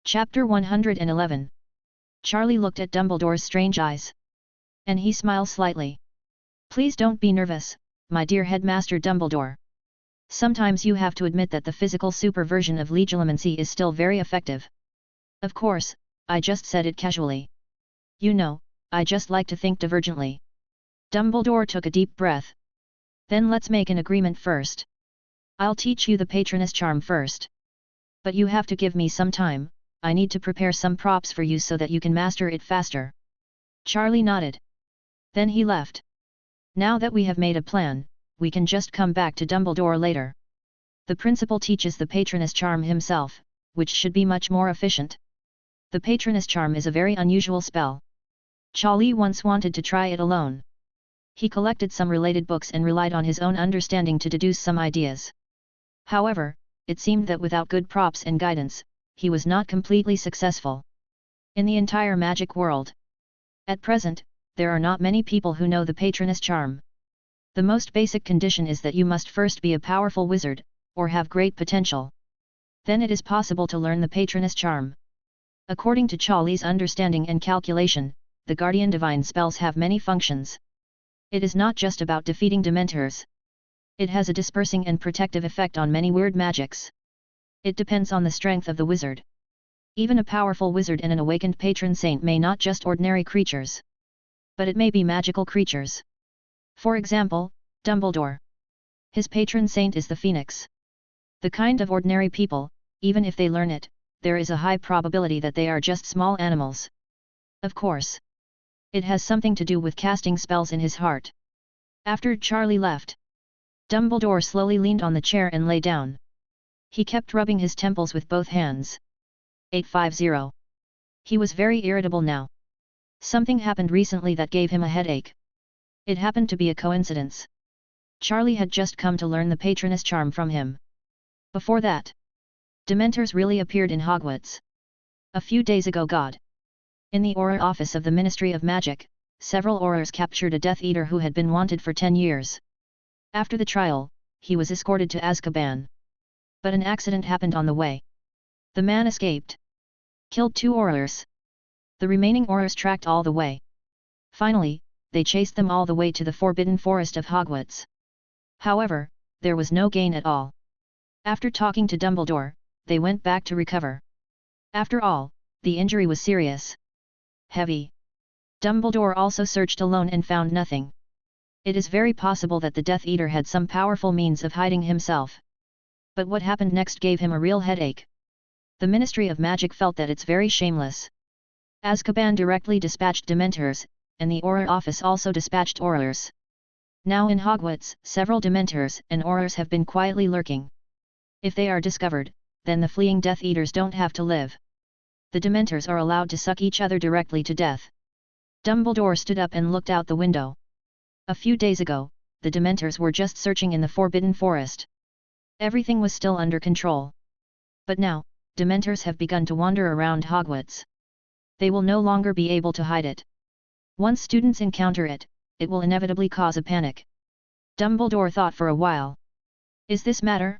Chapter 111. Charlie looked at Dumbledore's strange eyes. And he smiled slightly. Please don't be nervous, my dear Headmaster Dumbledore. Sometimes you have to admit that the physical superversion of legilimency is still very effective. Of course, I just said it casually. You know, I just like to think divergently. Dumbledore took a deep breath. Then let's make an agreement first. I'll teach you the Patronus charm first. But you have to give me some time. I need to prepare some props for you so that you can master it faster. Charlie nodded. Then he left. Now that we have made a plan, we can just come back to Dumbledore later. The principal teaches the Patronus charm himself, which should be much more efficient. The Patronus charm is a very unusual spell. Charlie once wanted to try it alone. He collected some related books and relied on his own understanding to deduce some ideas. However, it seemed that without good props and guidance, he was not completely successful in the entire magic world. At present, there are not many people who know the Patronus charm. The most basic condition is that you must first be a powerful wizard, or have great potential. Then it is possible to learn the Patronus charm. According to Charlie's understanding and calculation, the Guardian Divine spells have many functions. It is not just about defeating Dementors. It has a dispersing and protective effect on many weird magics. It depends on the strength of the wizard. Even a powerful wizard and an awakened patron saint may not just ordinary creatures. But it may be magical creatures. For example, Dumbledore. His patron saint is the phoenix. The kind of ordinary people, even if they learn it, there is a high probability that they are just small animals. Of course. It has something to do with casting spells in his heart. After Charlie left, Dumbledore slowly leaned on the chair and lay down. He kept rubbing his temples with both hands. 850. He was very irritable now. Something happened recently that gave him a headache. It happened to be a coincidence. Charlie had just come to learn the Patronus charm from him. Before that, Dementors really appeared in Hogwarts. A few days ago in the Auror office of the Ministry of Magic, several Aurors captured a Death Eater who had been wanted for 10 years. After the trial, he was escorted to Azkaban. But an accident happened on the way. The man escaped. Killed 2 Aurors. The remaining Aurors tracked all the way. Finally, they chased them all the way to the Forbidden Forest of Hogwarts. However, there was no gain at all. After talking to Dumbledore, they went back to recover. After all, the injury was serious. Heavy. Dumbledore also searched alone and found nothing. It is very possible that the Death Eater had some powerful means of hiding himself. But what happened next gave him a real headache. The Ministry of Magic felt that it's very shameless. Azkaban directly dispatched Dementors, and the Auror office also dispatched Aurors. Now in Hogwarts, several Dementors and Aurors have been quietly lurking. If they are discovered, then the fleeing Death Eaters don't have to live. The Dementors are allowed to suck each other directly to death. Dumbledore stood up and looked out the window. A few days ago, the Dementors were just searching in the Forbidden Forest. Everything was still under control. But now, Dementors have begun to wander around Hogwarts. They will no longer be able to hide it. Once students encounter it, it will inevitably cause a panic. Dumbledore thought for a while. Is this matter?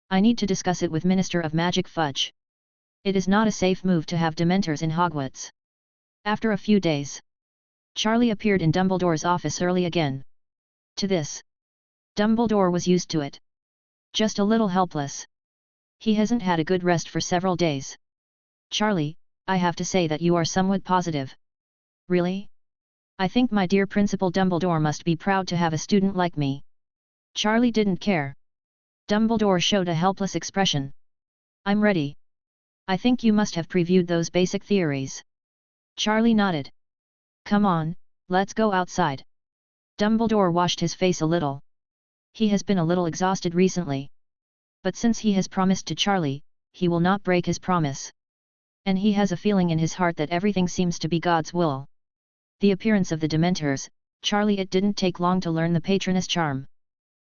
I need to discuss it with Minister of Magic Fudge. It is not a safe move to have Dementors in Hogwarts. After a few days, Charlie appeared in Dumbledore's office early again. To this, Dumbledore was used to it. Just a little helpless. He hasn't had a good rest for several days. Charlie, I have to say that you are somewhat positive. Really? I think my dear Principal Dumbledore must be proud to have a student like me. Charlie didn't care. Dumbledore showed a helpless expression. I'm ready. I think you must have previewed those basic theories. Charlie nodded. Come on, let's go outside. Dumbledore washed his face a little. He has been a little exhausted recently. But since he has promised to Charlie, he will not break his promise. And he has a feeling in his heart that everything seems to be God's will. The appearance of the Dementors, Charlie. It didn't take long to learn the Patronus charm.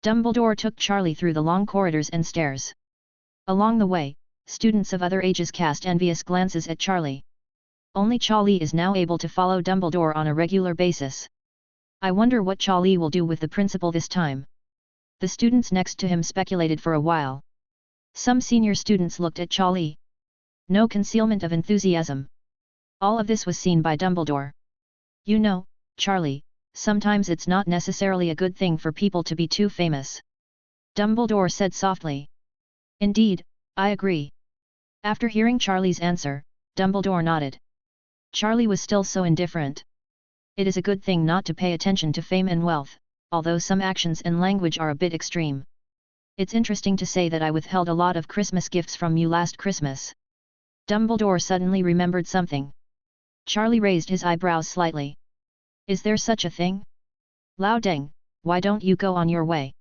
Dumbledore took Charlie through the long corridors and stairs. Along the way, students of other ages cast envious glances at Charlie. Only Charlie is now able to follow Dumbledore on a regular basis. I wonder what Charlie will do with the principal this time. The students next to him speculated for a while. Some senior students looked at Charlie. No concealment of enthusiasm. All of this was seen by Dumbledore. You know, Charlie, sometimes it's not necessarily a good thing for people to be too famous. Dumbledore said softly. Indeed, I agree. After hearing Charlie's answer, Dumbledore nodded. Charlie was still so indifferent. It is a good thing not to pay attention to fame and wealth, although some actions and language are a bit extreme. It's interesting to say that I withheld a lot of Christmas gifts from you last Christmas. Dumbledore suddenly remembered something. Charlie raised his eyebrows slightly. Is there such a thing? Lao Deng, why don't you go on your way?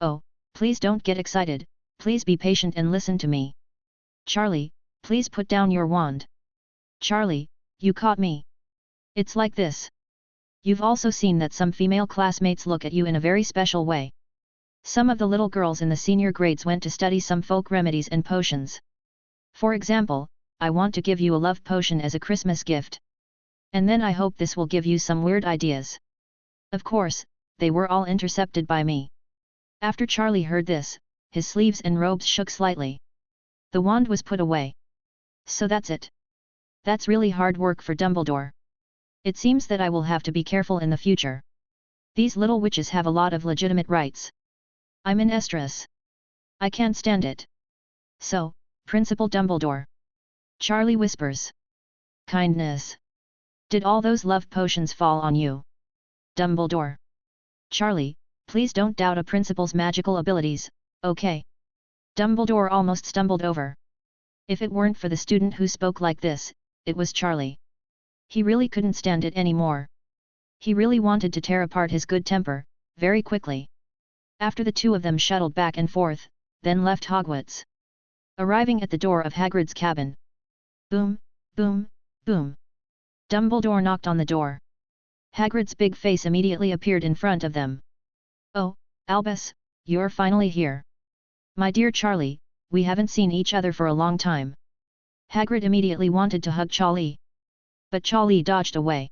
Oh, please don't get excited, please be patient and listen to me. Charlie, please put down your wand. Charlie, you caught me. It's like this. You've also seen that some female classmates look at you in a very special way. Some of the little girls in the senior grades went to study some folk remedies and potions. For example, I want to give you a love potion as a Christmas gift. And then I hope this will give you some weird ideas. Of course, they were all intercepted by me. After Charlie heard this, his sleeves and robes shook slightly. The wand was put away. So that's it. That's really hard work for Dumbledore. It seems that I will have to be careful in the future. These little witches have a lot of legitimate rights. I'm in estrus. I can't stand it. So, Principal Dumbledore. Charlie whispers. Kindness. Did all those love potions fall on you? Dumbledore. Charlie, please don't doubt a principal's magical abilities, okay? Dumbledore almost stumbled over. If it weren't for the student who spoke like this, it was Charlie. He really couldn't stand it anymore. He really wanted to tear apart his good temper, very quickly. After the two of them shuttled back and forth, then left Hogwarts. Arriving at the door of Hagrid's cabin. Boom, boom, boom. Dumbledore knocked on the door. Hagrid's big face immediately appeared in front of them. Oh, Albus, you're finally here. My dear Charlie, we haven't seen each other for a long time. Hagrid immediately wanted to hug Charlie. But Charlie dodged away.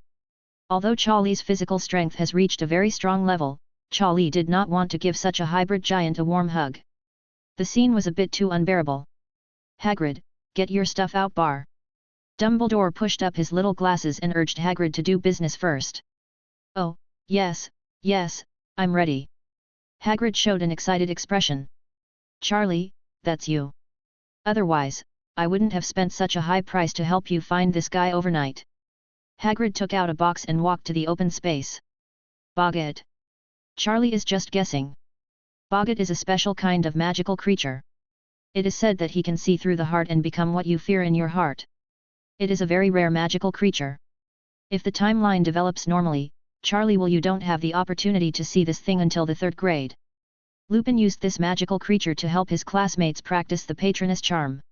Although Charlie's physical strength has reached a very strong level, Charlie did not want to give such a hybrid giant a warm hug. The scene was a bit too unbearable. Hagrid, get your stuff out bar. Dumbledore pushed up his little glasses and urged Hagrid to do business first. Oh, yes, yes, I'm ready. Hagrid showed an excited expression. Charlie, that's you. Otherwise, I wouldn't have spent such a high price to help you find this guy overnight. Hagrid took out a box and walked to the open space. Boggart. Charlie is just guessing. Boggart is a special kind of magical creature. It is said that he can see through the heart and become what you fear in your heart. It is a very rare magical creature. If the timeline develops normally, Charlie you don't have the opportunity to see this thing until the 3rd grade. Lupin used this magical creature to help his classmates practice the Patronus charm.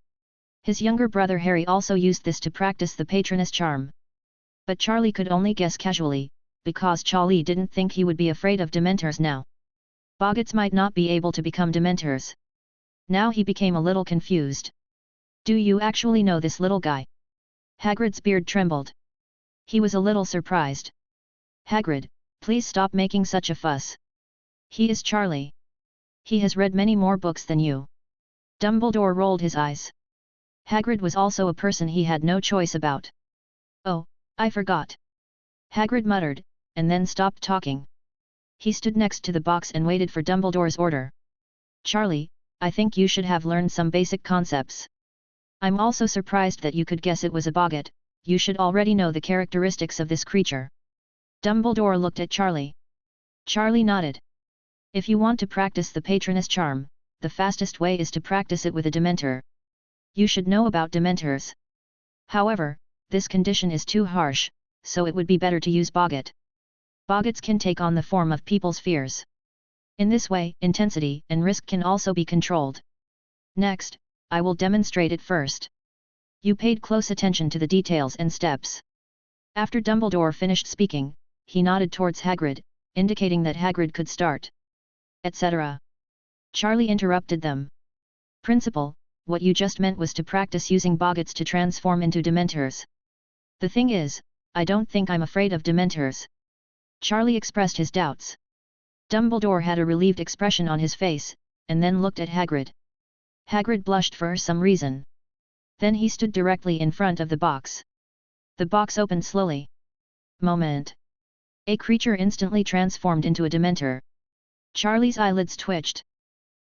His younger brother Harry also used this to practice the Patronus charm. But Charlie could only guess casually, because Charlie didn't think he would be afraid of Dementors now. Boggarts might not be able to become Dementors. Now he became a little confused. Do you actually know this little guy? Hagrid's beard trembled. He was a little surprised. Hagrid, please stop making such a fuss. He is Charlie. He has read many more books than you. Dumbledore rolled his eyes. Hagrid was also a person he had no choice about. Oh, I forgot. Hagrid muttered, and then stopped talking. He stood next to the box and waited for Dumbledore's order. Charlie, I think you should have learned some basic concepts. I'm also surprised that you could guess it was a boggart. You should already know the characteristics of this creature. Dumbledore looked at Charlie. Charlie nodded. If you want to practice the Patronus charm, the fastest way is to practice it with a Dementor. You should know about Dementors. However, this condition is too harsh, so it would be better to use boggart. Boggarts can take on the form of people's fears. In this way, intensity and risk can also be controlled. Next, I will demonstrate it first. You paid close attention to the details and steps. After Dumbledore finished speaking, he nodded towards Hagrid, indicating that Hagrid could start. Etc. Charlie interrupted them. Principal, what you just meant was to practice using boggarts to transform into Dementors. The thing is, I don't think I'm afraid of Dementors. Charlie expressed his doubts. Dumbledore had a relieved expression on his face, and then looked at Hagrid. Hagrid blushed for some reason. Then he stood directly in front of the box. The box opened slowly. Moment. A creature instantly transformed into a Dementor. Charlie's eyelids twitched.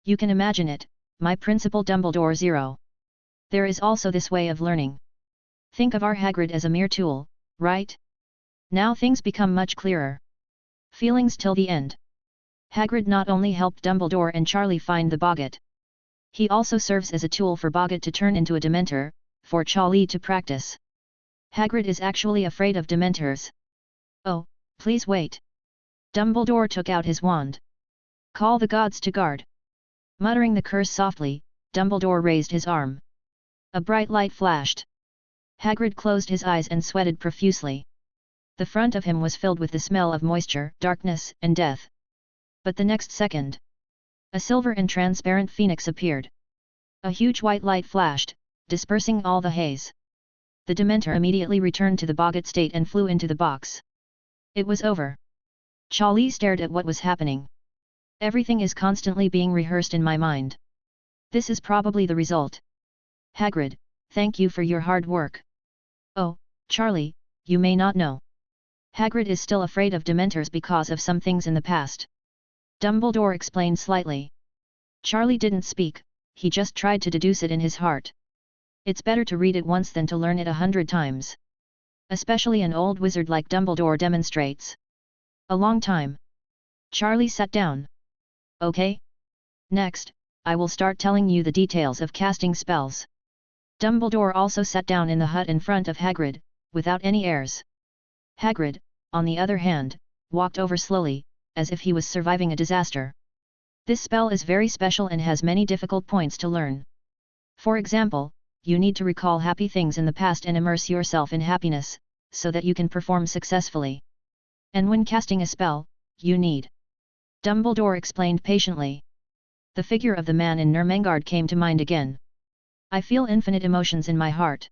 You can imagine it, my Principal Dumbledore Zero. There is also this way of learning. Think of our Hagrid as a mere tool, right? Now things become much clearer. Feelings till the end. Hagrid not only helped Dumbledore and Charlie find the Boggart. He also serves as a tool for Boggart to turn into a Dementor, for Charlie to practice. Hagrid is actually afraid of Dementors. Oh, please wait. Dumbledore took out his wand. Call the gods to guard. Muttering the curse softly, Dumbledore raised his arm. A bright light flashed. Hagrid closed his eyes and sweated profusely. The front of him was filled with the smell of moisture, darkness, and death. But the next second, a silver and transparent phoenix appeared. A huge white light flashed, dispersing all the haze. The Dementor immediately returned to the Boggart state and flew into the box. It was over. Charlie stared at what was happening. Everything is constantly being rehearsed in my mind. This is probably the result. Hagrid, thank you for your hard work. Oh, Charlie, you may not know. Hagrid is still afraid of Dementors because of some things in the past. Dumbledore explained slightly. Charlie didn't speak, he just tried to deduce it in his heart. It's better to read it once than to learn it 100 times. Especially an old wizard like Dumbledore demonstrates. A long time. Charlie sat down. Okay? Next, I will start telling you the details of casting spells. Dumbledore also sat down in the hut in front of Hagrid, without any airs. Hagrid, on the other hand, walked over slowly, as if he was surviving a disaster. This spell is very special and has many difficult points to learn. For example, you need to recall happy things in the past and immerse yourself in happiness, so that you can perform successfully. And when casting a spell, you need. Dumbledore explained patiently. The figure of the man in Nurmengard came to mind again. I feel infinite emotions in my heart.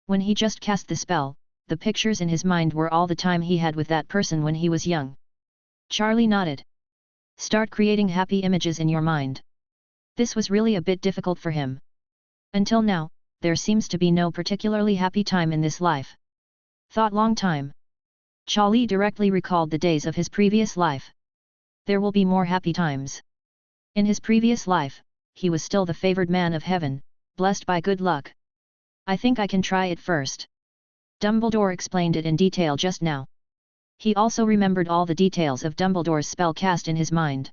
When he just cast the spell, the pictures in his mind were all the time he had with that person when he was young. Charlie nodded. Start creating happy images in your mind. This was really a bit difficult for him. Until now, there seems to be no particularly happy time in this life. Thought long time. Charlie directly recalled the days of his previous life. There will be more happy times. In his previous life, he was still the favored man of heaven, blessed by good luck. I think I can try it first. Dumbledore explained it in detail just now. He also remembered all the details of Dumbledore's spell cast in his mind.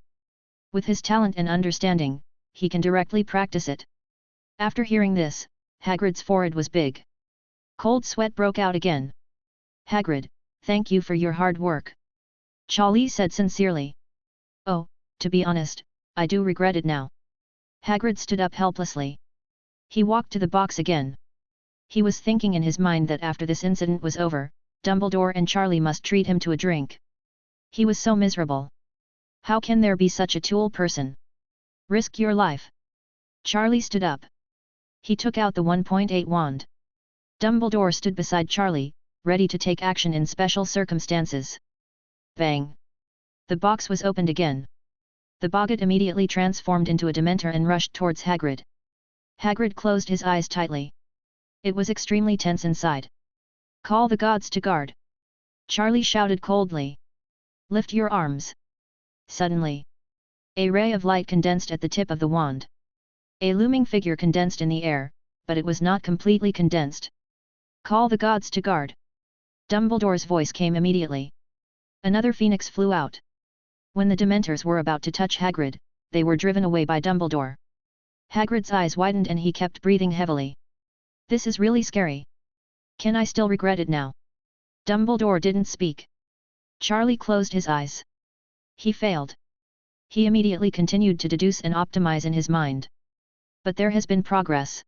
With his talent and understanding, he can directly practice it. After hearing this, Hagrid's forehead was big. Cold sweat broke out again. Hagrid, thank you for your hard work. Charlie said sincerely. Oh, to be honest, I do regret it now. Hagrid stood up helplessly. He walked to the box again. He was thinking in his mind that after this incident was over, Dumbledore and Charlie must treat him to a drink. He was so miserable. How can there be such a tool person? Risk your life. Charlie stood up. He took out the 1.8 wand. Dumbledore stood beside Charlie, ready to take action in special circumstances. Bang! The box was opened again. The Boggart immediately transformed into a Dementor and rushed towards Hagrid. Hagrid closed his eyes tightly. It was extremely tense inside. Call the gods to guard. Charlie shouted coldly. Lift your arms. Suddenly, a ray of light condensed at the tip of the wand. A looming figure condensed in the air, but it was not completely condensed. Call the gods to guard. Dumbledore's voice came immediately. Another phoenix flew out. When the Dementors were about to touch Hagrid, they were driven away by Dumbledore. Hagrid's eyes widened and he kept breathing heavily. This is really scary. Can I still regret it now? Dumbledore didn't speak. Charlie closed his eyes. He failed. He immediately continued to deduce and optimize in his mind. But there has been progress.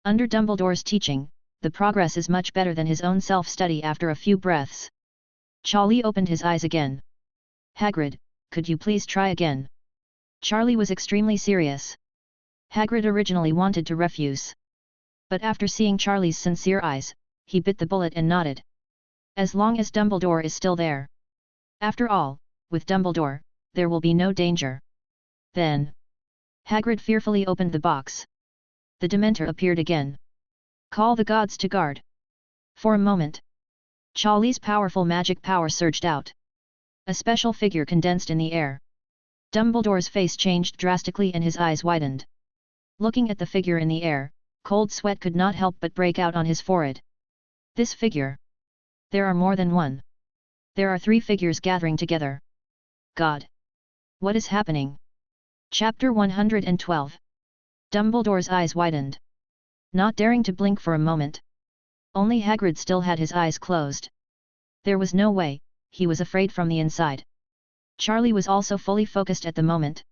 Under Dumbledore's teaching, the progress is much better than his own self-study after a few breaths. Charlie opened his eyes again. Hagrid, could you please try again? Charlie was extremely serious. Hagrid originally wanted to refuse. But after seeing Charlie's sincere eyes, he bit the bullet and nodded. As long as Dumbledore is still there. After all, with Dumbledore, there will be no danger. Then, Hagrid fearfully opened the box. The Dementor appeared again. Call the gods to guard. For a moment, Charlie's powerful magic power surged out. A special figure condensed in the air. Dumbledore's face changed drastically and his eyes widened. Looking at the figure in the air, cold sweat could not help but break out on his forehead. This figure. There are more than one. There are 3 figures gathering together. God! What is happening? Chapter 112. Dumbledore's eyes widened. Not daring to blink for a moment. Only Hagrid still had his eyes closed. There was no way, he was afraid from the inside. Charlie was also fully focused at the moment.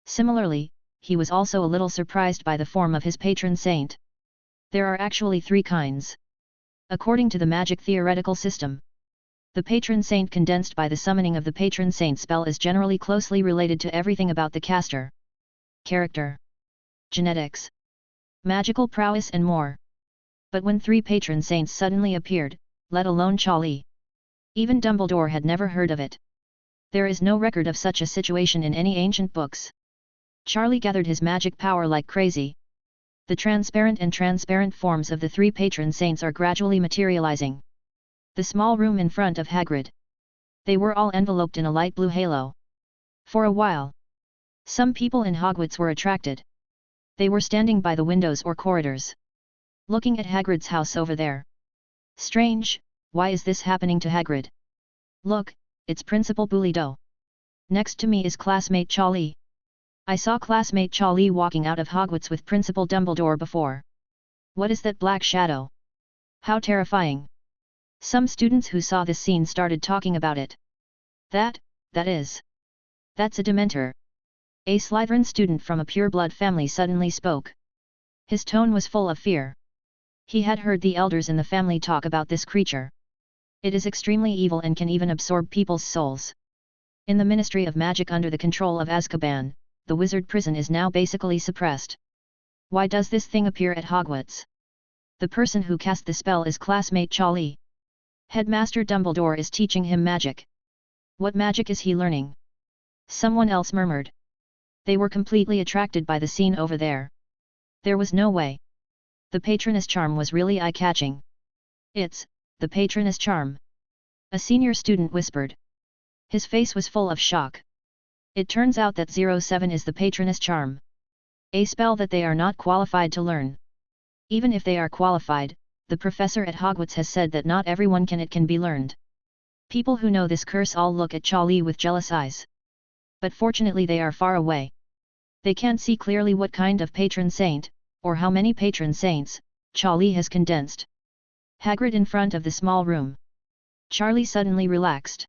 Similarly, he was also a little surprised by the form of his patron saint. There are actually 3 kinds. According to the magic theoretical system, the patron saint condensed by the summoning of the patron saint spell is generally closely related to everything about the caster. Character, genetics, magical prowess and more. But when 3 patron saints suddenly appeared, let alone Charlie, even Dumbledore had never heard of it. There is no record of such a situation in any ancient books. Charlie gathered his magic power like crazy. The transparent and transparent forms of the 3 patron saints are gradually materializing. The small room in front of Hagrid. They were all enveloped in a light blue halo. For a while, some people in Hogwarts were attracted. They were standing by the windows or corridors, looking at Hagrid's house over there. Strange, why is this happening to Hagrid? Look, it's Principal Bulido. Next to me is classmate Charlie. I saw classmate Charlie walking out of Hogwarts with Principal Dumbledore before. What is that black shadow? How terrifying! Some students who saw this scene started talking about it. That's a Dementor. A Slytherin student from a pure-blood family suddenly spoke. His tone was full of fear. He had heard the elders in the family talk about this creature. It is extremely evil and can even absorb people's souls. In the Ministry of Magic under the control of Azkaban, the wizard prison is now basically suppressed. Why does this thing appear at Hogwarts? The person who cast the spell is classmate Charlie. Headmaster Dumbledore is teaching him magic. What magic is he learning? Someone else murmured. They were completely attracted by the scene over there. There was no way. The Patroness charm was really eye-catching. It's the Patroness charm. A senior student whispered. His face was full of shock. It turns out that 07 is the Patroness charm. A spell that they are not qualified to learn. Even if they are qualified, the professor at Hogwarts has said that not everyone can be learned. People who know this curse all look at Charlie with jealous eyes. But fortunately they are far away. They can't see clearly what kind of patron saint, or how many patron saints, Charlie has condensed. Hagrid in front of the small room. Charlie suddenly relaxed.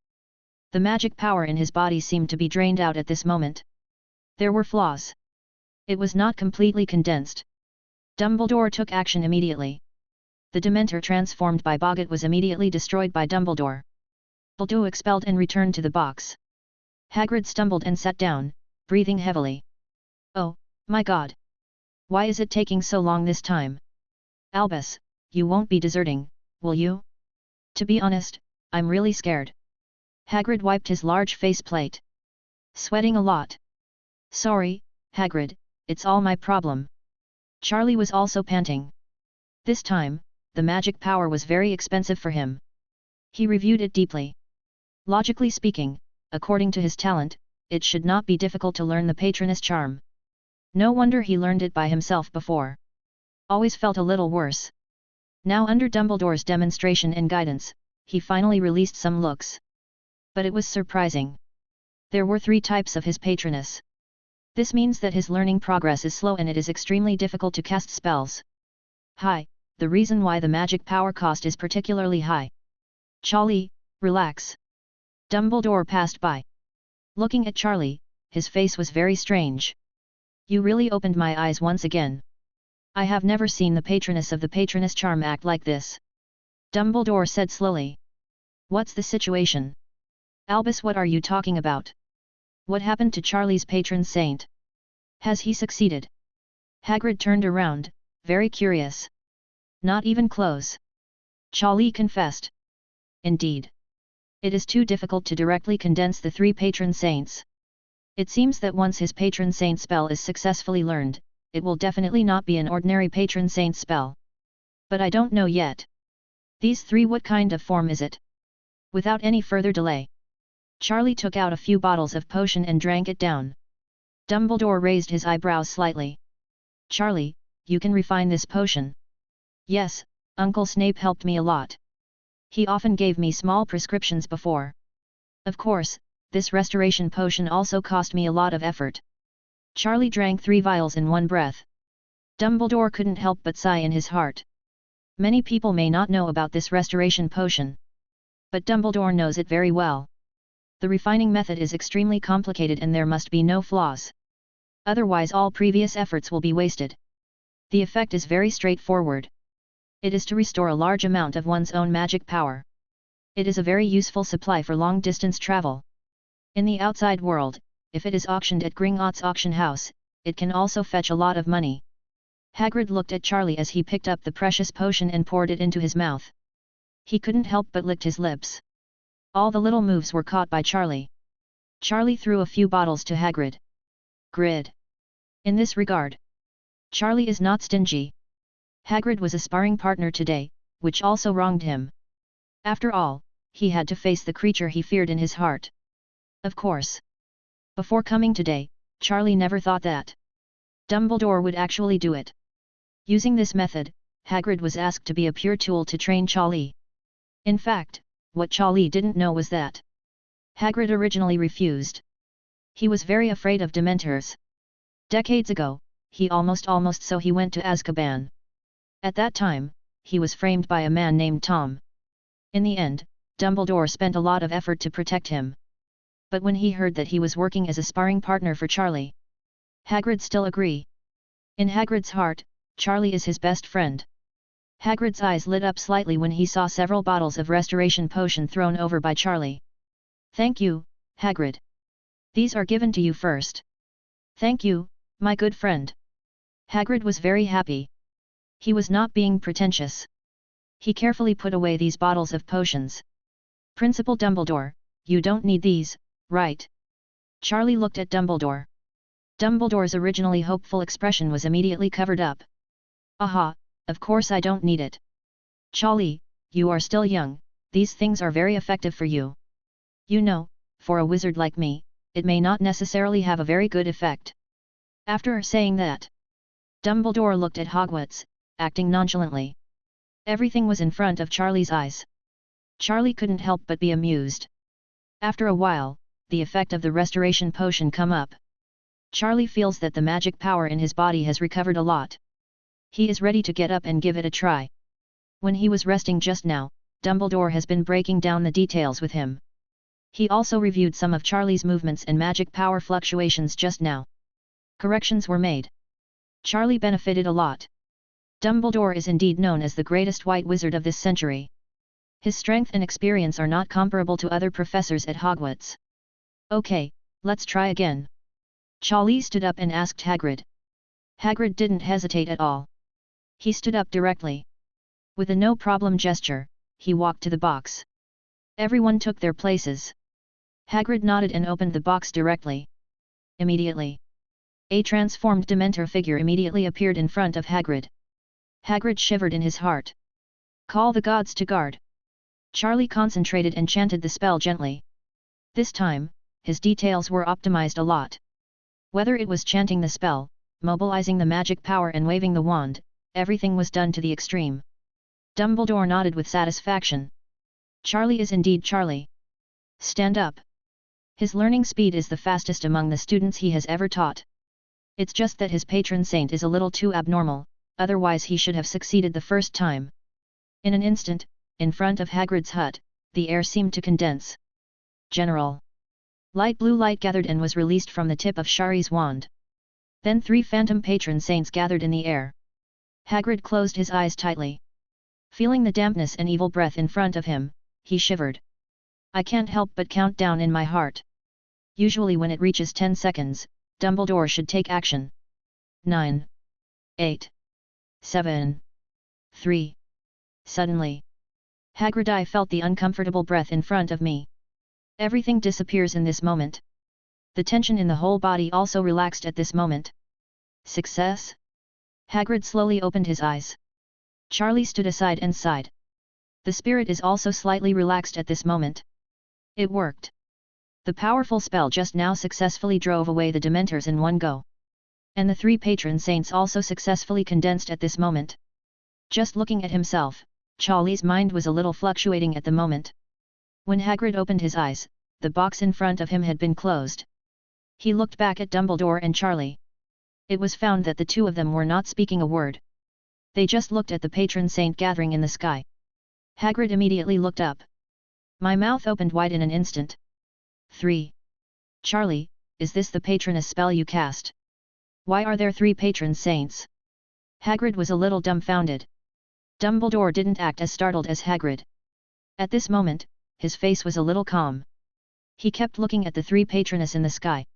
The magic power in his body seemed to be drained out at this moment. There were flaws. It was not completely condensed. Dumbledore took action immediately. The Dementor transformed by Boggart was immediately destroyed by Dumbledore. Bulido expelled and returned to the box. Hagrid stumbled and sat down, breathing heavily. Oh, my God! Why is it taking so long this time? Albus, you won't be deserting, will you? To be honest, I'm really scared. Hagrid wiped his large faceplate. Sweating a lot. Sorry, Hagrid, it's all my problem. Charlie was also panting. This time, the magic power was very expensive for him. He reviewed it deeply. Logically speaking, according to his talent, it should not be difficult to learn the Patroness charm. No wonder he learned it by himself before. Always felt a little worse. Now under Dumbledore's demonstration and guidance, he finally released some looks. But it was surprising. There were 3 types of his Patroness. This means that his learning progress is slow and it is extremely difficult to cast spells. Hi, the reason why the magic power cost is particularly high. Charlie, relax. Dumbledore passed by. Looking at Charlie, his face was very strange. You really opened my eyes once again. I have never seen the Patroness of the Patroness charm act like this. Dumbledore said slowly. What's the situation? Albus, what are you talking about? What happened to Charlie's patron saint? Has he succeeded? Hagrid turned around, very curious. Not even close. Charlie confessed. Indeed. It is too difficult to directly condense the 3 patron saints. It seems that once his patron saint spell is successfully learned, it will definitely not be an ordinary patron saint spell. But I don't know yet. These three, what kind of form is it? Without any further delay, Charlie took out a few bottles of potion and drank it down. Dumbledore raised his eyebrows slightly. Charlie, you can refine this potion. Yes, Uncle Snape helped me a lot. He often gave me small prescriptions before. Of course, this restoration potion also cost me a lot of effort. Charlie drank 3 vials in one breath. Dumbledore couldn't help but sigh in his heart. Many people may not know about this restoration potion. But Dumbledore knows it very well. The refining method is extremely complicated and there must be no flaws. Otherwise all previous efforts will be wasted. The effect is very straightforward. It is to restore a large amount of one's own magic power. It is a very useful supply for long-distance travel. In the outside world, if it is auctioned at Gringotts auction house, it can also fetch a lot of money. Hagrid looked at Charlie as he picked up the precious potion and poured it into his mouth. He couldn't help but licked his lips. All the little moves were caught by Charlie. Charlie threw a few bottles to Hagrid. Grid. In this regard, Charlie is not stingy. Hagrid was a sparring partner today, which also wronged him. After all, he had to face the creature he feared in his heart. Of course. Before coming today, Charlie never thought that Dumbledore would actually do it. Using this method, Hagrid was asked to be a pure tool to train Charlie. In fact, what Charlie didn't know was that Hagrid originally refused. He was very afraid of Dementors. Decades ago, he almost so he went to Azkaban. At that time, he was framed by a man named Tom. In the end, Dumbledore spent a lot of effort to protect him. But when he heard that he was working as a sparring partner for Charlie, Hagrid still agreed. In Hagrid's heart, Charlie is his best friend. Hagrid's eyes lit up slightly when he saw several bottles of restoration potion thrown over by Charlie. Thank you, Hagrid. These are given to you first. Thank you, my good friend. Hagrid was very happy. He was not being pretentious. He carefully put away these bottles of potions. Principal Dumbledore, you don't need these, right? Charlie looked at Dumbledore. Dumbledore's originally hopeful expression was immediately covered up. Aha, of course I don't need it. Charlie, you are still young, these things are very effective for you. You know, for a wizard like me, it may not necessarily have a very good effect. After saying that, Dumbledore looked at Hogwarts, acting nonchalantly. Everything was in front of Charlie's eyes. Charlie couldn't help but be amused. After a while, the effect of the restoration potion come up. Charlie feels that the magic power in his body has recovered a lot. He is ready to get up and give it a try. When he was resting just now, Dumbledore has been breaking down the details with him. He also reviewed some of Charlie's movements and magic power fluctuations just now. Corrections were made. Charlie benefited a lot. Dumbledore is indeed known as the greatest white wizard of this century. His strength and experience are not comparable to other professors at Hogwarts. Okay, let's try again. Charlie stood up and asked Hagrid. Hagrid didn't hesitate at all. He stood up directly. With a no-problem gesture, he walked to the box. Everyone took their places. Hagrid nodded and opened the box directly. Immediately, a transformed Dementor figure immediately appeared in front of Hagrid. Hagrid shivered in his heart. Call the gods to guard. Charlie concentrated and chanted the spell gently. This time, his details were optimized a lot. Whether it was chanting the spell, mobilizing the magic power and waving the wand, everything was done to the extreme. Dumbledore nodded with satisfaction. Charlie is indeed Charlie. Stand up. His learning speed is the fastest among the students he has ever taught. It's just that his patron saint is a little too abnormal, otherwise he should have succeeded the first time. In an instant, in front of Hagrid's hut, the air seemed to condense. General. Light blue light gathered and was released from the tip of Shari's wand. Then 3 phantom patron saints gathered in the air. Hagrid closed his eyes tightly. Feeling the dampness and evil breath in front of him, he shivered. I can't help but count down in my heart. Usually when it reaches 10 seconds, Dumbledore should take action. 9. 8. 7. 3. Suddenly, Hagrid, I felt the uncomfortable breath in front of me. Everything disappears in this moment. The tension in the whole body also relaxed at this moment. Success? Hagrid slowly opened his eyes. Charlie stood aside and sighed. The spirit is also slightly relaxed at this moment. It worked. The powerful spell just now successfully drove away the Dementors in one go. And the 3 patron saints also successfully condensed at this moment. Just looking at himself, Charlie's mind was a little fluctuating at the moment. When Hagrid opened his eyes, the box in front of him had been closed. He looked back at Dumbledore and Charlie. It was found that the two of them were not speaking a word. They just looked at the patron saint gathering in the sky. Hagrid immediately looked up. My mouth opened wide in an instant. 3. Charlie, is this the patroness spell you cast? Why are there 3 patron saints? Hagrid was a little dumbfounded. Dumbledore didn't act as startled as Hagrid. At this moment, his face was a little calm. He kept looking at the 3 patroness in the sky.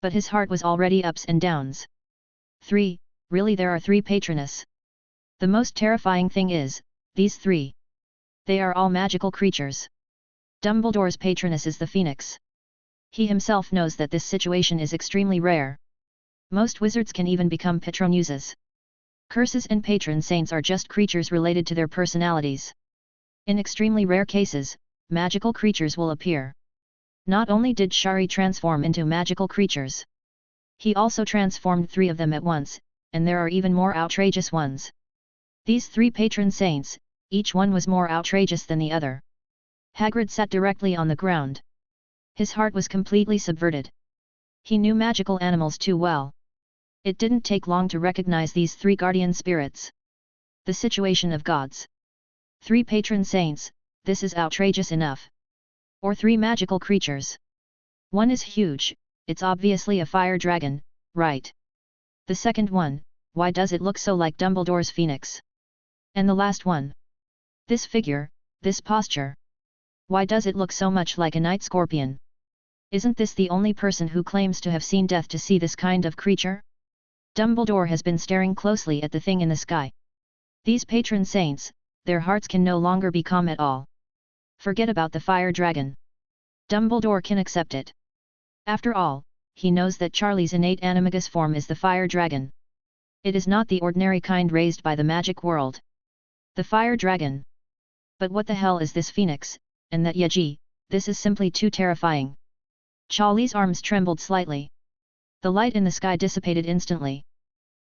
But his heart was already ups and downs. 3, really there are 3 patroness. The most terrifying thing is, these 3. They are all magical creatures. Dumbledore's patroness is the Phoenix. He himself knows that this situation is extremely rare. Most wizards can even become patronuses. Curses and patron saints are just creatures related to their personalities. In extremely rare cases, magical creatures will appear. Not only did Shari transform into magical creatures, he also transformed 3 of them at once, and there are even more outrageous ones. These 3 patron saints, each one was more outrageous than the other. Hagrid sat directly on the ground. His heart was completely subverted. He knew magical animals too well. It didn't take long to recognize these 3 guardian spirits. The situation of gods. 3 patron saints, this is outrageous enough. Or 3 magical creatures. One is huge, it's obviously a fire dragon, right? The second one, why does it look so like Dumbledore's phoenix? And the last one? This figure, this posture. Why does it look so much like a night scorpion? Isn't this the only person who claims to have seen death to see this kind of creature? Dumbledore has been staring closely at the thing in the sky. These patron saints, their hearts can no longer be calm at all. Forget about the fire dragon. Dumbledore can accept it. After all, he knows that Charlie's innate animagus form is the fire dragon. It is not the ordinary kind raised by the magic world. The fire dragon. But what the hell is this phoenix, and that Yeji, this is simply too terrifying. Charlie's arms trembled slightly. The light in the sky dissipated instantly.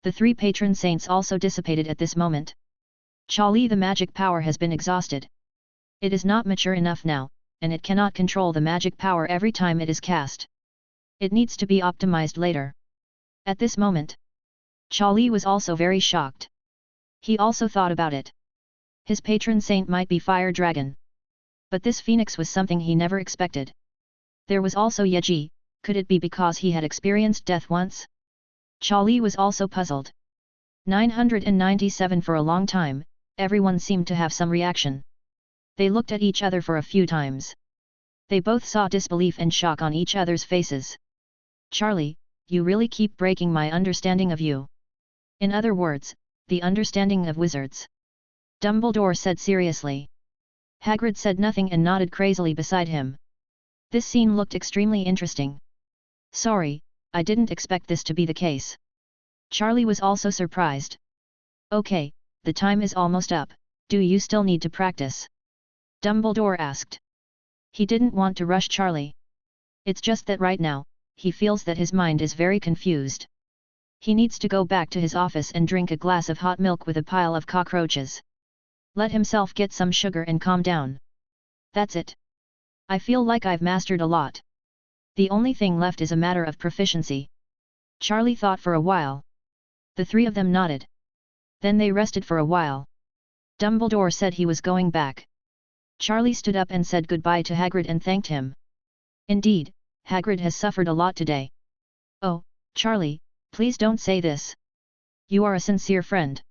The 3 patron saints also dissipated at this moment. Charlie, the magic power has been exhausted. It is not mature enough now, and it cannot control the magic power every time it is cast. It needs to be optimized later. At this moment, Charlie was also very shocked. He also thought about it. His patron saint might be Fire Dragon. But this phoenix was something he never expected. There was also Yeji, could it be because he had experienced death once? Charlie was also puzzled. 997 For a long time, everyone seemed to have some reaction. They looked at each other for a few times. They both saw disbelief and shock on each other's faces. Charlie, you really keep breaking my understanding of you. In other words, the understanding of wizards. Dumbledore said seriously. Hagrid said nothing and nodded crazily beside him. This scene looked extremely interesting. Sorry, I didn't expect this to be the case. Charlie was also surprised. Okay, the time is almost up, do you still need to practice? Dumbledore asked. He didn't want to rush Charlie. It's just that right now, he feels that his mind is very confused. He needs to go back to his office and drink a glass of hot milk with a pile of cockroaches. Let himself get some sugar and calm down. That's it. I feel like I've mastered a lot. The only thing left is a matter of proficiency. Charlie thought for a while. The 3 of them nodded. Then they rested for a while. Dumbledore said he was going back. Charlie stood up and said goodbye to Hagrid and thanked him. Indeed, Hagrid has suffered a lot today. Oh, Charlie, please don't say this. You are a sincere friend.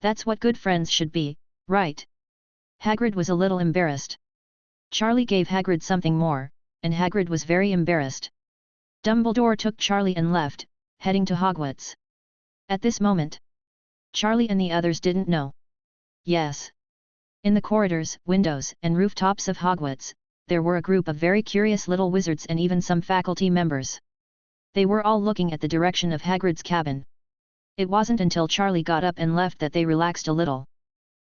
That's what good friends should be, right? Hagrid was a little embarrassed. Charlie gave Hagrid something more, and Hagrid was very embarrassed. Dumbledore took Charlie and left, heading to Hogwarts. At this moment, Charlie and the others didn't know. Yes. In the corridors, windows, and rooftops of Hogwarts, there were a group of very curious little wizards and even some faculty members. They were all looking at the direction of Hagrid's cabin. It wasn't until Charlie got up and left that they relaxed a little.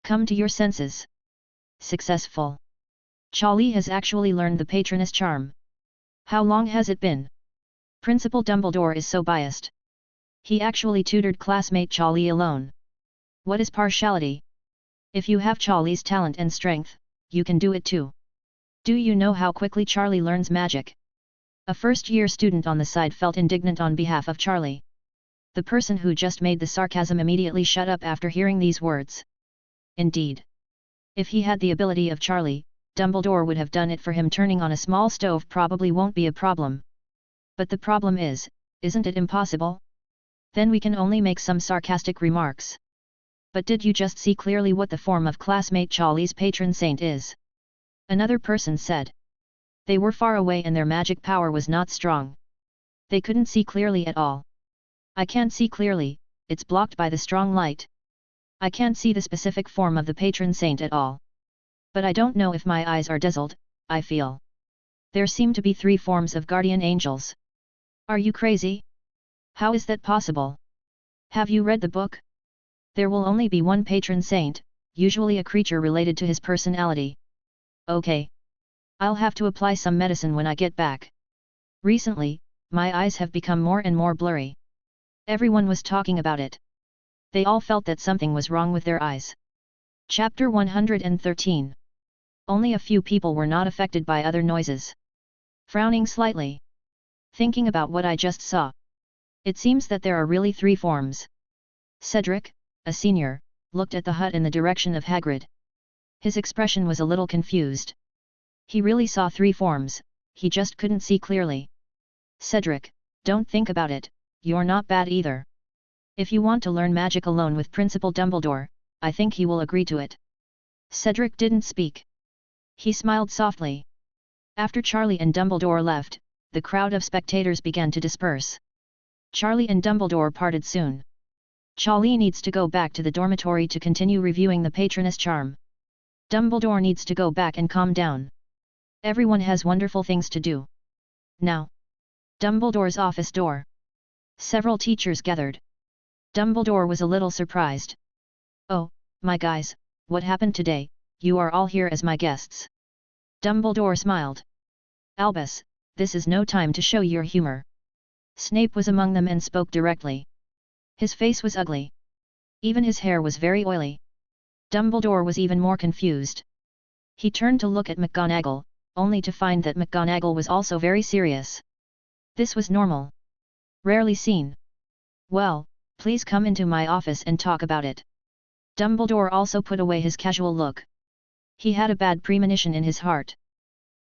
Come to your senses. Successful. Charlie has actually learned the Patronus charm. How long has it been? Principal Dumbledore is so biased. He actually tutored classmate Charlie alone. What is partiality? If you have Charlie's talent and strength, you can do it too. Do you know how quickly Charlie learns magic? A first-year student on the side felt indignant on behalf of Charlie. The person who just made the sarcasm immediately shut up after hearing these words. Indeed. If he had the ability of Charlie, Dumbledore would have done it for him. Turning on a small stove probably won't be a problem. But the problem is, isn't it impossible? Then we can only make some sarcastic remarks. But did you just see clearly what the form of classmate Charlie's patron saint is? Another person said. They were far away and their magic power was not strong. They couldn't see clearly at all. I can't see clearly, it's blocked by the strong light. I can't see the specific form of the patron saint at all. But I don't know if my eyes are dazzled, I feel. There seem to be 3 forms of guardian angels. Are you crazy? How is that possible? Have you read the book? There will only be one patron saint, usually a creature related to his personality. Okay. I'll have to apply some medicine when I get back. Recently, my eyes have become more and more blurry. Everyone was talking about it. They all felt that something was wrong with their eyes. Chapter 113. Only a few people were not affected by other noises. Frowning slightly. Thinking about what I just saw. It seems that there are really 3 forms. Cedric, a senior, looked at the hut in the direction of Hagrid. His expression was a little confused. He really saw 3 forms, he just couldn't see clearly. Cedric, don't think about it, you're not bad either. If you want to learn magic alone with Principal Dumbledore, I think he will agree to it. Cedric didn't speak. He smiled softly. After Charlie and Dumbledore left, the crowd of spectators began to disperse. Charlie and Dumbledore parted soon. Charlie needs to go back to the dormitory to continue reviewing the Patronus charm. Dumbledore needs to go back and calm down. Everyone has wonderful things to do. Now. Dumbledore's office door. Several teachers gathered. Dumbledore was a little surprised. Oh, my guys, what happened today? You are all here as my guests. Dumbledore smiled. Albus, this is no time to show your humor. Snape was among them and spoke directly. His face was ugly. Even his hair was very oily. Dumbledore was even more confused. He turned to look at McGonagall, only to find that McGonagall was also very serious. This was normal. Rarely seen. Well, please come into my office and talk about it. Dumbledore also put away his casual look. He had a bad premonition in his heart.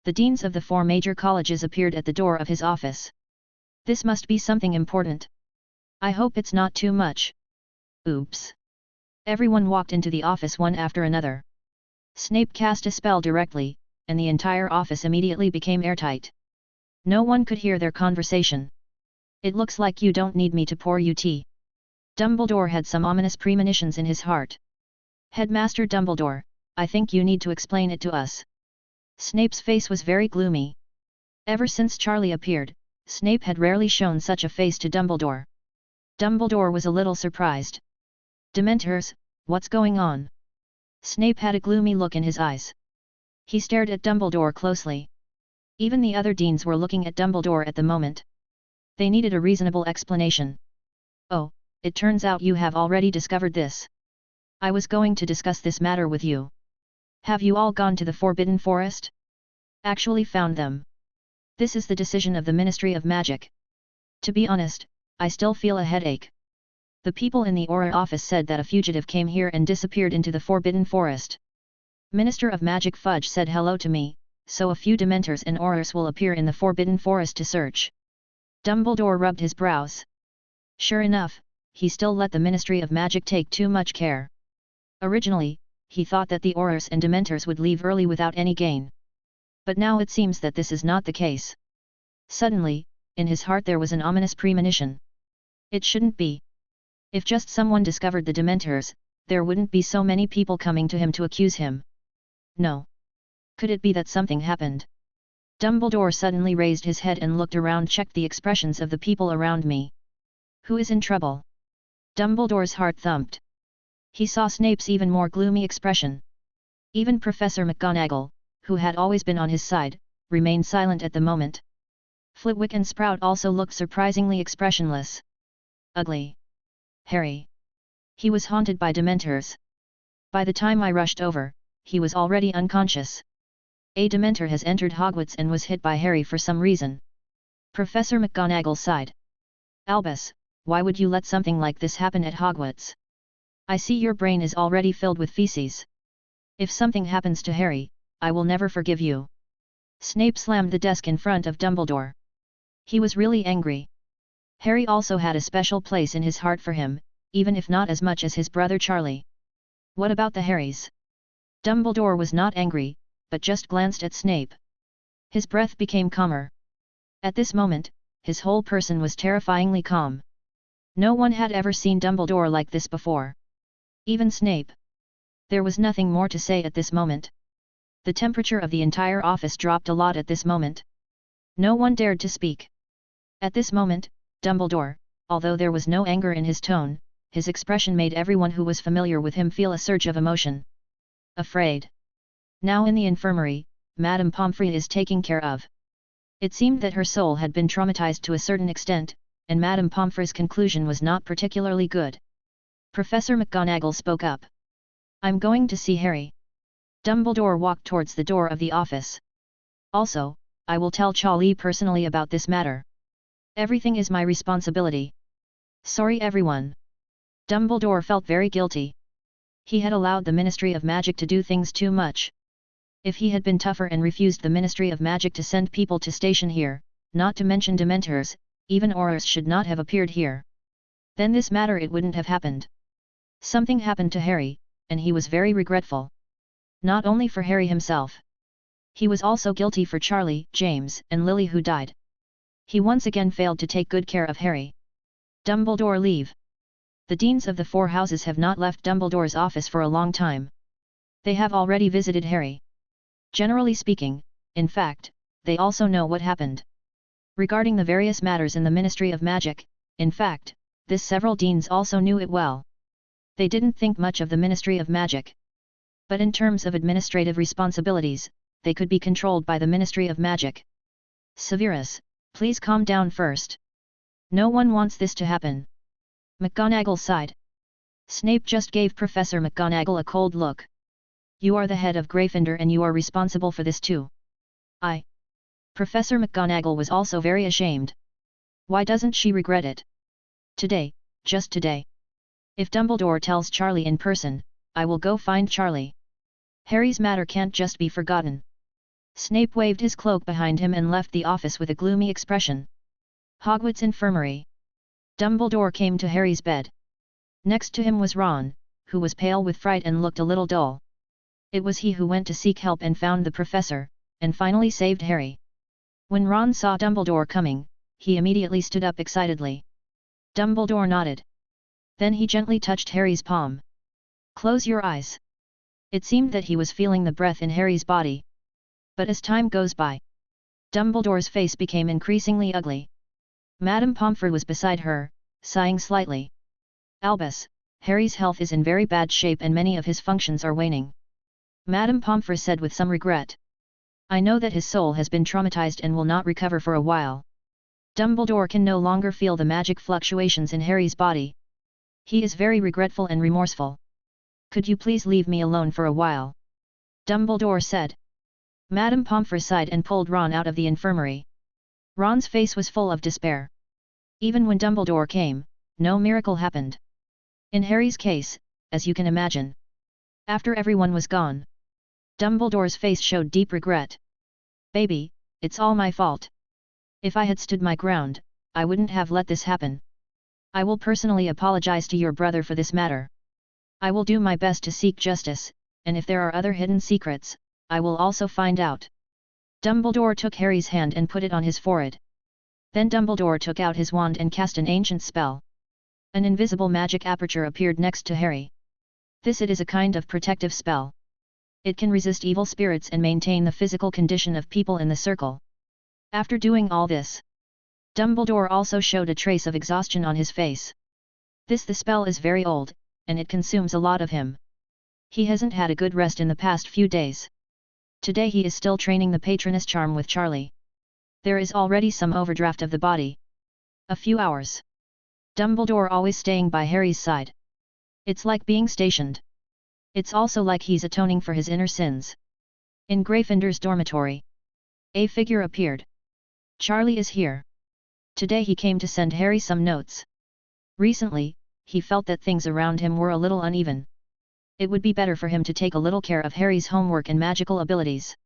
The deans of the 4 major colleges appeared at the door of his office. This must be something important. I hope it's not too much. Oops. Everyone walked into the office one after another. Snape cast a spell directly, and the entire office immediately became airtight. No one could hear their conversation. It looks like you don't need me to pour you tea. Dumbledore had some ominous premonitions in his heart. Headmaster Dumbledore, I think you need to explain it to us. Snape's face was very gloomy. Ever since Charlie appeared, Snape had rarely shown such a face to Dumbledore. Dumbledore was a little surprised. Dementors, what's going on? Snape had a gloomy look in his eyes. He stared at Dumbledore closely. Even the other deans were looking at Dumbledore at the moment. They needed a reasonable explanation. Oh, it turns out you have already discovered this. I was going to discuss this matter with you. Have you all gone to the Forbidden Forest? Actually found them. This is the decision of the Ministry of Magic. To be honest, I still feel a headache. The people in the Auror office said that a fugitive came here and disappeared into the Forbidden Forest. Minister of Magic Fudge said hello to me, so a few Dementors and Aurors will appear in the Forbidden Forest to search. Dumbledore rubbed his brows. Sure enough, he still let the Ministry of Magic take too much care. Originally, he thought that the Aurors and Dementors would leave early without any gain. But now it seems that this is not the case. Suddenly, in his heart there was an ominous premonition. It shouldn't be. If just someone discovered the Dementors, there wouldn't be so many people coming to him to accuse him. No. Could it be that something happened? Dumbledore suddenly raised his head and looked around, checked the expressions of the people around me. Who is in trouble? Dumbledore's heart thumped. He saw Snape's even more gloomy expression. Even Professor McGonagall, who had always been on his side, remained silent at the moment. Flitwick and Sprout also looked surprisingly expressionless. Ugly. Harry. He was haunted by Dementors. By the time I rushed over, he was already unconscious. A Dementor has entered Hogwarts and was hit by Harry for some reason. Professor McGonagall sighed. Albus, why would you let something like this happen at Hogwarts? I see your brain is already filled with feces. If something happens to Harry, I will never forgive you. Snape slammed the desk in front of Dumbledore. He was really angry. Harry also had a special place in his heart for him, even if not as much as his brother Charlie. What about the Harrys? Dumbledore was not angry, but just glanced at Snape. His breath became calmer. At this moment, his whole person was terrifyingly calm. No one had ever seen Dumbledore like this before. Even Snape. There was nothing more to say at this moment. The temperature of the entire office dropped a lot at this moment. No one dared to speak. At this moment, Dumbledore, although there was no anger in his tone, his expression made everyone who was familiar with him feel a surge of emotion. Afraid. Now in the infirmary, Madame Pomfrey is taking care of. It seemed that her soul had been traumatized to a certain extent, and Madame Pomfrey's conclusion was not particularly good. Professor McGonagall spoke up. I'm going to see Harry. Dumbledore walked towards the door of the office. Also, I will tell Charlie personally about this matter. Everything is my responsibility. Sorry everyone. Dumbledore felt very guilty. He had allowed the Ministry of Magic to do things too much. If he had been tougher and refused the Ministry of Magic to send people to station here, not to mention Dementors, even Aurors should not have appeared here. Then this matter it wouldn't have happened. Something happened to Harry, and he was very regretful. Not only for Harry himself. He was also guilty for Charlie, James, and Lily who died. He once again failed to take good care of Harry. Dumbledore leave. The deans of the four houses have not left Dumbledore's office for a long time. They have already visited Harry. Generally speaking, in fact, they also know what happened. Regarding the various matters in the Ministry of Magic, in fact, this several deans also knew it well. They didn't think much of the Ministry of Magic. But in terms of administrative responsibilities, they could be controlled by the Ministry of Magic. Severus, please calm down first. No one wants this to happen. McGonagall sighed. Snape just gave Professor McGonagall a cold look. You are the head of Gryffindor and you are responsible for this too. Professor McGonagall was also very ashamed. Why doesn't she regret it? Today, just today. If Dumbledore tells Charlie in person, I will go find Charlie. Harry's matter can't just be forgotten. Snape waved his cloak behind him and left the office with a gloomy expression. Hogwarts Infirmary. Dumbledore came to Harry's bed. Next to him was Ron, who was pale with fright and looked a little dull. It was he who went to seek help and found the professor, and finally saved Harry. When Ron saw Dumbledore coming, he immediately stood up excitedly. Dumbledore nodded. Then he gently touched Harry's palm. Close your eyes. It seemed that he was feeling the breath in Harry's body. But as time goes by, Dumbledore's face became increasingly ugly. Madame Pomfrey was beside her, sighing slightly. Albus, Harry's health is in very bad shape and many of his functions are waning. Madame Pomfrey said with some regret. I know that his soul has been traumatized and will not recover for a while. Dumbledore can no longer feel the magic fluctuations in Harry's body. He is very regretful and remorseful. Could you please leave me alone for a while? Dumbledore said. Madame Pomfrey sighed and pulled Ron out of the infirmary. Ron's face was full of despair. Even when Dumbledore came, no miracle happened. In Harry's case, as you can imagine. After everyone was gone, Dumbledore's face showed deep regret. Baby, it's all my fault. If I had stood my ground, I wouldn't have let this happen. I will personally apologize to your brother for this matter. I will do my best to seek justice, and if there are other hidden secrets, I will also find out. Dumbledore took Harry's hand and put it on his forehead. Then Dumbledore took out his wand and cast an ancient spell. An invisible magic aperture appeared next to Harry. This it is a kind of protective spell. It can resist evil spirits and maintain the physical condition of people in the circle. After doing all this, Dumbledore also showed a trace of exhaustion on his face. The spell is very old, and it consumes a lot of him. He hasn't had a good rest in the past few days. Today he is still training the patroness charm with Charlie. There is already some overdraft of the body. A few hours. Dumbledore always staying by Harry's side. It's like being stationed. It's also like he's atoning for his inner sins. In Gryffindor's dormitory, a figure appeared. Charlie is here. Today he came to send Harry some notes. Recently, he felt that things around him were a little uneven. It would be better for him to take a little care of Harry's homework and magical abilities.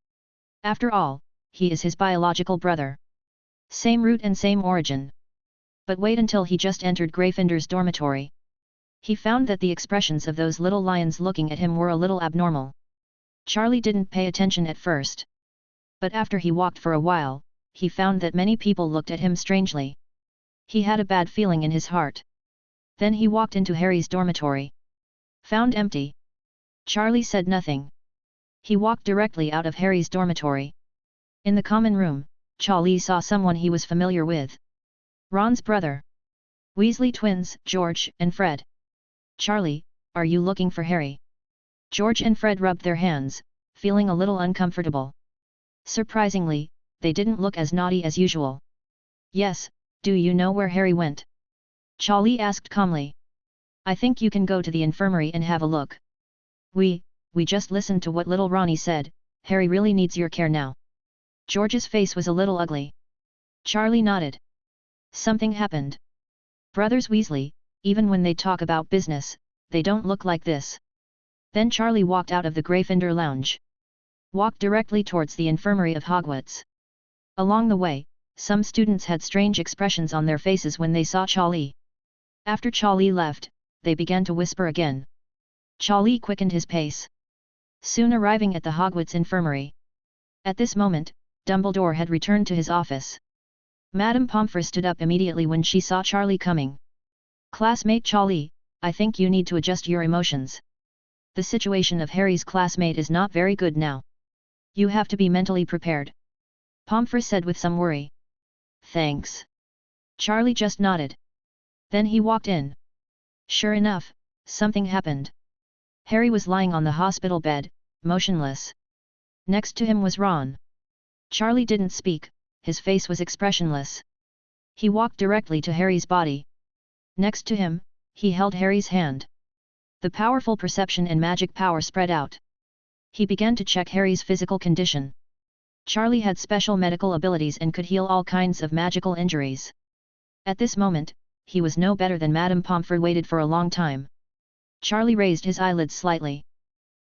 After all, he is his biological brother. Same root and same origin. But wait until he just entered Gryffindor's dormitory. He found that the expressions of those little lions looking at him were a little abnormal. Charlie didn't pay attention at first. But after he walked for a while, he found that many people looked at him strangely. He had a bad feeling in his heart. Then he walked into Harry's dormitory. Found empty. Charlie said nothing. He walked directly out of Harry's dormitory. In the common room, Charlie saw someone he was familiar with. Ron's brother. Weasley twins, George and Fred. Charlie, are you looking for Harry? George and Fred rubbed their hands, feeling a little uncomfortable. Surprisingly, they didn't look as naughty as usual. Yes, do you know where Harry went? Charlie asked calmly. I think you can go to the infirmary and have a look. We just listened to what little Ronnie said, Harry really needs your care now. George's face was a little ugly. Charlie nodded. Something happened. Brothers Weasley, even when they talk about business, they don't look like this. Then Charlie walked out of the Gryffindor lounge. Walked directly towards the infirmary of Hogwarts. Along the way, some students had strange expressions on their faces when they saw Charlie. After Charlie left, they began to whisper again. Charlie quickened his pace. Soon arriving at the Hogwarts infirmary. At this moment, Dumbledore had returned to his office. Madame Pomfrey stood up immediately when she saw Charlie coming. Classmate Charlie, I think you need to adjust your emotions. The situation of Harry's classmate is not very good now. You have to be mentally prepared. Pomfrey said with some worry. Thanks. Charlie just nodded. Then he walked in. Sure enough, something happened. Harry was lying on the hospital bed, motionless. Next to him was Ron. Charlie didn't speak, his face was expressionless. He walked directly to Harry's body. Next to him, he held Harry's hand. The powerful perception and magic power spread out. He began to check Harry's physical condition. Charlie had special medical abilities and could heal all kinds of magical injuries. At this moment, he was no better than Madame Pomfrey waited for a long time. Charlie raised his eyelids slightly.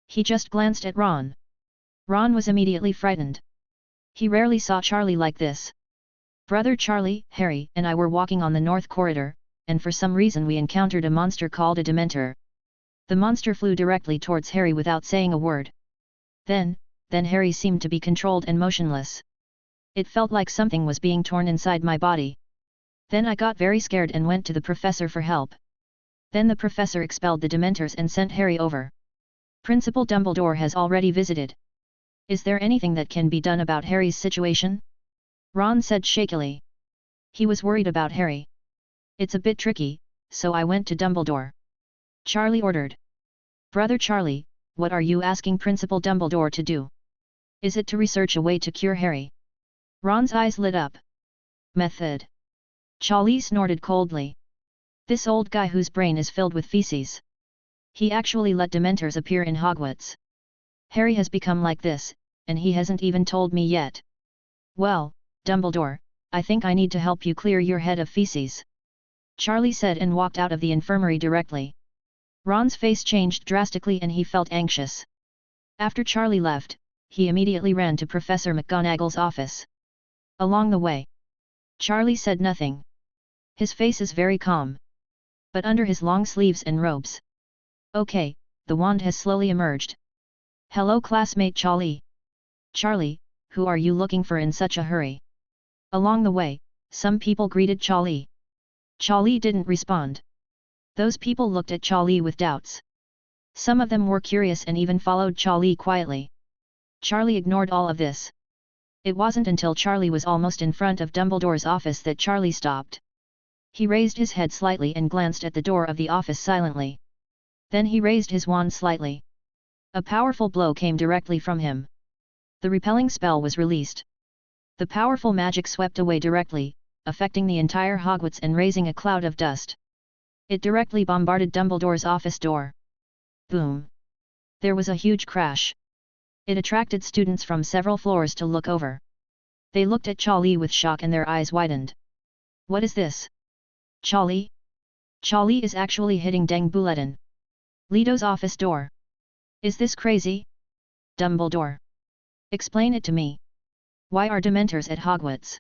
He just glanced at Ron. Ron was immediately frightened. He rarely saw Charlie like this. Brother Charlie, Harry and I were walking on the north corridor, and for some reason we encountered a monster called a Dementor. The monster flew directly towards Harry without saying a word. Then Harry seemed to be controlled and motionless. It felt like something was being torn inside my body. Then I got very scared and went to the professor for help. Then the professor expelled the Dementors and sent Harry over. Principal Dumbledore has already visited. Is there anything that can be done about Harry's situation? Ron said shakily. He was worried about Harry. It's a bit tricky, so I went to Dumbledore. Charlie ordered. Brother Charlie, what are you asking Principal Dumbledore to do? Is it to research a way to cure Harry? Ron's eyes lit up. Method. Charlie snorted coldly. This old guy whose brain is filled with feces. He actually let Dementors appear in Hogwarts. Harry has become like this, and he hasn't even told me yet. Well, Dumbledore, I think I need to help you clear your head of feces. Charlie said and walked out of the infirmary directly. Ron's face changed drastically and he felt anxious. After Charlie left, he immediately ran to Professor McGonagall's office. Along the way, Charlie said nothing. His face is very calm. But under his long sleeves and robes. Okay, the wand has slowly emerged. Hello classmate Charlie. Charlie, who are you looking for in such a hurry? Along the way, some people greeted Charlie. Charlie didn't respond. Those people looked at Charlie with doubts. Some of them were curious and even followed Charlie quietly. Charlie ignored all of this. It wasn't until Charlie was almost in front of Dumbledore's office that Charlie stopped. He raised his head slightly and glanced at the door of the office silently. Then he raised his wand slightly. A powerful blow came directly from him. The repelling spell was released. The powerful magic swept away directly, affecting the entire Hogwarts and raising a cloud of dust. It directly bombarded Dumbledore's office door. Boom! There was a huge crash. It attracted students from several floors to look over. They looked at Charlie with shock and their eyes widened. What is this? Charlie? Charlie is actually hitting Deng Bulletin. Leto's office door. Is this crazy? Dumbledore. Explain it to me. Why are Dementors at Hogwarts?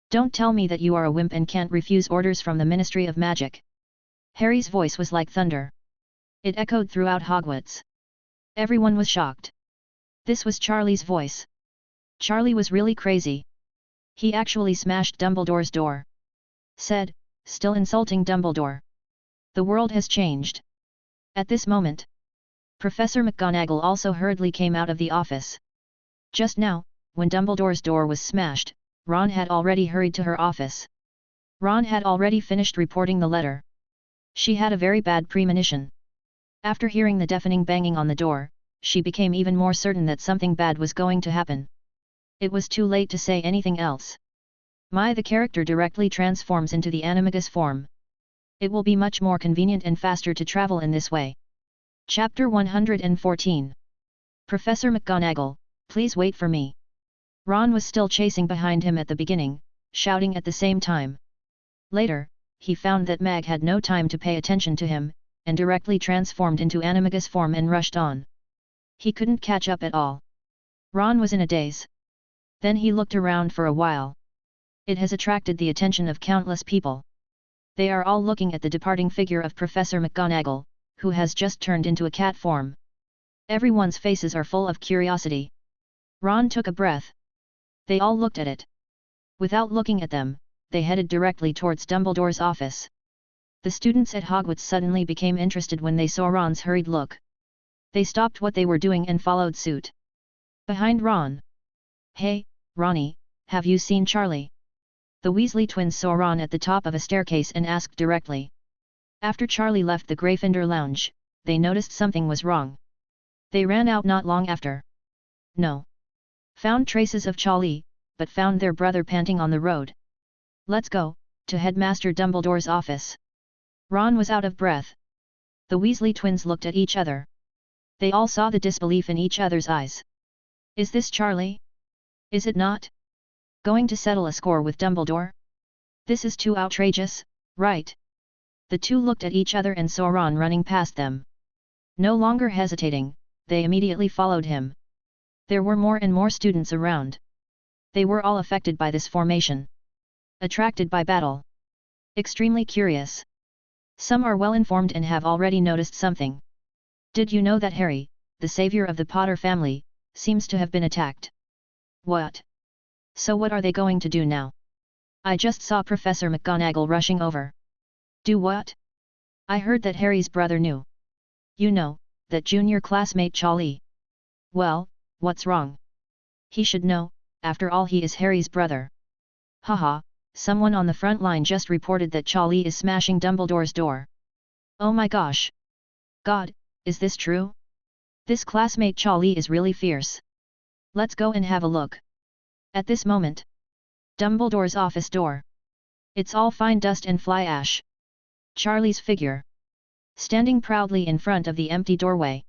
Don't tell me that you are a wimp and can't refuse orders from the Ministry of Magic. Harry's voice was like thunder. It echoed throughout Hogwarts. Everyone was shocked. This was Charlie's voice. Charlie was really crazy. He actually smashed Dumbledore's door. Said, still insulting Dumbledore. The world has changed. At this moment, Professor McGonagall also hurriedly came out of the office. Just now, when Dumbledore's door was smashed, Ron had already hurried to her office. Ron had already finished reporting the letter. She had a very bad premonition. After hearing the deafening banging on the door, she became even more certain that something bad was going to happen. It was too late to say anything else. The character directly transforms into the animagus form. It will be much more convenient and faster to travel in this way. Chapter 114. Professor McGonagall, please wait for me. Ron was still chasing behind him at the beginning, shouting at the same time. Later, he found that Mag had no time to pay attention to him, and directly transformed into animagus form and rushed on. He couldn't catch up at all. Ron was in a daze. Then he looked around for a while. It has attracted the attention of countless people. They are all looking at the departing figure of Professor McGonagall, who has just turned into a cat form. Everyone's faces are full of curiosity. Ron took a breath. They all looked at it. Without looking at them, they headed directly towards Dumbledore's office. The students at Hogwarts suddenly became interested when they saw Ron's hurried look. They stopped what they were doing and followed suit. Behind Ron. Hey, Ronnie, have you seen Charlie? The Weasley twins saw Ron at the top of a staircase and asked directly. After Charlie left the Gryffindor lounge, they noticed something was wrong. They ran out not long after. No. Found traces of Charlie, but found their brother panting on the road. Let's go, to Headmaster Dumbledore's office. Ron was out of breath. The Weasley twins looked at each other. They all saw the disbelief in each other's eyes. Is this Charlie? Is it not? Going to settle a score with Dumbledore? This is too outrageous, right? The two looked at each other and saw Ron running past them. No longer hesitating, they immediately followed him. There were more and more students around. They were all affected by this formation. Attracted by battle. Extremely curious. Some are well informed and have already noticed something. Did you know that Harry, the savior of the Potter family, seems to have been attacked? What? So what are they going to do now? I just saw Professor McGonagall rushing over. Do what? I heard that Harry's brother knew. You know, that junior classmate Charlie. Well, what's wrong? He should know, after all he is Harry's brother. Haha, someone on the front line just reported that Charlie is smashing Dumbledore's door. Oh my gosh! God, is this true? This classmate Charlie is really fierce. Let's go and have a look. At this moment, Dumbledore's office door. It's all fine dust and fly ash. Charlie's figure. Standing proudly in front of the empty doorway.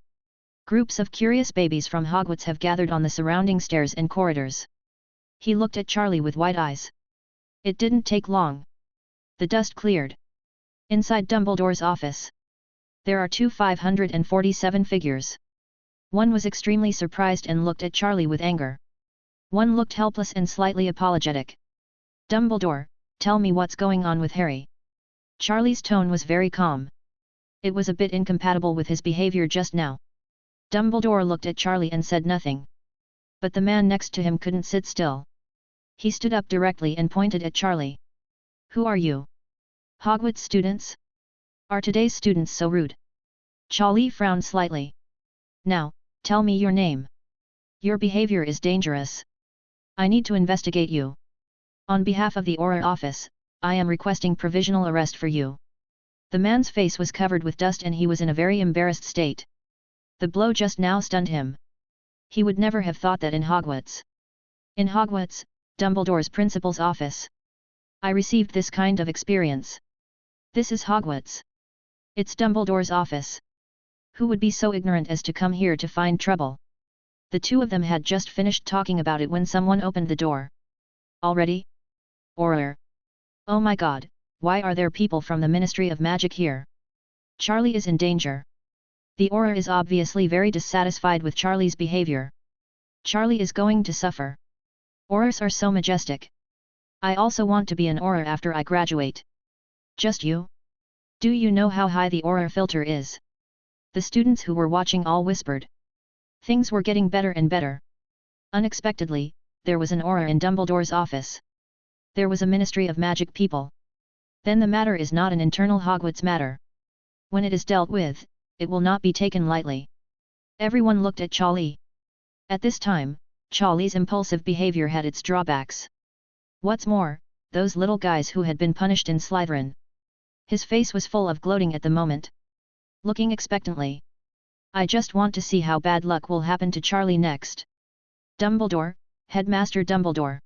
Groups of curious babies from Hogwarts have gathered on the surrounding stairs and corridors. He looked at Charlie with wide eyes. It didn't take long. The dust cleared. Inside Dumbledore's office, there are 547 figures. One was extremely surprised and looked at Charlie with anger. One looked helpless and slightly apologetic. Dumbledore, tell me what's going on with Harry. Charlie's tone was very calm. It was a bit incompatible with his behavior just now. Dumbledore looked at Charlie and said nothing. But the man next to him couldn't sit still. He stood up directly and pointed at Charlie. Who are you? Hogwarts students? Are today's students so rude? Charlie frowned slightly. Now, tell me your name. Your behavior is dangerous. I need to investigate you. On behalf of the Auror office, I am requesting provisional arrest for you. The man's face was covered with dust and he was in a very embarrassed state. The blow just now stunned him. He would never have thought that in Hogwarts. In Hogwarts, Dumbledore's principal's office. I received this kind of experience. This is Hogwarts. It's Dumbledore's office. Who would be so ignorant as to come here to find trouble? The two of them had just finished talking about it when someone opened the door. Already? Auror. Oh my god, why are there people from the Ministry of Magic here? Charlie is in danger. The Auror is obviously very dissatisfied with Charlie's behavior. Charlie is going to suffer. Aurors are so majestic. I also want to be an Auror after I graduate. Just you? Do you know how high the Auror filter is? The students who were watching all whispered. Things were getting better and better. Unexpectedly, there was an Auror in Dumbledore's office. There was a Ministry of Magic people. Then the matter is not an internal Hogwarts matter. When it is dealt with, it will not be taken lightly. Everyone looked at Charlie. At this time, Charlie's impulsive behavior had its drawbacks. What's more, those little guys who had been punished in Slytherin. His face was full of gloating at the moment. Looking expectantly. I just want to see how bad luck will happen to Charlie next. Dumbledore, Headmaster Dumbledore.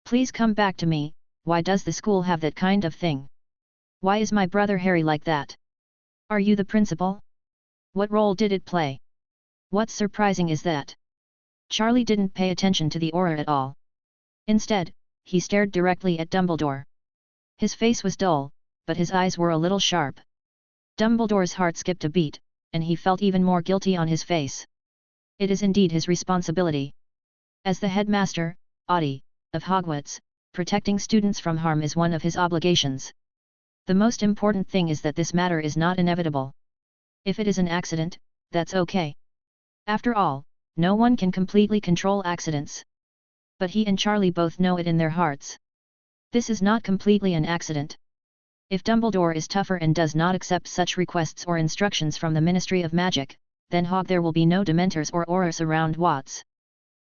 Please come back to me, why does the school have that kind of thing? Why is my brother Harry like that? Are you the principal? What role did it play? What's surprising is that Charlie didn't pay attention to the Auror at all. Instead, he stared directly at Dumbledore. His face was dull, but his eyes were a little sharp. Dumbledore's heart skipped a beat, and he felt even more guilty on his face. It is indeed his responsibility. As the headmaster, Audie, of Hogwarts, protecting students from harm is one of his obligations. The most important thing is that this matter is not inevitable. If it is an accident, that's okay. After all, no one can completely control accidents. But he and Charlie both know it in their hearts. This is not completely an accident. If Dumbledore is tougher and does not accept such requests or instructions from the Ministry of Magic, then there will be no Dementors or Aurors around Watts.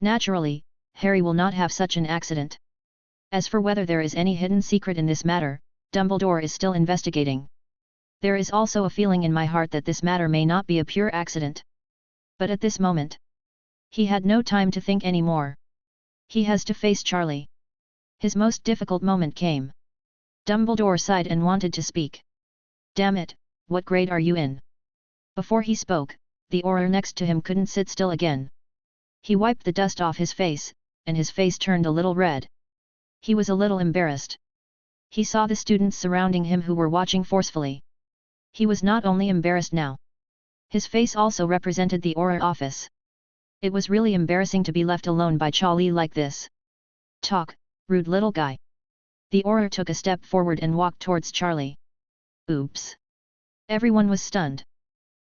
Naturally, Harry will not have such an accident. As for whether there is any hidden secret in this matter, Dumbledore is still investigating. There is also a feeling in my heart that this matter may not be a pure accident. But at this moment, he had no time to think any more. He has to face Charlie. His most difficult moment came. Dumbledore sighed and wanted to speak. Damn it, what grade are you in? Before he spoke, the Auror next to him couldn't sit still again. He wiped the dust off his face, and his face turned a little red. He was a little embarrassed. He saw the students surrounding him who were watching forcefully. He was not only embarrassed now. His face also represented the Auror office. It was really embarrassing to be left alone by Charlie like this. Talk, rude little guy. The Auror took a step forward and walked towards Charlie. Oops. Everyone was stunned.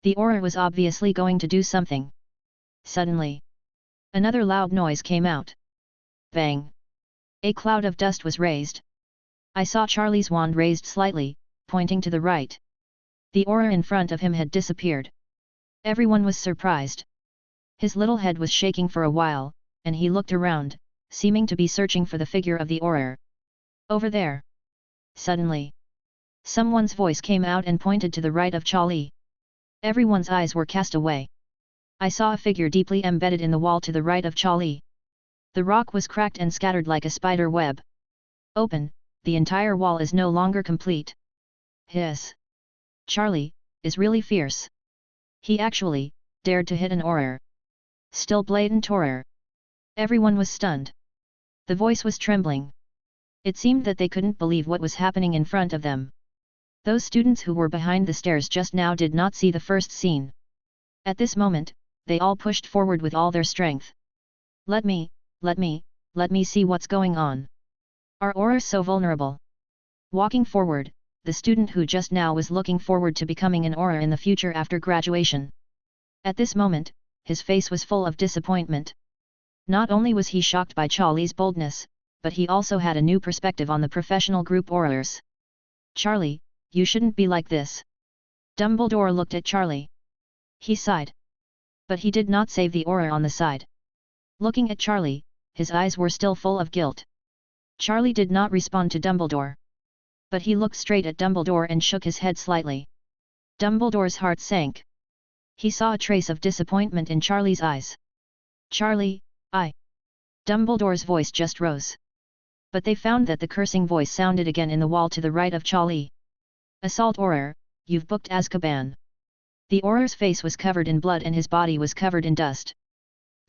The Auror was obviously going to do something. Suddenly, another loud noise came out. Bang. A cloud of dust was raised. I saw Charlie's wand raised slightly, pointing to the right. The Auror in front of him had disappeared. Everyone was surprised. His little head was shaking for a while, and he looked around, seeming to be searching for the figure of the Auror. Over there. Suddenly, someone's voice came out and pointed to the right of Charlie. Everyone's eyes were cast away. I saw a figure deeply embedded in the wall to the right of Charlie. The rock was cracked and scattered like a spider web. Open, the entire wall is no longer complete. Hiss. Charlie is really fierce. He actually dared to hit an Auror. Still blatant horror. Everyone was stunned. The voice was trembling. It seemed that they couldn't believe what was happening in front of them. Those students who were behind the stairs just now did not see the first scene. At this moment, they all pushed forward with all their strength. Let me see what's going on. Are Aurors so vulnerable? Walking forward, the student who just now was looking forward to becoming an Auror in the future after graduation. At this moment, his face was full of disappointment. Not only was he shocked by Charlie's boldness, but he also had a new perspective on the professional group Aurors. Charlie, you shouldn't be like this. Dumbledore looked at Charlie. He sighed. But he did not save the Auror on the side. Looking at Charlie, his eyes were still full of guilt. Charlie did not respond to Dumbledore. But he looked straight at Dumbledore and shook his head slightly. Dumbledore's heart sank. He saw a trace of disappointment in Charlie's eyes. Charlie, Dumbledore's voice just rose. But they found that the cursing voice sounded again in the wall to the right of Charlie. Assault Auror, you've booked Azkaban. The Auror's face was covered in blood and his body was covered in dust.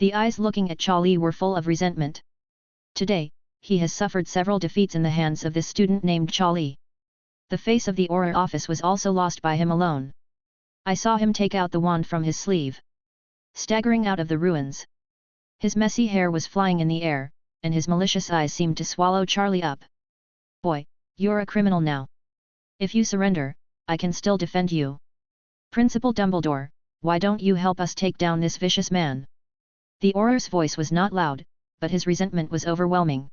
The eyes looking at Charlie were full of resentment. Today, he has suffered several defeats in the hands of this student named Charlie. The face of the Auror office was also lost by him alone. I saw him take out the wand from his sleeve. Staggering out of the ruins. His messy hair was flying in the air, and his malicious eyes seemed to swallow Charlie up. Boy, you're a criminal now. If you surrender, I can still defend you. Principal Dumbledore, why don't you help us take down this vicious man? The Auror's voice was not loud, but his resentment was overwhelming.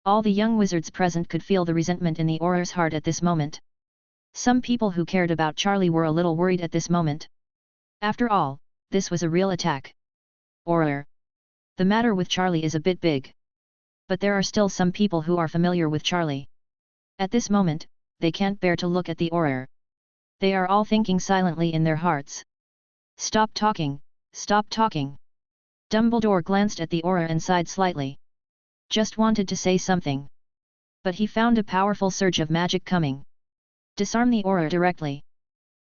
All the young wizards present could feel the resentment in the Auror's heart at this moment. Some people who cared about Charlie were a little worried at this moment. After all, this was a real attack. Auror. The matter with Charlie is a bit big. But there are still some people who are familiar with Charlie. At this moment, they can't bear to look at the Auror. They are all thinking silently in their hearts. Stop talking, stop talking. Dumbledore glanced at the Auror and sighed slightly. Just wanted to say something. But he found a powerful surge of magic coming. Disarm the Auror directly.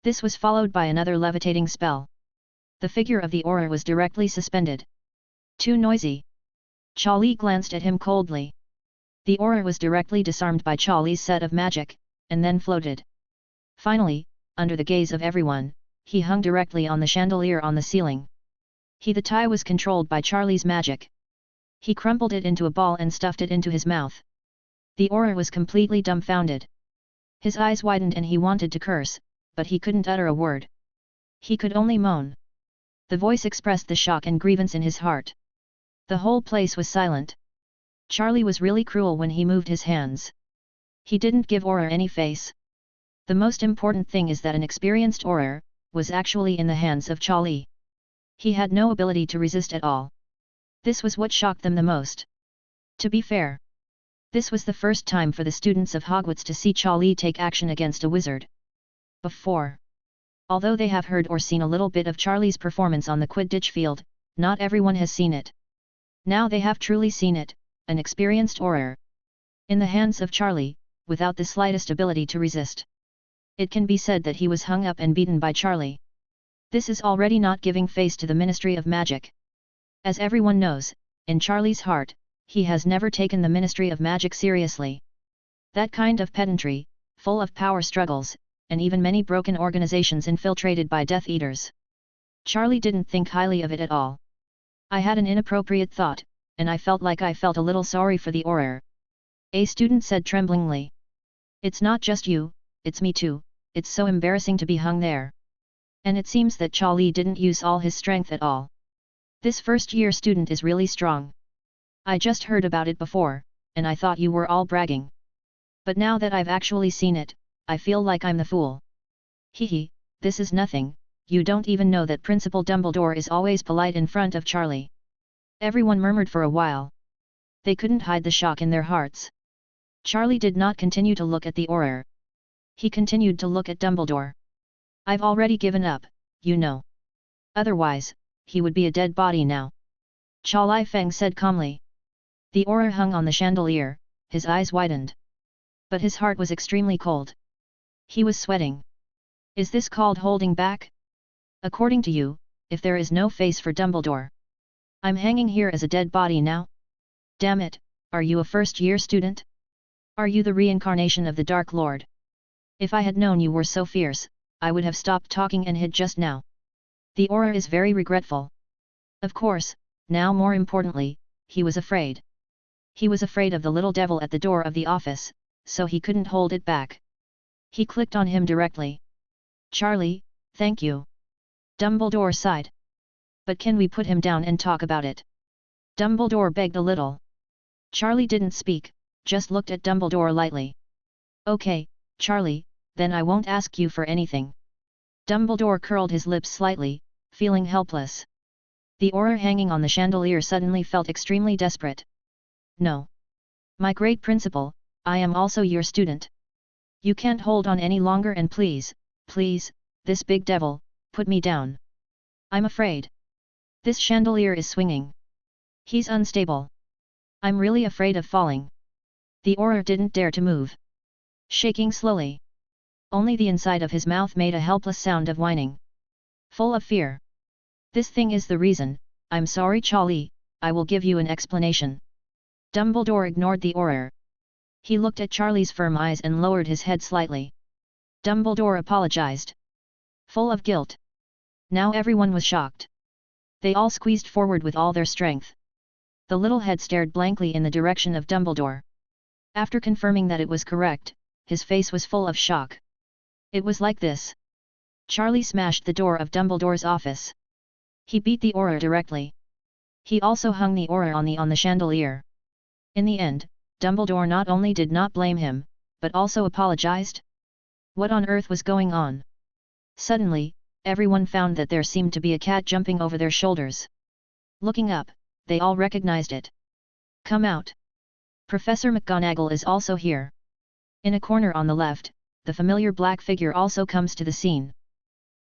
This was followed by another levitating spell. The figure of the Auror was directly suspended. Too noisy. Charlie glanced at him coldly. The Auror was directly disarmed by Charlie's set of magic, and then floated. Finally, under the gaze of everyone, he hung directly on the chandelier on the ceiling. The tie was controlled by Charlie's magic. He crumpled it into a ball and stuffed it into his mouth. The Auror was completely dumbfounded. His eyes widened and he wanted to curse, but he couldn't utter a word. He could only moan. The voice expressed the shock and grievance in his heart. The whole place was silent. Charlie was really cruel when he moved his hands. He didn't give Auror any face. The most important thing is that an experienced Auror was actually in the hands of Charlie. He had no ability to resist at all. This was what shocked them the most. To be fair, this was the first time for the students of Hogwarts to see Charlie take action against a wizard. Before, although they have heard or seen a little bit of Charlie's performance on the Quidditch field, not everyone has seen it. Now they have truly seen it, an experienced Auror. In the hands of Charlie, without the slightest ability to resist. It can be said that he was hung up and beaten by Charlie. This is already not giving face to the Ministry of Magic. As everyone knows, in Charlie's heart, he has never taken the Ministry of Magic seriously. That kind of pedantry, full of power struggles, and even many broken organizations infiltrated by Death Eaters. Charlie didn't think highly of it at all. I had an inappropriate thought, and I felt like I felt a little sorry for the Auror. A student said tremblingly. It's not just you, it's me too, it's so embarrassing to be hung there. And it seems that Charlie didn't use all his strength at all. This first-year student is really strong. I just heard about it before, and I thought you were all bragging. But now that I've actually seen it, I feel like I'm the fool. Hehe, this is nothing, you don't even know that Principal Dumbledore is always polite in front of Charlie. Everyone murmured for a while. They couldn't hide the shock in their hearts. Charlie did not continue to look at the Auror. He continued to look at Dumbledore. I've already given up, you know. Otherwise, he would be a dead body now. Charlie Feng said calmly. The Auror hung on the chandelier, his eyes widened. But his heart was extremely cold. He was sweating. Is this called holding back? According to you, if there is no face for Dumbledore, I'm hanging here as a dead body now? Damn it, are you a first-year student? Are you the reincarnation of the Dark Lord? If I had known you were so fierce, I would have stopped talking and hid just now. The Auror is very regretful. Of course, now more importantly, he was afraid. He was afraid of the little devil at the door of the office, so he couldn't hold it back. He clicked on him directly. Charlie, thank you. Dumbledore sighed. But can we put him down and talk about it? Dumbledore begged a little. Charlie didn't speak, just looked at Dumbledore lightly. Okay, Charlie, then I won't ask you for anything. Dumbledore curled his lips slightly, feeling helpless. The Auror hanging on the chandelier suddenly felt extremely desperate. No. My great principal, I am also your student. You can't hold on any longer and please, this big devil, put me down. I'm afraid. This chandelier is swinging. He's unstable. I'm really afraid of falling. The aura didn't dare to move. Shaking slowly. Only the inside of his mouth made a helpless sound of whining. Full of fear. This thing is the reason. I'm sorry Charlie, I will give you an explanation. Dumbledore ignored the aura. He looked at Charlie's firm eyes and lowered his head slightly. Dumbledore apologized. Full of guilt. Now everyone was shocked. They all squeezed forward with all their strength. The little head stared blankly in the direction of Dumbledore. After confirming that it was correct, his face was full of shock. It was like this. Charlie smashed the door of Dumbledore's office. He beat the aura directly. He also hung the aura on the chandelier. In the end, Dumbledore not only did not blame him, but also apologized. What on earth was going on? Suddenly, everyone found that there seemed to be a cat jumping over their shoulders. Looking up, they all recognized it. Come out. Professor McGonagall is also here. In a corner on the left, the familiar black figure also comes to the scene.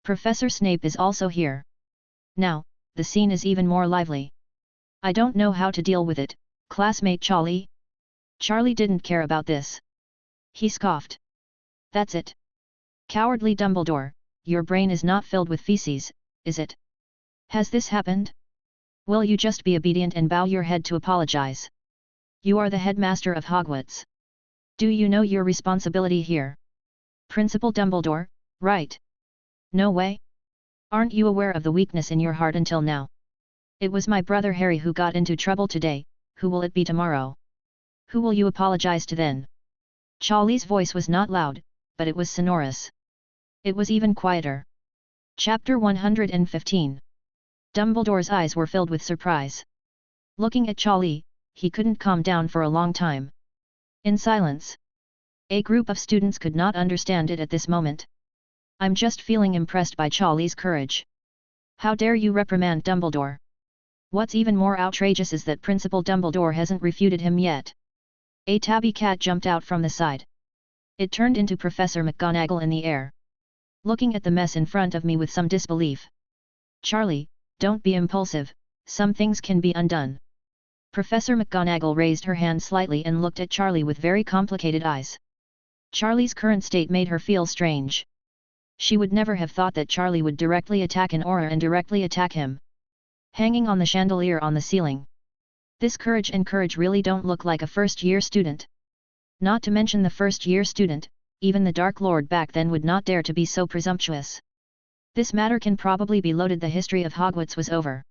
Professor Snape is also here. Now, the scene is even more lively. I don't know how to deal with it, classmate Charlie. Charlie didn't care about this. He scoffed. That's it. Cowardly Dumbledore, your brain is not filled with feces, is it? Has this happened? Will you just be obedient and bow your head to apologize? You are the headmaster of Hogwarts. Do you know your responsibility here? Principal Dumbledore, right? No way. Aren't you aware of the weakness in your heart until now? It was my brother Harry who got into trouble today, who will it be tomorrow? Who will you apologize to then? Charlie's voice was not loud, but it was sonorous. It was even quieter. Chapter 115. Dumbledore's eyes were filled with surprise. Looking at Charlie, he couldn't calm down for a long time. In silence. A group of students could not understand it at this moment. I'm just feeling impressed by Charlie's courage. How dare you reprimand Dumbledore? What's even more outrageous is that Principal Dumbledore hasn't refuted him yet. A tabby cat jumped out from the side. It turned into Professor McGonagall in the air. Looking at the mess in front of me with some disbelief. Charlie, don't be impulsive, some things can be undone. Professor McGonagall raised her hand slightly and looked at Charlie with very complicated eyes. Charlie's current state made her feel strange. She would never have thought that Charlie would directly attack an aura and directly attack him. Hanging on the chandelier on the ceiling. This courage and courage really don't look like a first-year student. Not to mention the first-year student, even the Dark Lord back then would not dare to be so presumptuous. This matter can probably be loaded. The history of Hogwarts was over.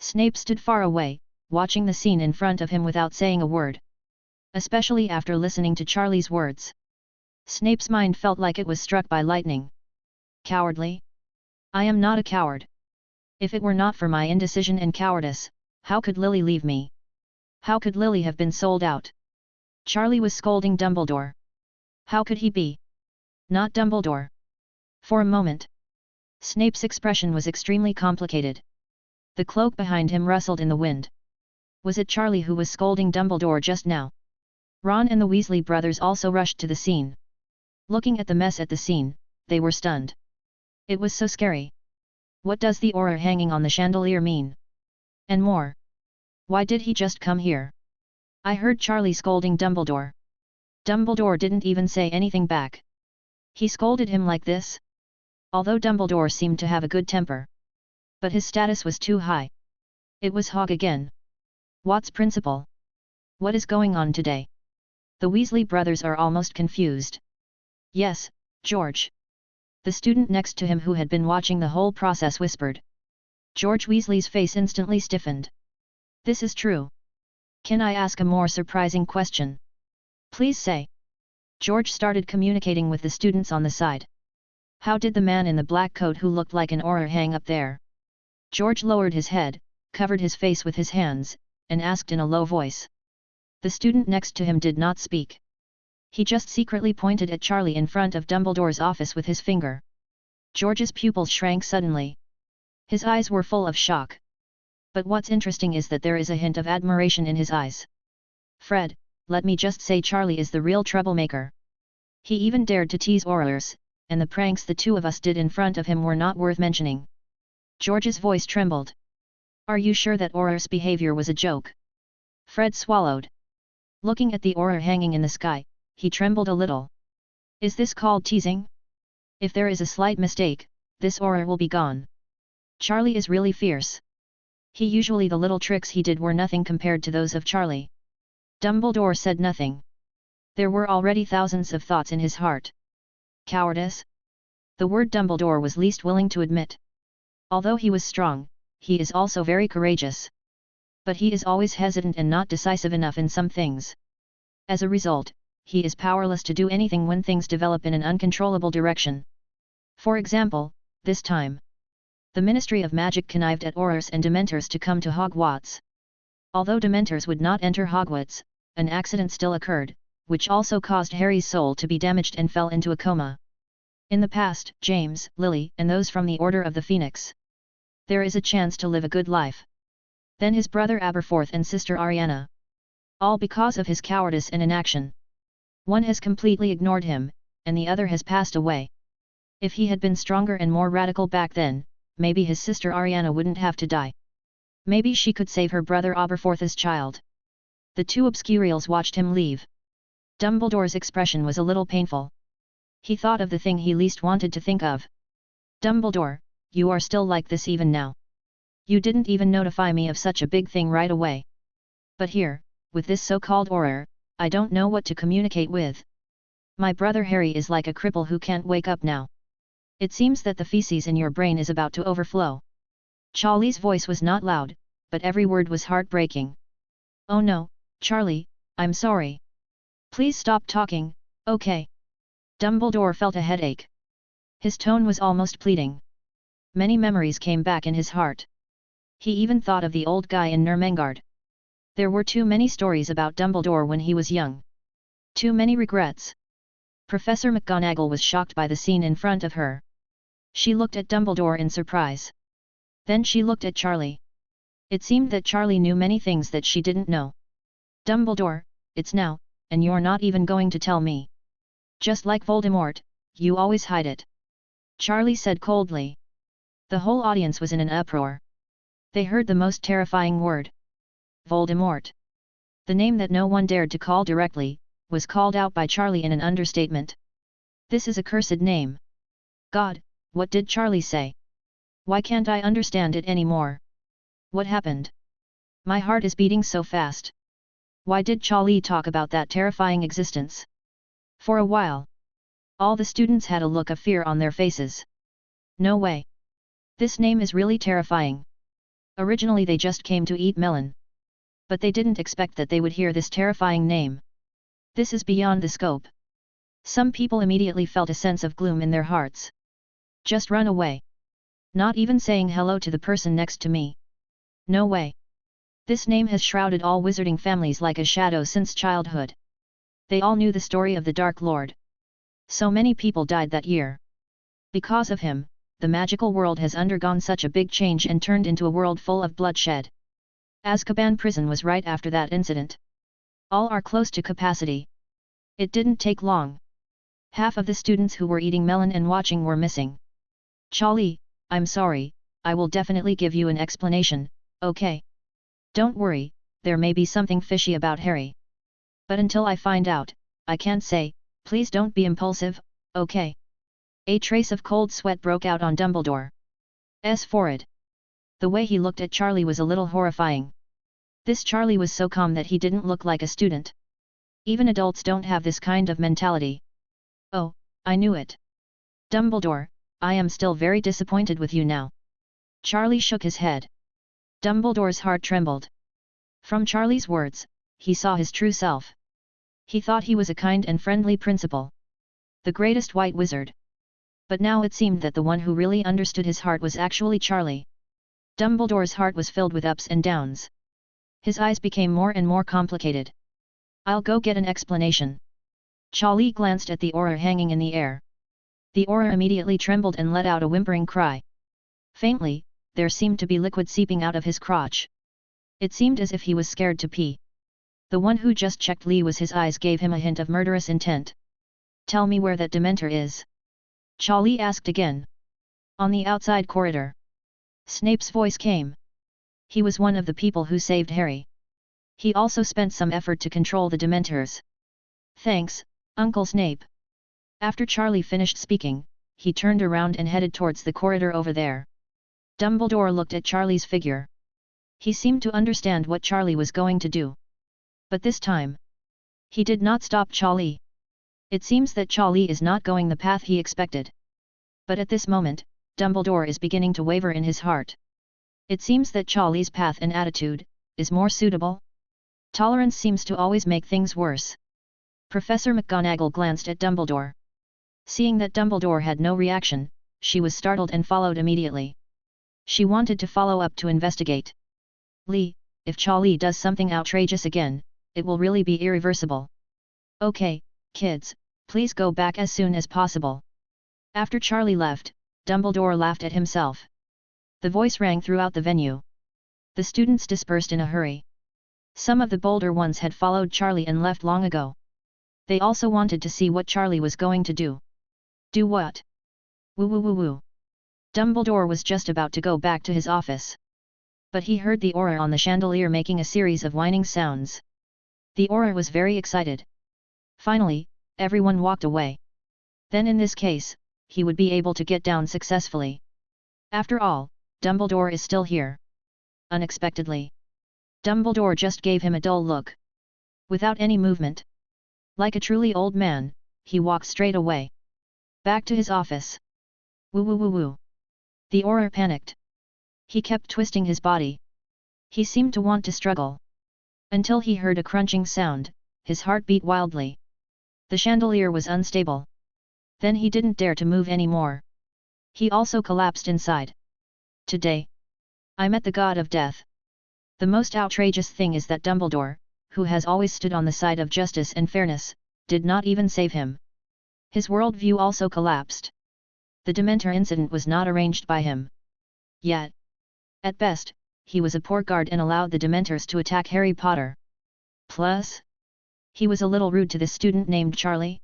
Snape stood far away, watching the scene in front of him without saying a word. Especially after listening to Charlie's words. Snape's mind felt like it was struck by lightning. Cowardly? I am not a coward. If it were not for my indecision and cowardice, how could Lily leave me? How could Lily have been sold out? Charlie was scolding Dumbledore. How could he be? Not Dumbledore. For a moment. Snape's expression was extremely complicated. The cloak behind him rustled in the wind. Was it Charlie who was scolding Dumbledore just now? Ron and the Weasley brothers also rushed to the scene. Looking at the mess at the scene, they were stunned. It was so scary. What does the aura hanging on the chandelier mean? And more. Why did he just come here? I heard Charlie scolding Dumbledore. Dumbledore didn't even say anything back. He scolded him like this? Although Dumbledore seemed to have a good temper. But his status was too high. It was Hog again. What's principal? What is going on today? The Weasley brothers are almost confused. Yes, George. The student next to him who had been watching the whole process whispered. George Weasley's face instantly stiffened. This is true. Can I ask a more surprising question? Please say. George started communicating with the students on the side. How did the man in the black coat who looked like an aura hang up there? George lowered his head, covered his face with his hands, and asked in a low voice. The student next to him did not speak. He just secretly pointed at Charlie in front of Dumbledore's office with his finger. George's pupils shrank suddenly. His eyes were full of shock. But what's interesting is that there is a hint of admiration in his eyes. Fred, let me just say Charlie is the real troublemaker. He even dared to tease Aurors, and the pranks the two of us did in front of him were not worth mentioning. George's voice trembled. Are you sure that Auror's behavior was a joke? Fred swallowed. Looking at the Auror hanging in the sky, he trembled a little. Is this called teasing? If there is a slight mistake, this Auror will be gone. Charlie is really fierce. Usually the little tricks he did were nothing compared to those of Charlie. Dumbledore said nothing. There were already thousands of thoughts in his heart. Cowardice? The word Dumbledore was least willing to admit. Although he was strong, he is also very courageous. But he is always hesitant and not decisive enough in some things. As a result, he is powerless to do anything when things develop in an uncontrollable direction. For example, this time. The Ministry of Magic connived at Aurors and Dementors to come to Hogwarts. Although Dementors would not enter Hogwarts, an accident still occurred, which also caused Harry's soul to be damaged and fell into a coma. In the past, James, Lily, and those from the Order of the Phoenix. There is a chance to live a good life. Then his brother Aberforth and sister Ariana. All because of his cowardice and inaction. One has completely ignored him, and the other has passed away. If he had been stronger and more radical back then, maybe his sister Ariana wouldn't have to die. Maybe she could save her brother Aberforth's child. The two Obscurials watched him leave. Dumbledore's expression was a little painful. He thought of the thing he least wanted to think of. Dumbledore, you are still like this even now. You didn't even notify me of such a big thing right away. But here, with this so-called Auror, I don't know what to communicate with. My brother Harry is like a cripple who can't wake up now. It seems that the feces in your brain is about to overflow. Charlie's voice was not loud, but every word was heartbreaking. Oh no, Charlie, I'm sorry. Please stop talking, okay? Dumbledore felt a headache. His tone was almost pleading. Many memories came back in his heart. He even thought of the old guy in Ermengarde. There were too many stories about Dumbledore when he was young. Too many regrets. Professor McGonagall was shocked by the scene in front of her. She looked at Dumbledore in surprise. Then she looked at Charlie. It seemed that Charlie knew many things that she didn't know. Dumbledore, it's now, and you're not even going to tell me. Just like Voldemort, you always hide it. Charlie said coldly. The whole audience was in an uproar. They heard the most terrifying word. Voldemort. The name that no one dared to call directly, was called out by Charlie in an understatement. This is a cursed name. God, what did Charlie say? Why can't I understand it anymore? What happened? My heart is beating so fast. Why did Charlie talk about that terrifying existence? For a while, all the students had a look of fear on their faces. No way. This name is really terrifying. Originally they just came to eat melon. But they didn't expect that they would hear this terrifying name. This is beyond the scope. Some people immediately felt a sense of gloom in their hearts. Just run away. Not even saying hello to the person next to me. No way. This name has shrouded all wizarding families like a shadow since childhood. They all knew the story of the Dark Lord. So many people died that year. Because of him, the magical world has undergone such a big change and turned into a world full of bloodshed. Azkaban prison was right after that incident. All are close to capacity. It didn't take long. Half of the students who were eating melon and watching were missing. Charlie, I'm sorry, I will definitely give you an explanation, okay? Don't worry, there may be something fishy about Harry. But until I find out, I can't say, please don't be impulsive, okay? A trace of cold sweat broke out on Dumbledore's forehead. The way he looked at Charlie was a little horrifying. This Charlie was so calm that he didn't look like a student. Even adults don't have this kind of mentality. Oh, I knew it. Dumbledore, I am still very disappointed with you now. Charlie shook his head. Dumbledore's heart trembled. From Charlie's words, he saw his true self. He thought he was a kind and friendly principal. The greatest white wizard. But now it seemed that the one who really understood his heart was actually Charlie. Dumbledore's heart was filled with ups and downs. His eyes became more and more complicated. I'll go get an explanation. Charlie glanced at the aura hanging in the air. The aura immediately trembled and let out a whimpering cry. Faintly, there seemed to be liquid seeping out of his crotch. It seemed as if he was scared to pee. The one who just checked Lee was his eyes gave him a hint of murderous intent. Tell me where that Dementor is. Charlie asked again. On the outside corridor. Snape's voice came. He was one of the people who saved Harry. He also spent some effort to control the Dementors. Thanks, Uncle Snape. After Charlie finished speaking, he turned around and headed towards the corridor over there. Dumbledore looked at Charlie's figure. He seemed to understand what Charlie was going to do. But this time, he did not stop Charlie. It seems that Charlie is not going the path he expected. But at this moment, Dumbledore is beginning to waver in his heart. It seems that Charlie's path and attitude is more suitable. Tolerance seems to always make things worse. Professor McGonagall glanced at Dumbledore. Seeing that Dumbledore had no reaction, she was startled and followed immediately. She wanted to follow up to investigate. Lee, if Charlie does something outrageous again, it will really be irreversible. Okay, kids, please go back as soon as possible. After Charlie left, Dumbledore laughed at himself. The voice rang throughout the venue. The students dispersed in a hurry. Some of the bolder ones had followed Charlie and left long ago. They also wanted to see what Charlie was going to do. Do what? Woo woo woo woo. Dumbledore was just about to go back to his office. But he heard the aura on the chandelier making a series of whining sounds. The aura was very excited. Finally, everyone walked away. Then in this case, he would be able to get down successfully. After all, Dumbledore is still here. Unexpectedly, Dumbledore just gave him a dull look. Without any movement. Like a truly old man, he walked straight away. Back to his office. Woo woo woo woo. The Auror panicked. He kept twisting his body. He seemed to want to struggle. Until he heard a crunching sound, his heart beat wildly. The chandelier was unstable. Then he didn't dare to move anymore. He also collapsed inside. Today, I met the God of Death. The most outrageous thing is that Dumbledore, who has always stood on the side of justice and fairness, did not even save him. His worldview also collapsed. The Dementor incident was not arranged by him. Yet, at best, he was a poor guard and allowed the Dementors to attack Harry Potter. Plus, he was a little rude to this student named Charlie.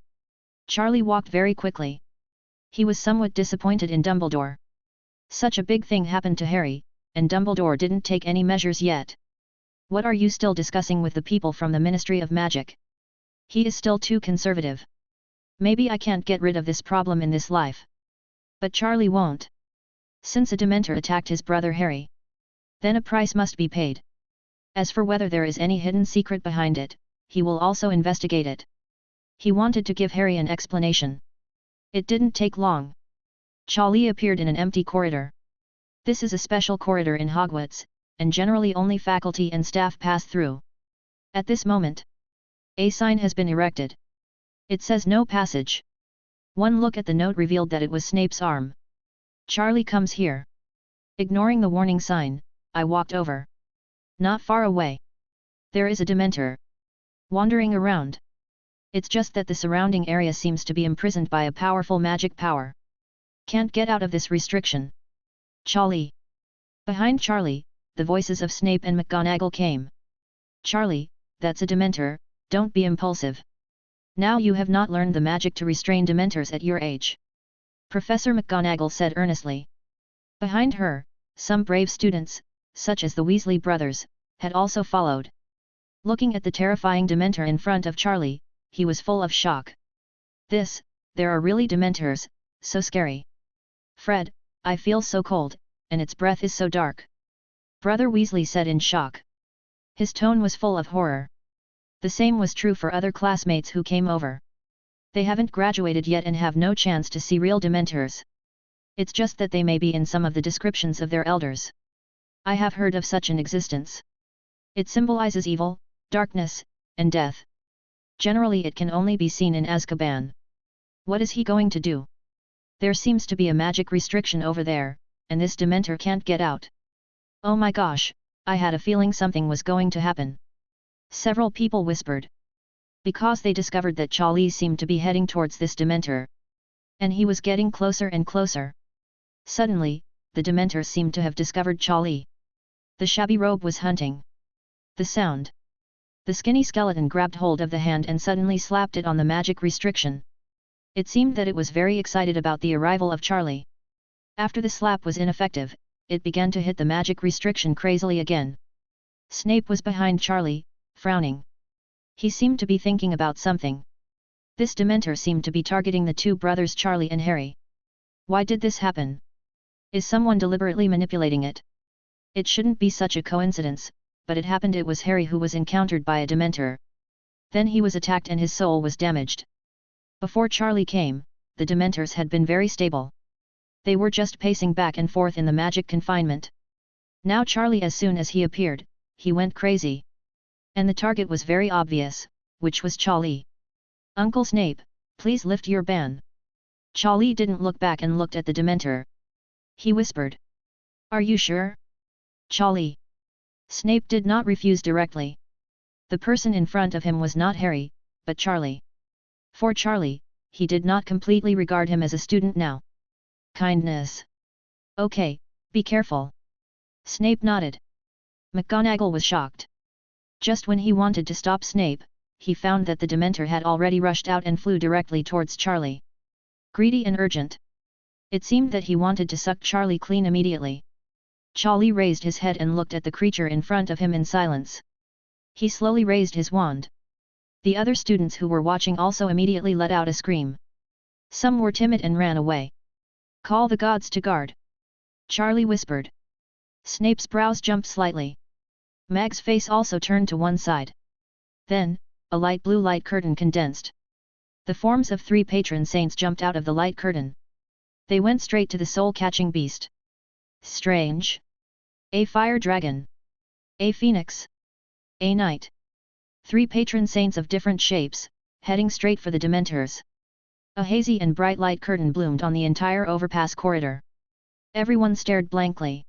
Charlie walked very quickly. He was somewhat disappointed in Dumbledore. Such a big thing happened to Harry, and Dumbledore didn't take any measures yet. What are you still discussing with the people from the Ministry of Magic? He is still too conservative. Maybe I can't get rid of this problem in this life. But Charlie won't. Since a Dementor attacked his brother Harry, then a price must be paid. As for whether there is any hidden secret behind it, he will also investigate it. He wanted to give Harry an explanation. It didn't take long. Charlie appeared in an empty corridor. This is a special corridor in Hogwarts, and generally only faculty and staff pass through. At this moment, a sign has been erected. It says no passage. One look at the note revealed that it was Snape's arm. Charlie comes here. Ignoring the warning sign, I walked over. Not far away, there is a Dementor wandering around. It's just that the surrounding area seems to be imprisoned by a powerful magic power. Can't get out of this restriction. Charlie. Behind Charlie, the voices of Snape and McGonagall came. Charlie, that's a Dementor, don't be impulsive. Now you have not learned the magic to restrain Dementors at your age. Professor McGonagall said earnestly. Behind her, some brave students, such as the Weasley brothers, had also followed. Looking at the terrifying Dementor in front of Charlie, he was full of shock. There are really Dementors, so scary. Fred, I feel so cold, and its breath is so dark. Brother Weasley said in shock. His tone was full of horror. The same was true for other classmates who came over. They haven't graduated yet and have no chance to see real Dementors. It's just that they may be in some of the descriptions of their elders. I have heard of such an existence. It symbolizes evil, darkness, and death. Generally it can only be seen in Azkaban. What is he going to do? There seems to be a magic restriction over there, and this Dementor can't get out. Oh my gosh, I had a feeling something was going to happen. Several people whispered. Because they discovered that Charlie seemed to be heading towards this Dementor. And he was getting closer and closer. Suddenly, the Dementor seemed to have discovered Charlie. The shabby robe was hunting. The sound. The skinny skeleton grabbed hold of the hand and suddenly slapped it on the magic restriction. It seemed that it was very excited about the arrival of Charlie. After the slap was ineffective, it began to hit the magic restriction crazily again. Snape was behind Charlie, frowning. He seemed to be thinking about something. This Dementor seemed to be targeting the two brothers Charlie and Harry. Why did this happen? Is someone deliberately manipulating it? It shouldn't be such a coincidence, but it happened. It was Harry who was encountered by a Dementor. Then he was attacked and his soul was damaged. Before Charlie came, the Dementors had been very stable. They were just pacing back and forth in the magic confinement. Now Charlie, as soon as he appeared, he went crazy. And the target was very obvious, which was Charlie. "Uncle Snape, please lift your ban." Charlie didn't look back and looked at the Dementor. He whispered. "Are you sure, Charlie?" Snape did not refuse directly. The person in front of him was not Harry, but Charlie. For Charlie, he did not completely regard him as a student now. Kindness. "Okay, be careful." Snape nodded. McGonagall was shocked. Just when he wanted to stop Snape, he found that the Dementor had already rushed out and flew directly towards Charlie. Greedy and urgent. It seemed that he wanted to suck Charlie clean immediately. Charlie raised his head and looked at the creature in front of him in silence. He slowly raised his wand. The other students who were watching also immediately let out a scream. Some were timid and ran away. "Call the gods to guard," Charlie whispered. Snape's brows jumped slightly. Mag's face also turned to one side. Then, a light blue light curtain condensed. The forms of 3 patron saints jumped out of the light curtain. They went straight to the soul-catching beast. Strange. A fire dragon. A phoenix. A knight. 3 patron saints of different shapes, heading straight for the Dementors. A hazy and bright light curtain bloomed on the entire overpass corridor. Everyone stared blankly.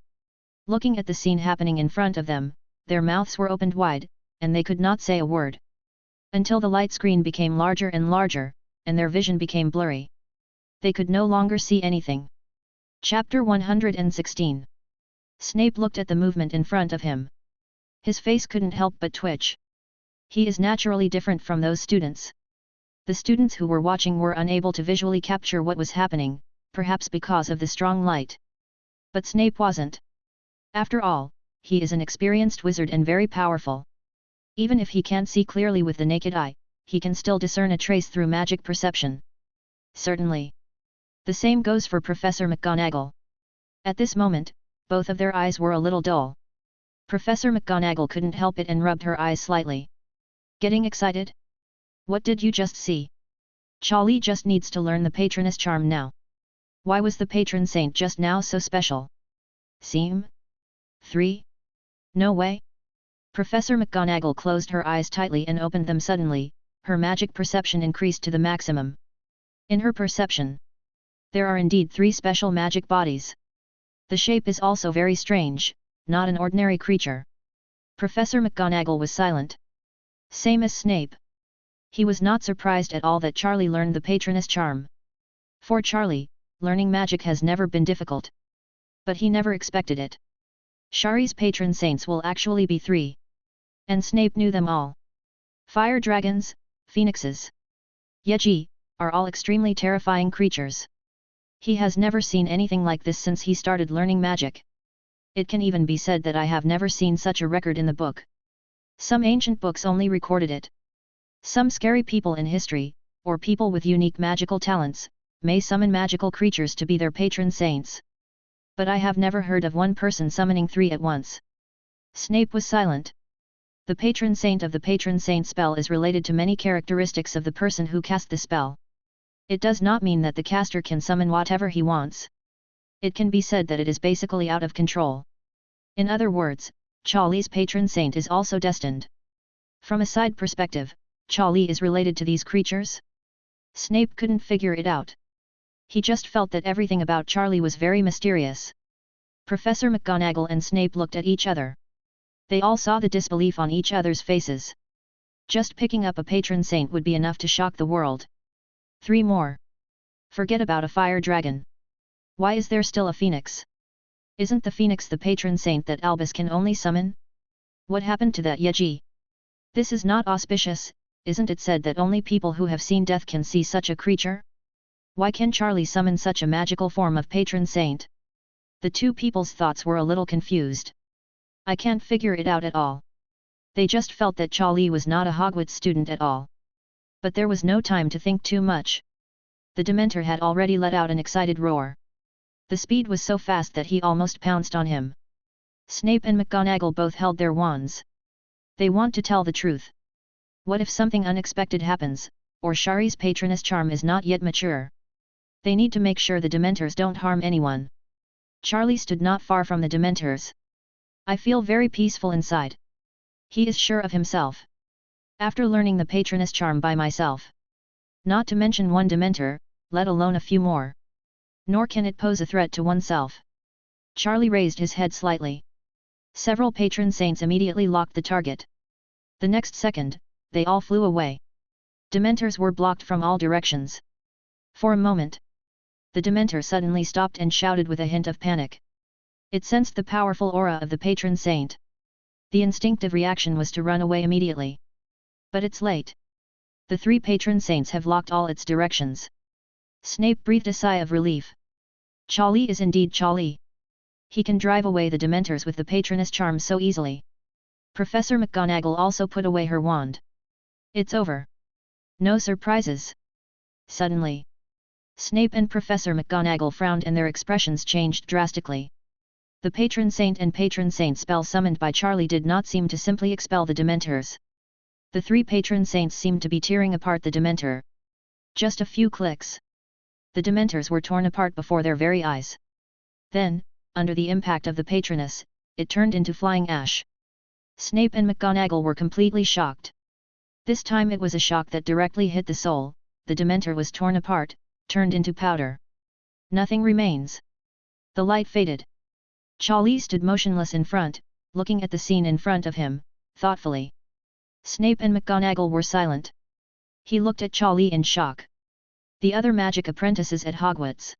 Looking at the scene happening in front of them, their mouths were opened wide, and they could not say a word. Until the light screen became larger and larger, and their vision became blurry. They could no longer see anything. Chapter 116. Snape looked at the movement in front of him. His face couldn't help but twitch. He is naturally different from those students. The students who were watching were unable to visually capture what was happening, perhaps because of the strong light. But Snape wasn't. After all, he is an experienced wizard and very powerful. Even if he can't see clearly with the naked eye, he can still discern a trace through magic perception. Certainly. The same goes for Professor McGonagall. At this moment, both of their eyes were a little dull. Professor McGonagall couldn't help it and rubbed her eyes slightly. Getting excited? What did you just see? Charlie just needs to learn the Patroness charm now. Why was the patron saint just now so special? Seem? 3? No way. Professor McGonagall closed her eyes tightly and opened them suddenly. Her magic perception increased to the maximum. In her perception, there are indeed 3 special magic bodies. The shape is also very strange, not an ordinary creature. Professor McGonagall was silent. Same as Snape. He was not surprised at all that Charlie learned the Patroness charm. For Charlie, learning magic has never been difficult. But he never expected it. Charlie's patron saints will actually be 3. And Snape knew them all. Fire dragons, phoenixes, Yeji, are all extremely terrifying creatures. He has never seen anything like this since he started learning magic. It can even be said that I have never seen such a record in the book. Some ancient books only recorded it. Some scary people in history, or people with unique magical talents, may summon magical creatures to be their patron saints. But I have never heard of one person summoning 3 at once. Snape was silent. The patron saint of the patron saint spell is related to many characteristics of the person who cast the spell. It does not mean that the caster can summon whatever he wants. It can be said that it is basically out of control. In other words, Charlie's patron saint is also destined. From a side perspective, Charlie is related to these creatures? Snape couldn't figure it out. He just felt that everything about Charlie was very mysterious. Professor McGonagall and Snape looked at each other. They all saw the disbelief on each other's faces. Just picking up a patron saint would be enough to shock the world. 3 more. Forget about a fire dragon. Why is there still a phoenix? Isn't the phoenix the patron saint that Albus can only summon? What happened to that Yeji? This is not auspicious, isn't it said that only people who have seen death can see such a creature? Why can Charlie summon such a magical form of patron saint? The two people's thoughts were a little confused. I can't figure it out at all. They just felt that Charlie was not a Hogwarts student at all. But there was no time to think too much. The Dementor had already let out an excited roar. The speed was so fast that he almost pounced on him. Snape and McGonagall both held their wands. They want to tell the truth. What if something unexpected happens, or Shari's Patronus charm is not yet mature? They need to make sure the Dementors don't harm anyone. Charlie stood not far from the Dementors. I feel very peaceful inside. He is sure of himself. After learning the Patronus charm by myself. Not to mention one Dementor, let alone a few more. Nor can it pose a threat to oneself. Charlie raised his head slightly. Several patron saints immediately locked the target. The next second, they all flew away. Dementors were blocked from all directions. For a moment, the Dementor suddenly stopped and shouted with a hint of panic. It sensed the powerful aura of the patron saint. The instinctive reaction was to run away immediately. But it's late. The three patron saints have locked all its directions. Snape breathed a sigh of relief. Charlie is indeed Charlie. He can drive away the Dementors with the Patronus charm so easily. Professor McGonagall also put away her wand. It's over. No surprises. Suddenly, Snape and Professor McGonagall frowned and their expressions changed drastically. The Patron Saint and Patron Saint spell summoned by Charlie did not seem to simply expel the Dementors. The three Patron Saints seemed to be tearing apart the Dementor. Just a few clicks. The Dementors were torn apart before their very eyes. Then, under the impact of the Patronus, it turned into flying ash. Snape and McGonagall were completely shocked. This time it was a shock that directly hit the soul. The Dementor was torn apart, turned into powder. Nothing remains. The light faded. Charlie stood motionless in front, looking at the scene in front of him, thoughtfully. Snape and McGonagall were silent. He looked at Charlie in shock. The other magic apprentices at Hogwarts.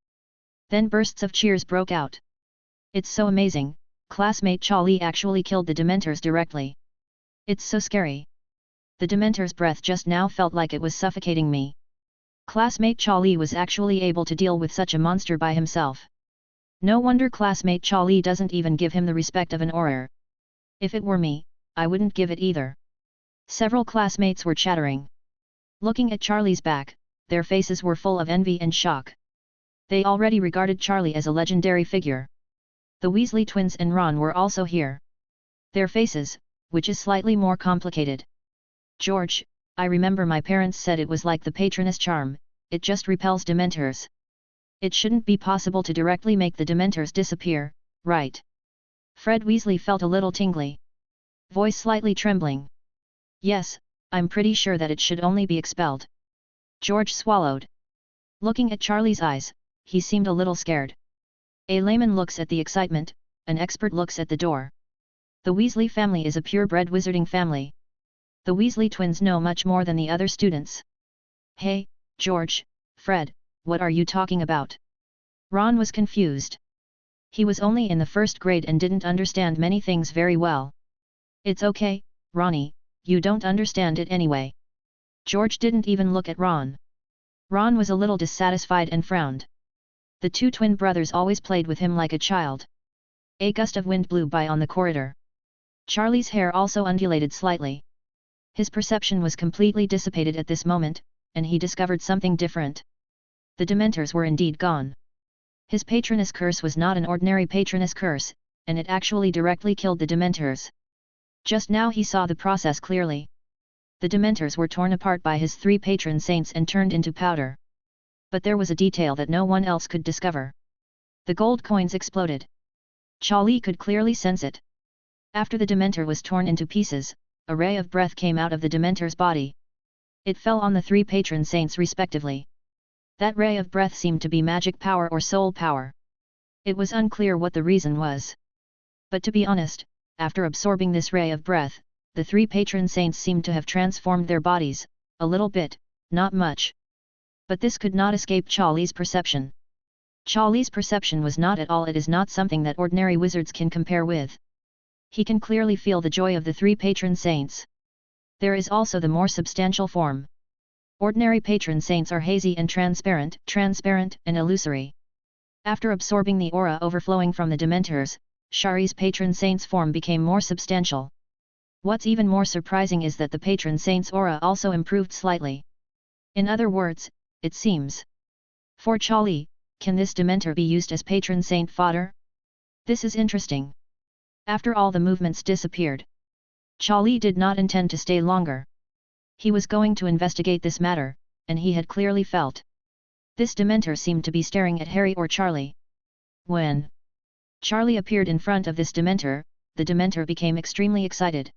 Then bursts of cheers broke out. It's so amazing, classmate Charlie actually killed the Dementors directly. It's so scary. The Dementor's breath just now felt like it was suffocating me. Classmate Charlie was actually able to deal with such a monster by himself. No wonder classmate Charlie doesn't even give him the respect of an Auror. If it were me, I wouldn't give it either. Several classmates were chattering. Looking at Charlie's back, their faces were full of envy and shock. They already regarded Charlie as a legendary figure. The Weasley twins and Ron were also here. Their faces, which is slightly more complicated. George, I remember my parents said it was like the Patronus charm, it just repels Dementors. It shouldn't be possible to directly make the Dementors disappear, right? Fred Weasley felt a little tingly. Voice slightly trembling. Yes, I'm pretty sure that it should only be expelled. George swallowed. Looking at Charlie's eyes, he seemed a little scared. A layman looks at the excitement, an expert looks at the door. The Weasley family is a purebred wizarding family. The Weasley twins know much more than the other students. Hey, George, Fred, what are you talking about? Ron was confused. He was only in the first grade and didn't understand many things very well. It's okay, Ronnie, you don't understand it anyway. George didn't even look at Ron. Ron was a little dissatisfied and frowned. The two twin brothers always played with him like a child. A gust of wind blew by on the corridor. Charlie's hair also undulated slightly. His perception was completely dissipated at this moment, and he discovered something different. The Dementors were indeed gone. His Patronus curse was not an ordinary Patronus curse, and it actually directly killed the Dementors. Just now he saw the process clearly. The Dementors were torn apart by his three patron saints and turned into powder. But there was a detail that no one else could discover. The gold coins exploded. Charlie could clearly sense it. After the Dementor was torn into pieces, a ray of breath came out of the Dementor's body. It fell on the three patron saints respectively. That ray of breath seemed to be magic power or soul power. It was unclear what the reason was. But to be honest, after absorbing this ray of breath, the three patron saints seemed to have transformed their bodies, a little bit, not much. But this could not escape Charlie's perception. Charlie's perception was not at all. It is not something that ordinary wizards can compare with. He can clearly feel the joy of the three patron saints. There is also the more substantial form. Ordinary patron saints are hazy and transparent and illusory. After absorbing the aura overflowing from the Dementors, Shari's patron saint's form became more substantial. What's even more surprising is that the patron saint's aura also improved slightly. In other words, it seems. For Charlie, can this Dementor be used as patron saint fodder? This is interesting. After all the movements disappeared, Charlie did not intend to stay longer. He was going to investigate this matter, and he had clearly felt. This Dementor seemed to be staring at Harry or Charlie. When Charlie appeared in front of this Dementor, the Dementor became extremely excited.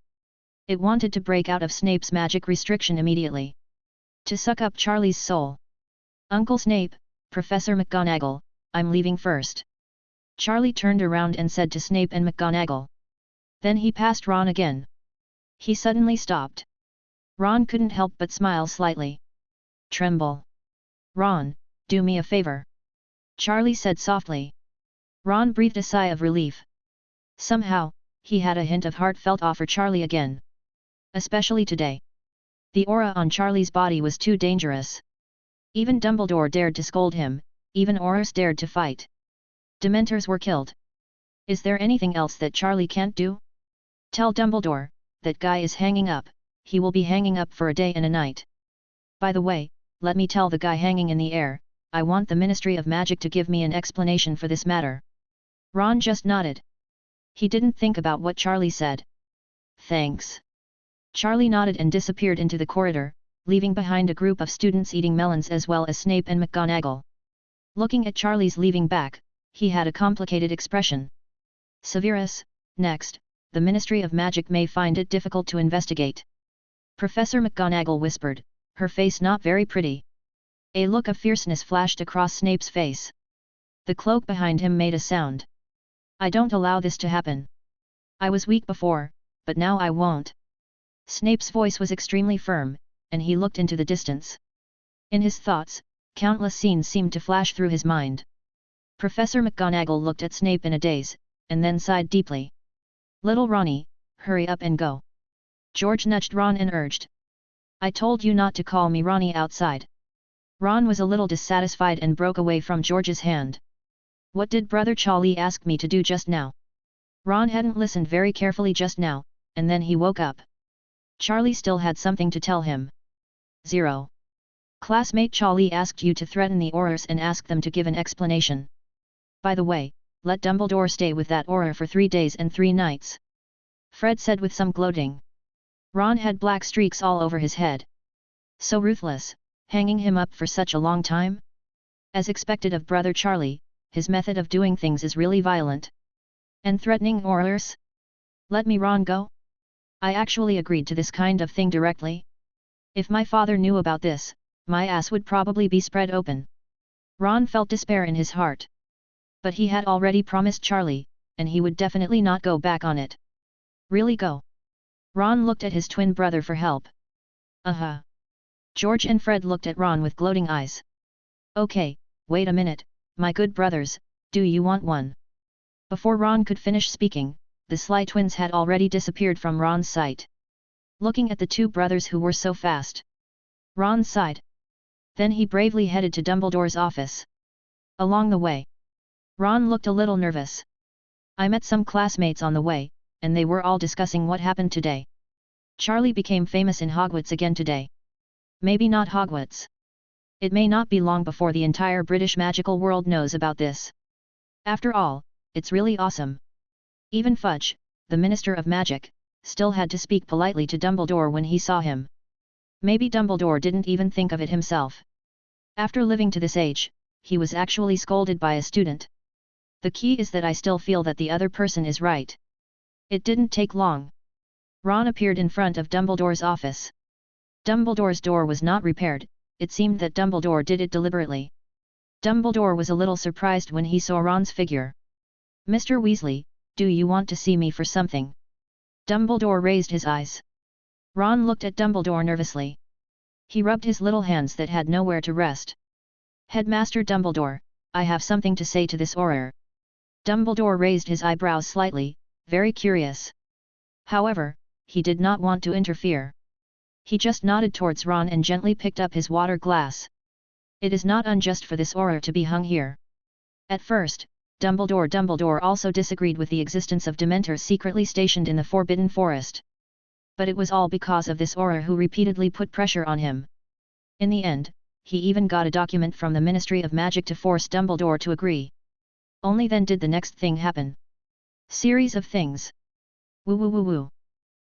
It wanted to break out of Snape's magic restriction immediately. To suck up Charlie's soul. Uncle Snape, Professor McGonagall, I'm leaving first. Charlie turned around and said to Snape and McGonagall. Then he passed Ron again. He suddenly stopped. Ron couldn't help but smile slightly. Tremble. Ron, do me a favor. Charlie said softly. Ron breathed a sigh of relief. Somehow, he had a hint of heartfelt awe for Charlie again. Especially today. The aura on Charlie's body was too dangerous. Even Dumbledore dared to scold him, even Aurors dared to fight. Dementors were killed. Is there anything else that Charlie can't do? Tell Dumbledore, that guy is hanging up, he will be hanging up for a day and a night. By the way, let me tell the guy hanging in the air, I want the Ministry of Magic to give me an explanation for this matter. Ron just nodded. He didn't think about what Charlie said. Thanks. Charlie nodded and disappeared into the corridor, leaving behind a group of students eating melons as well as Snape and McGonagall. Looking at Charlie's leaving back, he had a complicated expression. Severus, next, the Ministry of Magic may find it difficult to investigate. Professor McGonagall whispered, her face not very pretty. A look of fierceness flashed across Snape's face. The cloak behind him made a sound. I don't allow this to happen. I was weak before, but now I won't. Snape's voice was extremely firm, and he looked into the distance. In his thoughts, countless scenes seemed to flash through his mind. Professor McGonagall looked at Snape in a daze, and then sighed deeply. Little Ronnie, hurry up and go. George nudged Ron and urged. I told you not to call me Ronnie outside. Ron was a little dissatisfied and broke away from George's hand. What did Brother Charlie ask me to do just now? Ron hadn't listened very carefully just now, and then he woke up. Charlie still had something to tell him. 0. Classmate Charlie asked you to threaten the Aurors and ask them to give an explanation. By the way, let Dumbledore stay with that Auror for 3 days and 3 nights. Fred said with some gloating. Ron had black streaks all over his head. So ruthless, hanging him up for such a long time? As expected of Brother Charlie, his method of doing things is really violent. And threatening Aurors? Let me Ron go? I actually agreed to this kind of thing directly. If my father knew about this, my ass would probably be spread open. Ron felt despair in his heart. But he had already promised Charlie, and he would definitely not go back on it. Really go? Ron looked at his twin brother for help. George and Fred looked at Ron with gloating eyes. Okay, wait a minute, my good brothers, do you want one? Before Ron could finish speaking, the Sly twins had already disappeared from Ron's sight. Looking at the two brothers who were so fast, Ron sighed. Then he bravely headed to Dumbledore's office. Along the way, Ron looked a little nervous. I met some classmates on the way, and they were all discussing what happened today. Charlie became famous in Hogwarts again today. Maybe not Hogwarts. It may not be long before the entire British magical world knows about this. After all, it's really awesome. Even Fudge, the Minister of Magic, still had to speak politely to Dumbledore when he saw him. Maybe Dumbledore didn't even think of it himself. After living to this age, he was actually scolded by a student. The key is that I still feel that the other person is right. It didn't take long. Ron appeared in front of Dumbledore's office. Dumbledore's door was not repaired, it seemed that Dumbledore did it deliberately. Dumbledore was a little surprised when he saw Ron's figure. Mr. Weasley, do you want to see me for something? Dumbledore raised his eyes. Ron looked at Dumbledore nervously. He rubbed his little hands that had nowhere to rest. Headmaster Dumbledore, I have something to say to this Auror. Dumbledore raised his eyebrows slightly, very curious. However, he did not want to interfere. He just nodded towards Ron and gently picked up his water glass. It is not unjust for this auror to be hung here. At first, Dumbledore also disagreed with the existence of Dementors secretly stationed in the Forbidden Forest. But it was all because of this auror who repeatedly put pressure on him. In the end, he even got a document from the Ministry of Magic to force Dumbledore to agree. Only then did the next thing happen. Series of things. Woo woo woo woo.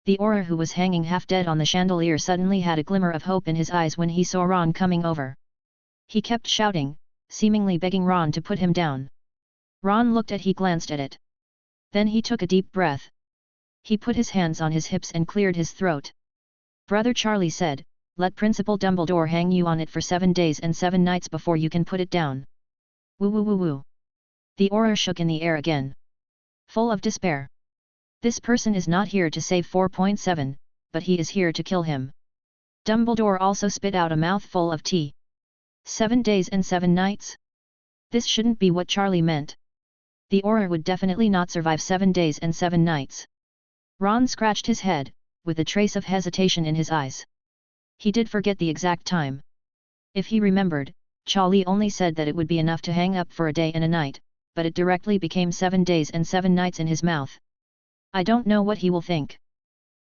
The auror who was hanging half dead on the chandelier suddenly had a glimmer of hope in his eyes when he saw Ron coming over. He kept shouting, seemingly begging Ron to put him down. Ron looked at he glanced at it. Then he took a deep breath. He put his hands on his hips and cleared his throat. Brother Charlie said, "Let Principal Dumbledore hang you on it for 7 days and 7 nights before you can put it down." Woo woo woo woo. The auror shook in the air again. Full of despair. This person is not here to save 4.7, but he is here to kill him. Dumbledore also spit out a mouthful of tea. 7 days and 7 nights? This shouldn't be what Charlie meant. The auror would definitely not survive 7 days and 7 nights. Ron scratched his head, with a trace of hesitation in his eyes. He did forget the exact time. If he remembered, Charlie only said that it would be enough to hang up for a day and a night, but it directly became 7 days and 7 nights in his mouth. I don't know what he will think.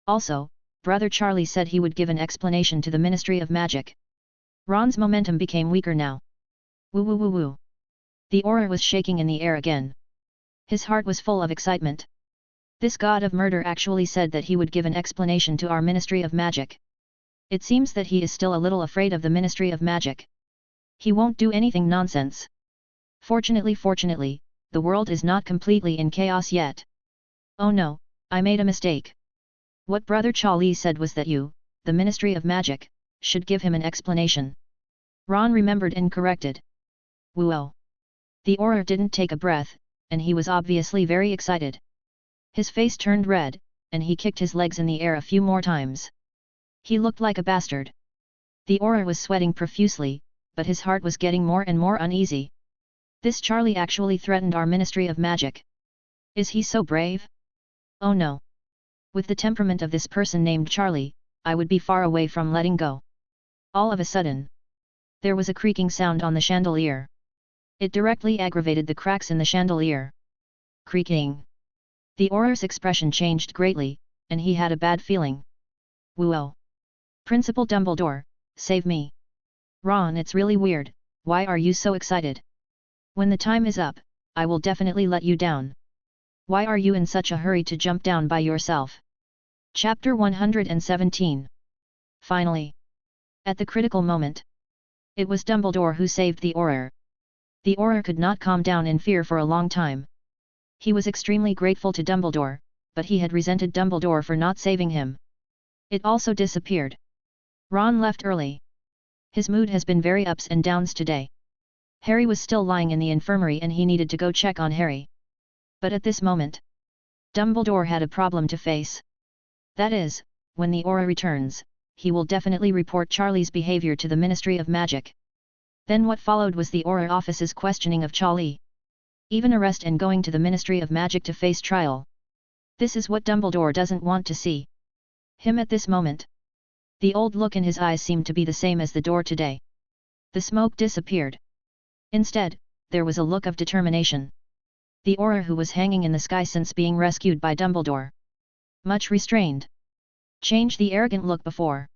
Also, Brother Charlie said he would give an explanation to the Ministry of Magic. Ron's momentum became weaker now. Woo woo woo woo. The auror was shaking in the air again. His heart was full of excitement. This god of murder actually said that he would give an explanation to our Ministry of Magic. It seems that he is still a little afraid of the Ministry of Magic. He won't do anything nonsense. Fortunately, the world is not completely in chaos yet. Oh no, I made a mistake. What Brother Charlie said was that you, the Ministry of Magic, should give him an explanation. Ron remembered and corrected. Whoa. The auror didn't take a breath, and he was obviously very excited. His face turned red, and he kicked his legs in the air a few more times. He looked like a bastard. The auror was sweating profusely, but his heart was getting more and more uneasy. This Charlie actually threatened our Ministry of Magic. Is he so brave? Oh no. With the temperament of this person named Charlie, I would be far away from letting go. All of a sudden, there was a creaking sound on the chandelier. It directly aggravated the cracks in the chandelier. Creaking. The auror's expression changed greatly, and he had a bad feeling. Whoa. Principal Dumbledore, save me. Ron, it's really weird, why are you so excited? When the time is up, I will definitely let you down. Why are you in such a hurry to jump down by yourself? Chapter 117. Finally. At the critical moment. It was Dumbledore who saved the auror. The auror could not calm down in fear for a long time. He was extremely grateful to Dumbledore, but he had resented Dumbledore for not saving him. It also disappeared. Ron left early. His mood has been very ups and downs today. Harry was still lying in the infirmary and he needed to go check on Harry. But at this moment, Dumbledore had a problem to face. That is, when the auror returns, he will definitely report Charlie's behavior to the Ministry of Magic. Then what followed was the auror office's questioning of Charlie. Even arrest and going to the Ministry of Magic to face trial. This is what Dumbledore doesn't want to see. Him at this moment. The old look in his eyes seemed to be the same as the door today. The smoke disappeared. Instead, there was a look of determination. The auror who was hanging in the sky since being rescued by Dumbledore. Much restrained. Changed the arrogant look before.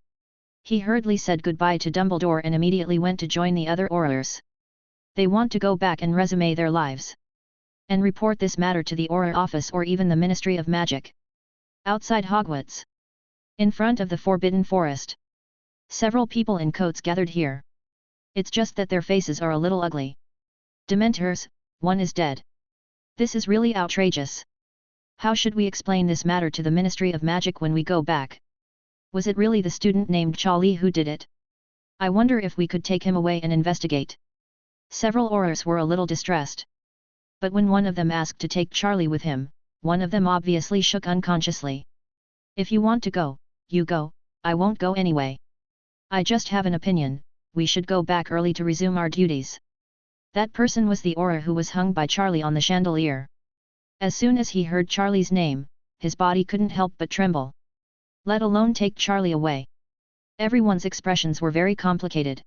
He hurriedly said goodbye to Dumbledore and immediately went to join the other aurors. They want to go back and resume their lives. And report this matter to the auror office or even the Ministry of Magic. Outside Hogwarts. In front of the Forbidden Forest. Several people in coats gathered here. It's just that their faces are a little ugly. Dementors, one is dead. This is really outrageous. How should we explain this matter to the Ministry of Magic when we go back? Was it really the student named Charlie who did it? I wonder if we could take him away and investigate. Several aurors were a little distressed. But when one of them asked to take Charlie with him, one of them obviously shook unconsciously. If you want to go, you go, I won't go anyway. I just have an opinion, we should go back early to resume our duties. That person was the auror who was hung by Charlie on the chandelier. As soon as he heard Charlie's name, his body couldn't help but tremble. Let alone take Charlie away. Everyone's expressions were very complicated.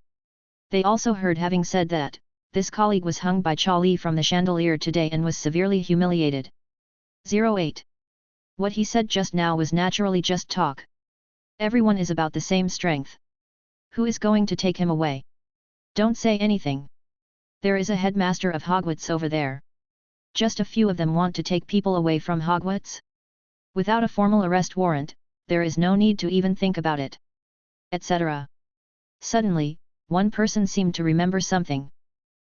They also heard having said that, this colleague was hung by Charlie from the chandelier today and was severely humiliated. 08. What he said just now was naturally just talk. Everyone is about the same strength. Who is going to take him away? Don't say anything. There is a headmaster of Hogwarts over there. Just a few of them want to take people away from Hogwarts? Without a formal arrest warrant, there is no need to even think about it. Etc. Suddenly, one person seemed to remember something.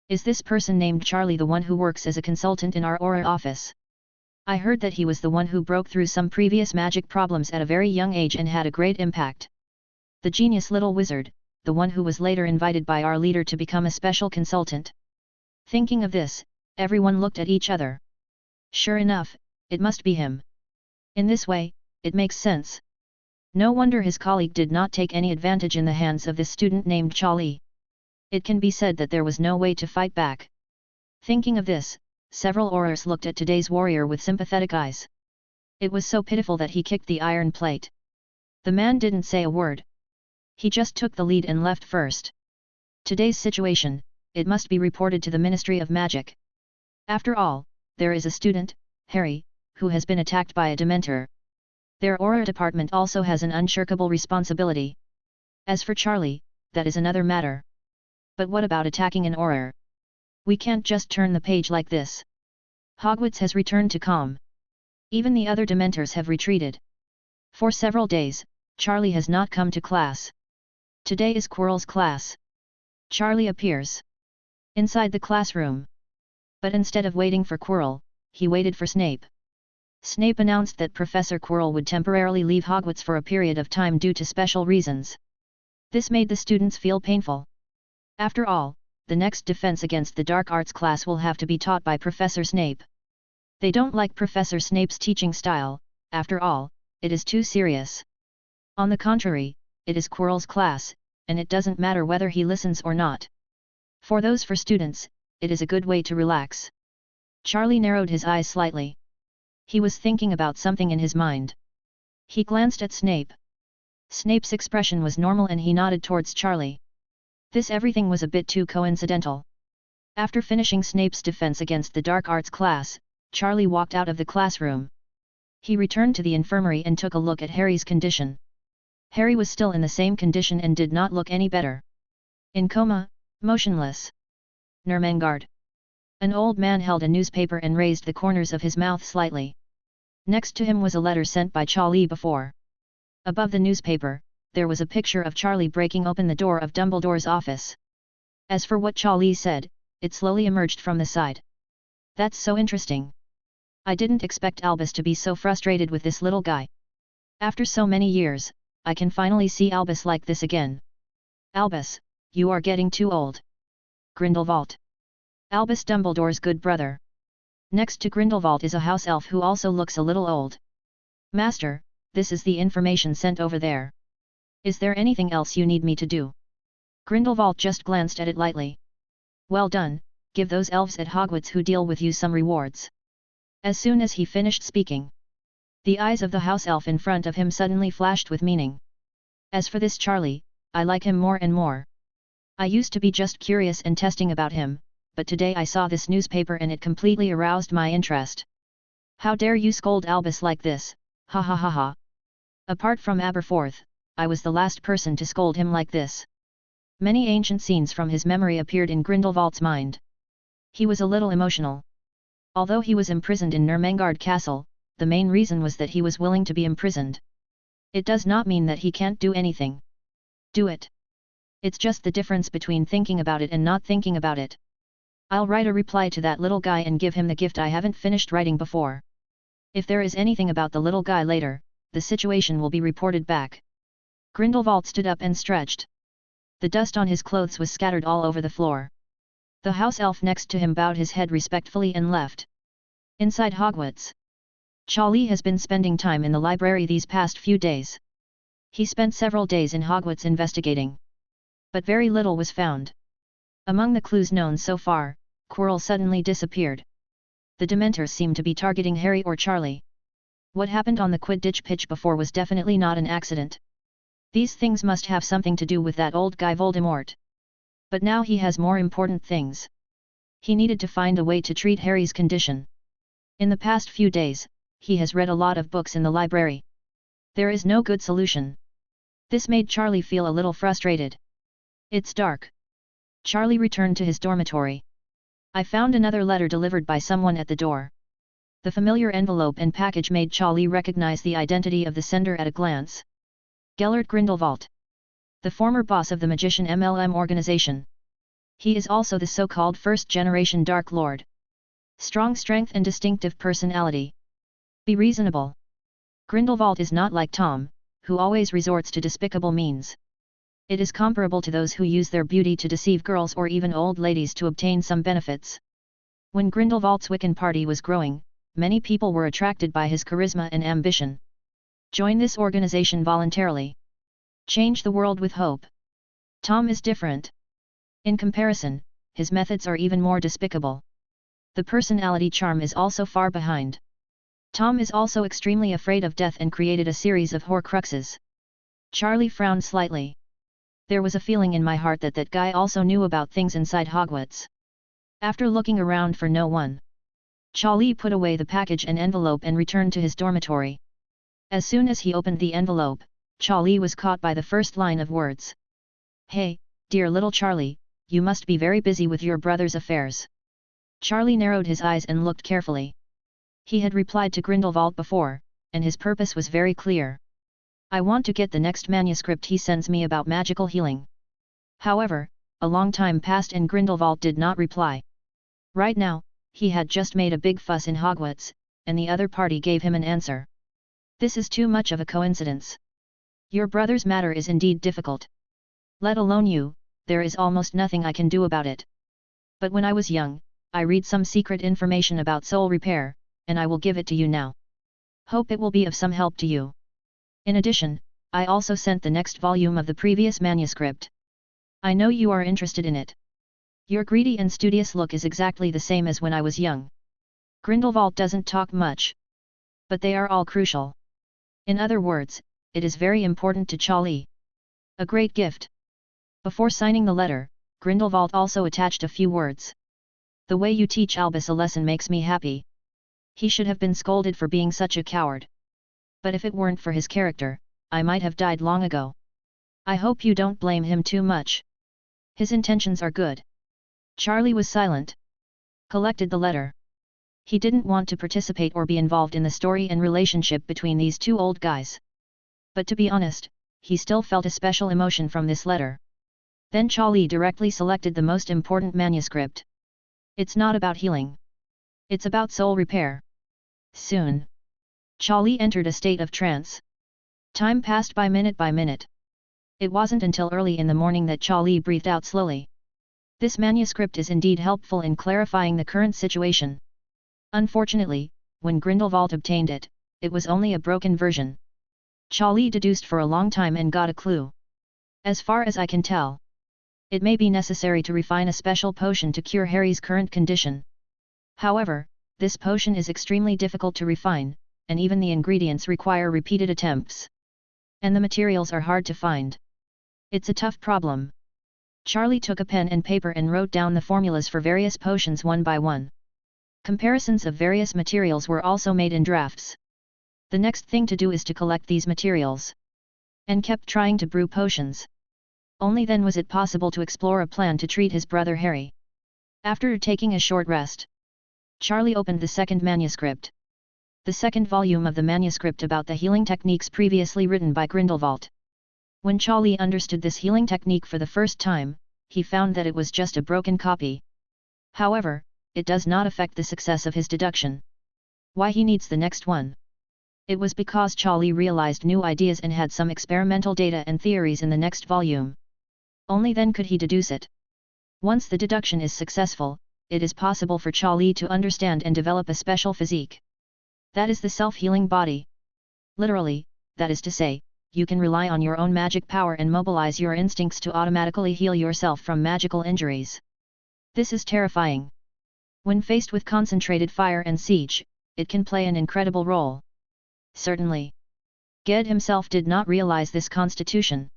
Is this person named Charlie the one who works as a consultant in our Auror office? I heard that he was the one who broke through some previous magic problems at a very young age and had a great impact. The genius little wizard, the one who was later invited by our leader to become a special consultant. Thinking of this, everyone looked at each other. Sure enough, it must be him. In this way, it makes sense. No wonder his colleague did not take any advantage in the hands of this student named Charlie. It can be said that there was no way to fight back. Thinking of this, several Aurors looked at today's warrior with sympathetic eyes. It was so pitiful that he kicked the iron plate. The man didn't say a word. He just took the lead and left first. Today's situation, it must be reported to the Ministry of Magic. After all, there is a student, Harry, who has been attacked by a Dementor. Their Auror department also has an unshirkable responsibility. As for Charlie, that is another matter. But what about attacking an Auror? We can't just turn the page like this. Hogwarts has returned to calm. Even the other Dementors have retreated. For several days, Charlie has not come to class. Today is Quirrell's class. Charlie appears inside the classroom. But instead of waiting for Quirrell, he waited for Snape. Snape announced that Professor Quirrell would temporarily leave Hogwarts for a period of time due to special reasons. This made the students feel painful. After all, the next defense against the dark arts class will have to be taught by Professor Snape. They don't like Professor Snape's teaching style, after all, it is too serious. On the contrary, it is Quirrell's class, and it doesn't matter whether he listens or not. For those students, it is a good way to relax. Charlie narrowed his eyes slightly. He was thinking about something in his mind. He glanced at Snape. Snape's expression was normal and he nodded towards Charlie. This everything was a bit too coincidental. After finishing Snape's defense against the dark arts class, Charlie walked out of the classroom. He returned to the infirmary and took a look at Harry's condition. Harry was still in the same condition and did not look any better. In coma, motionless. Nermengard. An old man held a newspaper and raised the corners of his mouth slightly. Next to him was a letter sent by Charlie before. Above the newspaper, there was a picture of Charlie breaking open the door of Dumbledore's office. As for what Charlie said, it slowly emerged from the side. That's so interesting. I didn't expect Albus to be so frustrated with this little guy. After so many years, I can finally see Albus like this again. Albus, you are getting too old. Grindelwald. Albus Dumbledore's good brother. Next to Grindelwald is a house elf who also looks a little old. Master, this is the information sent over there. Is there anything else you need me to do? Grindelwald just glanced at it lightly. Well done, give those elves at Hogwarts who deal with you some rewards. As soon as he finished speaking, the eyes of the house elf in front of him suddenly flashed with meaning. As for this Charlie, I like him more and more. I used to be just curious and testing about him, but today I saw this newspaper and it completely aroused my interest. How dare you scold Albus like this, ha ha ha ha. Apart from Aberforth, I was the last person to scold him like this. Many ancient scenes from his memory appeared in Grindelwald's mind. He was a little emotional. Although he was imprisoned in Nermengard Castle, the main reason was that he was willing to be imprisoned. It does not mean that he can't do anything. Do it. It's just the difference between thinking about it and not thinking about it. I'll write a reply to that little guy and give him the gift I haven't finished writing before. If there is anything about the little guy later, the situation will be reported back. Grindelwald stood up and stretched. The dust on his clothes was scattered all over the floor. The house elf next to him bowed his head respectfully and left. Inside Hogwarts, Charlie has been spending time in the library these past few days. He spent several days in Hogwarts investigating. But very little was found. Among the clues known so far, Quirrell suddenly disappeared. The Dementors seemed to be targeting Harry or Charlie. What happened on the Quidditch pitch before was definitely not an accident. These things must have something to do with that old guy Voldemort. But now he has more important things. He needed to find a way to treat Harry's condition. In the past few days, he has read a lot of books in the library. There is no good solution. This made Charlie feel a little frustrated. It's dark. Charlie returned to his dormitory. I found another letter delivered by someone at the door. The familiar envelope and package made Charlie recognize the identity of the sender at a glance. Gellert Grindelwald. The former boss of the Magician MLM organization. He is also the so-called first-generation Dark Lord. Strong strength and distinctive personality. Be reasonable. Grindelwald is not like Tom, who always resorts to despicable means. It is comparable to those who use their beauty to deceive girls or even old ladies to obtain some benefits. When Grindelwald's Wiccan party was growing, many people were attracted by his charisma and ambition. Join this organization voluntarily. Change the world with hope. Tom is different. In comparison, his methods are even more despicable. The personality charm is also far behind. Tom is also extremely afraid of death and created a series of Horcruxes. Charlie frowned slightly. There was a feeling in my heart that that guy also knew about things inside Hogwarts. After looking around for no one, Charlie put away the package and envelope and returned to his dormitory. As soon as he opened the envelope, Charlie was caught by the first line of words. Hey, dear little Charlie, you must be very busy with your brother's affairs. Charlie narrowed his eyes and looked carefully. He had replied to Grindelwald before, and his purpose was very clear. I want to get the next manuscript he sends me about magical healing. However, a long time passed and Grindelwald did not reply. Right now, he had just made a big fuss in Hogwarts, and the other party gave him an answer. This is too much of a coincidence. Your brother's matter is indeed difficult. Let alone you, there is almost nothing I can do about it. But when I was young, I read some secret information about soul repair, and I will give it to you now. Hope it will be of some help to you. In addition, I also sent the next volume of the previous manuscript. I know you are interested in it. Your greedy and studious look is exactly the same as when I was young. Grindelwald doesn't talk much. But they are all crucial. In other words, it is very important to Charlie. A great gift. Before signing the letter, Grindelwald also attached a few words. The way you teach Albus a lesson makes me happy. He should have been scolded for being such a coward. But if it weren't for his character, I might have died long ago. I hope you don't blame him too much. His intentions are good. Charlie was silent. Collected the letter. He didn't want to participate or be involved in the story and relationship between these two old guys. But to be honest, he still felt a special emotion from this letter. Then Charlie directly selected the most important manuscript. It's not about healing. It's about soul repair. Soon. Charlie entered a state of trance. Time passed by minute. It wasn't until early in the morning that Charlie breathed out slowly. This manuscript is indeed helpful in clarifying the current situation. Unfortunately, when Grindelwald obtained it, it was only a broken version. Charlie deduced for a long time and got a clue. As far as I can tell, it may be necessary to refine a special potion to cure Harry's current condition. However, this potion is extremely difficult to refine, and even the ingredients require repeated attempts. And the materials are hard to find. It's a tough problem. Charlie took a pen and paper and wrote down the formulas for various potions one by one. Comparisons of various materials were also made in drafts. The next thing to do is to collect these materials. And kept trying to brew potions. Only then was it possible to explore a plan to treat his brother Harry. After taking a short rest, Charlie opened the second manuscript. The second volume of the manuscript about the healing techniques previously written by Grindelwald. When Charlie understood this healing technique for the first time, he found that it was just a broken copy. However, it does not affect the success of his deduction. Why he needs the next one? It was because Charlie realized new ideas and had some experimental data and theories in the next volume. Only then could he deduce it. Once the deduction is successful, it is possible for Charlie to understand and develop a special physique. That is the self-healing body. Literally, that is to say, you can rely on your own magic power and mobilize your instincts to automatically heal yourself from magical injuries. This is terrifying. When faced with concentrated fire and siege, it can play an incredible role. Certainly. Ged himself did not realize this constitution.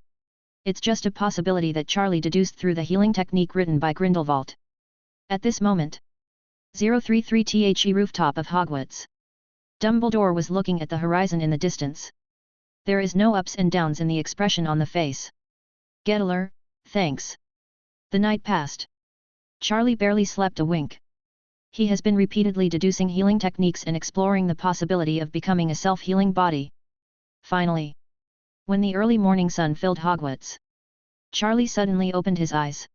It's just a possibility that Charlie deduced through the healing technique written by Grindelwald. At this moment, 033 The rooftop of Hogwarts. Dumbledore was looking at the horizon in the distance. There is no ups and downs in the expression on the face. Gedler, thanks. The night passed. Charlie barely slept a wink. He has been repeatedly deducing healing techniques and exploring the possibility of becoming a self-healing body. Finally, when the early morning sun filled Hogwarts, Charlie suddenly opened his eyes.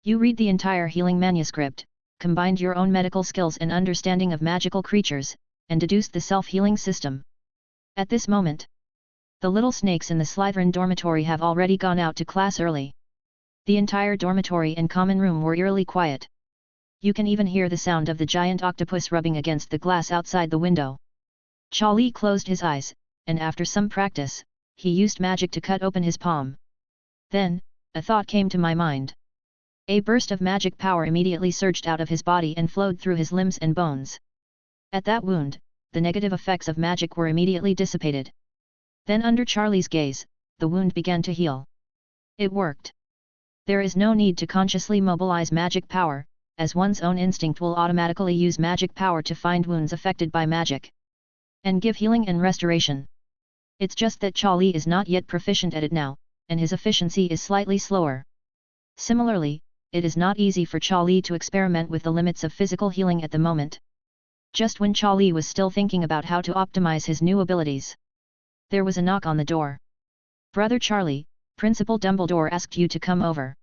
You read the entire healing manuscript, combined your own medical skills and understanding of magical creatures, and deduced the self-healing system. At this moment, the little snakes in the Slytherin dormitory have already gone out to class early. The entire dormitory and common room were eerily quiet. You can even hear the sound of the giant octopus rubbing against the glass outside the window. Charlie closed his eyes, and after some practice, he used magic to cut open his palm. Then, a thought came to my mind. A burst of magic power immediately surged out of his body and flowed through his limbs and bones. At that wound, the negative effects of magic were immediately dissipated. Then under Charlie's gaze, the wound began to heal. It worked. There is no need to consciously mobilize magic power, as one's own instinct will automatically use magic power to find wounds affected by magic and give healing and restoration. It's just that Charlie is not yet proficient at it now, and his efficiency is slightly slower. Similarly, it is not easy for Charlie to experiment with the limits of physical healing at the moment. Just when Charlie was still thinking about how to optimize his new abilities, there was a knock on the door. Brother Charlie, Principal Dumbledore asked you to come over.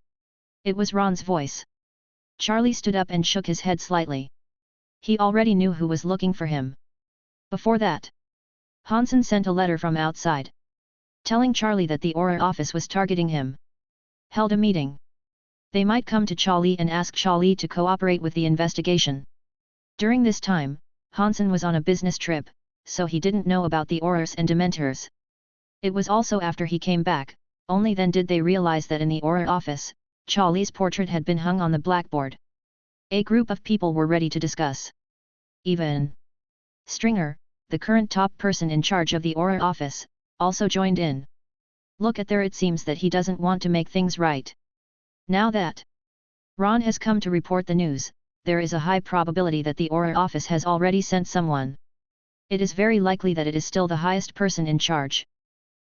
It was Ron's voice. Charlie stood up and shook his head slightly. He already knew who was looking for him. Before that, Hansen sent a letter from outside, telling Charlie that the Auror office was targeting him. Held a meeting. They might come to Charlie and ask Charlie to cooperate with the investigation. During this time, Hansen was on a business trip, so he didn't know about the Aurors and Dementors. It was also after he came back, only then did they realize that in the Auror office, Charlie's portrait had been hung on the blackboard. A group of people were ready to discuss. Even Stringer, the current top person in charge of the Auror office, also joined in. Look at there, it seems that he doesn't want to make things right. Now that Ron has come to report the news, there is a high probability that the Auror office has already sent someone. It is very likely that it is still the highest person in charge.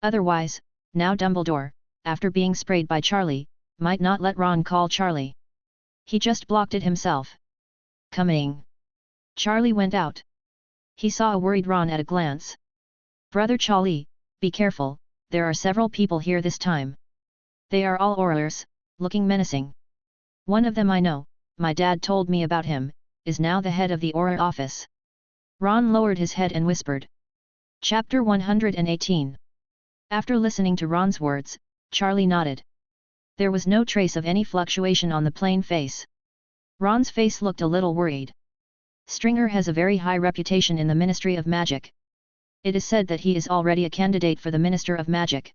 Otherwise, now Dumbledore, after being sprayed by Charlie, might not let Ron call Charlie. He just blocked it himself. Coming. Charlie went out. He saw a worried Ron at a glance. Brother Charlie, be careful, there are several people here this time. They are all Aurors, looking menacing. One of them I know, my dad told me about him, is now the head of the Auror office. Ron lowered his head and whispered. Chapter 118. After listening to Ron's words, Charlie nodded. There was no trace of any fluctuation on the plain face. Ron's face looked a little worried. Stringer has a very high reputation in the Ministry of Magic. It is said that he is already a candidate for the Minister of Magic.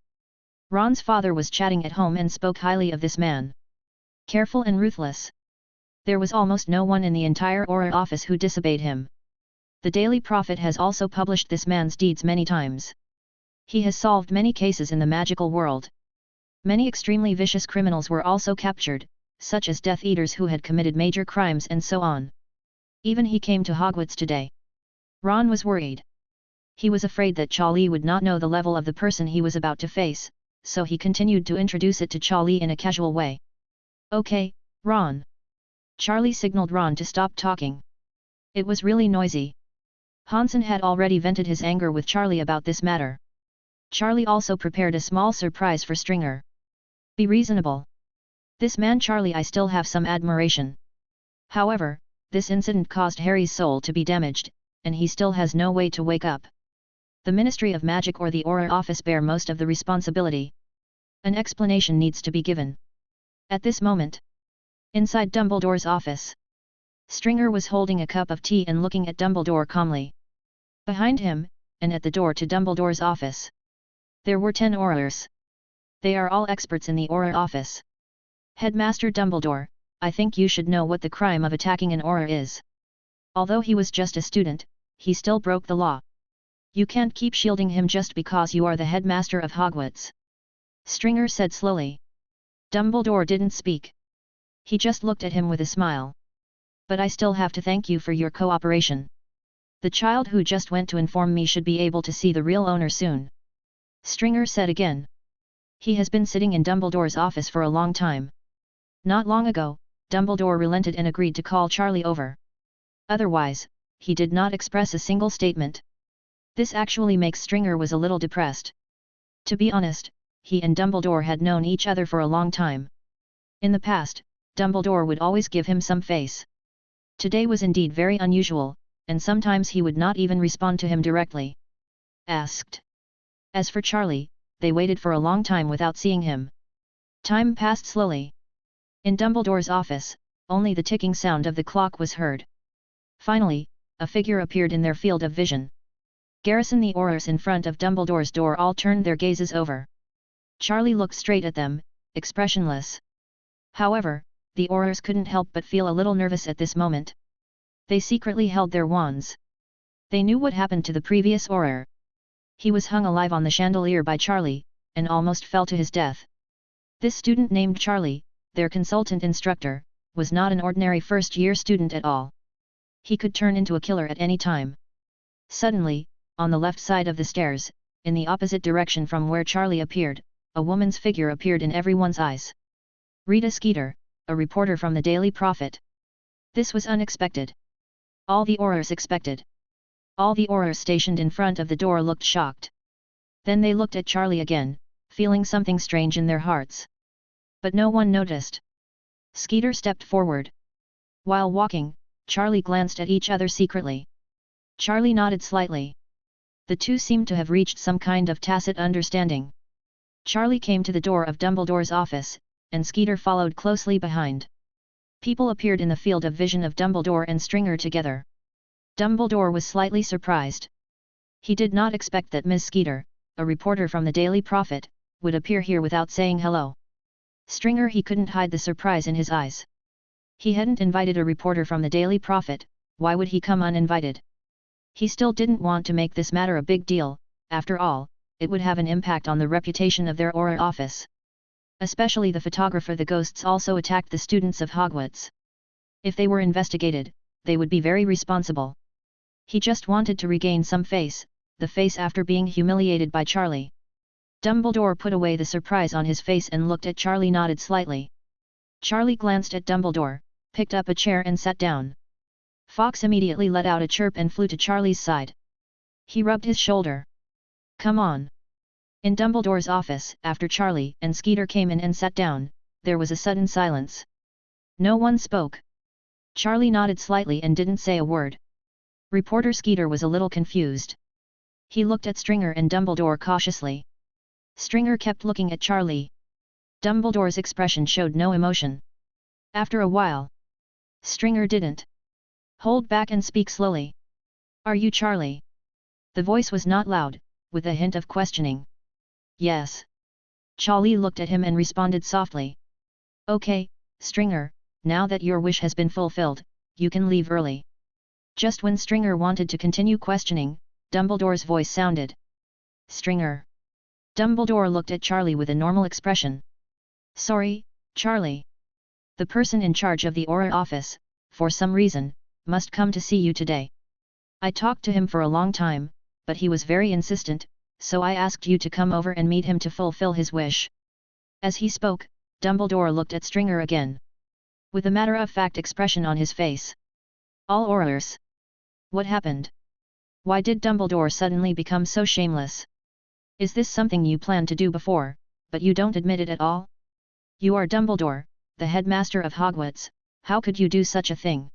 Ron's father was chatting at home and spoke highly of this man. Careful and ruthless. There was almost no one in the entire Auror office who disobeyed him. The Daily Prophet has also published this man's deeds many times. He has solved many cases in the magical world. Many extremely vicious criminals were also captured, such as Death Eaters who had committed major crimes and so on. Even he came to Hogwarts today. Ron was worried. He was afraid that Charlie would not know the level of the person he was about to face, so he continued to introduce it to Charlie in a casual way. Okay, Ron. Charlie signaled Ron to stop talking. It was really noisy. Hansen had already vented his anger with Charlie about this matter. Charlie also prepared a small surprise for Stringer. Be reasonable. This man Charlie, I still have some admiration. However, this incident caused Harry's soul to be damaged, and he still has no way to wake up. The Ministry of Magic or the Auror office bear most of the responsibility. An explanation needs to be given. At this moment, inside Dumbledore's office, Stringer was holding a cup of tea and looking at Dumbledore calmly. Behind him, and at the door to Dumbledore's office, there were 10 Aurors. They are all experts in the Auror office. Headmaster Dumbledore, I think you should know what the crime of attacking an Auror is. Although he was just a student, he still broke the law. You can't keep shielding him just because you are the headmaster of Hogwarts. Stringer said slowly. Dumbledore didn't speak. He just looked at him with a smile. But I still have to thank you for your cooperation. The child who just went to inform me should be able to see the real owner soon. Stringer said again. He has been sitting in Dumbledore's office for a long time. Not long ago, Dumbledore relented and agreed to call Charlie over. Otherwise, he did not express a single statement. This actually makes Stringer was a little depressed. To be honest, he and Dumbledore had known each other for a long time. In the past, Dumbledore would always give him some face. Today was indeed very unusual, and sometimes he would not even respond to him directly. Asked. As for Charlie, they waited for a long time without seeing him. Time passed slowly. In Dumbledore's office, only the ticking sound of the clock was heard. Finally, a figure appeared in their field of vision. Garrison the Aurors in front of Dumbledore's door all turned their gazes over. Charlie looked straight at them, expressionless. However, the Aurors couldn't help but feel a little nervous at this moment. They secretly held their wands. They knew what happened to the previous Auror. He was hung alive on the chandelier by Charlie, and almost fell to his death. This student named Charlie, their consultant instructor, was not an ordinary first-year student at all. He could turn into a killer at any time. Suddenly, on the left side of the stairs, in the opposite direction from where Charlie appeared, a woman's figure appeared in everyone's eyes. Rita Skeeter, a reporter from the Daily Prophet. This was unexpected. All the Aurors expected. All the Aurors stationed in front of the door looked shocked. Then they looked at Charlie again, feeling something strange in their hearts. But no one noticed. Skeeter stepped forward. While walking, Charlie glanced at each other secretly. Charlie nodded slightly. The two seemed to have reached some kind of tacit understanding. Charlie came to the door of Dumbledore's office, and Skeeter followed closely behind. People appeared in the field of vision of Dumbledore and Stringer together. Dumbledore was slightly surprised. He did not expect that Miss Skeeter, a reporter from the Daily Prophet, would appear here without saying hello. Stringer he couldn't hide the surprise in his eyes. He hadn't invited a reporter from the Daily Prophet, why would he come uninvited? He still didn't want to make this matter a big deal, after all, it would have an impact on the reputation of their Auror office. Especially the photographer. The ghosts also attacked the students of Hogwarts. If they were investigated, they would be very responsible. He just wanted to regain some face, the face after being humiliated by Charlie. Dumbledore put away the surprise on his face and looked at Charlie, nodded slightly. Charlie glanced at Dumbledore, picked up a chair and sat down. Fox immediately let out a chirp and flew to Charlie's side. He rubbed his shoulder. Come on. In Dumbledore's office, after Charlie and Skeeter came in and sat down, there was a sudden silence. No one spoke. Charlie nodded slightly and didn't say a word. Reporter Skeeter was a little confused. He looked at Stringer and Dumbledore cautiously. Stringer kept looking at Charlie. Dumbledore's expression showed no emotion. After a while, Stringer didn't hold back and speak slowly. Are you Charlie? The voice was not loud, with a hint of questioning. Yes. Charlie looked at him and responded softly. Okay, Stringer, now that your wish has been fulfilled, you can leave early. Just when Stringer wanted to continue questioning, Dumbledore's voice sounded. Stringer. Dumbledore looked at Charlie with a normal expression. Sorry, Charlie. The person in charge of the Auror office, for some reason, must come to see you today. I talked to him for a long time, but he was very insistent, so I asked you to come over and meet him to fulfill his wish. As he spoke, Dumbledore looked at Stringer again. With a matter-of-fact expression on his face. All Aurors. What happened? Why did Dumbledore suddenly become so shameless? Is this something you planned to do before, but you don't admit it at all? You are Dumbledore, the headmaster of Hogwarts, how could you do such a thing?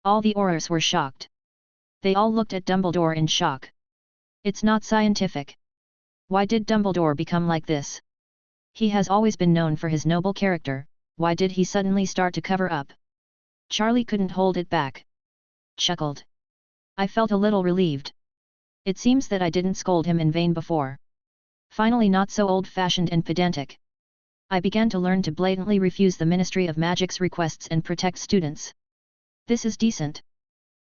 All the Aurors were shocked. They all looked at Dumbledore in shock. It's not scientific. Why did Dumbledore become like this? He has always been known for his noble character, why did he suddenly start to cover up? Charlie couldn't hold it back. Chuckled. I felt a little relieved. It seems that I didn't scold him in vain before. Finally, not so old-fashioned and pedantic. I began to learn to blatantly refuse the Ministry of Magic's requests and protect students. This is decent.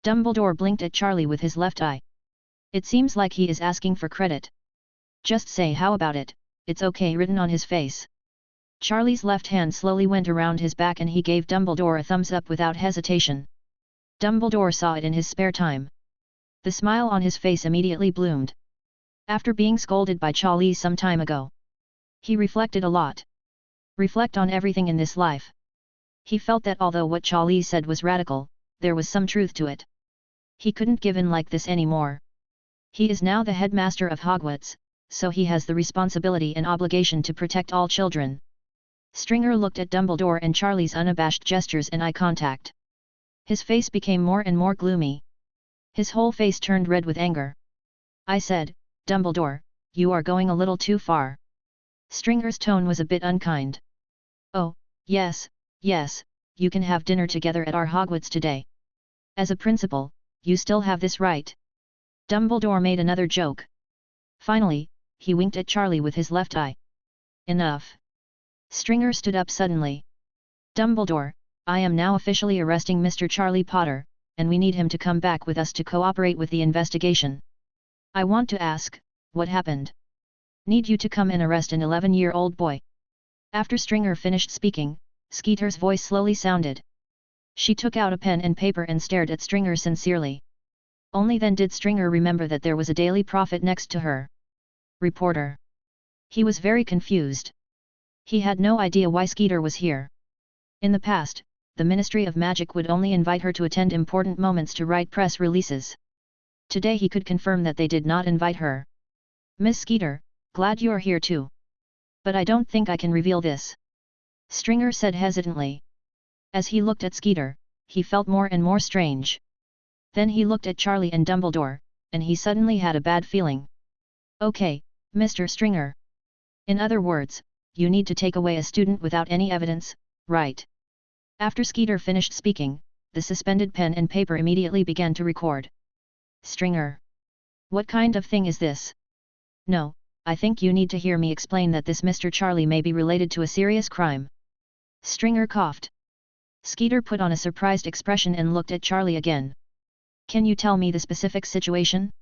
Dumbledore blinked at Charlie with his left eye. It seems like he is asking for credit. Just say how about it, it's okay written on his face. Charlie's left hand slowly went around his back and he gave Dumbledore a thumbs up without hesitation. Dumbledore saw it in his spare time. The smile on his face immediately bloomed. After being scolded by Charlie some time ago, he reflected a lot. Reflect on everything in this life. He felt that although what Charlie said was radical, there was some truth to it. He couldn't give in like this anymore. He is now the headmaster of Hogwarts, so he has the responsibility and obligation to protect all children. Stringer looked at Dumbledore and Charlie's unabashed gestures and eye contact. His face became more and more gloomy. His whole face turned red with anger. I said, Dumbledore, you are going a little too far. Stringer's tone was a bit unkind. Oh, yes, you can have dinner together at our Hogwarts today. As a principal, you still have this right. Dumbledore made another joke. Finally, he winked at Charlie with his left eye. Enough. Stringer stood up suddenly. Dumbledore, I am now officially arresting Mr. Charlie Potter, and we need him to come back with us to cooperate with the investigation. I want to ask, what happened? Need you to come and arrest an 11-year-old boy. After Stringer finished speaking, Skeeter's voice slowly sounded. She took out a pen and paper and stared at Stringer sincerely. Only then did Stringer remember that there was a Daily Prophet next to her. Reporter. He was very confused. He had no idea why Skeeter was here. In the past, the Ministry of Magic would only invite her to attend important moments to write press releases. Today he could confirm that they did not invite her. Miss Skeeter, glad you're here too. But I don't think I can reveal this. Stringer said hesitantly. As he looked at Skeeter, he felt more and more strange. Then he looked at Charlie and Dumbledore, and he suddenly had a bad feeling. Okay, Mr. Stringer. In other words, you need to take away a student without any evidence, right? After Skeeter finished speaking, the suspended pen and paper immediately began to record. Stringer. What kind of thing is this? No, I think you need to hear me explain that this Mr. Charlie may be related to a serious crime. Stringer coughed. Skeeter put on a surprised expression and looked at Charlie again. Can you tell me the specific situation?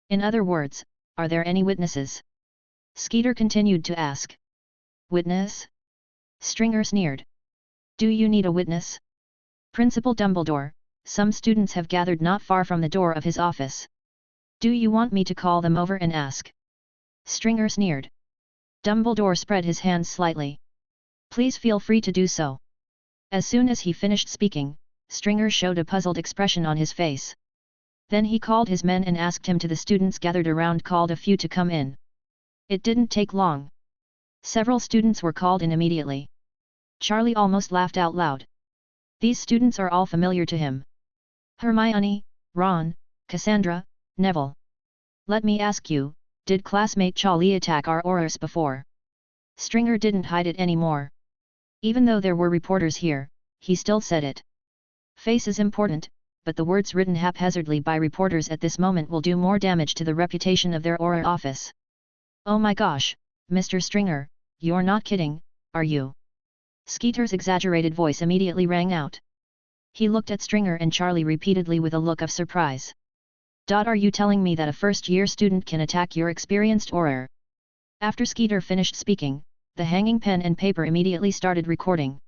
In other words, are there any witnesses? Skeeter continued to ask. Witness? Stringer sneered. Do you need a witness? Principal Dumbledore, some students have gathered not far from the door of his office. Do you want me to call them over and ask? Stringer sneered. Dumbledore spread his hands slightly. Please feel free to do so. As soon as he finished speaking, Stringer showed a puzzled expression on his face. Then he called his men and asked him to the students gathered around called a few to come in. It didn't take long. Several students were called in immediately. Charlie almost laughed out loud. These students are all familiar to him. Hermione, Ron, Cassandra, Neville. Let me ask you, did classmate Charlie attack our Aurors before? Stringer didn't hide it anymore. Even though there were reporters here, he still said it. Face is important, but the words written haphazardly by reporters at this moment will do more damage to the reputation of their Auror office. Oh my gosh, Mr. Stringer, you're not kidding, are you? Skeeter's exaggerated voice immediately rang out. He looked at Stringer and Charlie repeatedly with a look of surprise. Are you telling me that a first-year student can attack your experienced Auror? After Skeeter finished speaking, the hanging pen and paper immediately started recording.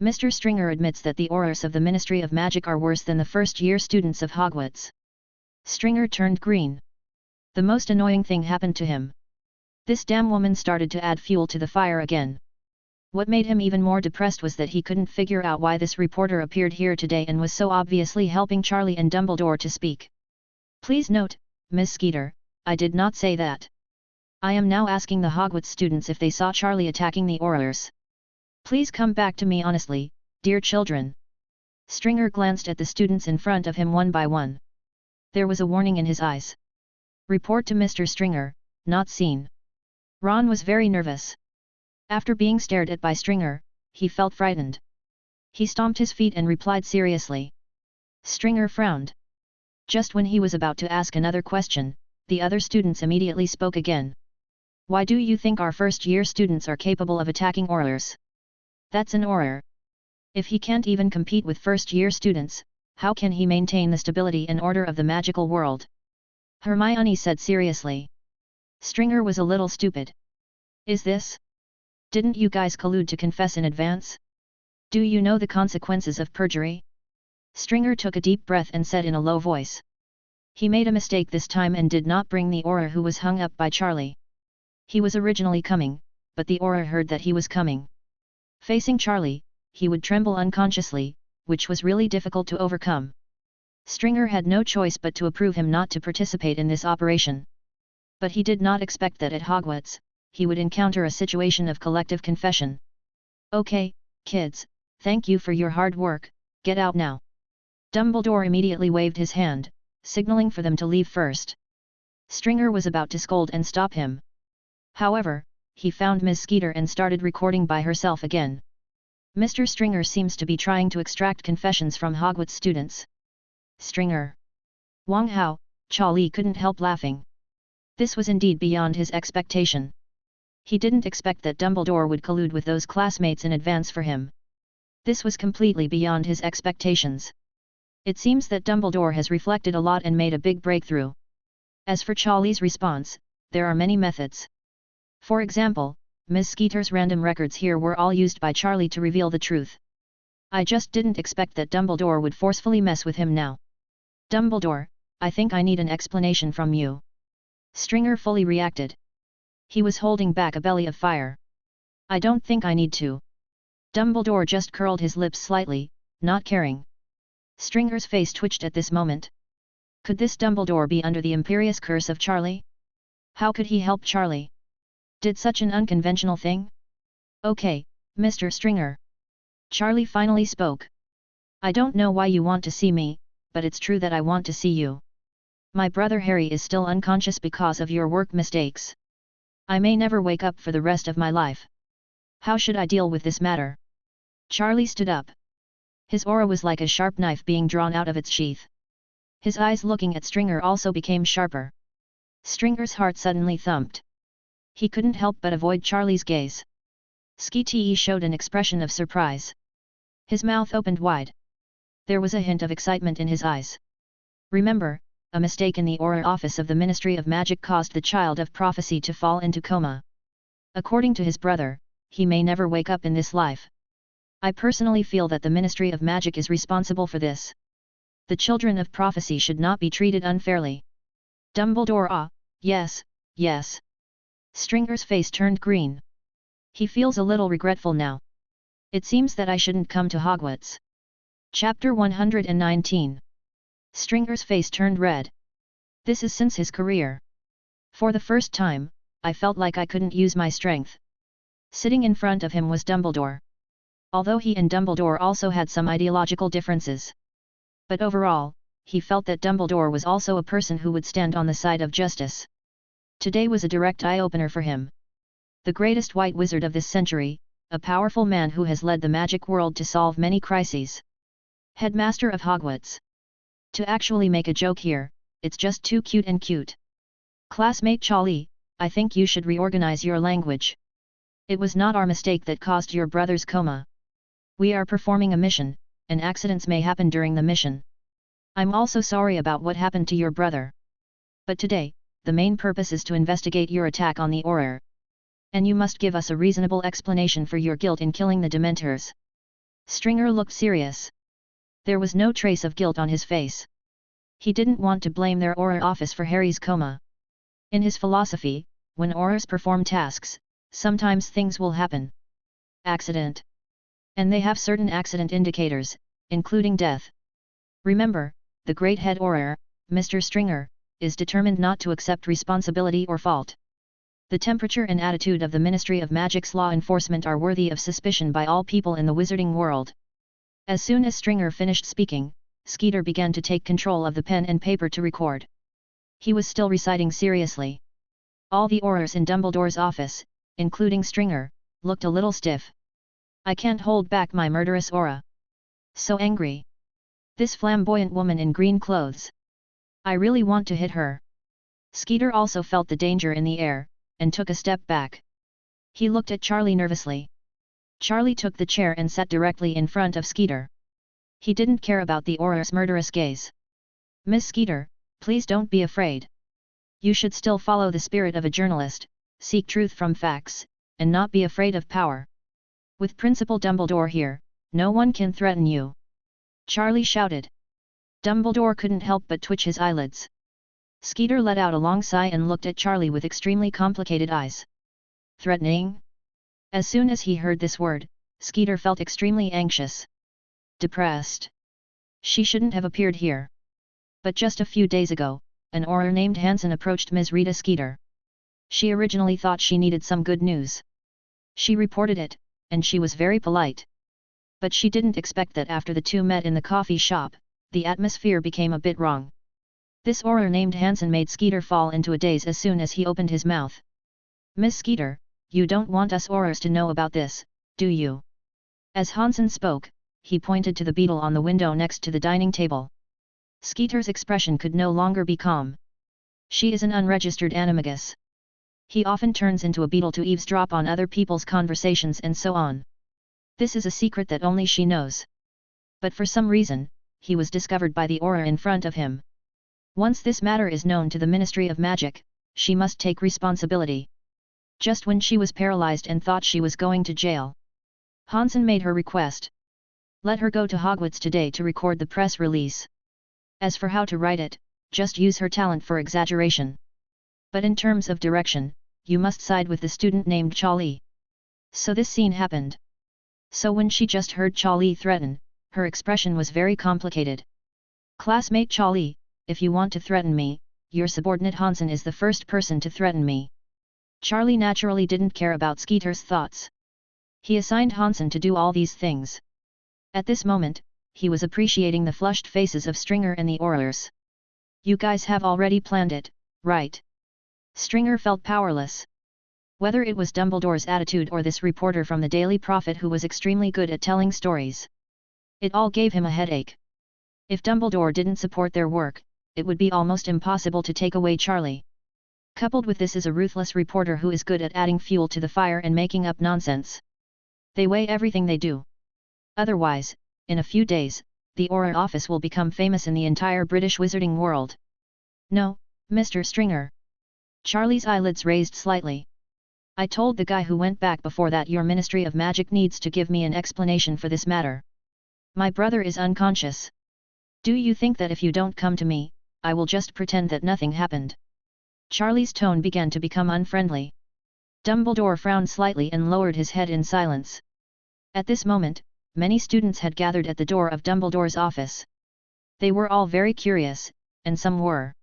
Mr. Stringer admits that the Aurors of the Ministry of Magic are worse than the first-year students of Hogwarts. Stringer turned green. The most annoying thing happened to him. This damn woman started to add fuel to the fire again. What made him even more depressed was that he couldn't figure out why this reporter appeared here today and was so obviously helping Charlie and Dumbledore to speak. Please note, Miss Skeeter, I did not say that. I am now asking the Hogwarts students if they saw Charlie attacking the Aurors. Please come back to me honestly, dear children. Stringer glanced at the students in front of him one by one. There was a warning in his eyes. Report to Mr. Stringer, not seen. Ron was very nervous. After being stared at by Stringer, he felt frightened. He stomped his feet and replied seriously. Stringer frowned. Just when he was about to ask another question, the other students immediately spoke again. Why do you think our first-year students are capable of attacking Aurors? That's an Auror. If he can't even compete with first-year students, how can he maintain the stability and order of the magical world? Hermione said seriously. Stringer was a little stupid. Is this? Didn't you guys collude to confess in advance? Do you know the consequences of perjury? Stringer took a deep breath and said in a low voice. He made a mistake this time and did not bring the Auror who was hung up by Charlie. He was originally coming, but the Auror heard that he was coming. Facing Charlie, he would tremble unconsciously, which was really difficult to overcome. Stringer had no choice but to approve him not to participate in this operation. But he did not expect that at Hogwarts, he would encounter a situation of collective confession. Okay, kids, thank you for your hard work, get out now. Dumbledore immediately waved his hand, signaling for them to leave first. Stringer was about to scold and stop him. However, he found Ms. Skeeter and started recording by herself again. Mr. Stringer seems to be trying to extract confessions from Hogwarts students. Stringer. Wang Hao, Charlie couldn't help laughing. This was indeed beyond his expectation. He didn't expect that Dumbledore would collude with those classmates in advance for him. This was completely beyond his expectations. It seems that Dumbledore has reflected a lot and made a big breakthrough. As for Charlie's response, there are many methods. For example, Ms. Skeeter's random records here were all used by Charlie to reveal the truth. I just didn't expect that Dumbledore would forcefully mess with him now. Dumbledore, I think I need an explanation from you. Stringer fully reacted. He was holding back a belly of fire. I don't think I need to. Dumbledore just curled his lips slightly, not caring. Stringer's face twitched at this moment. Could this Dumbledore be under the imperious curse of Charlie? How could he help Charlie? Did such an unconventional thing? Okay, Mr. Stringer. Charlie finally spoke. I don't know why you want to see me, but it's true that I want to see you. My brother Harry is still unconscious because of your work mistakes. I may never wake up for the rest of my life. How should I deal with this matter? Charlie stood up. His aura was like a sharp knife being drawn out of its sheath. His eyes looking at Stringer also became sharper. Stringer's heart suddenly thumped. He couldn't help but avoid Charlie's gaze. Skeete showed an expression of surprise. His mouth opened wide. There was a hint of excitement in his eyes. Remember, a mistake in the Auror office of the Ministry of Magic caused the Child of Prophecy to fall into coma. According to his brother, he may never wake up in this life. I personally feel that the Ministry of Magic is responsible for this. The children of prophecy should not be treated unfairly. Dumbledore. Yes, yes. Stringer's face turned green. He feels a little regretful now. It seems that I shouldn't come to Hogwarts. Chapter 119. Stringer's face turned red. This is since his career. For the first time, I felt like I couldn't use my strength. Sitting in front of him was Dumbledore. Although he and Dumbledore also had some ideological differences. But overall, he felt that Dumbledore was also a person who would stand on the side of justice. Today was a direct eye-opener for him. The greatest white wizard of this century, a powerful man who has led the magic world to solve many crises. Headmaster of Hogwarts. To actually make a joke here, it's just too cute and cute. Classmate Charlie, I think you should reorganize your language. It was not our mistake that caused your brother's coma. We are performing a mission, and accidents may happen during the mission. I'm also sorry about what happened to your brother. But today, the main purpose is to investigate your attack on the Auror. And you must give us a reasonable explanation for your guilt in killing the Dementors. Stringer looked serious. There was no trace of guilt on his face. He didn't want to blame their Auror office for Harry's coma. In his philosophy, when Aurors perform tasks, sometimes things will happen. Accident. And they have certain accident indicators, including death. Remember, the great head Auror, Mr. Stringer, is determined not to accept responsibility or fault. The temperature and attitude of the Ministry of Magic's law enforcement are worthy of suspicion by all people in the wizarding world. As soon as Stringer finished speaking, Skeeter began to take control of the pen and paper to record. He was still reciting seriously. All the Aurors in Dumbledore's office, including Stringer, looked a little stiff. I can't hold back my murderous aura. So angry. This flamboyant woman in green clothes. I really want to hit her. Skeeter also felt the danger in the air, and took a step back. He looked at Charlie nervously. Charlie took the chair and sat directly in front of Skeeter. He didn't care about the Auror's murderous gaze. Miss Skeeter, please don't be afraid. You should still follow the spirit of a journalist, seek truth from facts, and not be afraid of power. With Principal Dumbledore here, no one can threaten you. Charlie shouted. Dumbledore couldn't help but twitch his eyelids. Skeeter let out a long sigh and looked at Charlie with extremely complicated eyes. Threatening? As soon as he heard this word, Skeeter felt extremely anxious. Depressed. She shouldn't have appeared here. But just a few days ago, an Auror named Hansen approached Ms. Rita Skeeter. She originally thought she needed some good news. She reported it, and she was very polite. But she didn't expect that after the two met in the coffee shop, the atmosphere became a bit wrong. This Auror named Hansen made Skeeter fall into a daze as soon as he opened his mouth. Miss Skeeter, you don't want us Aurors to know about this, do you? As Hansen spoke, he pointed to the beetle on the window next to the dining table. Skeeter's expression could no longer be calm. She is an unregistered animagus. He often turns into a beetle to eavesdrop on other people's conversations and so on. This is a secret that only she knows. But for some reason, he was discovered by the Auror in front of him. Once this matter is known to the Ministry of Magic, she must take responsibility. Just when she was paralyzed and thought she was going to jail, Hansen made her request. Let her go to Hogwarts today to record the press release. As for how to write it, just use her talent for exaggeration. But in terms of direction, you must side with the student named Charlie. So this scene happened. So when she just heard Charlie threaten, her expression was very complicated. Classmate Charlie, if you want to threaten me, your subordinate Hansen is the first person to threaten me. Charlie naturally didn't care about Skeeter's thoughts. He assigned Hansen to do all these things. At this moment, he was appreciating the flushed faces of Stringer and the Aurors. You guys have already planned it, right? Stringer felt powerless. Whether it was Dumbledore's attitude or this reporter from the Daily Prophet who was extremely good at telling stories, it all gave him a headache. If Dumbledore didn't support their work, it would be almost impossible to take away Charlie. Coupled with this is a ruthless reporter who is good at adding fuel to the fire and making up nonsense. They weigh everything they do. Otherwise, in a few days, the Auror office will become famous in the entire British wizarding world. No, Mr. Stringer. Charlie's eyelids raised slightly. I told the guy who went back before that your Ministry of Magic needs to give me an explanation for this matter. My brother is unconscious. Do you think that if you don't come to me, I will just pretend that nothing happened? Charlie's tone began to become unfriendly. Dumbledore frowned slightly and lowered his head in silence. At this moment, many students had gathered at the door of Dumbledore's office. They were all very curious, and some were.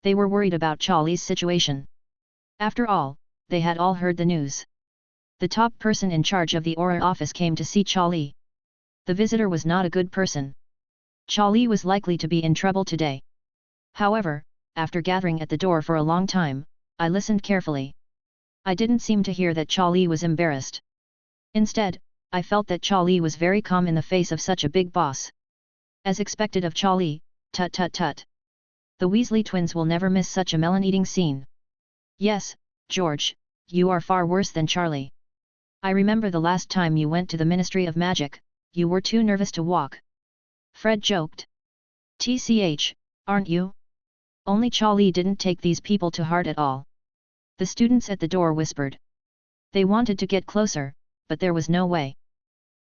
They were worried about Charlie's situation. After all, they had all heard the news. The top person in charge of the Auror office came to see Charlie. The visitor was not a good person. Charlie was likely to be in trouble today. However, after gathering at the door for a long time, I listened carefully. I didn't seem to hear that Charlie was embarrassed. Instead, I felt that Charlie was very calm in the face of such a big boss. As expected of Charlie, tut tut tut. The Weasley twins will never miss such a melon-eating scene. Yes, George, you are far worse than Charlie. I remember the last time you went to the Ministry of Magic, you were too nervous to walk. Fred joked. TCH, aren't you? Only Charlie didn't take these people to heart at all. The students at the door whispered. They wanted to get closer, but there was no way.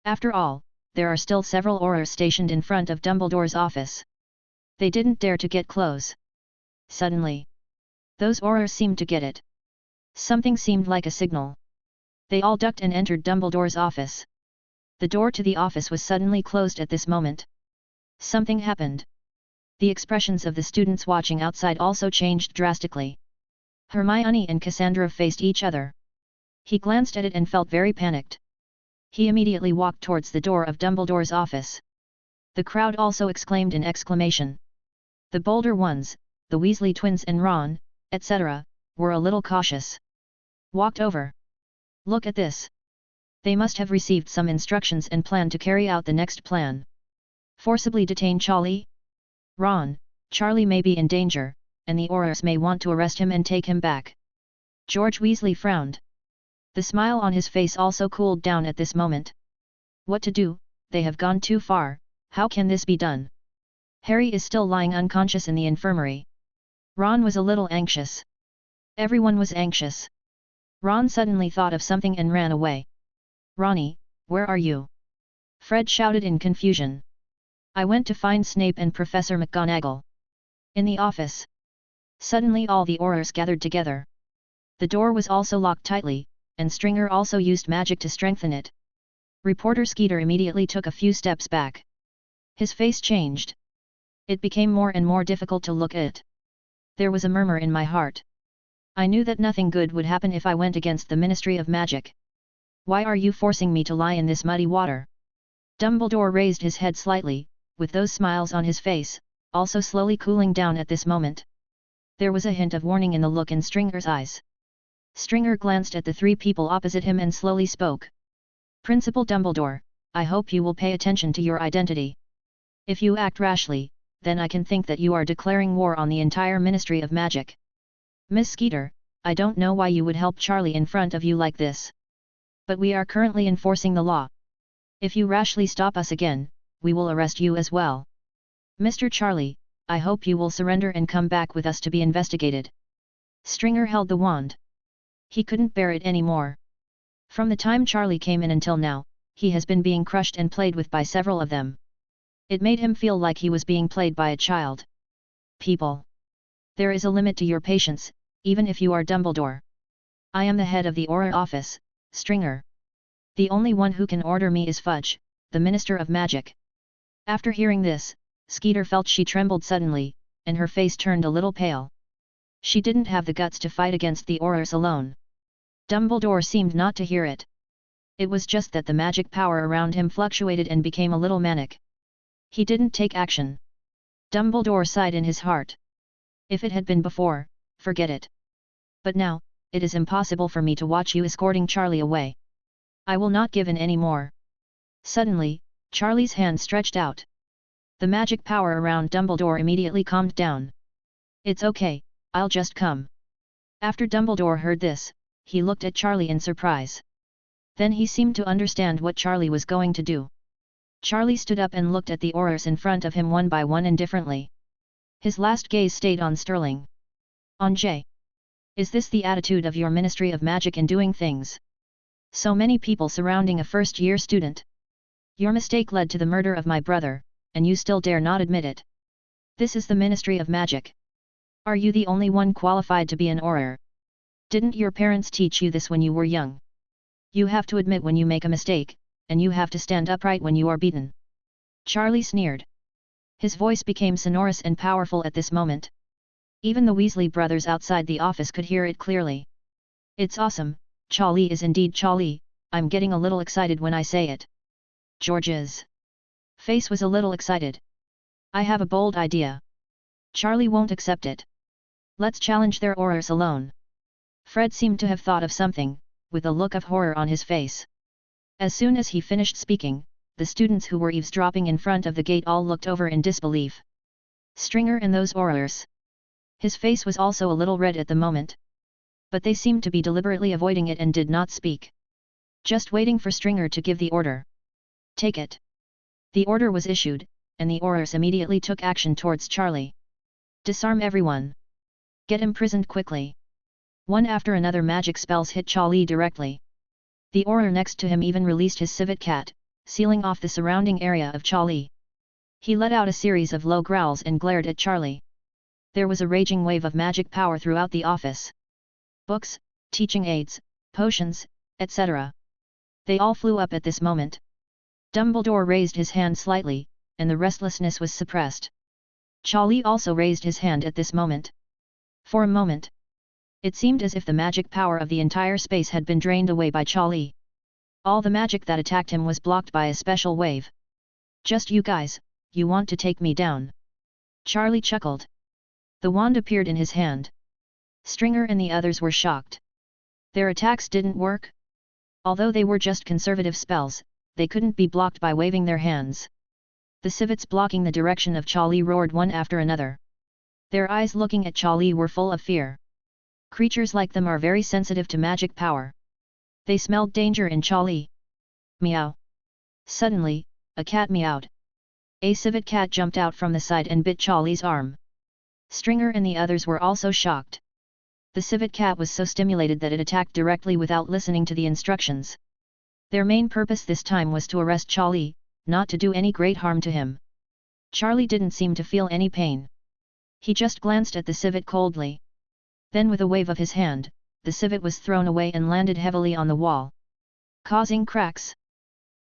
After all, there are still several Aurors stationed in front of Dumbledore's office. They didn't dare to get close. Suddenly, those Aurors seemed to get it. Something seemed like a signal. They all ducked and entered Dumbledore's office. The door to the office was suddenly closed at this moment. Something happened. The expressions of the students watching outside also changed drastically. Hermione and Cassandra faced each other. He glanced at it and felt very panicked. He immediately walked towards the door of Dumbledore's office. The crowd also exclaimed in exclamation. The bolder ones, the Weasley twins and Ron, etc., were a little cautious. Walked over. Look at this. They must have received some instructions and planned to carry out the next plan. Forcibly detain Charlie? Ron, Charlie may be in danger, and the Aurors may want to arrest him and take him back. George Weasley frowned. The smile on his face also cooled down at this moment. What to do? They have gone too far. How can this be done? Harry is still lying unconscious in the infirmary. Ron was a little anxious. Everyone was anxious. Ron suddenly thought of something and ran away. Ronnie, where are you? Fred shouted in confusion. I went to find Snape and Professor McGonagall. In the office. Suddenly all the Aurors gathered together. The door was also locked tightly, and Stringer also used magic to strengthen it. Reporter Skeeter immediately took a few steps back. His face changed. It became more and more difficult to look at. There was a murmur in my heart. I knew that nothing good would happen if I went against the Ministry of Magic. Why are you forcing me to lie in this muddy water? Dumbledore raised his head slightly, with those smiles on his face, also slowly cooling down at this moment. There was a hint of warning in the look in Stringer's eyes. Stringer glanced at the three people opposite him and slowly spoke. Principal Dumbledore, I hope you will pay attention to your identity. If you act rashly, then I can think that you are declaring war on the entire Ministry of Magic. Miss Skeeter, I don't know why you would help Charlie in front of you like this. But we are currently enforcing the law. If you rashly stop us again, we will arrest you as well. Mr. Charlie, I hope you will surrender and come back with us to be investigated. Stringer held the wand. He couldn't bear it anymore. From the time Charlie came in until now, he has been being crushed and played with by several of them. It made him feel like he was being played by a child. People. There is a limit to your patience, even if you are Dumbledore. I am the head of the Auror office, Stringer. The only one who can order me is Fudge, the Minister of Magic. After hearing this, Skeeter felt she trembled suddenly, and her face turned a little pale. She didn't have the guts to fight against the Aurors alone. Dumbledore seemed not to hear it. It was just that the magic power around him fluctuated and became a little manic. He didn't take action. Dumbledore sighed in his heart. If it had been before, forget it. But now, it is impossible for me to watch you escorting Charlie away. I will not give in any more. Suddenly, Charlie's hand stretched out. The magic power around Dumbledore immediately calmed down. It's okay, I'll just come. After Dumbledore heard this, he looked at Charlie in surprise. Then he seemed to understand what Charlie was going to do. Charlie stood up and looked at the Aurors in front of him one by one indifferently. His last gaze stayed on Sterling. On Jay. Is this the attitude of your Ministry of Magic in doing things? So many people surrounding a first-year student. Your mistake led to the murder of my brother, and you still dare not admit it. This is the Ministry of Magic. Are you the only one qualified to be an Auror? Didn't your parents teach you this when you were young? You have to admit when you make a mistake, and you have to stand upright when you are beaten. Charlie sneered. His voice became sonorous and powerful at this moment. Even the Weasley brothers outside the office could hear it clearly. It's awesome, Charlie is indeed Charlie, I'm getting a little excited when I say it. George's face was a little excited. I have a bold idea. Charlie won't accept it. Let's challenge their Aurors alone. Fred seemed to have thought of something, with a look of horror on his face. As soon as he finished speaking, the students who were eavesdropping in front of the gate all looked over in disbelief. Stringer and those Aurors. His face was also a little red at the moment. But they seemed to be deliberately avoiding it and did not speak. Just waiting for Stringer to give the order. Take it. The order was issued, and the Aurors immediately took action towards Charlie. Disarm everyone. Get imprisoned quickly. One after another magic spells hit Charlie directly. The Auror next to him even released his civet cat, sealing off the surrounding area of Charlie. He let out a series of low growls and glared at Charlie. There was a raging wave of magic power throughout the office. Books, teaching aids, potions, etc. They all flew up at this moment. Dumbledore raised his hand slightly, and the restlessness was suppressed. Charlie also raised his hand at this moment. For a moment, it seemed as if the magic power of the entire space had been drained away by Charlie. All the magic that attacked him was blocked by a special wave. Just you guys, you want to take me down? Charlie chuckled. The wand appeared in his hand. Stringer and the others were shocked. Their attacks didn't work? Although they were just conservative spells, they couldn't be blocked by waving their hands. The civets blocking the direction of Charlie roared one after another. Their eyes looking at Charlie were full of fear. Creatures like them are very sensitive to magic power. They smelled danger in Charlie. Meow. Suddenly, a cat meowed. A civet cat jumped out from the side and bit Charlie's arm. Stringer and the others were also shocked. The civet cat was so stimulated that it attacked directly without listening to the instructions. Their main purpose this time was to arrest Charlie, not to do any great harm to him. Charlie didn't seem to feel any pain. He just glanced at the civet coldly. Then with a wave of his hand, the civet was thrown away and landed heavily on the wall, causing cracks.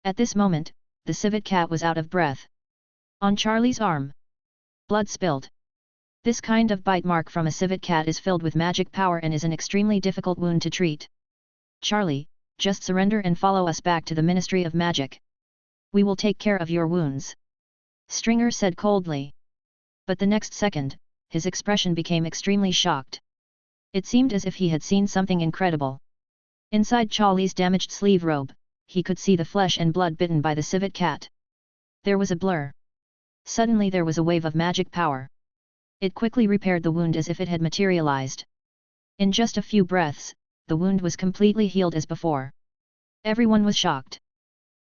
At this moment, the civet cat was out of breath. On Charlie's arm, blood spilled. This kind of bite mark from a civet cat is filled with magic power and is an extremely difficult wound to treat. Charlie, just surrender and follow us back to the Ministry of Magic. We will take care of your wounds, Stringer said coldly. But the next second, his expression became extremely shocked. It seemed as if he had seen something incredible. Inside Charlie's damaged sleeve robe, he could see the flesh and blood bitten by the civet cat. There was a blur. Suddenly there was a wave of magic power. It quickly repaired the wound as if it had materialized. In just a few breaths, the wound was completely healed as before. Everyone was shocked.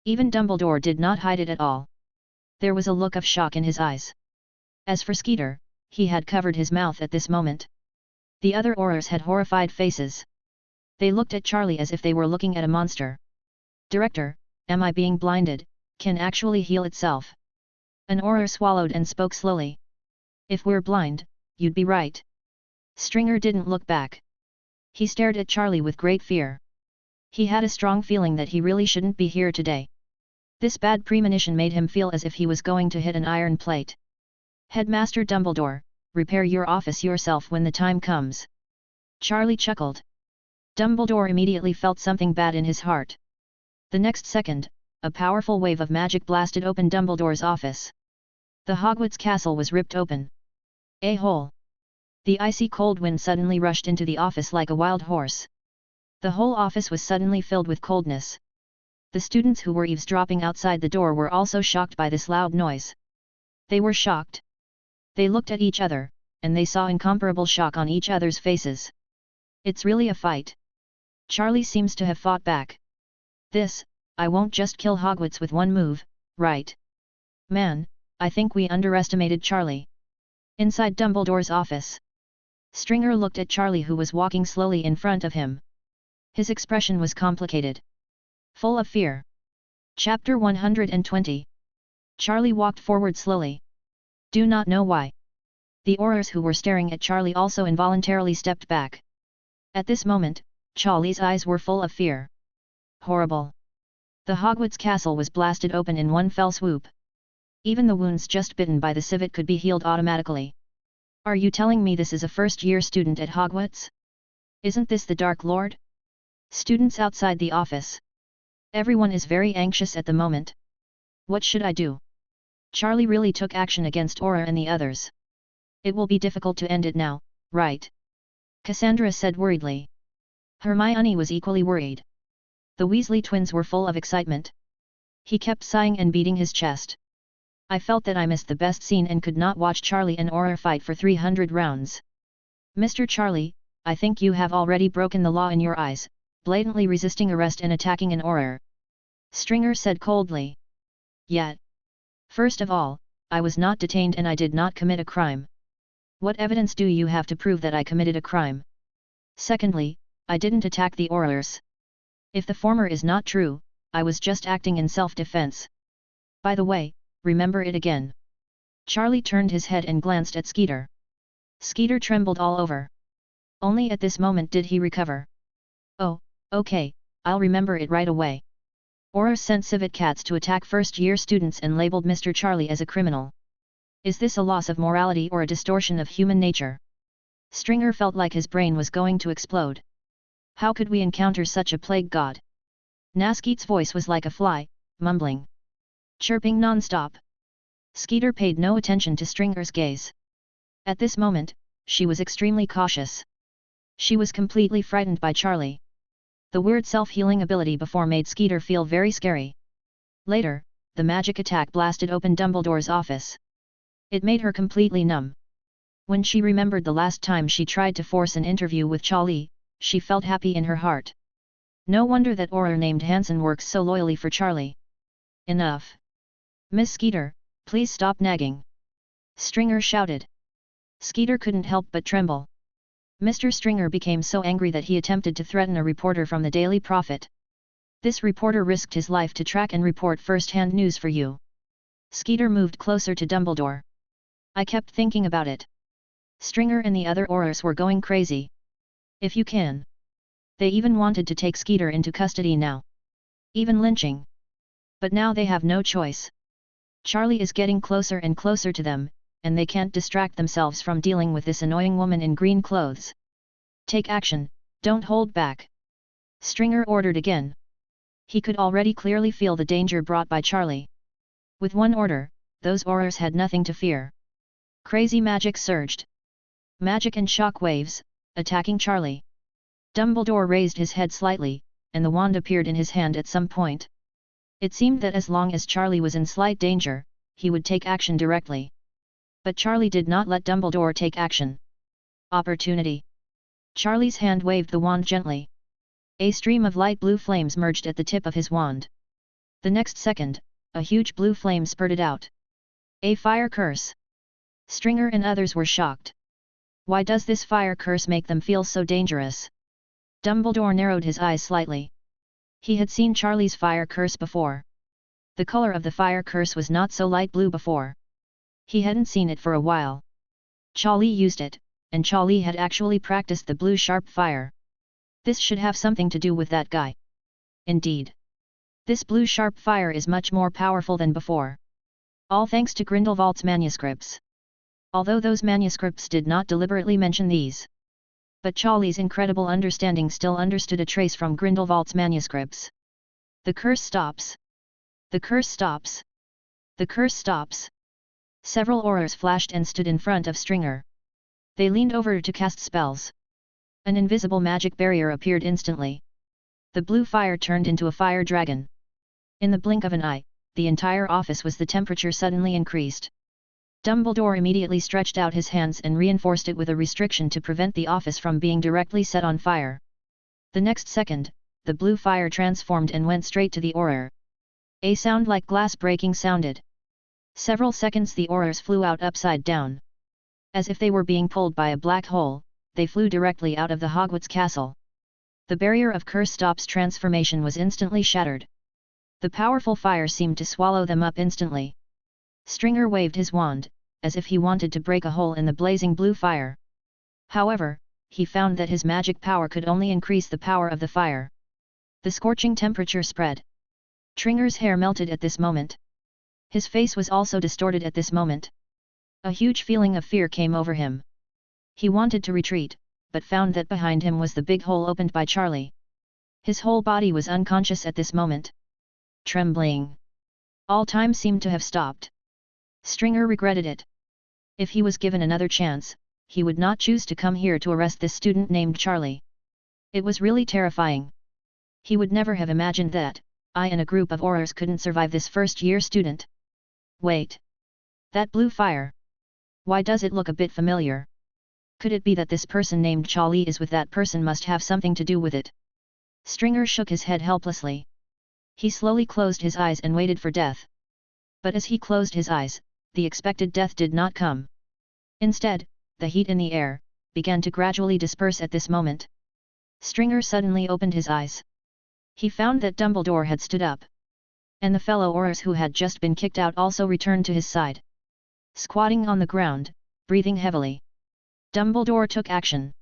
Even Dumbledore did not hide it at all. There was a look of shock in his eyes. As for Skeeter, he had covered his mouth at this moment. The other Aurors had horrified faces. They looked at Charlie as if they were looking at a monster. Director, am I being blinded? Can actually heal itself? An Auror swallowed and spoke slowly. If we're blind, you'd be right. Stringer didn't look back. He stared at Charlie with great fear. He had a strong feeling that he really shouldn't be here today. This bad premonition made him feel as if he was going to hit an iron plate. Headmaster Dumbledore, repair your office yourself when the time comes. Charlie chuckled. Dumbledore immediately felt something bad in his heart. The next second, a powerful wave of magic blasted open Dumbledore's office. The Hogwarts castle was ripped open. A hole. The icy cold wind suddenly rushed into the office like a wild horse. The whole office was suddenly filled with coldness. The students who were eavesdropping outside the door were also shocked by this loud noise. They were shocked. They looked at each other, and they saw incomparable shock on each other's faces. It's really a fight. Charlie seems to have fought back. I won't just kill Hogwarts with one move, right? Man, I think we underestimated Charlie. Inside Dumbledore's office, Stringer looked at Charlie who was walking slowly in front of him. His expression was complicated, full of fear. Chapter 120. Charlie walked forward slowly. Do not know why. The Aurors who were staring at Charlie also involuntarily stepped back. At this moment, Charlie's eyes were full of fear. Horrible. The Hogwarts castle was blasted open in one fell swoop. Even the wounds just bitten by the civet could be healed automatically. Are you telling me this is a first-year student at Hogwarts? Isn't this the Dark Lord? Students outside the office. Everyone is very anxious at the moment. What should I do? Charlie really took action against Aura and the others. It will be difficult to end it now, right? Cassandra said worriedly. Hermione was equally worried. The Weasley twins were full of excitement. He kept sighing and beating his chest. I felt that I missed the best scene and could not watch Charlie and Aura fight for 300 rounds. Mr. Charlie, I think you have already broken the law in your eyes, blatantly resisting arrest and attacking an Auror. Stringer said coldly. Yet. First of all, I was not detained and I did not commit a crime. What evidence do you have to prove that I committed a crime? Secondly, I didn't attack the Aurors. If the former is not true, I was just acting in self-defense. By the way, remember it again. Charlie turned his head and glanced at Skeeter. Skeeter trembled all over. Only at this moment did he recover. Oh, okay, I'll remember it right away. Auror sent civet cats to attack first-year students and labeled Mr. Charlie as a criminal. Is this a loss of morality or a distortion of human nature? Stringer felt like his brain was going to explode. How could we encounter such a plague god? Naskeet's voice was like a fly, mumbling, chirping non-stop. Skeeter paid no attention to Stringer's gaze. At this moment, she was extremely cautious. She was completely frightened by Charlie. The weird self-healing ability before made Skeeter feel very scary. Later, the magic attack blasted open Dumbledore's office. It made her completely numb. When she remembered the last time she tried to force an interview with Charlie, she felt happy in her heart. No wonder that Auror named Hansen works so loyally for Charlie. Enough. Miss Skeeter, please stop nagging. Stringer shouted. Skeeter couldn't help but tremble. Mr. Stringer became so angry that he attempted to threaten a reporter from the Daily Prophet. This reporter risked his life to track and report first-hand news for you. Skeeter moved closer to Dumbledore. I kept thinking about it. Stringer and the other Aurors were going crazy. If you can. They even wanted to take Skeeter into custody now. Even lynching. But now they have no choice. Charlie is getting closer and closer to them, and they can't distract themselves from dealing with this annoying woman in green clothes. Take action, don't hold back. Stringer ordered again. He could already clearly feel the danger brought by Charlie. With one order, those Aurors had nothing to fear. Crazy magic surged. Magic and shock waves, attacking Charlie. Dumbledore raised his head slightly, and the wand appeared in his hand at some point. It seemed that as long as Charlie was in slight danger, he would take action directly. But Charlie did not let Dumbledore take action. Opportunity. Charlie's hand waved the wand gently. A stream of light blue flames merged at the tip of his wand. The next second, a huge blue flame spurted out. A fire curse. Stringer and others were shocked. Why does this fire curse make them feel so dangerous? Dumbledore narrowed his eyes slightly. He had seen Charlie's fire curse before. The color of the fire curse was not so light blue before. He hadn't seen it for a while. Charlie used it, and Charlie had actually practiced the blue sharp fire. This should have something to do with that guy. Indeed. This blue sharp fire is much more powerful than before. All thanks to Grindelwald's manuscripts. Although those manuscripts did not deliberately mention these. But Charlie's incredible understanding still understood a trace from Grindelwald's manuscripts. The curse stops. The curse stops. The curse stops. Several Aurors flashed and stood in front of Stringer. They leaned over to cast spells. An invisible magic barrier appeared instantly. The blue fire turned into a fire dragon. In the blink of an eye, the entire office was the temperature suddenly increased. Dumbledore immediately stretched out his hands and reinforced it with a restriction to prevent the office from being directly set on fire. The next second, the blue fire transformed and went straight to the Auror. A sound like glass breaking sounded. Several seconds the Aurors flew out upside down. As if they were being pulled by a black hole, they flew directly out of the Hogwarts castle. The barrier of Curse Stop's transformation was instantly shattered. The powerful fire seemed to swallow them up instantly. Stringer waved his wand, as if he wanted to break a hole in the blazing blue fire. However, he found that his magic power could only increase the power of the fire. The scorching temperature spread. Stringer's hair melted at this moment. His face was also distorted at this moment. A huge feeling of fear came over him. He wanted to retreat, but found that behind him was the big hole opened by Charlie. His whole body was unconscious at this moment. Trembling. All time seemed to have stopped. Stringer regretted it. If he was given another chance, he would not choose to come here to arrest this student named Charlie. It was really terrifying. He would never have imagined that, I and a group of Aurors couldn't survive this first-year student. Wait. That blue fire. Why does it look a bit familiar? Could it be that this person named Charlie is with that person must have something to do with it? Stringer shook his head helplessly. He slowly closed his eyes and waited for death. But as he closed his eyes, the expected death did not come. Instead, the heat in the air began to gradually disperse at this moment. Stringer suddenly opened his eyes. He found that Dumbledore had stood up. And the fellow Aurors who had just been kicked out also returned to his side. Squatting on the ground, breathing heavily. Dumbledore took action.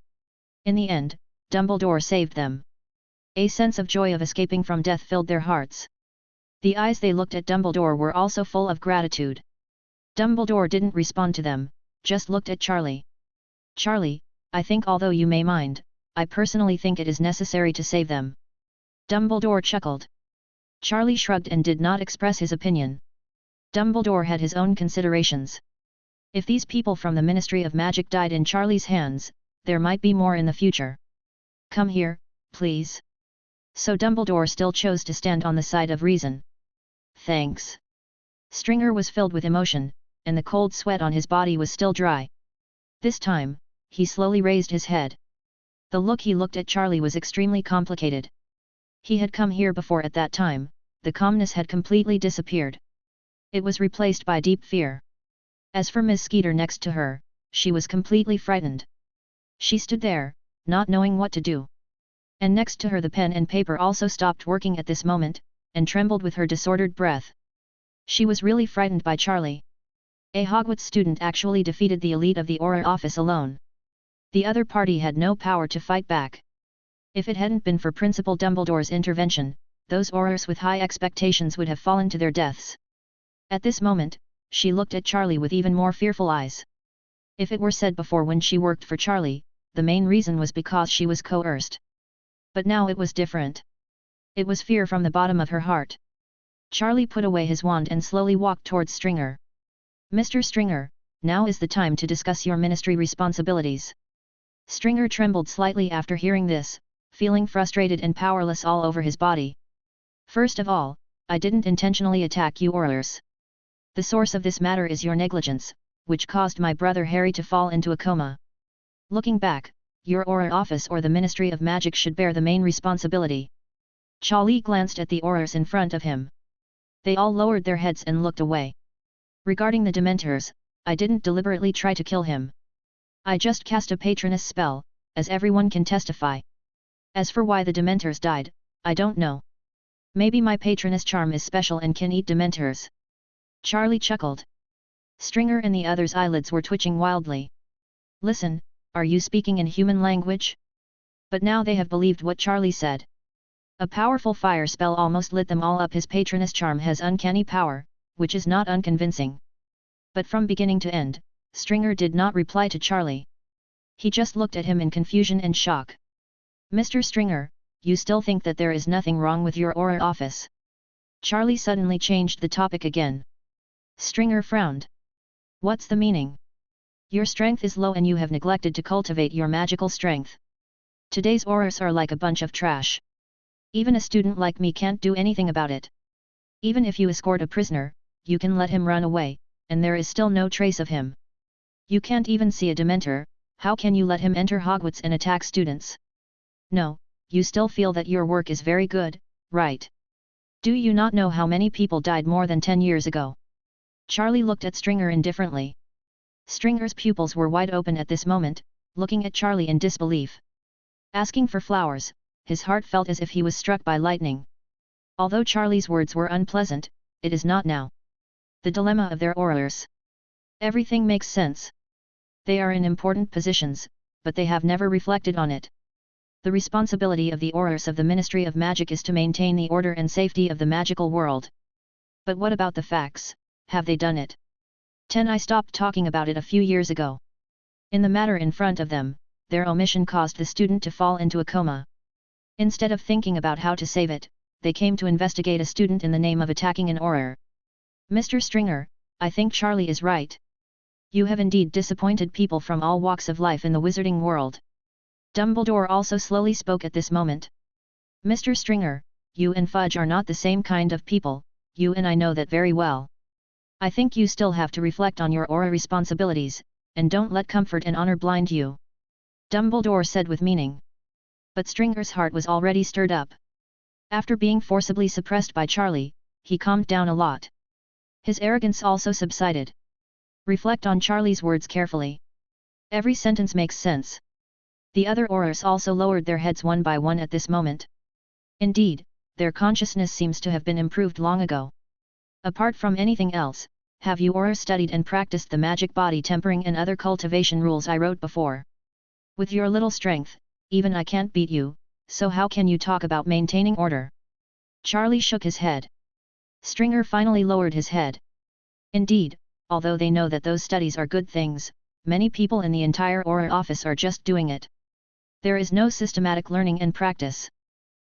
In the end, Dumbledore saved them. A sense of joy of escaping from death filled their hearts. The eyes they looked at Dumbledore were also full of gratitude. Dumbledore didn't respond to them, just looked at Charlie. Charlie, I think although you may mind, I personally think it is necessary to save them. Dumbledore chuckled. Charlie shrugged and did not express his opinion. Dumbledore had his own considerations. If these people from the Ministry of Magic died in Charlie's hands, there might be more in the future. Come here, please. So Dumbledore still chose to stand on the side of reason. Thanks. Stringer was filled with emotion, and the cold sweat on his body was still dry. This time, he slowly raised his head. The look he looked at Charlie was extremely complicated. He had come here before at that time, the calmness had completely disappeared. It was replaced by deep fear. As for Miss Skeeter next to her, she was completely frightened. She stood there, not knowing what to do. And next to her the pen and paper also stopped working at this moment, and trembled with her disordered breath. She was really frightened by Charlie. A Hogwarts student actually defeated the elite of the Auror office alone. The other party had no power to fight back. If it hadn't been for Principal Dumbledore's intervention, those Aurors with high expectations would have fallen to their deaths. At this moment, she looked at Charlie with even more fearful eyes. If it were said before when she worked for Charlie, the main reason was because she was coerced. But now it was different. It was fear from the bottom of her heart. Charlie put away his wand and slowly walked towards Stringer. "Mr. Stringer, now is the time to discuss your ministry responsibilities." Stringer trembled slightly after hearing this, feeling frustrated and powerless all over his body. "First of all, I didn't intentionally attack you Aurors. The source of this matter is your negligence, which caused my brother Harry to fall into a coma. Looking back, your Auror office or the Ministry of Magic should bear the main responsibility." Charlie glanced at the Aurors in front of him. They all lowered their heads and looked away. "Regarding the Dementors, I didn't deliberately try to kill him. I just cast a Patronus spell, as everyone can testify. As for why the Dementors died, I don't know. Maybe my Patronus charm is special and can eat Dementors." Charlie chuckled. Stringer and the others' eyelids were twitching wildly. "Listen, are you speaking in human language?" But now they have believed what Charlie said. A powerful fire spell almost lit them all up. His Patronus charm has uncanny power, which is not unconvincing. But from beginning to end, Stringer did not reply to Charlie. He just looked at him in confusion and shock. "Mr. Stringer, you still think that there is nothing wrong with your Auror office?" Charlie suddenly changed the topic again. Stringer frowned. "What's the meaning? Your strength is low and you have neglected to cultivate your magical strength. Today's Aurors are like a bunch of trash. Even a student like me can't do anything about it. Even if you escort a prisoner, you can let him run away, and there is still no trace of him. You can't even see a Dementor, how can you let him enter Hogwarts and attack students? No, you still feel that your work is very good, right? Do you not know how many people died more than 10 years ago?" Charlie looked at Stringer indifferently. Stringer's pupils were wide open at this moment, looking at Charlie in disbelief. Asking for flowers, his heart felt as if he was struck by lightning. Although Charlie's words were unpleasant, it is not now. The dilemma of their Aurors. Everything makes sense. They are in important positions, but they have never reflected on it. The responsibility of the Aurors of the Ministry of Magic is to maintain the order and safety of the magical world. But what about the facts, have they done it? I stopped talking about it a few years ago. In the matter in front of them, their omission caused the student to fall into a coma. Instead of thinking about how to save it, they came to investigate a student in the name of attacking an Auror. Mr. Stringer, I think Charlie is right. You have indeed disappointed people from all walks of life in the wizarding world. Dumbledore also slowly spoke at this moment. Mr. Stringer, you and Fudge are not the same kind of people, you and I know that very well. I think you still have to reflect on your Auror responsibilities, and don't let comfort and honor blind you. Dumbledore said with meaning. But Stringer's heart was already stirred up. After being forcibly suppressed by Charlie, he calmed down a lot. His arrogance also subsided. Reflect on Charlie's words carefully. Every sentence makes sense. The other Aurors also lowered their heads one by one at this moment. Indeed, their consciousness seems to have been improved long ago. Apart from anything else, have you Aurors studied and practiced the magic body tempering and other cultivation rules I wrote before? With your little strength, even I can't beat you, so how can you talk about maintaining order? Charlie shook his head. Stringer finally lowered his head. Indeed, although they know that those studies are good things, many people in the entire Auror office are just doing it. There is no systematic learning and practice.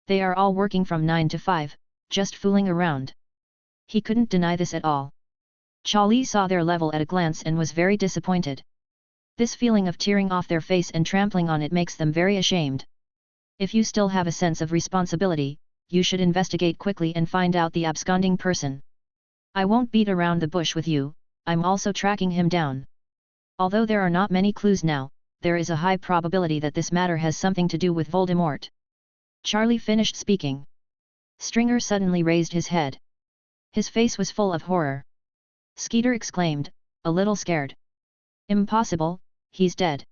They are all working from 9 to 5, just fooling around. He couldn't deny this at all. Charlie saw their level at a glance and was very disappointed. This feeling of tearing off their face and trampling on it makes them very ashamed. If you still have a sense of responsibility, you should investigate quickly and find out the absconding person. I won't beat around the bush with you, I'm also tracking him down. Although there are not many clues now, there is a high probability that this matter has something to do with Voldemort. Charlie finished speaking. Stringer suddenly raised his head. His face was full of horror. Skeeter exclaimed, a little scared. Impossible, he's dead.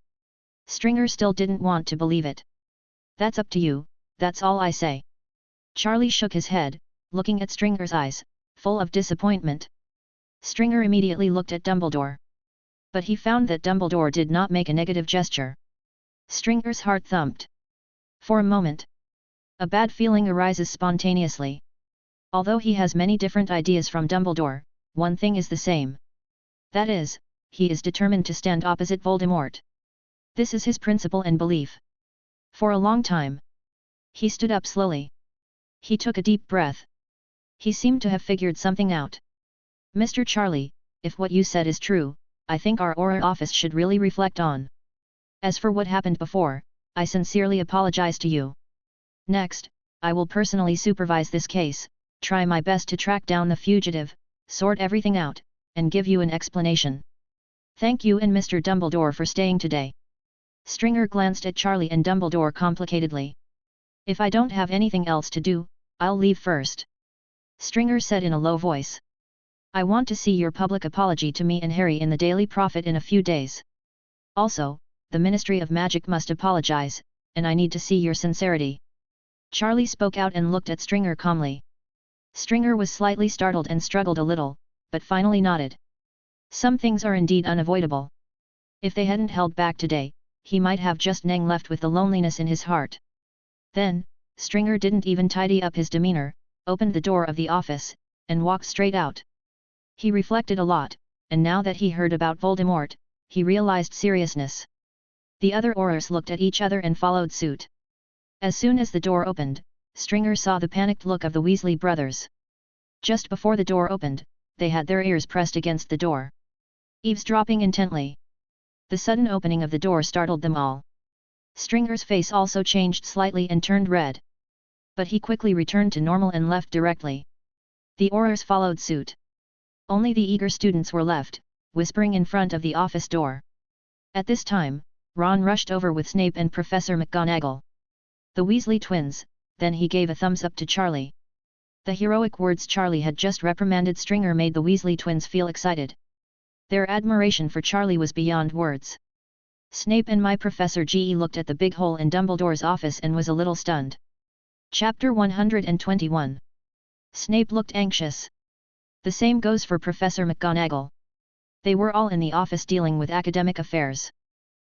Stringer still didn't want to believe it. That's up to you, that's all I say. Charlie shook his head, looking at Stringer's eyes, full of disappointment. Stringer immediately looked at Dumbledore. But he found that Dumbledore did not make a negative gesture. Stringer's heart thumped. For a moment, a bad feeling arises spontaneously. Although he has many different ideas from Dumbledore, one thing is the same. That is, he is determined to stand opposite Voldemort. This is his principle and belief. For a long time, he stood up slowly. He took a deep breath. He seemed to have figured something out. Mr. Charlie, if what you said is true, I think our Auror office should really reflect on. As for what happened before, I sincerely apologize to you. Next, I will personally supervise this case, try my best to track down the fugitive, sort everything out, and give you an explanation. Thank you and Mr. Dumbledore for staying today. Stringer glanced at Charlie and Dumbledore complicatedly. If I don't have anything else to do, I'll leave first. Stringer said in a low voice. I want to see your public apology to me and Harry in the Daily Prophet in a few days. Also, the Ministry of Magic must apologize, and I need to see your sincerity. Charlie spoke out and looked at Stringer calmly. Stringer was slightly startled and struggled a little, but finally nodded. Some things are indeed unavoidable. If they hadn't held back today, he might have just left with the loneliness in his heart. Then, Stringer didn't even tidy up his demeanor, opened the door of the office, and walked straight out. He reflected a lot, and now that he heard about Voldemort, he realized seriousness. The other Aurors looked at each other and followed suit. As soon as the door opened, Stringer saw the panicked look of the Weasley brothers. Just before the door opened, they had their ears pressed against the door, eavesdropping intently. The sudden opening of the door startled them all. Stringer's face also changed slightly and turned red. But he quickly returned to normal and left directly. The Aurors followed suit. Only the eager students were left, whispering in front of the office door. At this time, Ron rushed over with Snape and Professor McGonagall. The Weasley twins, then he gave a thumbs up to Charlie. The heroic words Charlie had just reprimanded Stringer made the Weasley twins feel excited. Their admiration for Charlie was beyond words. Snape and my Professor G.E. looked at the big hole in Dumbledore's office and was a little stunned. Chapter 121. Snape looked anxious. The same goes for Professor McGonagall. They were all in the office dealing with academic affairs.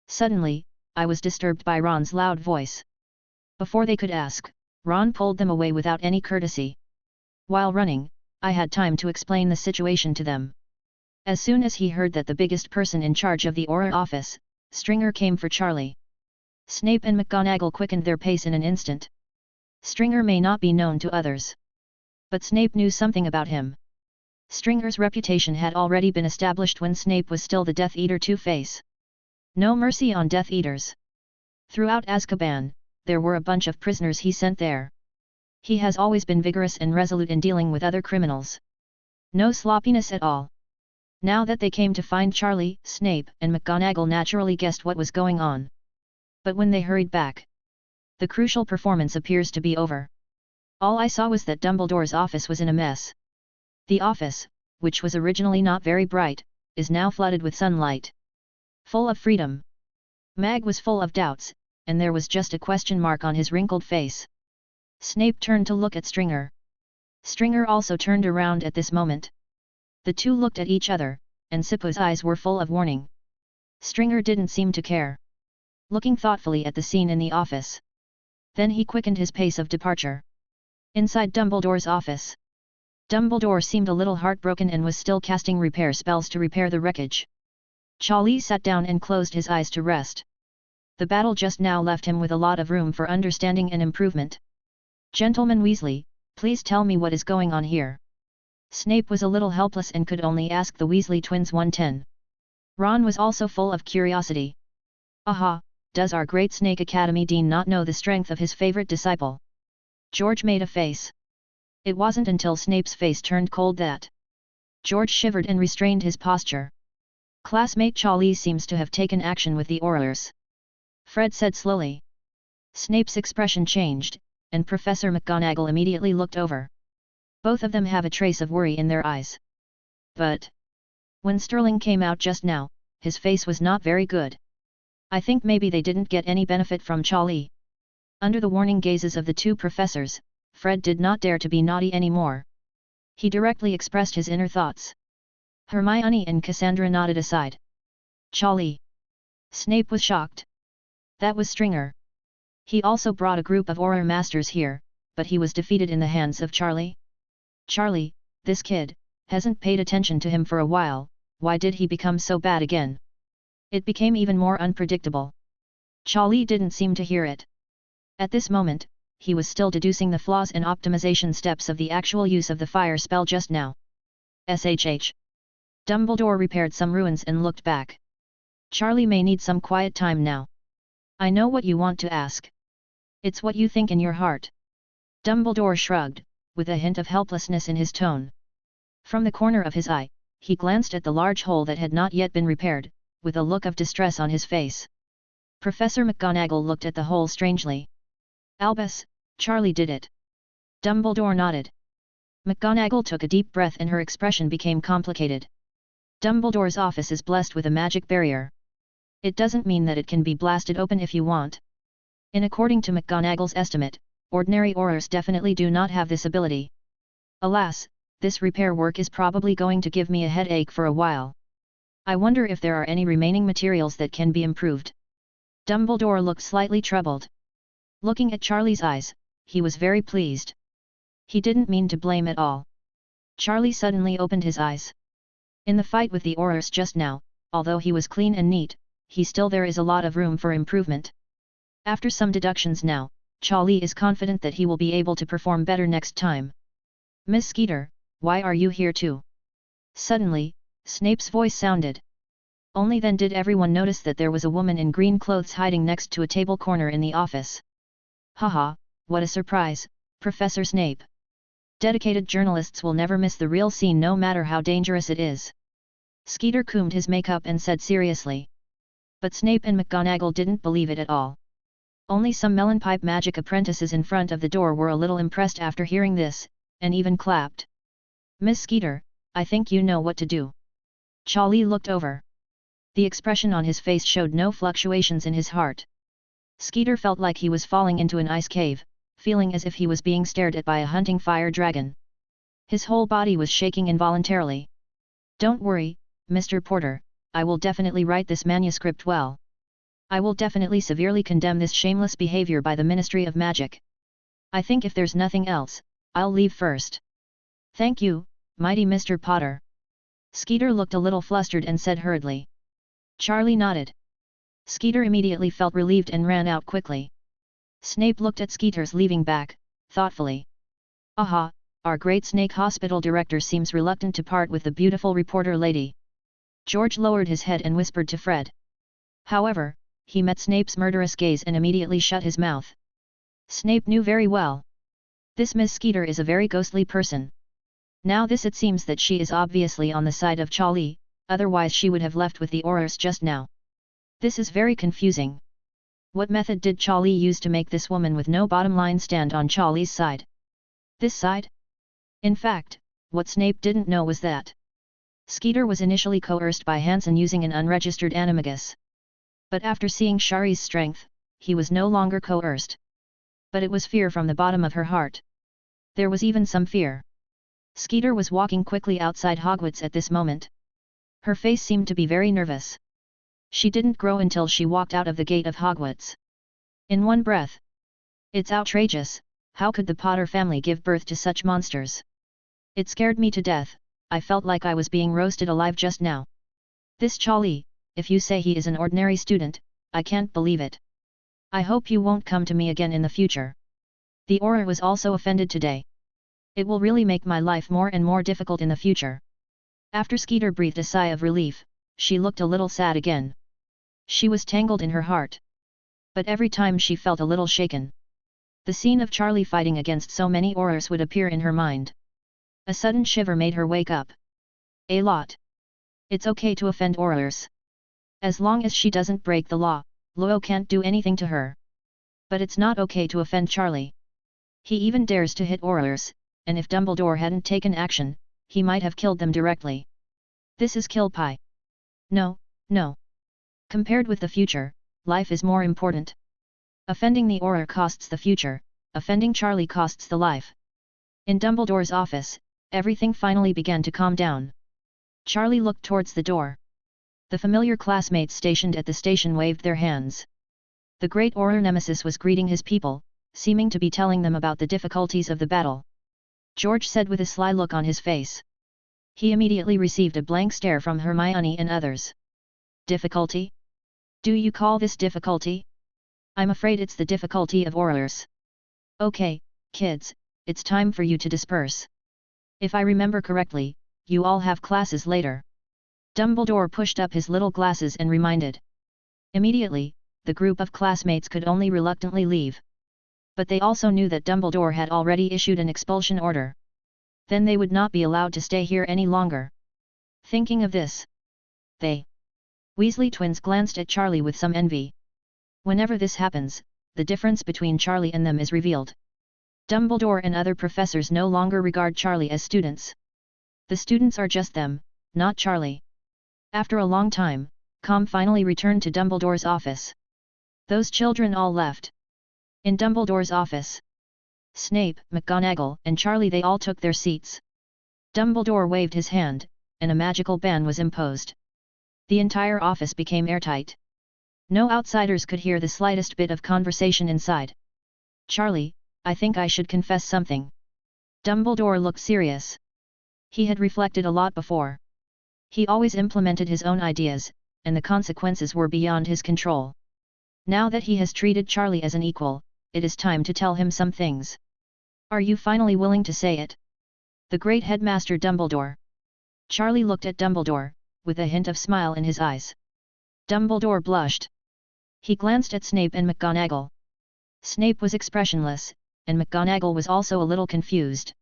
Suddenly, I was disturbed by Ron's loud voice. Before they could ask, Ron pulled them away without any courtesy. While running, I had time to explain the situation to them. As soon as he heard that the biggest person in charge of the Auror office, Stringer came for Charlie. Snape and McGonagall quickened their pace in an instant. Stringer may not be known to others, but Snape knew something about him. Stringer's reputation had already been established when Snape was still the Death Eater Two-Face. No mercy on Death Eaters. Throughout Azkaban, there were a bunch of prisoners he sent there. He has always been vigorous and resolute in dealing with other criminals. No sloppiness at all. Now that they came to find Charlie, Snape and McGonagall naturally guessed what was going on. But when they hurried back, the crucial performance appears to be over. All I saw was that Dumbledore's office was in a mess. The office, which was originally not very bright, is now flooded with sunlight. Full of freedom. Mag was full of doubts, and there was just a question mark on his wrinkled face. Snape turned to look at Stringer. Stringer also turned around at this moment. The two looked at each other, and Sippo's eyes were full of warning. Stringer didn't seem to care. Looking thoughtfully at the scene in the office. Then he quickened his pace of departure. Inside Dumbledore's office, Dumbledore seemed a little heartbroken and was still casting repair spells to repair the wreckage. Charlie sat down and closed his eyes to rest. The battle just now left him with a lot of room for understanding and improvement. Gentleman Weasley, please tell me what is going on here. Snape was a little helpless and could only ask the Weasley twins 110. Ron was also full of curiosity. Aha, does our great Snake Academy dean not know the strength of his favorite disciple? George made a face. It wasn't until Snape's face turned cold that George shivered and restrained his posture. Classmate Charlie seems to have taken action with the Aurors. Fred said slowly. Snape's expression changed, and Professor McGonagall immediately looked over. Both of them have a trace of worry in their eyes. But when Sterling came out just now, his face was not very good. I think maybe they didn't get any benefit from Charlie. Under the warning gazes of the two professors, Fred did not dare to be naughty anymore. He directly expressed his inner thoughts. Hermione and Cassandra nodded aside. Charlie. Snape was shocked. That was Stringer. He also brought a group of Auror Masters here, but he was defeated in the hands of Charlie. Charlie, this kid, hasn't paid attention to him for a while, why did he become so bad again? It became even more unpredictable. Charlie didn't seem to hear it. At this moment, he was still deducing the flaws and optimization steps of the actual use of the fire spell just now. SHH. Dumbledore repaired some ruins and looked back. Charlie may need some quiet time now. I know what you want to ask. It's what you think in your heart. Dumbledore shrugged, with a hint of helplessness in his tone. From the corner of his eye, he glanced at the large hole that had not yet been repaired, with a look of distress on his face. Professor McGonagall looked at the hole strangely. Albus, Charlie did it. Dumbledore nodded. McGonagall took a deep breath and her expression became complicated. Dumbledore's office is blessed with a magic barrier. It doesn't mean that it can be blasted open if you want. According to McGonagall's estimate, ordinary Aurors definitely do not have this ability. Alas, this repair work is probably going to give me a headache for a while. I wonder if there are any remaining materials that can be improved. Dumbledore looked slightly troubled. Looking at Charlie's eyes, he was very pleased. He didn't mean to blame at all. Charlie suddenly opened his eyes. In the fight with the Aurors just now, although he was clean and neat, there is a lot of room for improvement. After some deductions now, Charlie is confident that he will be able to perform better next time. Miss Skeeter, why are you here too? Suddenly, Snape's voice sounded. Only then did everyone notice that there was a woman in green clothes hiding next to a table corner in the office. Haha, what a surprise, Professor Snape. Dedicated journalists will never miss the real scene no matter how dangerous it is. Skeeter combed his makeup and said seriously. But Snape and McGonagall didn't believe it at all. Only some melonpipe magic apprentices in front of the door were a little impressed after hearing this, and even clapped. Miss Skeeter, I think you know what to do. Charlie looked over. The expression on his face showed no fluctuations in his heart. Skeeter felt like he was falling into an ice cave, feeling as if he was being stared at by a hunting fire dragon. His whole body was shaking involuntarily. Don't worry, Mr. Porter, I will definitely write this manuscript well. I will definitely severely condemn this shameless behavior by the Ministry of Magic. I think if there's nothing else, I'll leave first. Thank you, mighty Mr. Potter. Skeeter looked a little flustered and said hurriedly. Charlie nodded. Skeeter immediately felt relieved and ran out quickly. Snape looked at Skeeter's leaving back, thoughtfully. Aha, our great Snake Hospital director seems reluctant to part with the beautiful reporter lady. George lowered his head and whispered to Fred. However, he met Snape's murderous gaze and immediately shut his mouth. Snape knew very well. This Miss Skeeter is a very ghostly person. Now this it seems that she is obviously on the side of Charlie, otherwise she would have left with the Aurors just now. This is very confusing. What method did Charlie use to make this woman with no bottom line stand on Charlie's side? This side? In fact, what Snape didn't know was that Skeeter was initially coerced by Hansen using an unregistered animagus. But after seeing Shari's strength, he was no longer coerced. But it was fear from the bottom of her heart. There was even some fear. Skeeter was walking quickly outside Hogwarts at this moment. Her face seemed to be very nervous. She didn't grow until she walked out of the gate of Hogwarts. In one breath. It's outrageous, how could the Potter family give birth to such monsters? It scared me to death, I felt like I was being roasted alive just now. This Charlie, if you say he is an ordinary student, I can't believe it. I hope you won't come to me again in the future. The Auror was also offended today. It will really make my life more and more difficult in the future. After Skeeter breathed a sigh of relief, she looked a little sad again. She was tangled in her heart. But every time she felt a little shaken. The scene of Charlie fighting against so many Aurors would appear in her mind. A sudden shiver made her wake up. A lot. It's okay to offend Aurors. As long as she doesn't break the law, Leo can't do anything to her. But it's not okay to offend Charlie. He even dares to hit Aurors, and if Dumbledore hadn't taken action, he might have killed them directly. This is kill pie. No, no. Compared with the future, life is more important. Offending the Auror costs the future, offending Charlie costs the life. In Dumbledore's office, everything finally began to calm down. Charlie looked towards the door. The familiar classmates stationed at the station waved their hands. The great Auror nemesis was greeting his people, seeming to be telling them about the difficulties of the battle. George said with a sly look on his face. He immediately received a blank stare from Hermione and others. Difficulty? Do you call this difficulty? I'm afraid it's the difficulty of Aurors. Okay, kids, it's time for you to disperse. If I remember correctly, you all have classes later. Dumbledore pushed up his little glasses and reminded. Immediately, the group of classmates could only reluctantly leave. But they also knew that Dumbledore had already issued an expulsion order. Then they would not be allowed to stay here any longer. Thinking of this, the Weasley twins glanced at Charlie with some envy. Whenever this happens, the difference between Charlie and them is revealed. Dumbledore and other professors no longer regard Charlie as students. The students are just them, not Charlie. After a long time, calm finally returned to Dumbledore's office. Those children all left. In Dumbledore's office, Snape, McGonagall, and Charlie they all took their seats. Dumbledore waved his hand, and a magical ban was imposed. The entire office became airtight. No outsiders could hear the slightest bit of conversation inside. Charlie, I think I should confess something. Dumbledore looked serious. He had reflected a lot before. He always implemented his own ideas, and the consequences were beyond his control. Now that he has treated Charlie as an equal, it is time to tell him some things. Are you finally willing to say it? The great headmaster Dumbledore. Charlie looked at Dumbledore, with a hint of smile in his eyes. Dumbledore blushed. He glanced at Snape and McGonagall. Snape was expressionless, and McGonagall was also a little confused.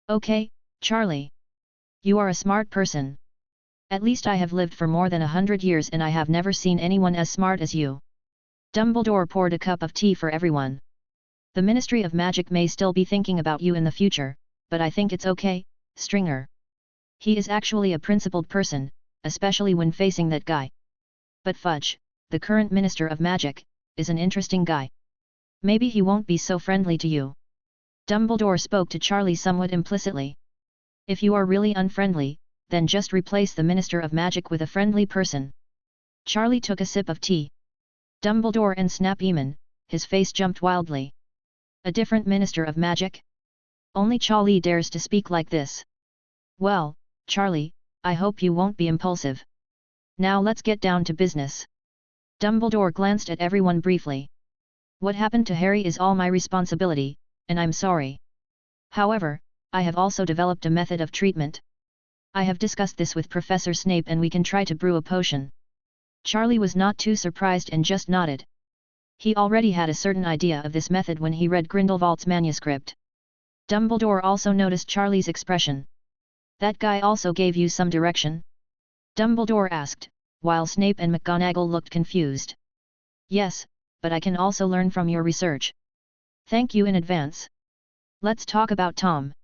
Okay, Charlie. You are a smart person. At least I have lived for more than 100 years and I have never seen anyone as smart as you. Dumbledore poured a cup of tea for everyone. The Ministry of Magic may still be thinking about you in the future, but I think it's okay, Stringer. He is actually a principled person, especially when facing that guy. But Fudge, the current Minister of Magic, is an interesting guy. Maybe he won't be so friendly to you. Dumbledore spoke to Charlie somewhat implicitly. If you are really unfriendly, then just replace the Minister of Magic with a friendly person. Charlie took a sip of tea. Dumbledore and Snap-Eman, his face jumped wildly. A different Minister of Magic? Only Charlie dares to speak like this. Well, Charlie, I hope you won't be impulsive. Now let's get down to business. Dumbledore glanced at everyone briefly. What happened to Harry is all my responsibility, and I'm sorry. However, I have also developed a method of treatment. I have discussed this with Professor Snape and we can try to brew a potion. Charlie was not too surprised and just nodded. He already had a certain idea of this method when he read Grindelwald's manuscript. Dumbledore also noticed Charlie's expression. That guy also gave you some direction? Dumbledore asked, while Snape and McGonagall looked confused. Yes, but I can also learn from your research. Thank you in advance. Let's talk about Tom.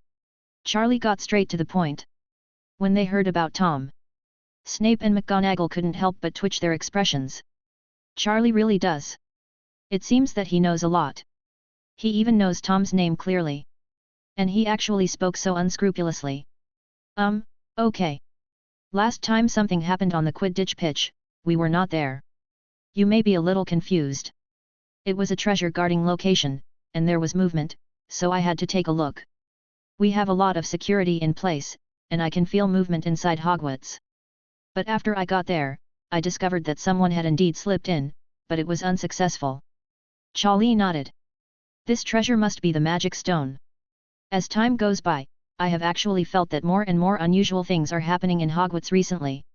Charlie got straight to the point. When they heard about Tom, Snape and McGonagall couldn't help but twitch their expressions. Charlie really does. It seems that he knows a lot. He even knows Tom's name clearly. And he actually spoke so unscrupulously. Okay. Last time something happened on the Quidditch pitch, we were not there. You may be a little confused. It was a treasure guarding location, and there was movement, so I had to take a look. We have a lot of security in place, and I can feel movement inside Hogwarts. But after I got there, I discovered that someone had indeed slipped in, but it was unsuccessful. Charlie nodded. This treasure must be the magic stone. As time goes by, I have actually felt that more and more unusual things are happening in Hogwarts recently.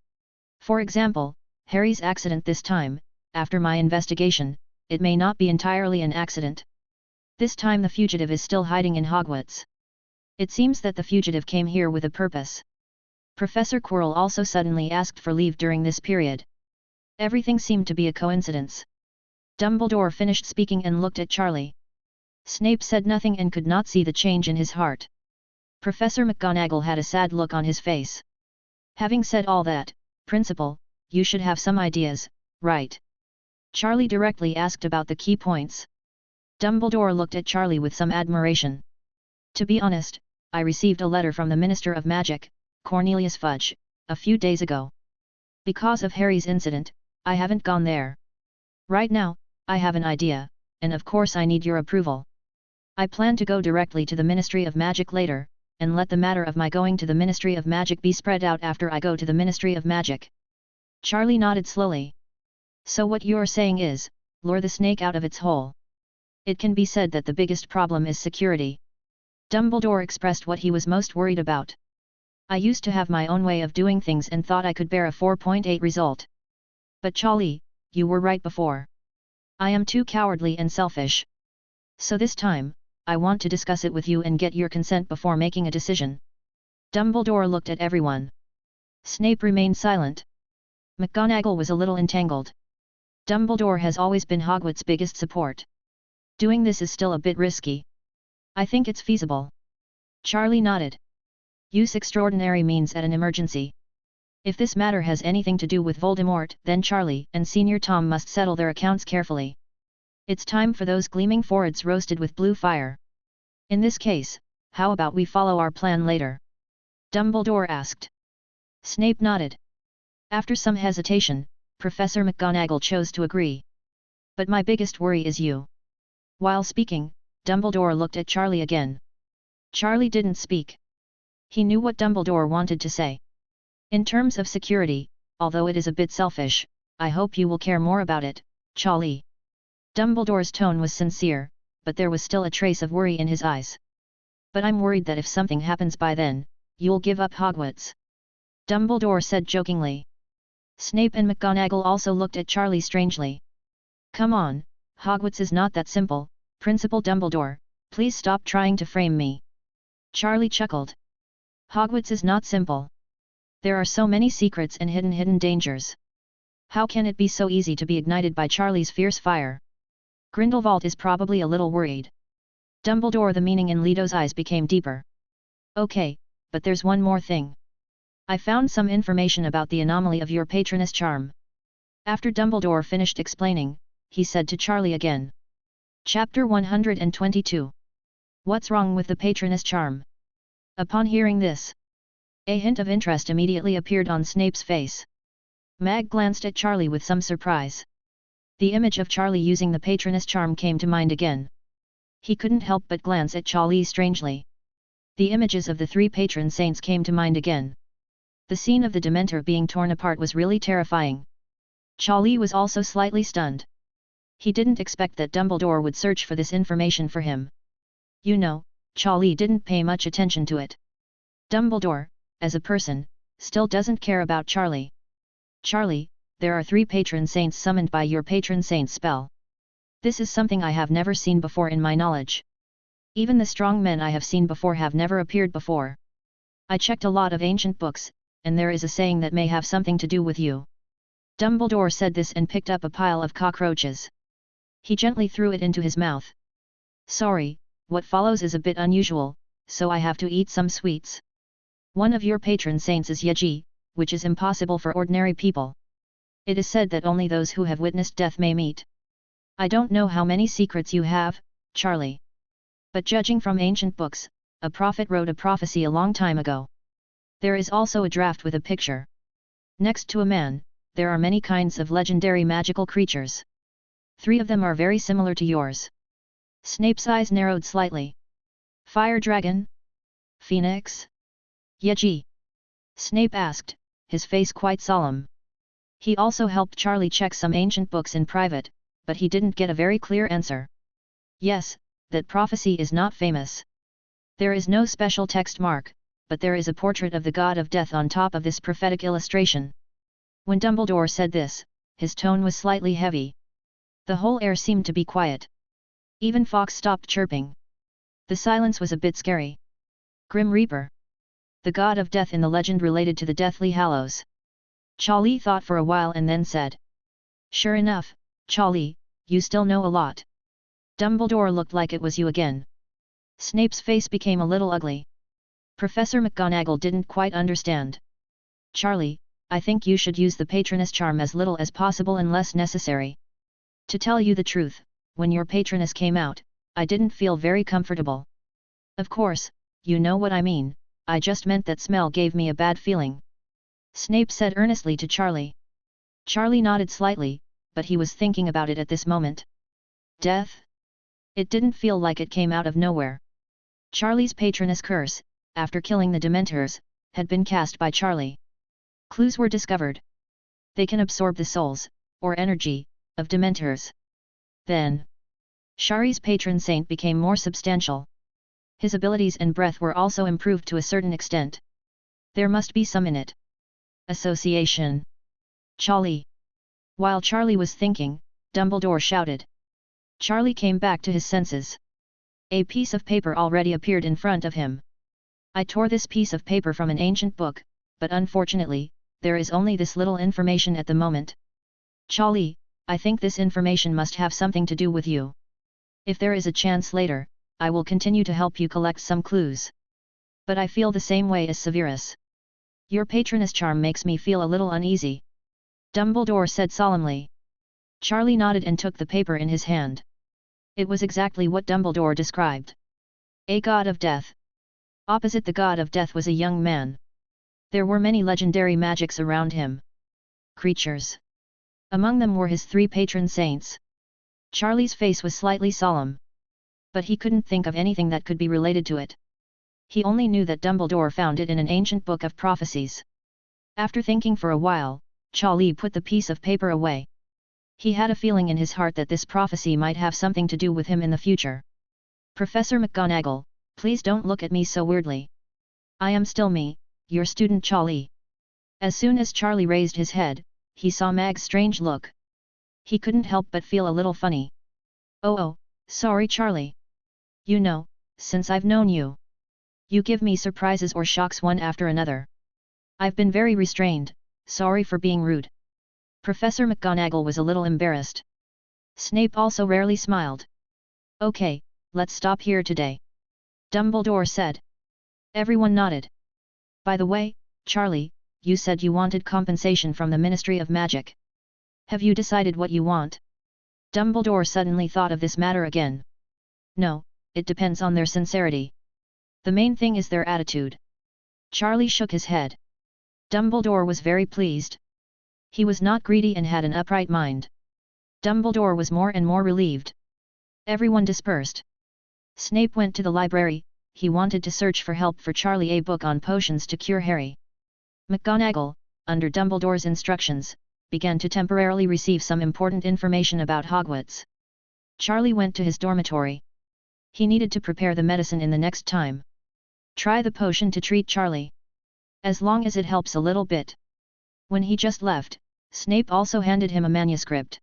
For example, Harry's accident this time, after my investigation, it may not be entirely an accident. This time the fugitive is still hiding in Hogwarts. It seems that the fugitive came here with a purpose. Professor Quirrell also suddenly asked for leave during this period. Everything seemed to be a coincidence. Dumbledore finished speaking and looked at Charlie. Snape said nothing and could not see the change in his heart. Professor McGonagall had a sad look on his face. Having said all that, Principal, you should have some ideas, right? Charlie directly asked about the key points. Dumbledore looked at Charlie with some admiration. To be honest, I received a letter from the Minister of Magic, Cornelius Fudge, a few days ago. Because of Harry's incident, I haven't gone there. Right now, I have an idea, and of course I need your approval. I plan to go directly to the Ministry of Magic later, and let the matter of my going to the Ministry of Magic be spread out after I go to the Ministry of Magic. Charlie nodded slowly. So what you're saying is, lure the snake out of its hole. It can be said that the biggest problem is security. Dumbledore expressed what he was most worried about. I used to have my own way of doing things and thought I could bear a 4.8 result. But Charlie, you were right before. I am too cowardly and selfish. So this time, I want to discuss it with you and get your consent before making a decision. Dumbledore looked at everyone. Snape remained silent. McGonagall was a little entangled. Dumbledore has always been Hogwarts' biggest support. Doing this is still a bit risky. I think it's feasible. Charlie nodded. Use extraordinary means at an emergency. If this matter has anything to do with Voldemort, then Charlie and Senior Tom must settle their accounts carefully. It's time for those gleaming foreheads roasted with blue fire. In this case, how about we follow our plan later? Dumbledore asked. Snape nodded. After some hesitation, Professor McGonagall chose to agree. But my biggest worry is you. While speaking, Dumbledore looked at Charlie again. Charlie didn't speak. He knew what Dumbledore wanted to say. In terms of security, although it is a bit selfish, I hope you will care more about it, Charlie. Dumbledore's tone was sincere, but there was still a trace of worry in his eyes. But I'm worried that if something happens by then, you'll give up Hogwarts. Dumbledore said jokingly. Snape and McGonagall also looked at Charlie strangely. Come on, Hogwarts is not that simple, Principal Dumbledore, please stop trying to frame me. Charlie chuckled. Hogwarts is not simple. There are so many secrets and hidden dangers. How can it be so easy to be ignited by Charlie's fierce fire? Grindelwald is probably a little worried. Dumbledore, the meaning in Leto's eyes became deeper. Okay, but there's one more thing. I found some information about the anomaly of your Patronus charm. After Dumbledore finished explaining, he said to Charlie again. Chapter 122. What's wrong with the Patronus charm? Upon hearing this, a hint of interest immediately appeared on Snape's face. Mag glanced at Charlie with some surprise. The image of Charlie using the Patronus charm came to mind again. He couldn't help but glance at Charlie strangely. The images of the three patron saints came to mind again. The scene of the Dementor being torn apart was really terrifying. Charlie was also slightly stunned. He didn't expect that Dumbledore would search for this information for him. You know, Charlie didn't pay much attention to it. Dumbledore, as a person, still doesn't care about Charlie. Charlie, there are three patron saints summoned by your patron saint spell. This is something I have never seen before in my knowledge. Even the strong men I have seen before have never appeared before. I checked a lot of ancient books, and there is a saying that may have something to do with you. Dumbledore said this and picked up a pile of cockroaches. He gently threw it into his mouth. Sorry, what follows is a bit unusual, so I have to eat some sweets. One of your patron saints is Yeji, which is impossible for ordinary people. It is said that only those who have witnessed death may meet. I don't know how many secrets you have, Charlie. But judging from ancient books, a prophet wrote a prophecy a long time ago. There is also a draft with a picture. Next to a man, there are many kinds of legendary magical creatures. 3 of them are very similar to yours. Snape's eyes narrowed slightly. Fire dragon? Phoenix? Yeji? Snape asked, his face quite solemn. He also helped Charlie check some ancient books in private, but he didn't get a very clear answer. Yes, that prophecy is not famous. There is no special text mark, but there is a portrait of the god of death on top of this prophetic illustration. When Dumbledore said this, his tone was slightly heavy. The whole air seemed to be quiet. Even Fox stopped chirping. The silence was a bit scary. Grim Reaper. The god of death in the legend related to the Deathly Hallows. Charlie thought for a while and then said. Sure enough, Charlie, you still know a lot. Dumbledore looked like it was you again. Snape's face became a little ugly. Professor McGonagall didn't quite understand. Charlie, I think you should use the Patronus charm as little as possible unless necessary. To tell you the truth, when your patroness came out, I didn't feel very comfortable. Of course, you know what I mean, I just meant that smell gave me a bad feeling. Snape said earnestly to Charlie. Charlie nodded slightly, but he was thinking about it at this moment. Death? It didn't feel like it came out of nowhere. Charlie's patroness curse, after killing the Dementors, had been cast by Charlie. Clues were discovered. They can absorb the souls, or energy, of Dementors. Then, Shari's patron saint became more substantial. His abilities and breath were also improved to a certain extent. There must be some in it. Association. Charlie. While Charlie was thinking, Dumbledore shouted. Charlie came back to his senses. A piece of paper already appeared in front of him. I tore this piece of paper from an ancient book, but unfortunately, there is only this little information at the moment. Charlie, I think this information must have something to do with you. If there is a chance later, I will continue to help you collect some clues. But I feel the same way as Severus. Your patroness charm makes me feel a little uneasy. Dumbledore said solemnly. Charlie nodded and took the paper in his hand. It was exactly what Dumbledore described. A god of death. Opposite the god of death was a young man. There were many legendary magics around him. Creatures. Among them were his 3 patron saints. Charlie's face was slightly solemn. But he couldn't think of anything that could be related to it. He only knew that Dumbledore found it in an ancient book of prophecies. After thinking for a while, Charlie put the piece of paper away. He had a feeling in his heart that this prophecy might have something to do with him in the future. Professor McGonagall, please don't look at me so weirdly. I am still me, your student Charlie. As soon as Charlie raised his head, he saw Mag's strange look. He couldn't help but feel a little funny. Oh, sorry Charlie. You know, since I've known you, you give me surprises or shocks one after another. I've been very restrained, sorry for being rude. Professor McGonagall was a little embarrassed. Snape also rarely smiled. Okay, let's stop here today. Dumbledore said. Everyone nodded. By the way, Charlie, you said you wanted compensation from the Ministry of Magic. Have you decided what you want? Dumbledore suddenly thought of this matter again. No, it depends on their sincerity. The main thing is their attitude. Charlie shook his head. Dumbledore was very pleased. He was not greedy and had an upright mind. Dumbledore was more and more relieved. Everyone dispersed. Snape went to the library. He wanted to search for help for Charlie, a book on potions to cure Harry. McGonagall, under Dumbledore's instructions, began to temporarily receive some important information about Hogwarts. Charlie went to his dormitory. He needed to prepare the medicine in the next time. Try the potion to treat Charlie. As long as it helps a little bit. When he just left, Snape also handed him a manuscript.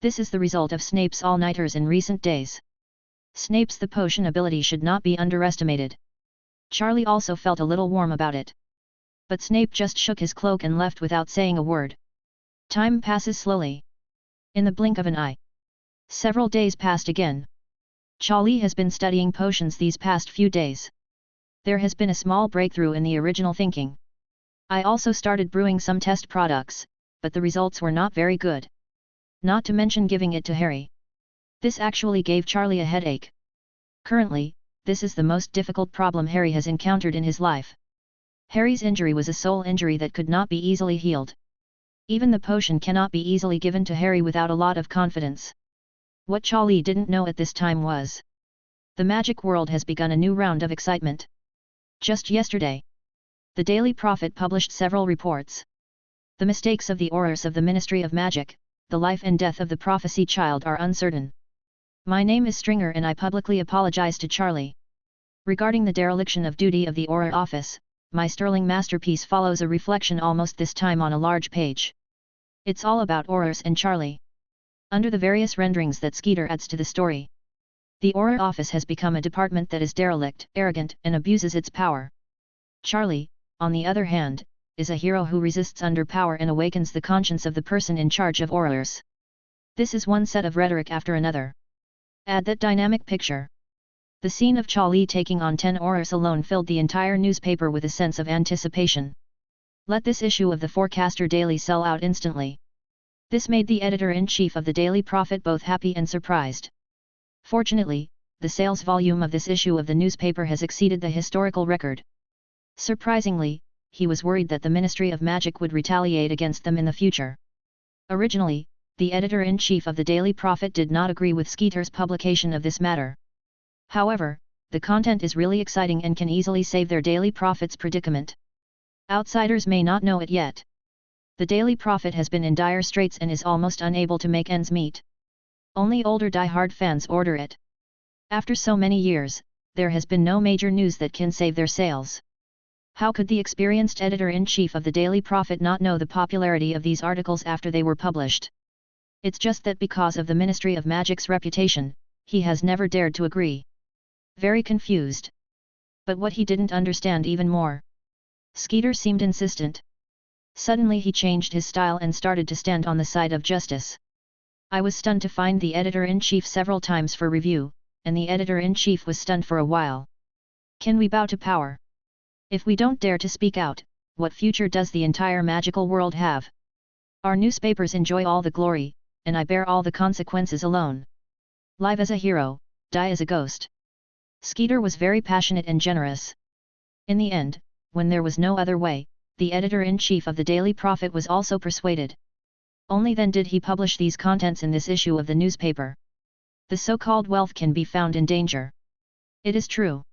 This is the result of Snape's all-nighters in recent days. Snape's the potion ability should not be underestimated. Charlie also felt a little warm about it. But Snape just shook his cloak and left without saying a word. Time passes slowly. In the blink of an eye. Several days passed again. Charlie has been studying potions these past few days. There has been a small breakthrough in the original thinking. I also started brewing some test products, but the results were not very good. Not to mention giving it to Harry. This actually gave Charlie a headache. Currently, this is the most difficult problem Harry has encountered in his life. Harry's injury was a soul injury that could not be easily healed. Even the potion cannot be easily given to Harry without a lot of confidence. What Charlie didn't know at this time was, the magic world has begun a new round of excitement. Just yesterday, the Daily Prophet published several reports. The mistakes of the Aurors of the Ministry of Magic, the life and death of the prophecy child are uncertain. My name is Stringer and I publicly apologize to Charlie. Regarding the dereliction of duty of the Auror office, my sterling masterpiece follows a reflection almost this time on a large page. It's all about Aurors and Charlie. Under the various renderings that Skeeter adds to the story, the Auror office has become a department that is derelict, arrogant, and abuses its power. Charlie, on the other hand, is a hero who resists under power and awakens the conscience of the person in charge of Aurors. This is one set of rhetoric after another. Add that dynamic picture. The scene of Charlie taking on 10 Aurors alone filled the entire newspaper with a sense of anticipation. Let this issue of the Forecaster Daily sell out instantly. This made the editor-in-chief of the Daily Prophet both happy and surprised. Fortunately, the sales volume of this issue of the newspaper has exceeded the historical record. Surprisingly, he was worried that the Ministry of Magic would retaliate against them in the future. Originally, the editor-in-chief of the Daily Prophet did not agree with Skeeter's publication of this matter. However, the content is really exciting and can easily save their Daily Prophet's predicament. Outsiders may not know it yet. The Daily Prophet has been in dire straits and is almost unable to make ends meet. Only older die-hard fans order it. After so many years, there has been no major news that can save their sales. How could the experienced editor-in-chief of the Daily Prophet not know the popularity of these articles after they were published? It's just that because of the Ministry of Magic's reputation, he has never dared to agree. Very confused. But what he didn't understand even more. Skeeter seemed insistent. Suddenly he changed his style and started to stand on the side of justice. I was stunned to find the editor-in-chief several times for review, and the editor-in-chief was stunned for a while. Can we bow to power? If we don't dare to speak out, what future does the entire magical world have? Our newspapers enjoy all the glory, and I bear all the consequences alone. Live as a hero, die as a ghost. Skeeter was very passionate and generous. In the end, when there was no other way, the editor-in-chief of the Daily Prophet was also persuaded. Only then did he publish these contents in this issue of the newspaper. The so-called wealth can be found in danger. It is true.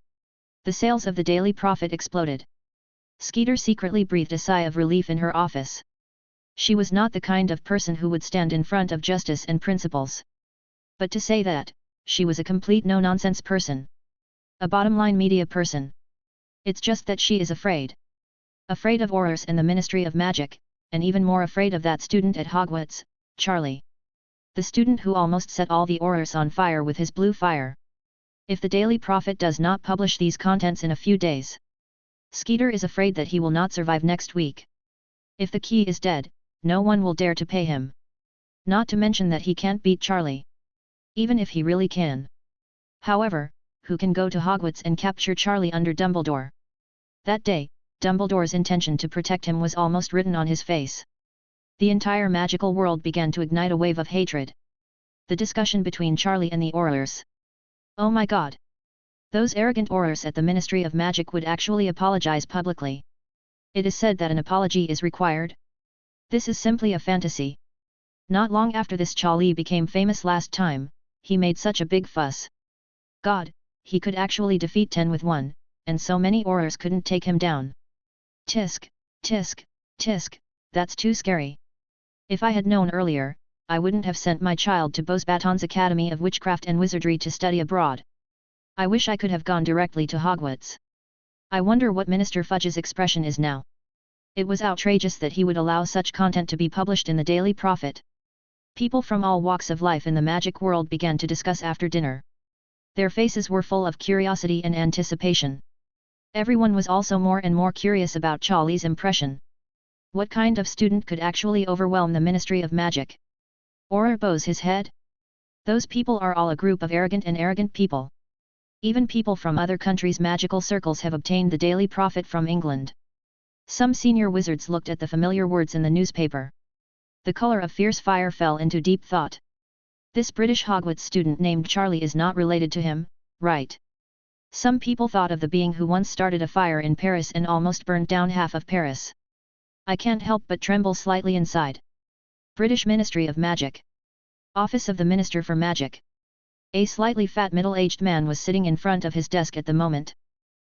The sales of the Daily Prophet exploded. Skeeter secretly breathed a sigh of relief in her office. She was not the kind of person who would stand in front of justice and principles. But to say that, she was a complete no-nonsense person. A bottom-line media person. It's just that she is afraid. Afraid of Aurors and the Ministry of Magic, and even more afraid of that student at Hogwarts, Charlie. The student who almost set all the Aurors on fire with his blue fire. If the Daily Prophet does not publish these contents in a few days, Skeeter is afraid that he will not survive next week. If the key is dead, no one will dare to pay him. Not to mention that he can't beat Charlie. Even if he really can. However, who can go to Hogwarts and capture Charlie under Dumbledore? That day, Dumbledore's intention to protect him was almost written on his face. The entire magical world began to ignite a wave of hatred. The discussion between Charlie and the Aurors. Oh my god! Those arrogant Aurors at the Ministry of Magic would actually apologize publicly. It is said that an apology is required. This is simply a fantasy. Not long after this Charlie became famous last time, he made such a big fuss. God, he could actually defeat 10 with 1, and so many Aurors couldn't take him down. Tisk, tisk, tisk, that's too scary. If I had known earlier, I wouldn't have sent my child to Beauxbatons Academy of Witchcraft and Wizardry to study abroad. I wish I could have gone directly to Hogwarts. I wonder what Minister Fudge's expression is now. It was outrageous that he would allow such content to be published in the Daily Prophet. People from all walks of life in the magic world began to discuss after dinner. Their faces were full of curiosity and anticipation. Everyone was also more and more curious about Charlie's impression. What kind of student could actually overwhelm the Ministry of Magic? Or bows his head? Those people are all a group of arrogant people. Even people from other countries' magical circles have obtained the Daily Prophet from England. Some senior wizards looked at the familiar words in the newspaper. The color of fierce fire fell into deep thought. This British Hogwarts student named Charlie is not related to him, right? Some people thought of the being who once started a fire in Paris and almost burned down half of Paris. I can't help but tremble slightly inside. British Ministry of Magic. Office of the Minister for Magic. A slightly fat middle-aged man was sitting in front of his desk at the moment.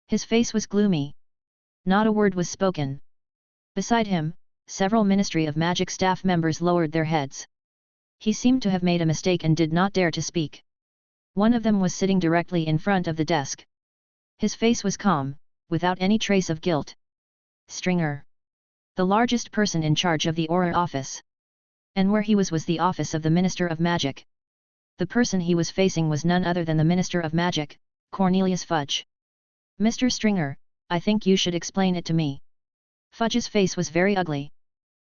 His face was gloomy. Not a word was spoken. Beside him, several Ministry of Magic staff members lowered their heads. He seemed to have made a mistake and did not dare to speak. One of them was sitting directly in front of the desk. His face was calm, without any trace of guilt. Stringer. The largest person in charge of the Auror office. And where he was the office of the Minister of Magic. The person he was facing was none other than the Minister of Magic, Cornelius Fudge. Mr. Stringer, I think you should explain it to me. Fudge's face was very ugly.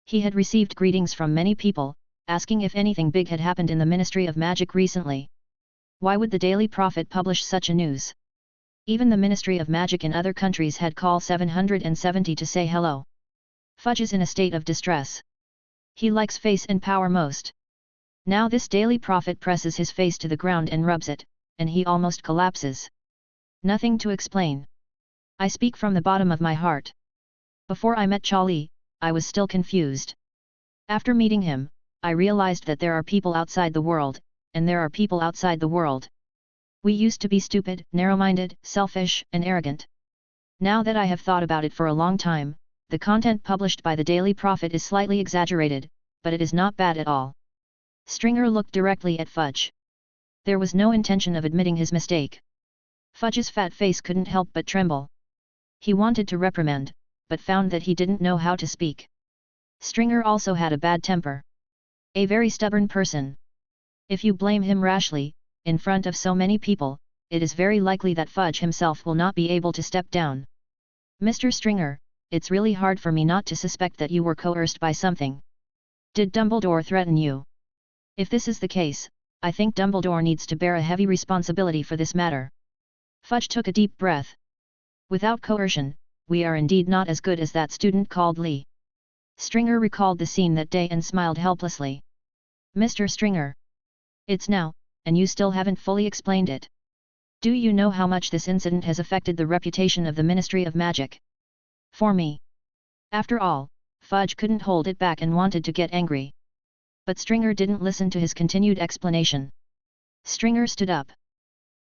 He had received greetings from many people, asking if anything big had happened in the Ministry of Magic recently. Why would the Daily Prophet publish such a news? Even the Ministry of Magic in other countries had call 770 to say hello. Fudge is in a state of distress. He likes face and power most. Now this daily prophet presses his face to the ground and rubs it, and he almost collapses. Nothing to explain. I speak from the bottom of my heart. Before I met Charlie, I was still confused. After meeting him, I realized that there are people outside the world, and there are people outside the world. We used to be stupid, narrow-minded, selfish, and arrogant. Now that I have thought about it for a long time, the content published by the Daily Prophet is slightly exaggerated, but it is not bad at all. Stringer looked directly at Fudge. There was no intention of admitting his mistake. Fudge's fat face couldn't help but tremble. He wanted to reprimand, but found that he didn't know how to speak. Stringer also had a bad temper. A very stubborn person. If you blame him rashly, in front of so many people, it is very likely that Fudge himself will not be able to step down. Mr. Stringer, it's really hard for me not to suspect that you were coerced by something. Did Dumbledore threaten you? If this is the case, I think Dumbledore needs to bear a heavy responsibility for this matter. Fudge took a deep breath. Without coercion, we are indeed not as good as that student called Lee. Stringer recalled the scene that day and smiled helplessly. Mr. Stringer. It's now, and you still haven't fully explained it. Do you know how much this incident has affected the reputation of the Ministry of Magic? For me. After all, Fudge couldn't hold it back and wanted to get angry. But Stringer didn't listen to his continued explanation. Stringer stood up.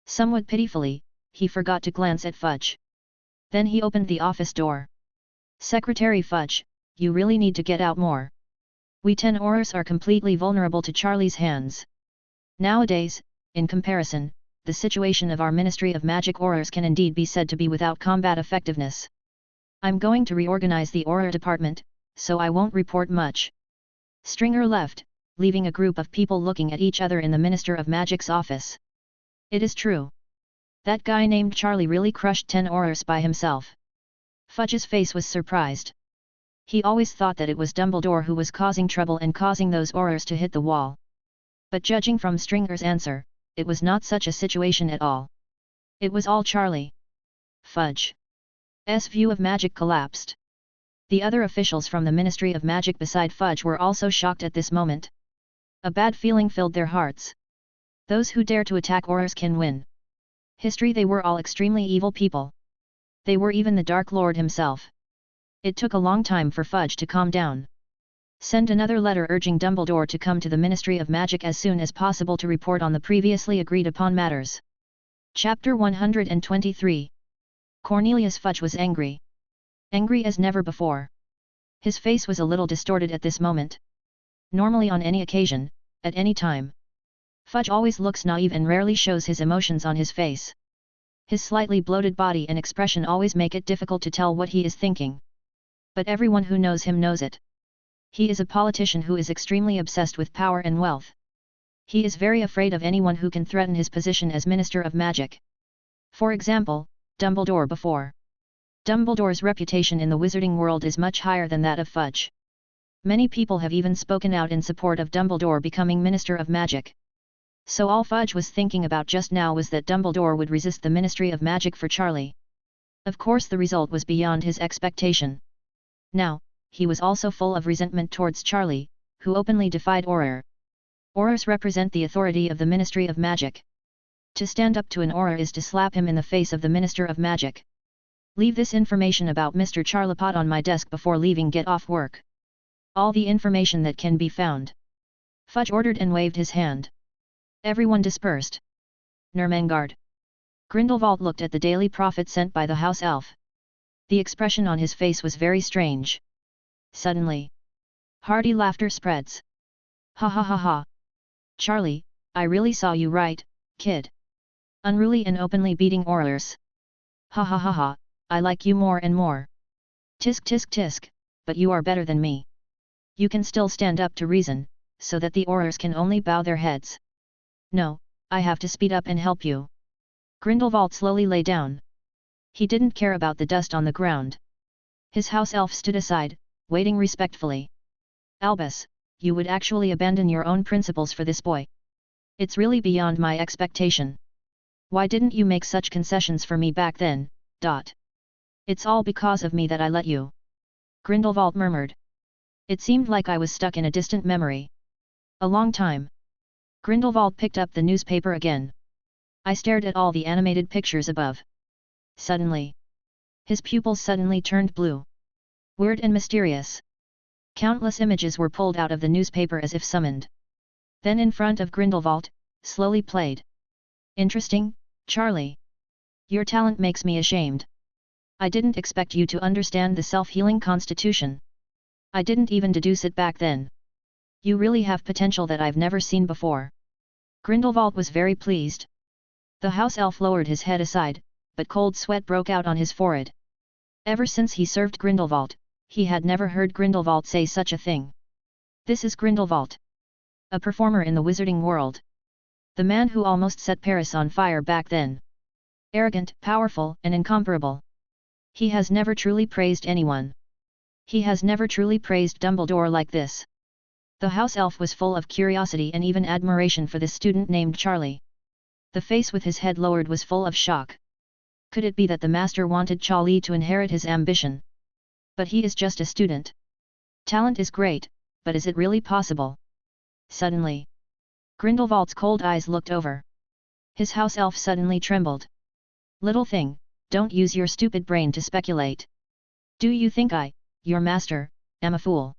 Somewhat pitifully, he forgot to glance at Fudge. Then he opened the office door. Secretary Fudge, you really need to get out more. We 10 Aurors are completely vulnerable to Charlie's hands. Nowadays, in comparison, the situation of our Ministry of Magic Aurors can indeed be said to be without combat effectiveness. I'm going to reorganize the Auror department, so I won't report much. Stringer left, leaving a group of people looking at each other in the Minister of Magic's office. It is true. That guy named Charlie really crushed 10 Aurors by himself. Fudge's face was surprised. He always thought that it was Dumbledore who was causing trouble and causing those Aurors to hit the wall. But judging from Stringer's answer, it was not such a situation at all. It was all Charlie. Fudge's view of magic collapsed. The other officials from the Ministry of Magic beside Fudge were also shocked at this moment. A bad feeling filled their hearts. Those who dare to attack Aurors can win. History, they were all extremely evil people. They were even the Dark Lord himself. It took a long time for Fudge to calm down. Send another letter urging Dumbledore to come to the Ministry of Magic as soon as possible to report on the previously agreed upon matters. Chapter 123. Cornelius Fudge was angry. Angry as never before. His face was a little distorted at this moment. Normally on any occasion, at any time, Fudge always looks naive and rarely shows his emotions on his face. His slightly bloated body and expression always make it difficult to tell what he is thinking. But everyone who knows him knows it. He is a politician who is extremely obsessed with power and wealth. He is very afraid of anyone who can threaten his position as Minister of Magic. For example, Dumbledore before. Dumbledore's reputation in the wizarding world is much higher than that of Fudge. Many people have even spoken out in support of Dumbledore becoming Minister of Magic. So all Fudge was thinking about just now was that Dumbledore would resist the Ministry of Magic for Charlie. Of course the result was beyond his expectation. Now, he was also full of resentment towards Charlie, who openly defied Auror. Aurors represent the authority of the Ministry of Magic. To stand up to an Auror is to slap him in the face of the Minister of Magic. Leave this information about Mr. Charlapot on my desk before leaving. Get off work. All the information that can be found. Fudge ordered and waved his hand. Everyone dispersed. Nermengard. Grindelwald looked at the Daily Prophet sent by the house elf. The expression on his face was very strange. Suddenly, hearty laughter spreads. Ha ha ha ha. Charlie, I really saw you right, kid. Unruly and openly beating Aurors. Ha ha ha ha, I like you more and more. Tisk tisk tisk, but you are better than me. You can still stand up to reason, so that the Aurors can only bow their heads. No, I have to speed up and help you. Grindelwald slowly lay down. He didn't care about the dust on the ground. His house elf stood aside, waiting respectfully. Albus, you would actually abandon your own principles for this boy. It's really beyond my expectation. Why didn't you make such concessions for me back then? It's all because of me that I let you. Grindelwald murmured. It seemed like I was stuck in a distant memory. A long time. Grindelwald picked up the newspaper again. I stared at all the animated pictures above. Suddenly. His pupils suddenly turned blue. Weird and mysterious. Countless images were pulled out of the newspaper as if summoned. Then in front of Grindelwald, slowly played. Interesting, Charlie. Your talent makes me ashamed. I didn't expect you to understand the self-healing constitution. I didn't even deduce it back then. You really have potential that I've never seen before. Grindelwald was very pleased. The house elf lowered his head aside, but cold sweat broke out on his forehead. Ever since he served Grindelwald, he had never heard Grindelwald say such a thing. This is Grindelwald. A performer in the wizarding world. The man who almost set Paris on fire back then. Arrogant, powerful, and incomparable. He has never truly praised anyone. He has never truly praised Dumbledore like this. The house elf was full of curiosity and even admiration for this student named Charlie. The face with his head lowered was full of shock. Could it be that the master wanted Charlie to inherit his ambition? But he is just a student. Talent is great, but is it really possible? Suddenly. Grindelwald's cold eyes looked over. His house elf suddenly trembled. Little thing, don't use your stupid brain to speculate. Do you think I, your master, am a fool?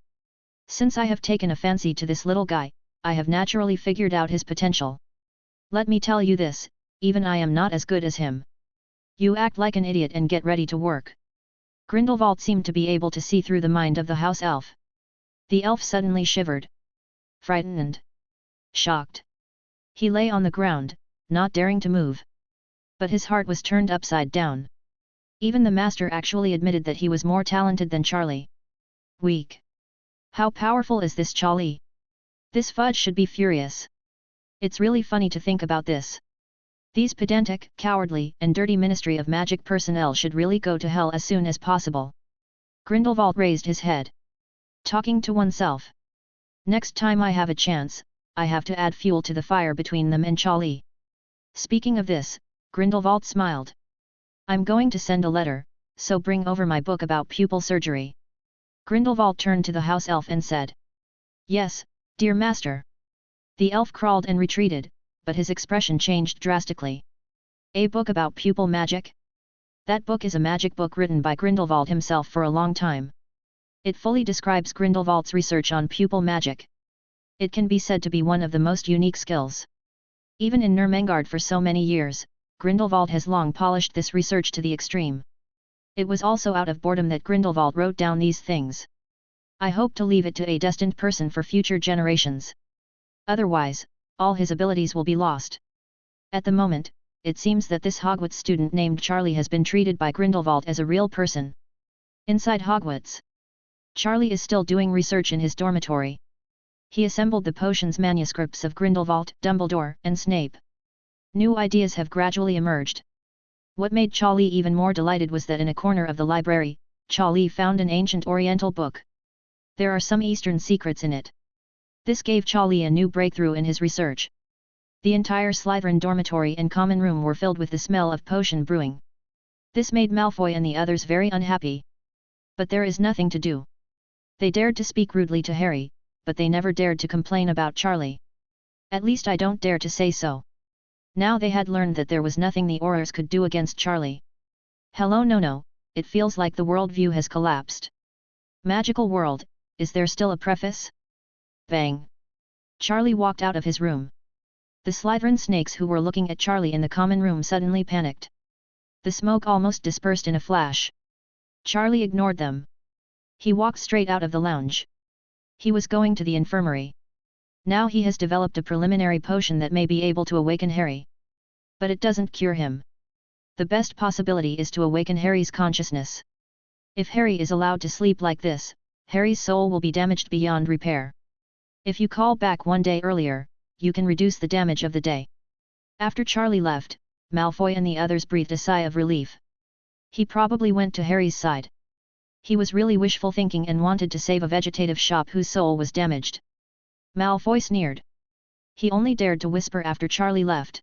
Since I have taken a fancy to this little guy, I have naturally figured out his potential. Let me tell you this, even I am not as good as him. You act like an idiot and get ready to work. Grindelwald seemed to be able to see through the mind of the house elf. The elf suddenly shivered. Frightened. Shocked. He lay on the ground, not daring to move. But his heart was turned upside down. Even the master actually admitted that he was more talented than Charlie. Weak. How powerful is this Charlie? This fudge should be furious. It's really funny to think about this. These pedantic, cowardly, and dirty Ministry of Magic personnel should really go to hell as soon as possible. Grindelwald raised his head. Talking to oneself. Next time I have a chance, I have to add fuel to the fire between them and Charlie. Speaking of this, Grindelwald smiled. I'm going to send a letter, so bring over my book about pupil surgery. Grindelwald turned to the house elf and said. Yes, dear master. The elf crawled and retreated, but his expression changed drastically. A book about pupil magic? That book is a magic book written by Grindelwald himself for a long time. It fully describes Grindelwald's research on pupil magic. It can be said to be one of the most unique skills. Even in Nurmengard for so many years, Grindelwald has long polished this research to the extreme. It was also out of boredom that Grindelwald wrote down these things. I hope to leave it to a destined person for future generations. Otherwise, all his abilities will be lost. At the moment, it seems that this Hogwarts student named Charlie has been treated by Grindelwald as a real person. Inside Hogwarts, Charlie is still doing research in his dormitory. He assembled the potions manuscripts of Grindelwald, Dumbledore, and Snape. New ideas have gradually emerged. What made Charlie even more delighted was that in a corner of the library, Charlie found an ancient Oriental book. There are some Eastern secrets in it. This gave Charlie a new breakthrough in his research. The entire Slytherin dormitory and common room were filled with the smell of potion brewing. This made Malfoy and the others very unhappy. But there is nothing to do. They dared to speak rudely to Harry, but they never dared to complain about Charlie. At least I don't dare to say so. Now they had learned that there was nothing the Aurors could do against Charlie. Hello no, it feels like the worldview has collapsed. Magical world, is there still a preface? Bang! Charlie walked out of his room. The Slytherin snakes who were looking at Charlie in the common room suddenly panicked. The smoke almost dispersed in a flash. Charlie ignored them. He walked straight out of the lounge. He was going to the infirmary. Now he has developed a preliminary potion that may be able to awaken Harry. But it doesn't cure him. The best possibility is to awaken Harry's consciousness. If Harry is allowed to sleep like this, Harry's soul will be damaged beyond repair. If you call back one day earlier, you can reduce the damage of the day. After Charlie left, Malfoy and the others breathed a sigh of relief. He probably went to Harry's side. He was really wishful thinking and wanted to save a vegetative shop whose soul was damaged. Malfoy sneered. He only dared to whisper after Charlie left.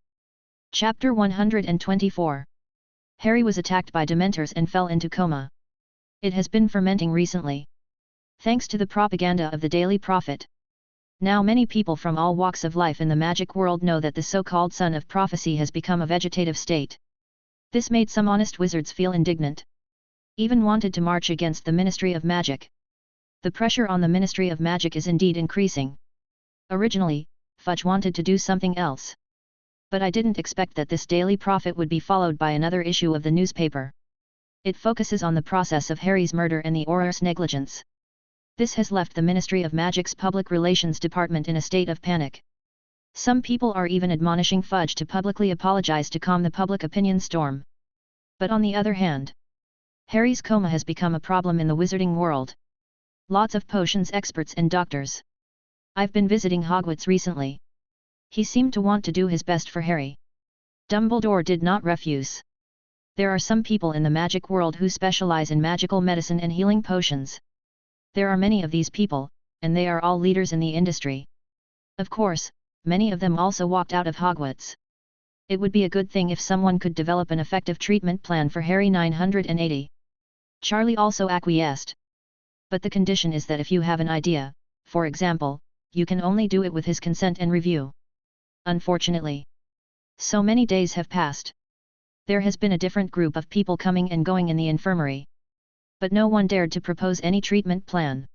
Chapter 124. Harry was attacked by Dementors and fell into coma. It has been fermenting recently. Thanks to the propaganda of the Daily Prophet. Now many people from all walks of life in the magic world know that the so-called son of prophecy has become a vegetative state. This made some honest wizards feel indignant. Even wanted to march against the Ministry of Magic. The pressure on the Ministry of Magic is indeed increasing. Originally, Fudge wanted to do something else. But I didn't expect that this Daily Prophet would be followed by another issue of the newspaper. It focuses on the process of Harry's murder and the Auror's negligence. This has left the Ministry of Magic's Public Relations Department in a state of panic. Some people are even admonishing Fudge to publicly apologize to calm the public opinion storm. But on the other hand, Harry's coma has become a problem in the wizarding world. Lots of potions experts and doctors. I've been visiting Hogwarts recently. He seemed to want to do his best for Harry. Dumbledore did not refuse. There are some people in the magic world who specialize in magical medicine and healing potions. There are many of these people, and they are all leaders in the industry. Of course, many of them also walked out of Hogwarts. It would be a good thing if someone could develop an effective treatment plan for Harry 980. Charlie also acquiesced. But the condition is that if you have an idea, for example, you can only do it with his consent and review. Unfortunately, so many days have passed. There has been a different group of people coming and going in the infirmary. But no one dared to propose any treatment plan.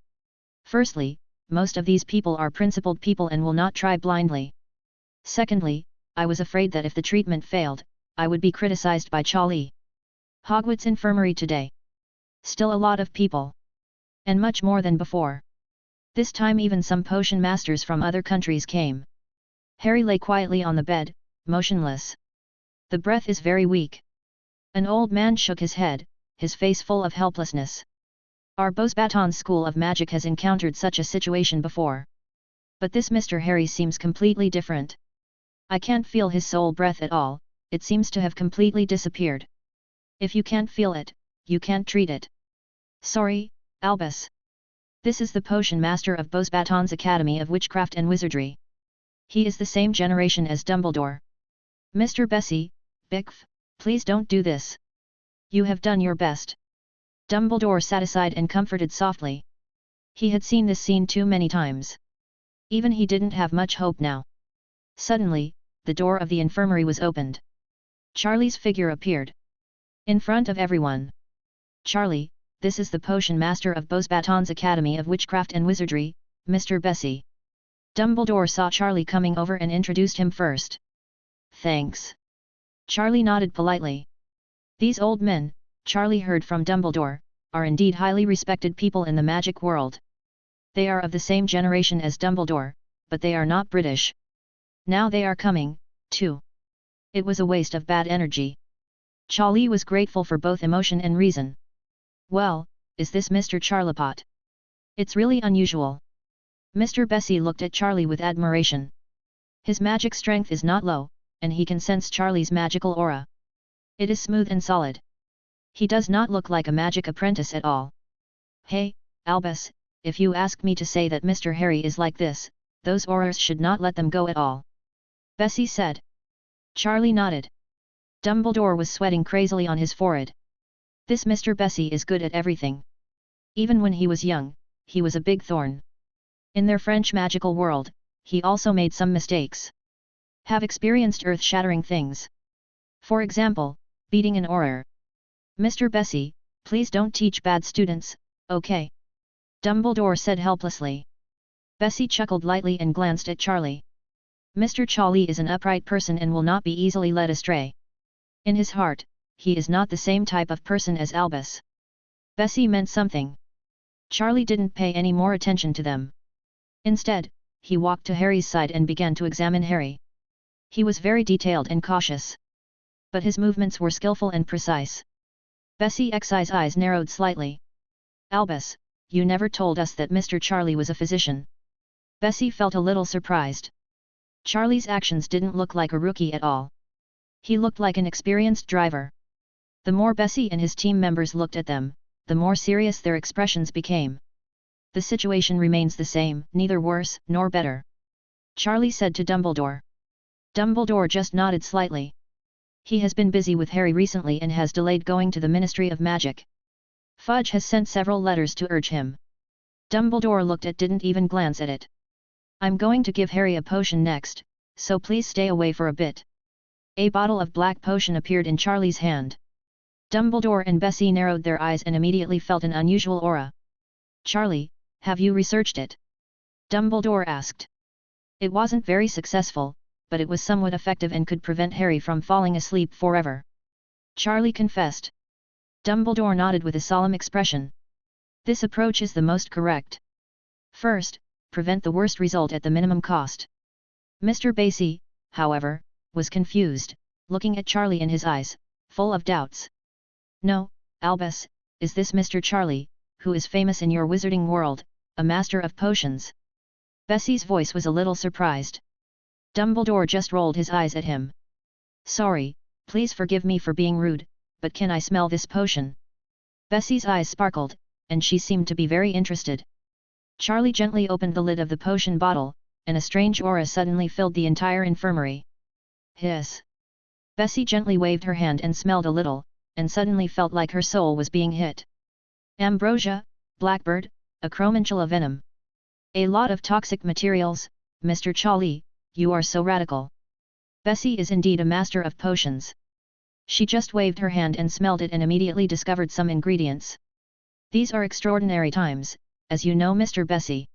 Firstly, most of these people are principled people and will not try blindly. Secondly, I was afraid that if the treatment failed, I would be criticized by Charlie. Hogwarts Infirmary today. Still a lot of people. And much more than before. This time even some potion masters from other countries came. Harry lay quietly on the bed, motionless. The breath is very weak. An old man shook his head, his face full of helplessness. Our Beauxbatons School of Magic has encountered such a situation before. But this Mr. Harry seems completely different. I can't feel his soul breath at all, it seems to have completely disappeared. If you can't feel it, you can't treat it. Sorry, Albus. This is the potion master of Beauxbatons Academy of Witchcraft and Wizardry. He is the same generation as Dumbledore. Mr. Bessie, Bickf, please don't do this. You have done your best. Dumbledore sat aside and comforted softly. He had seen this scene too many times. Even he didn't have much hope now. Suddenly, the door of the infirmary was opened. Charlie's figure appeared. In front of everyone. Charlie, this is the potion master of Beauxbatons Academy of Witchcraft and Wizardry, Mr. Bessie. Dumbledore saw Charlie coming over and introduced him first. Thanks. Charlie nodded politely. These old men, Charlie heard from Dumbledore, are indeed highly respected people in the magic world. They are of the same generation as Dumbledore, but they are not British. Now they are coming, too. It was a waste of bad energy. Charlie was grateful for both emotion and reason. Well, is this Mr. Charlipot? It's really unusual. Mr. Bessie looked at Charlie with admiration. His magic strength is not low, and he can sense Charlie's magical aura. It is smooth and solid. He does not look like a magic apprentice at all. Hey, Albus, if you ask me to say that Mr. Harry is like this, those Aurors should not let them go at all. Bessie said. Charlie nodded. Dumbledore was sweating crazily on his forehead. This Mr. Bessie is good at everything. Even when he was young, he was a big thorn. In their French magical world, he also made some mistakes. Have experienced earth-shattering things. For example, beating an Auror. Mr. Bessie, please don't teach bad students, okay? Dumbledore said helplessly. Bessie chuckled lightly and glanced at Charlie. Mr. Charlie is an upright person and will not be easily led astray. In his heart, he is not the same type of person as Albus. Bessie meant something. Charlie didn't pay any more attention to them. Instead, he walked to Harry's side and began to examine Harry. He was very detailed and cautious. But his movements were skillful and precise. Bessie's eyes narrowed slightly. Albus, you never told us that Mr. Charlie was a physician. Bessie felt a little surprised. Charlie's actions didn't look like a rookie at all. He looked like an experienced driver. The more Bessie and his team members looked at them, the more serious their expressions became. The situation remains the same, neither worse nor better. Charlie said to Dumbledore. Dumbledore just nodded slightly. He has been busy with Harry recently and has delayed going to the Ministry of Magic. Fudge has sent several letters to urge him. Dumbledore looked at didn't even glance at it. I'm going to give Harry a potion next, so please stay away for a bit. A bottle of black potion appeared in Charlie's hand. Dumbledore and Bessie narrowed their eyes and immediately felt an unusual aura. Charlie, have you researched it? Dumbledore asked. It wasn't very successful, but it was somewhat effective and could prevent Harry from falling asleep forever. Charlie confessed. Dumbledore nodded with a solemn expression. This approach is the most correct. First, prevent the worst result at the minimum cost. Mr. Bessie, however, was confused, looking at Charlie in his eyes, full of doubts. No, Albus, is this Mr. Charlie, who is famous in your wizarding world, a master of potions? Bessie's voice was a little surprised. Dumbledore just rolled his eyes at him. Sorry, please forgive me for being rude, but can I smell this potion? Bessie's eyes sparkled, and she seemed to be very interested. Charlie gently opened the lid of the potion bottle, and a strange aura suddenly filled the entire infirmary. Hiss! Bessie gently waved her hand and smelled a little, and suddenly felt like her soul was being hit. Ambrosia, blackbird, a chromanchula venom. A lot of toxic materials, Mr. Charlie, you are so radical. Bessie is indeed a master of potions. She just waved her hand and smelled it and immediately discovered some ingredients. These are extraordinary times, as you know, Mr. Bessie.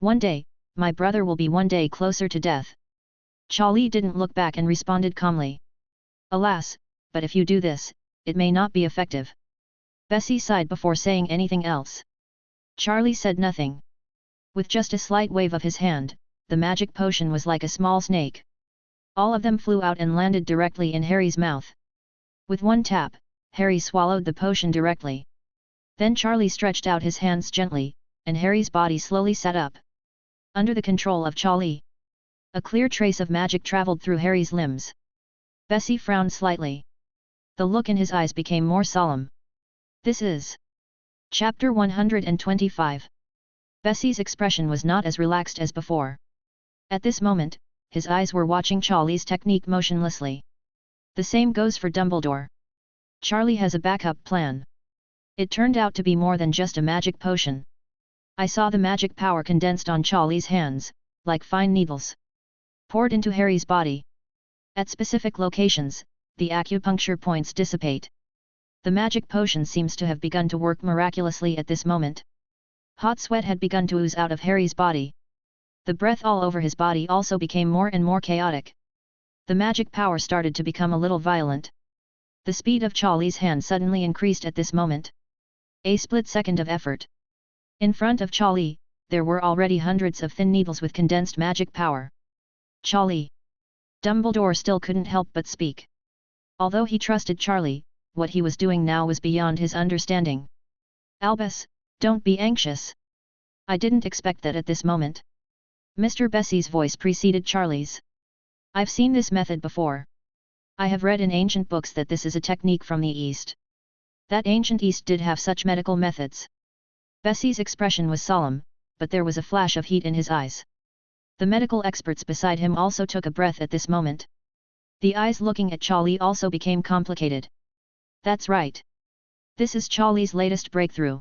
One day, my brother will be one day closer to death. Charlie didn't look back and responded calmly. Alas, but if you do this, it may not be effective. Bessie sighed before saying anything else. Charlie said nothing. With just a slight wave of his hand, the magic potion was like a small snake. All of them flew out and landed directly in Harry's mouth. With one tap, Harry swallowed the potion directly. Then Charlie stretched out his hands gently, and Harry's body slowly sat up. Under the control of Charlie, a clear trace of magic traveled through Harry's limbs. Bessie frowned slightly. The look in his eyes became more solemn. This is Chapter 125. Bessie's expression was not as relaxed as before. At this moment, his eyes were watching Charlie's technique motionlessly. The same goes for Dumbledore. Charlie has a backup plan. It turned out to be more than just a magic potion. I saw the magic power condensed on Charlie's hands, like fine needles, poured into Harry's body. At specific locations, the acupuncture points dissipate. The magic potion seems to have begun to work miraculously at this moment. Hot sweat had begun to ooze out of Harry's body. The breath all over his body also became more and more chaotic. The magic power started to become a little violent. The speed of Charlie's hand suddenly increased at this moment. A split second of effort. In front of Charlie, there were already hundreds of thin needles with condensed magic power. Charlie! Dumbledore still couldn't help but speak. Although he trusted Charlie, what he was doing now was beyond his understanding. Albus, don't be anxious. I didn't expect that at this moment. Mr. Bessie's voice preceded Charlie's. I've seen this method before. I have read in ancient books that this is a technique from the East. That ancient East did have such medical methods. Bessie's expression was solemn, but there was a flash of heat in his eyes. The medical experts beside him also took a breath at this moment. The eyes looking at Charlie also became complicated. That's right. This is Charlie's latest breakthrough.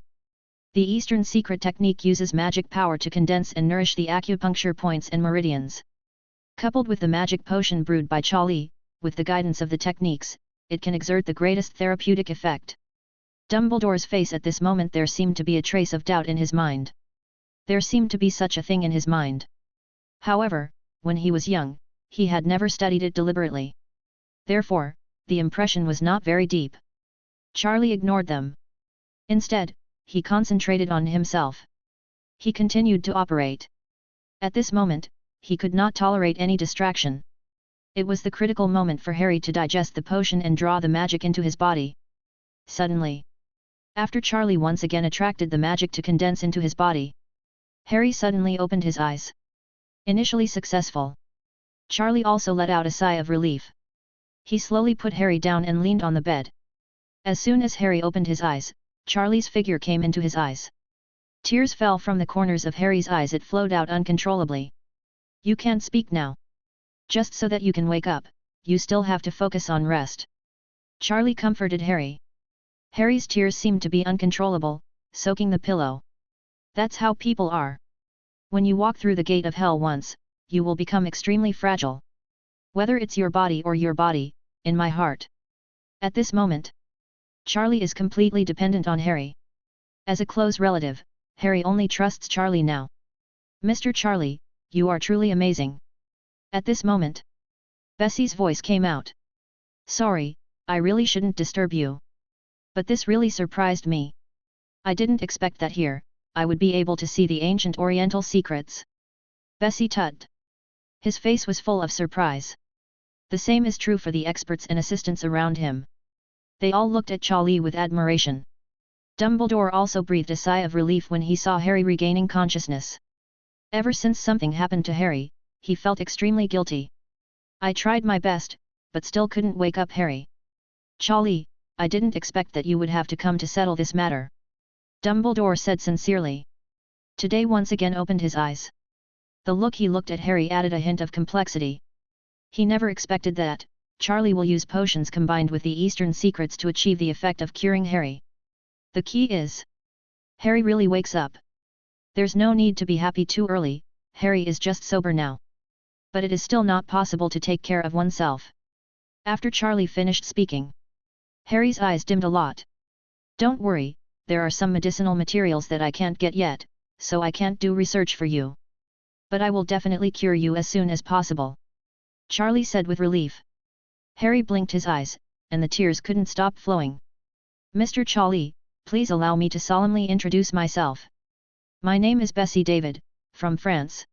The Eastern secret technique uses magic power to condense and nourish the acupuncture points and meridians. Coupled with the magic potion brewed by Charlie, with the guidance of the techniques, it can exert the greatest therapeutic effect. Dumbledore's face at this moment, there seemed to be a trace of doubt in his mind. There seemed to be such a thing in his mind. However, when he was young, he had never studied it deliberately. Therefore, the impression was not very deep. Charlie ignored them. Instead, he concentrated on himself. He continued to operate. At this moment, he could not tolerate any distraction. It was the critical moment for Harry to digest the potion and draw the magic into his body. Suddenly, after Charlie once again attracted the magic to condense into his body, Harry suddenly opened his eyes. Initially successful. Charlie also let out a sigh of relief. He slowly put Harry down and leaned on the bed. As soon as Harry opened his eyes, Charlie's figure came into his eyes. Tears fell from the corners of Harry's eyes. It flowed out uncontrollably. You can't speak now. Just so that you can wake up, you still have to focus on rest. Charlie comforted Harry. Harry's tears seemed to be uncontrollable, soaking the pillow. That's how people are. When you walk through the gate of hell once, you will become extremely fragile. Whether it's your body or your body, in my heart. At this moment, Charlie is completely dependent on Harry. As a close relative, Harry only trusts Charlie now. Mr. Charlie, you are truly amazing. At this moment, Bessie's voice came out. Sorry, I really shouldn't disturb you. But this really surprised me. I didn't expect that here, I would be able to see the ancient Oriental secrets. Bessie tugged. His face was full of surprise. The same is true for the experts and assistants around him. They all looked at Charlie with admiration. Dumbledore also breathed a sigh of relief when he saw Harry regaining consciousness. Ever since something happened to Harry, he felt extremely guilty. I tried my best, but still couldn't wake up Harry. Charlie, I didn't expect that you would have to come to settle this matter. Dumbledore said sincerely. Today once again opened his eyes. The look he looked at Harry added a hint of complexity. He never expected that Charlie will use potions combined with the Eastern secrets to achieve the effect of curing Harry. The key is, Harry really wakes up. There's no need to be happy too early, Harry is just sober now. But it is still not possible to take care of oneself. After Charlie finished speaking, Harry's eyes dimmed a lot. Don't worry, there are some medicinal materials that I can't get yet, so I can't do research for you. But I will definitely cure you as soon as possible. Charlie said with relief. Harry blinked his eyes, and the tears couldn't stop flowing. Mr. Charlie, please allow me to solemnly introduce myself. My name is Bessie David, from France.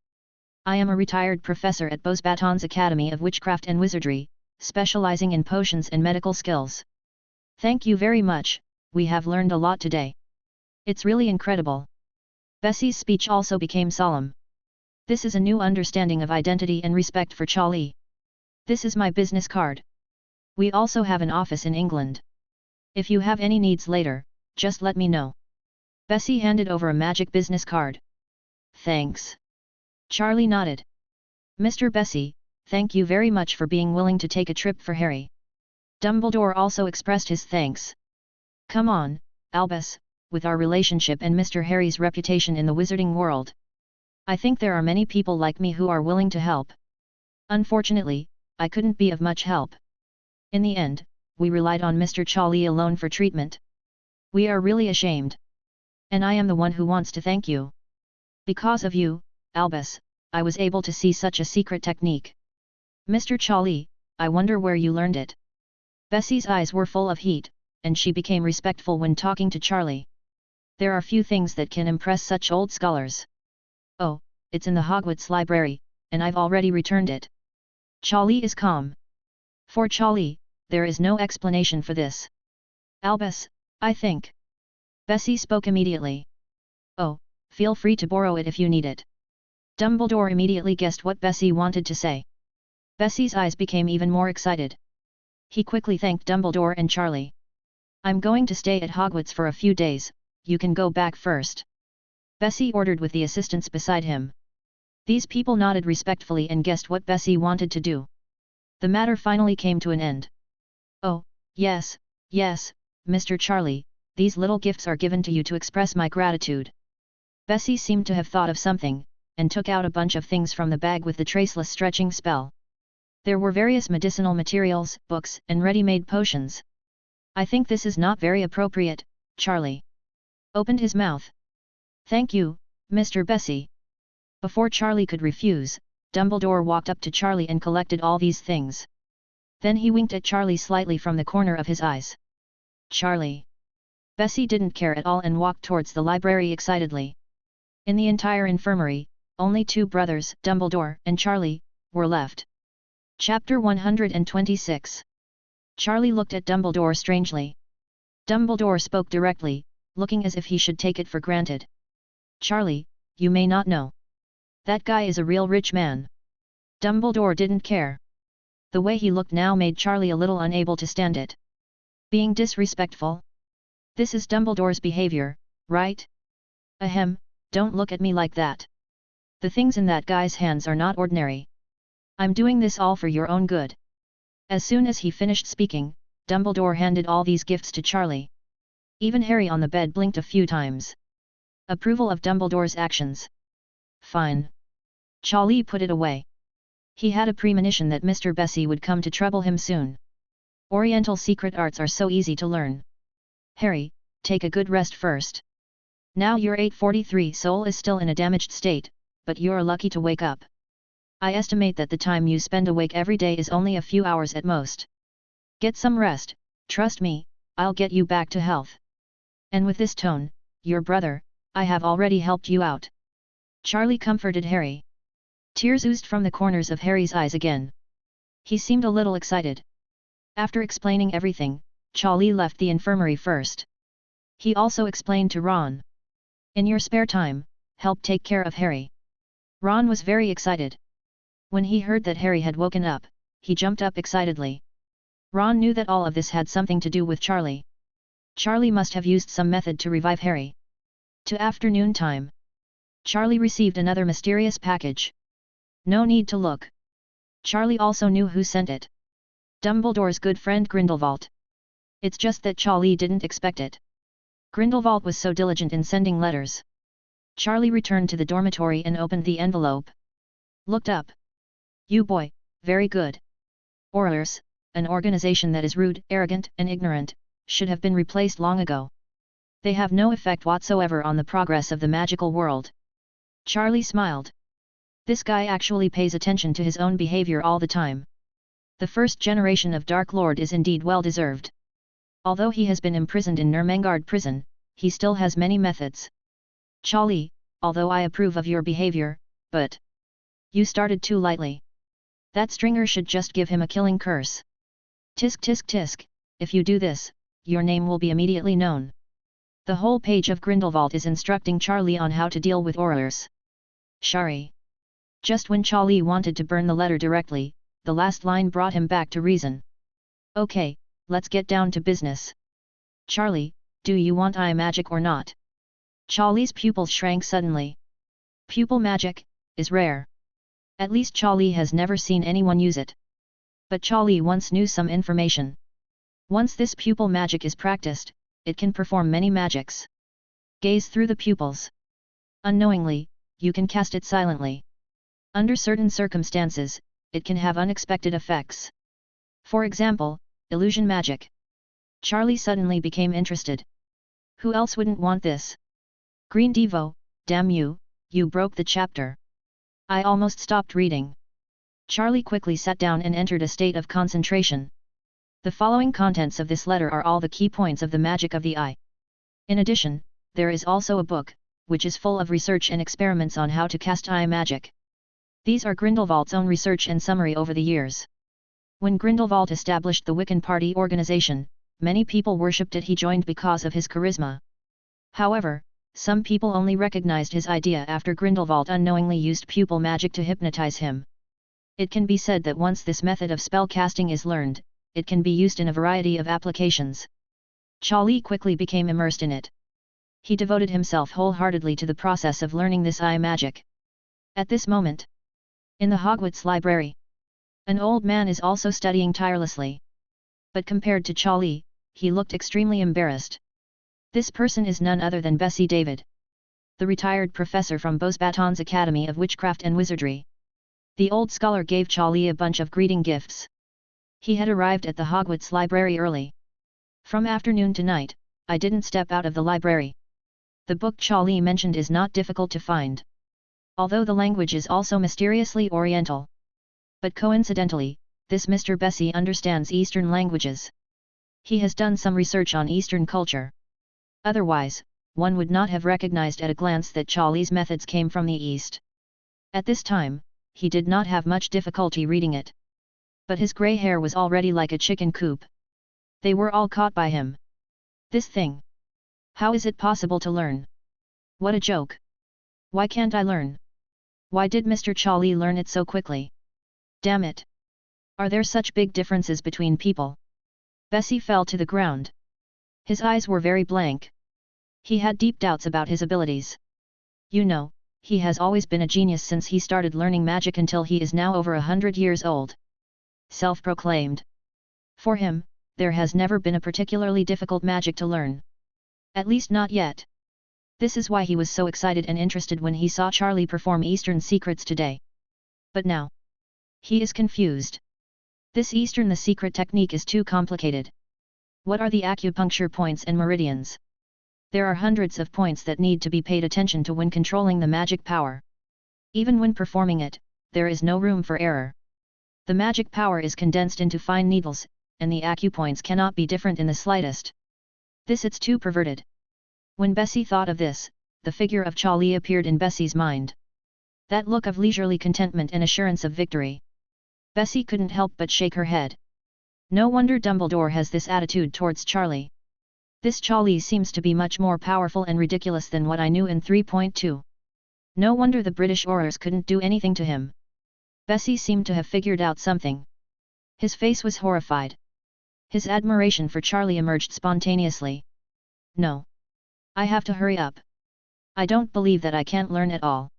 I am a retired professor at Beauxbatons Academy of Witchcraft and Wizardry, specializing in potions and medical skills. Thank you very much, we have learned a lot today. It's really incredible. Bessie's speech also became solemn. This is a new understanding of identity and respect for Charlie. This is my business card. We also have an office in England. If you have any needs later, just let me know. Bessie handed over a magic business card. Thanks. Charlie nodded. Mr. Bessie, thank you very much for being willing to take a trip for Harry. Dumbledore also expressed his thanks. Come on, Albus, with our relationship and Mr. Harry's reputation in the wizarding world. I think there are many people like me who are willing to help. Unfortunately, I couldn't be of much help. In the end, we relied on Mr. Charlie alone for treatment. We are really ashamed. And I am the one who wants to thank you. Because of you, Albus, I was able to see such a secret technique. Mr. Charlie, I wonder where you learned it. Bessie's eyes were full of heat, and she became respectful when talking to Charlie. There are few things that can impress such old scholars. Oh, it's in the Hogwarts library, and I've already returned it. Charlie is calm. For Charlie, there is no explanation for this. Albus, I think. Bessie spoke immediately. Oh, feel free to borrow it if you need it. Dumbledore immediately guessed what Bessie wanted to say. Bessie's eyes became even more excited. He quickly thanked Dumbledore and Charlie. I'm going to stay at Hogwarts for a few days, you can go back first. Bessie ordered with the assistants beside him. These people nodded respectfully and guessed what Bessie wanted to do. The matter finally came to an end. Oh, yes, Mr. Charlie, these little gifts are given to you to express my gratitude. Bessie seemed to have thought of something, and took out a bunch of things from the bag with the traceless stretching spell. There were various medicinal materials, books, and ready-made potions. I think this is not very appropriate, Charlie opened his mouth. Thank you, Mr. Bessie. Before Charlie could refuse, Dumbledore walked up to Charlie and collected all these things. Then he winked at Charlie slightly from the corner of his eyes. Charlie. Bessie didn't care at all and walked towards the library excitedly. In the entire infirmary, only two brothers, Dumbledore and Charlie, were left. Chapter 126. Charlie looked at Dumbledore strangely. Dumbledore spoke directly, looking as if he should take it for granted. Charlie, you may not know. That guy is a real rich man. Dumbledore didn't care. The way he looked now made Charlie a little unable to stand it. Being disrespectful? This is Dumbledore's behavior, right? Ahem, don't look at me like that. The things in that guy's hands are not ordinary. I'm doing this all for your own good. As soon as he finished speaking, Dumbledore handed all these gifts to Charlie. Even Harry on the bed blinked a few times. Approval of Dumbledore's actions. Fine. Charlie put it away. He had a premonition that Mr. Bessie would come to trouble him soon. Oriental secret arts are so easy to learn. Harry, take a good rest first. Now your 843 soul is still in a damaged state, but you're lucky to wake up. I estimate that the time you spend awake every day is only a few hours at most. Get some rest, trust me, I'll get you back to health. And with this tone, your brother, I have already helped you out. Charlie comforted Harry. Tears oozed from the corners of Harry's eyes again. He seemed a little excited. After explaining everything, Charlie left the infirmary first. He also explained to Ron. In your spare time, help take care of Harry. Ron was very excited. When he heard that Harry had woken up, he jumped up excitedly. Ron knew that all of this had something to do with Charlie. Charlie must have used some method to revive Harry. To afternoon time. Charlie received another mysterious package. No need to look. Charlie also knew who sent it. Dumbledore's good friend Grindelwald. It's just that Charlie didn't expect it. Grindelwald was so diligent in sending letters. Charlie returned to the dormitory and opened the envelope. Looked up. You boy, very good. Aurors, an organization that is rude, arrogant, and ignorant, should have been replaced long ago. They have no effect whatsoever on the progress of the magical world. Charlie smiled. This guy actually pays attention to his own behavior all the time. The first generation of Dark Lord is indeed well deserved. Although he has been imprisoned in Nurmengard prison, he still has many methods. Charlie, although I approve of your behavior, but you started too lightly. That Stringer should just give him a killing curse. Tisk tisk tisk, if you do this, your name will be immediately known. The whole page of Grindelwald is instructing Charlie on how to deal with Aurors. Shari. Just when Charlie wanted to burn the letter directly, the last line brought him back to reason. Okay, let's get down to business. Charlie, do you want eye magic or not? Charlie's pupils shrank suddenly. Pupil magic is rare. At least Charlie has never seen anyone use it. But Charlie once knew some information. Once this pupil magic is practiced, it can perform many magics. Gaze through the pupils. Unknowingly, you can cast it silently. Under certain circumstances, it can have unexpected effects. For example, illusion magic. Charlie suddenly became interested. Who else wouldn't want this? Green Devo, damn you, you broke the chapter. I almost stopped reading. Charlie quickly sat down and entered a state of concentration. The following contents of this letter are all the key points of the magic of the eye. In addition, there is also a book, which is full of research and experiments on how to cast eye magic. These are Grindelwald's own research and summary over the years. When Grindelwald established the Wiccan Party organization, many people worshipped it. He joined because of his charisma. However, some people only recognized his idea after Grindelwald unknowingly used pupil magic to hypnotize him. It can be said that once this method of spell casting is learned, it can be used in a variety of applications. Charlie quickly became immersed in it. He devoted himself wholeheartedly to the process of learning this eye magic. At this moment, in the Hogwarts library, an old man is also studying tirelessly. But compared to Charlie, he looked extremely embarrassed. This person is none other than Bessie David, the retired professor from Beauxbatons Academy of Witchcraft and Wizardry. The old scholar gave Charlie a bunch of greeting gifts. He had arrived at the Hogwarts library early. From afternoon to night, I didn't step out of the library. The book Charlie mentioned is not difficult to find. Although the language is also mysteriously Oriental. But coincidentally, this Mr. Bessie understands Eastern languages. He has done some research on Eastern culture. Otherwise, one would not have recognized at a glance that Charlie's methods came from the East. At this time, he did not have much difficulty reading it. But his grey hair was already like a chicken coop. They were all caught by him. This thing. How is it possible to learn? What a joke. Why can't I learn? Why did Mr. Charlie learn it so quickly? Damn it. Are there such big differences between people? Bessie fell to the ground. His eyes were very blank. He had deep doubts about his abilities. You know, he has always been a genius since he started learning magic until he is now over 100 years old. Self-proclaimed. For him, there has never been a particularly difficult magic to learn. At least not yet. This is why he was so excited and interested when he saw Charlie perform Eastern secrets today. But now, he is confused. This Eastern the secret technique is too complicated. What are the acupuncture points and meridians? There are hundreds of points that need to be paid attention to when controlling the magic power. Even when performing it, there is no room for error. The magic power is condensed into fine needles, and the acupoints cannot be different in the slightest. It's too perverted. When Bessie thought of this, the figure of Charlie appeared in Bessie's mind. That look of leisurely contentment and assurance of victory. Bessie couldn't help but shake her head. No wonder Dumbledore has this attitude towards Charlie. This Charlie seems to be much more powerful and ridiculous than what I knew in 3.2. No wonder the British Aurors couldn't do anything to him. Bessie seemed to have figured out something. His face was horrified. His admiration for Charlie emerged spontaneously. No. I have to hurry up. I don't believe that I can't learn at all.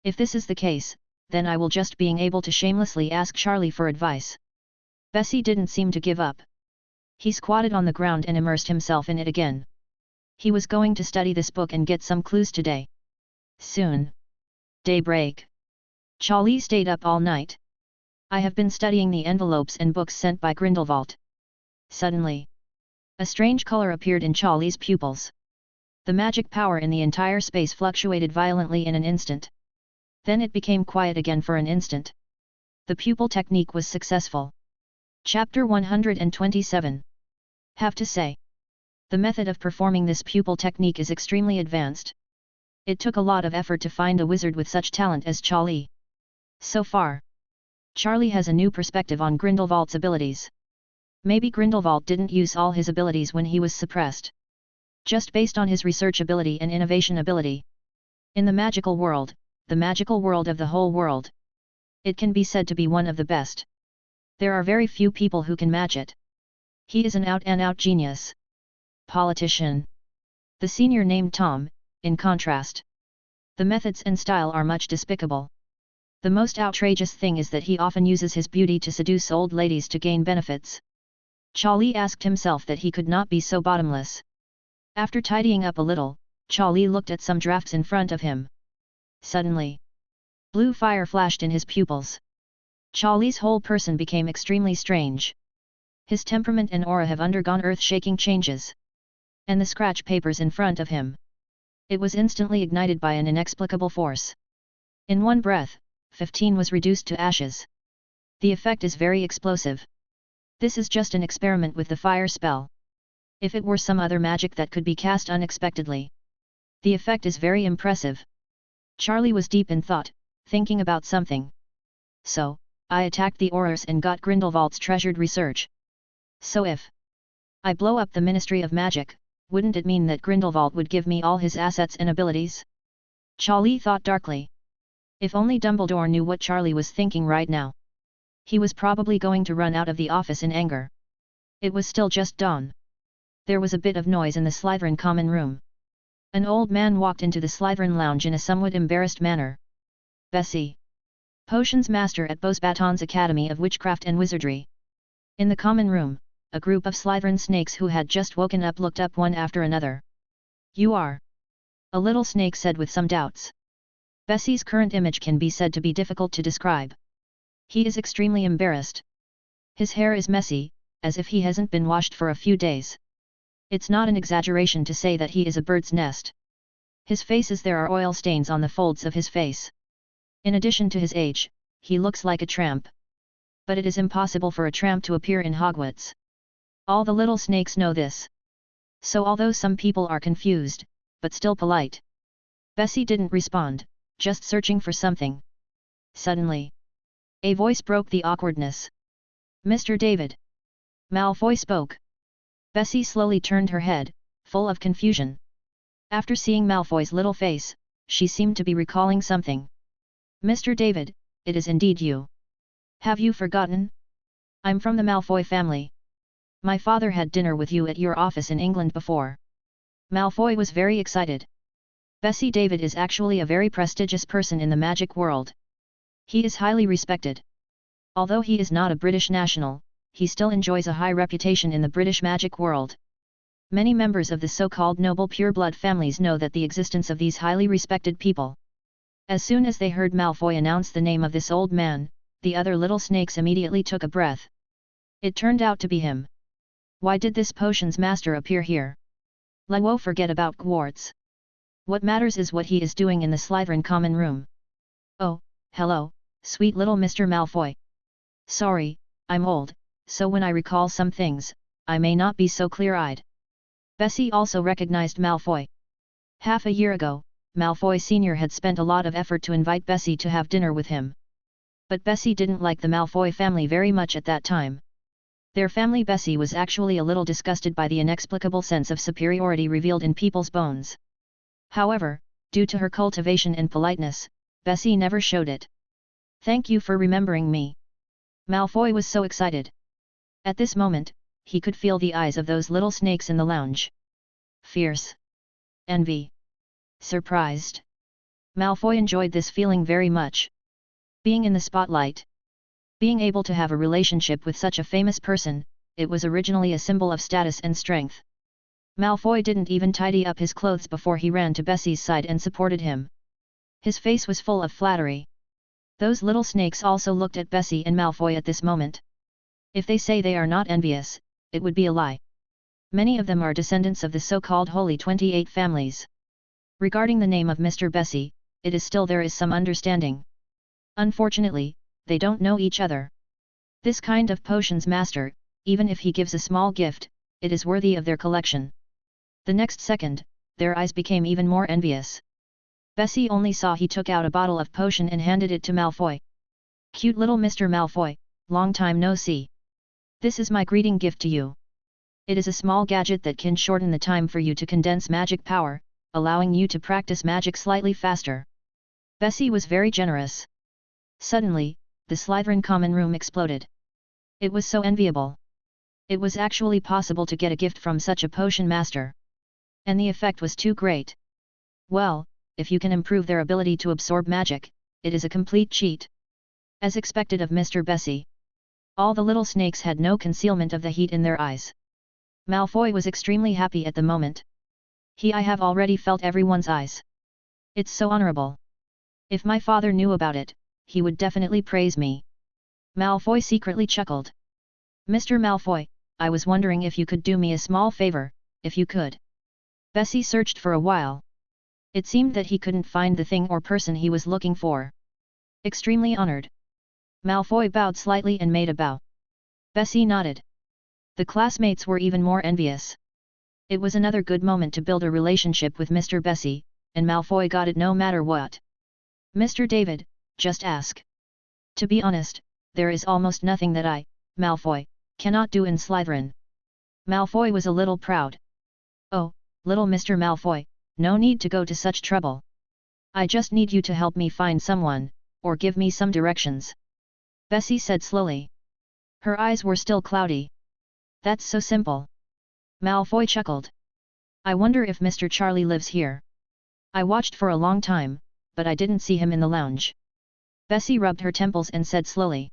If this is the case, then I will just being able to shamelessly ask Charlie for advice. Bessie didn't seem to give up. He squatted on the ground and immersed himself in it again. He was going to study this book and get some clues today. Soon. Daybreak. Charlie stayed up all night. I have been studying the envelopes and books sent by Grindelwald. Suddenly, a strange color appeared in Charlie's pupils. The magic power in the entire space fluctuated violently in an instant. Then it became quiet again for an instant. The pupil technique was successful. Chapter 127. Have to say, the method of performing this pupil technique is extremely advanced. It took a lot of effort to find a wizard with such talent as Charlie. So far, Charlie has a new perspective on Grindelwald's abilities. Maybe Grindelwald didn't use all his abilities when he was suppressed. Just based on his research ability and innovation ability. In the magical world of the whole world, it can be said to be one of the best. There are very few people who can match it. He is an out-and-out genius. Politician. The senior named Tom, in contrast. The methods and style are much despicable. The most outrageous thing is that he often uses his beauty to seduce old ladies to gain benefits. Charlie asked himself that he could not be so bottomless. After tidying up a little, Charlie looked at some drafts in front of him. Suddenly, blue fire flashed in his pupils. Charlie's whole person became extremely strange. His temperament and aura have undergone earth-shaking changes. And the scratch papers in front of him. It was instantly ignited by an inexplicable force. In one breath, 15 was reduced to ashes. The effect is very explosive. This is just an experiment with the fire spell. If it were some other magic that could be cast unexpectedly, the effect is very impressive. Charlie was deep in thought, thinking about something. So, I attacked the Aurors and got Grindelwald's treasured research. So if I blow up the Ministry of Magic, wouldn't it mean that Grindelwald would give me all his assets and abilities? Charlie thought darkly. If only Dumbledore knew what Charlie was thinking right now. He was probably going to run out of the office in anger. It was still just dawn. There was a bit of noise in the Slytherin common room. An old man walked into the Slytherin lounge in a somewhat embarrassed manner. Bessie. Potions Master at Beauxbatons Academy of Witchcraft and Wizardry. In the common room, a group of Slytherin snakes who had just woken up looked up one after another. You are? A little snake said with some doubts. Bessie's current image can be said to be difficult to describe. He is extremely embarrassed. His hair is messy, as if he hasn't been washed for a few days. It's not an exaggeration to say that he is a bird's nest. His face is there are oil stains on the folds of his face. In addition to his age, he looks like a tramp. But it is impossible for a tramp to appear in Hogwarts. All the little snakes know this. So although some people are confused, but still polite. Bessie didn't respond, just searching for something. Suddenly, a voice broke the awkwardness. Mr. David. Malfoy spoke. Bessie slowly turned her head, full of confusion. After seeing Malfoy's little face, she seemed to be recalling something. Mr. David, it is indeed you. Have you forgotten? I'm from the Malfoy family. My father had dinner with you at your office in England before. Malfoy was very excited. Bessie David is actually a very prestigious person in the magic world. He is highly respected. Although he is not a British national, he still enjoys a high reputation in the British magic world. Many members of the so-called noble pure-blood families know that the existence of these highly respected people. As soon as they heard Malfoy announce the name of this old man, the other little snakes immediately took a breath. It turned out to be him. Why did this potions master appear here? Let's forget about Hogwarts. What matters is what he is doing in the Slytherin common room. Oh, hello, sweet little Mr. Malfoy. Sorry, I'm old, so when I recall some things, I may not be so clear-eyed. Bessie also recognized Malfoy. Half a year ago, Malfoy Sr. had spent a lot of effort to invite Bessie to have dinner with him. But Bessie didn't like the Malfoy family very much at that time. Their family. Bessie was actually a little disgusted by the inexplicable sense of superiority revealed in people's bones. However, due to her cultivation and politeness, Bessie never showed it. Thank you for remembering me. Malfoy was so excited. At this moment, he could feel the eyes of those little snakes in the lounge. Fierce. Envy. Surprised. Malfoy enjoyed this feeling very much. Being in the spotlight. Being able to have a relationship with such a famous person, it was originally a symbol of status and strength. Malfoy didn't even tidy up his clothes before he ran to Bessie's side and supported him. His face was full of flattery. Those little snakes also looked at Bessie and Malfoy at this moment. If they say they are not envious, it would be a lie. Many of them are descendants of the so-called Holy 28 families. Regarding the name of Mr. Bessie, it is still there is some understanding. Unfortunately, they don't know each other. This kind of potions master, even if he gives a small gift, it is worthy of their collection. The next second, their eyes became even more envious. Bessie only saw he took out a bottle of potion and handed it to Malfoy. Cute little Mr. Malfoy, long time no see. This is my greeting gift to you. It is a small gadget that can shorten the time for you to condense magic power, allowing you to practice magic slightly faster. Bessie was very generous. Suddenly, the Slytherin common room exploded. It was so enviable. It was actually possible to get a gift from such a potion master. And the effect was too great. Well, if you can improve their ability to absorb magic, it is a complete cheat. As expected of Mr. Bessie. All the little snakes had no concealment of the heat in their eyes. Malfoy was extremely happy at the moment. I have already felt everyone's eyes. It's so honorable. If my father knew about it, he would definitely praise me. Malfoy secretly chuckled. Mr. Malfoy, I was wondering if you could do me a small favor, if you could. Bessie searched for a while. It seemed that he couldn't find the thing or person he was looking for. Extremely honored. Malfoy bowed slightly and made a bow. Bessie nodded. The classmates were even more envious. It was another good moment to build a relationship with Mr. Bessie, and Malfoy got it no matter what. Mr. David, just ask. To be honest, there is almost nothing that I, Malfoy, cannot do in Slytherin. Malfoy was a little proud. Oh, little Mr. Malfoy, no need to go to such trouble. I just need you to help me find someone, or give me some directions. Bessie said slowly. Her eyes were still cloudy. That's so simple. Malfoy chuckled. I wonder if Mr. Charlie lives here. I watched for a long time, but I didn't see him in the lounge. Bessie rubbed her temples and said slowly.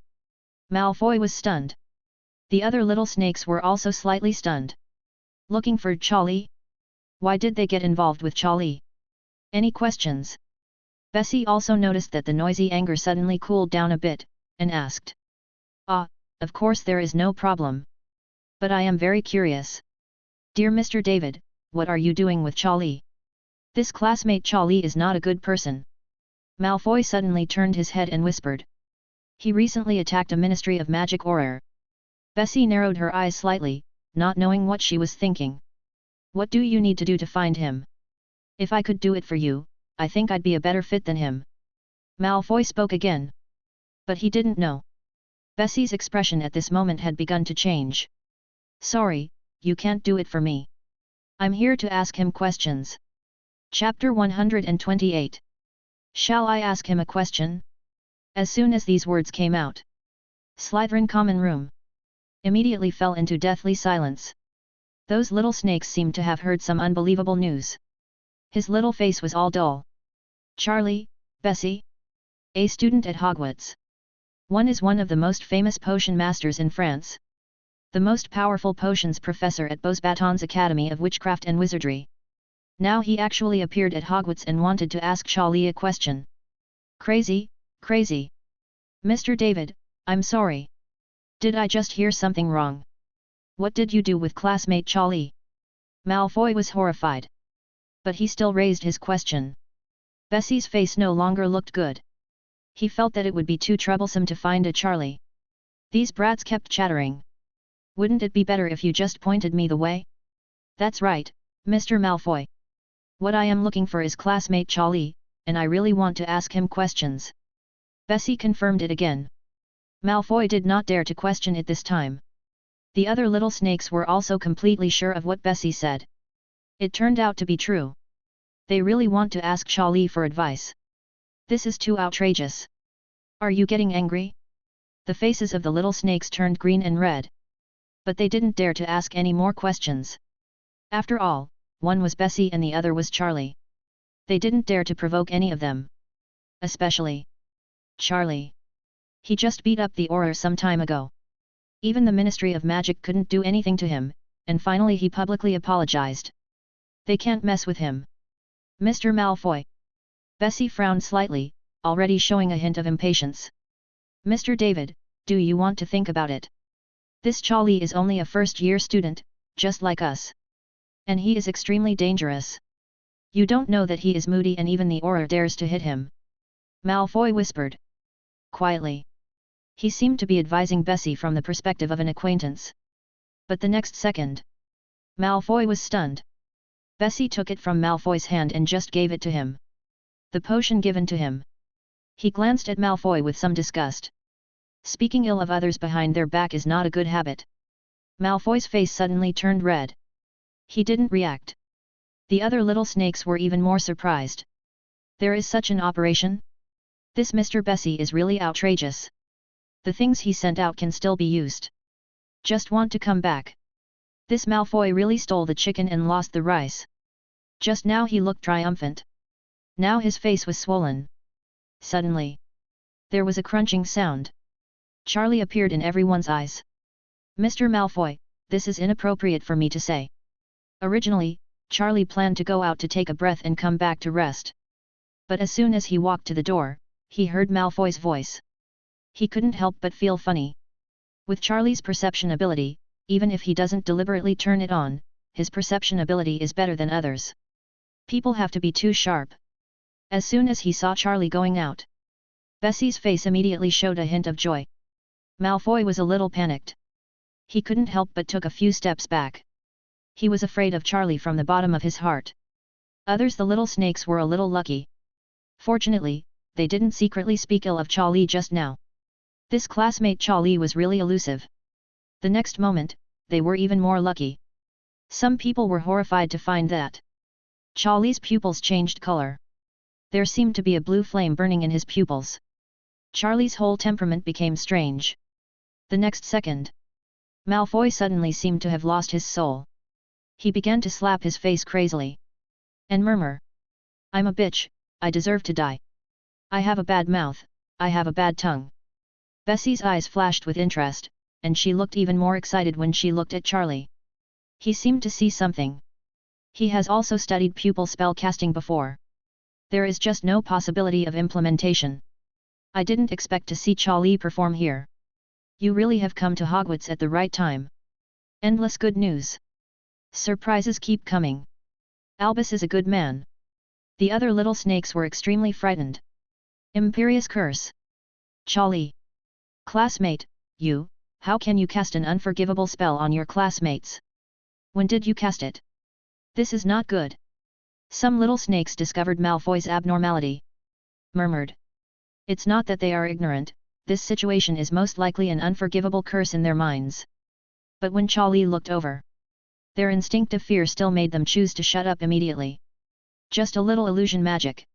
Malfoy was stunned. The other little snakes were also slightly stunned. Looking for Charlie? Why did they get involved with Charlie? Any questions? Bessie also noticed that the noisy anger suddenly cooled down a bit, and asked. Of course there is no problem. But I am very curious. Dear Mr. David, what are you doing with Charlie? This classmate Charlie is not a good person. Malfoy suddenly turned his head and whispered. He recently attacked a Ministry of Magic Horror. Bessie narrowed her eyes slightly, not knowing what she was thinking. What do you need to do to find him? If I could do it for you, I think I'd be a better fit than him. Malfoy spoke again. But he didn't know. Bessie's expression at this moment had begun to change. Sorry, you can't do it for me. I'm here to ask him questions. Chapter 128. Shall I ask him a question? As soon as these words came out, Slytherin common room immediately fell into deathly silence. Those little snakes seemed to have heard some unbelievable news. His little face was all dull. Charlie, Bessie? A student at Hogwarts. One is one of the most famous potion masters in France. the most powerful potions professor at Bosbaton's Academy of Witchcraft and Wizardry. Now he actually appeared at Hogwarts and wanted to ask Charlie a question. Crazy, crazy. Mr. David, I'm sorry. Did I just hear something wrong? What did you do with classmate Charlie? Malfoy was horrified. But he still raised his question. Bessie's face no longer looked good. He felt that it would be too troublesome to find a Charlie. These brats kept chattering. Wouldn't it be better if you just pointed me the way? That's right, Mr. Malfoy. What I am looking for is classmate Charlie, and I really want to ask him questions. Bessie confirmed it again. Malfoy did not dare to question it this time. The other little snakes were also completely sure of what Bessie said. It turned out to be true. They really want to ask Charlie for advice. This is too outrageous. Are you getting angry? The faces of the little snakes turned green and red. But they didn't dare to ask any more questions. After all, one was Bessie and the other was Charlie. They didn't dare to provoke any of them. Especially Charlie. He just beat up the Auror some time ago. Even the Ministry of Magic couldn't do anything to him, and finally he publicly apologized. They can't mess with him. Mr. Malfoy. Bessie frowned slightly, already showing a hint of impatience. Mr. David, do you want to think about it? This Charlie is only a first-year student, just like us. And he is extremely dangerous. You don't know that he is moody and even the Auror dares to hit him. Malfoy whispered. Quietly. He seemed to be advising Bessie from the perspective of an acquaintance. But the next second, Malfoy was stunned. Bessie took it from Malfoy's hand and just gave it to him. The potion given to him. He glanced at Malfoy with some disgust. Speaking ill of others behind their back is not a good habit. Malfoy's face suddenly turned red. He didn't react. The other little snakes were even more surprised. There is such an operation? This Mr. Bessie is really outrageous. The things he sent out can still be used. Just want to come back. This Malfoy really stole the chicken and lost the rice. Just now he looked triumphant. Now his face was swollen. Suddenly, there was a crunching sound. Charlie appeared in everyone's eyes. Mr. Malfoy, this is inappropriate for me to say. Originally, Charlie planned to go out to take a breath and come back to rest. But as soon as he walked to the door, he heard Malfoy's voice. He couldn't help but feel funny. With Charlie's perception ability, even if he doesn't deliberately turn it on, his perception ability is better than others. People have to be too sharp. As soon as he saw Charlie going out, Bessie's face immediately showed a hint of joy. Malfoy was a little panicked. He couldn't help but took a few steps back. He was afraid of Charlie from the bottom of his heart. Others, the little snakes, were a little lucky. Fortunately, they didn't secretly speak ill of Charlie just now. This classmate Charlie was really elusive. The next moment, they were even more lucky. Some people were horrified to find that Charlie's pupils changed color. There seemed to be a blue flame burning in his pupils. Charlie's whole temperament became strange. The next second, Malfoy suddenly seemed to have lost his soul. He began to slap his face crazily. And murmur. I'm a bitch, I deserve to die. I have a bad mouth, I have a bad tongue. Bessie's eyes flashed with interest, and she looked even more excited when she looked at Charlie. He seemed to see something. He has also studied pupil spell casting before. There is just no possibility of implementation. I didn't expect to see Charlie perform here. You really have come to Hogwarts at the right time. Endless good news. Surprises keep coming. Albus is a good man. The other little snakes were extremely frightened. Imperious curse. Charlie. Classmate, you, how can you cast an unforgivable spell on your classmates? When did you cast it? This is not good. Some little snakes discovered Malfoy's abnormality. Murmured. It's not that they are ignorant, this situation is most likely an unforgivable curse in their minds. But when Charlie looked over, their instinctive fear still made them choose to shut up immediately. Just a little illusion magic.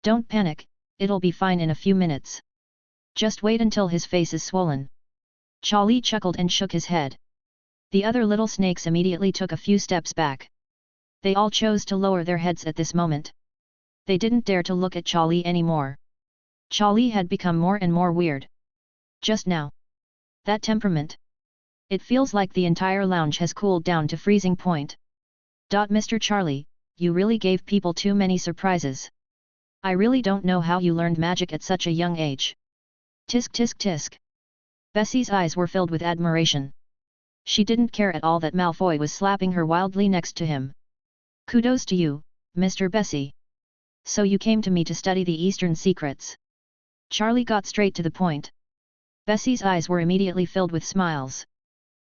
Don't panic, it'll be fine in a few minutes. Just wait until his face is swollen. Charlie chuckled and shook his head. The other little snakes immediately took a few steps back. They all chose to lower their heads at this moment. They didn't dare to look at Charlie anymore. Charlie had become more and more weird. Just now. That temperament. It feels like the entire lounge has cooled down to freezing point. Mr. Charlie, you really gave people too many surprises. I really don't know how you learned magic at such a young age. Tisk tisk tisk. Bessie's eyes were filled with admiration. She didn't care at all that Malfoy was slapping her wildly next to him. Kudos to you, Mr. Bessie. So you came to me to study the Eastern secrets. Charlie got straight to the point. Bessie's eyes were immediately filled with smiles.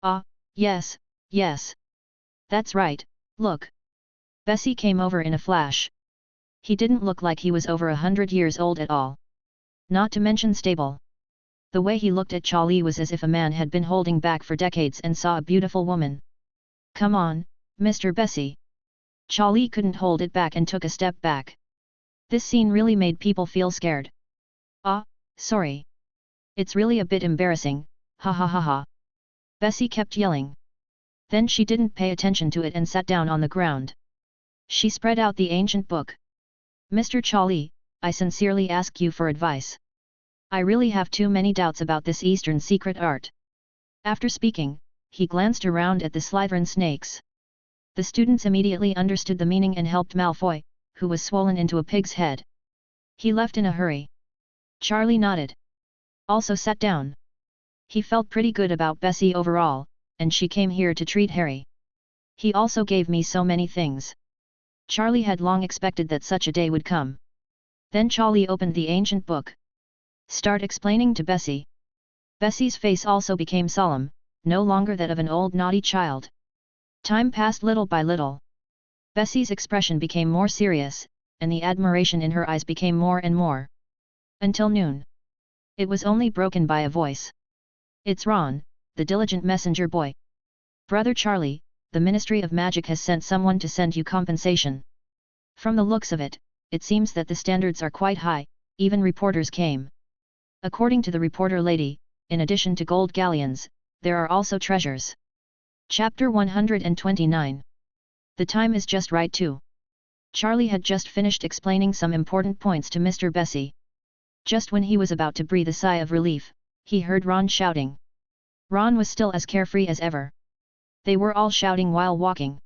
Ah, yes, yes. That's right, look. Bessie came over in a flash. He didn't look like he was over 100 years old at all. Not to mention stable. The way he looked at Charlie was as if a man had been holding back for decades and saw a beautiful woman. Come on, Mr. Bessie. Charlie couldn't hold it back and took a step back. This scene really made people feel scared. Ah, sorry. It's really a bit embarrassing, ha ha ha ha. Bessie kept yelling. Then she didn't pay attention to it and sat down on the ground. She spread out the ancient book. Mr. Charlie, I sincerely ask you for advice. I really have too many doubts about this Eastern secret art. After speaking, he glanced around at the Slytherin snakes. The students immediately understood the meaning and helped Malfoy, who was swollen into a pig's head. He left in a hurry. Charlie nodded. Also sat down. He felt pretty good about Bessie overall, and she came here to treat Harry. He also gave me so many things. Charlie had long expected that such a day would come. Then Charlie opened the ancient book. Start explaining to Bessie. Bessie's face also became solemn, no longer that of an old naughty child. Time passed little by little. Bessie's expression became more serious, and the admiration in her eyes became more and more. Until noon. It was only broken by a voice. It's Ron, the diligent messenger boy. Brother Charlie, the Ministry of Magic has sent someone to send you compensation. From the looks of it, it seems that the standards are quite high, even reporters came. According to the reporter lady, in addition to gold galleons, there are also treasures. Chapter 129. The time is just right too. Charlie had just finished explaining some important points to Mr. Bessie. Just when he was about to breathe a sigh of relief, he heard Ron shouting. Ron was still as carefree as ever. They were all shouting while walking.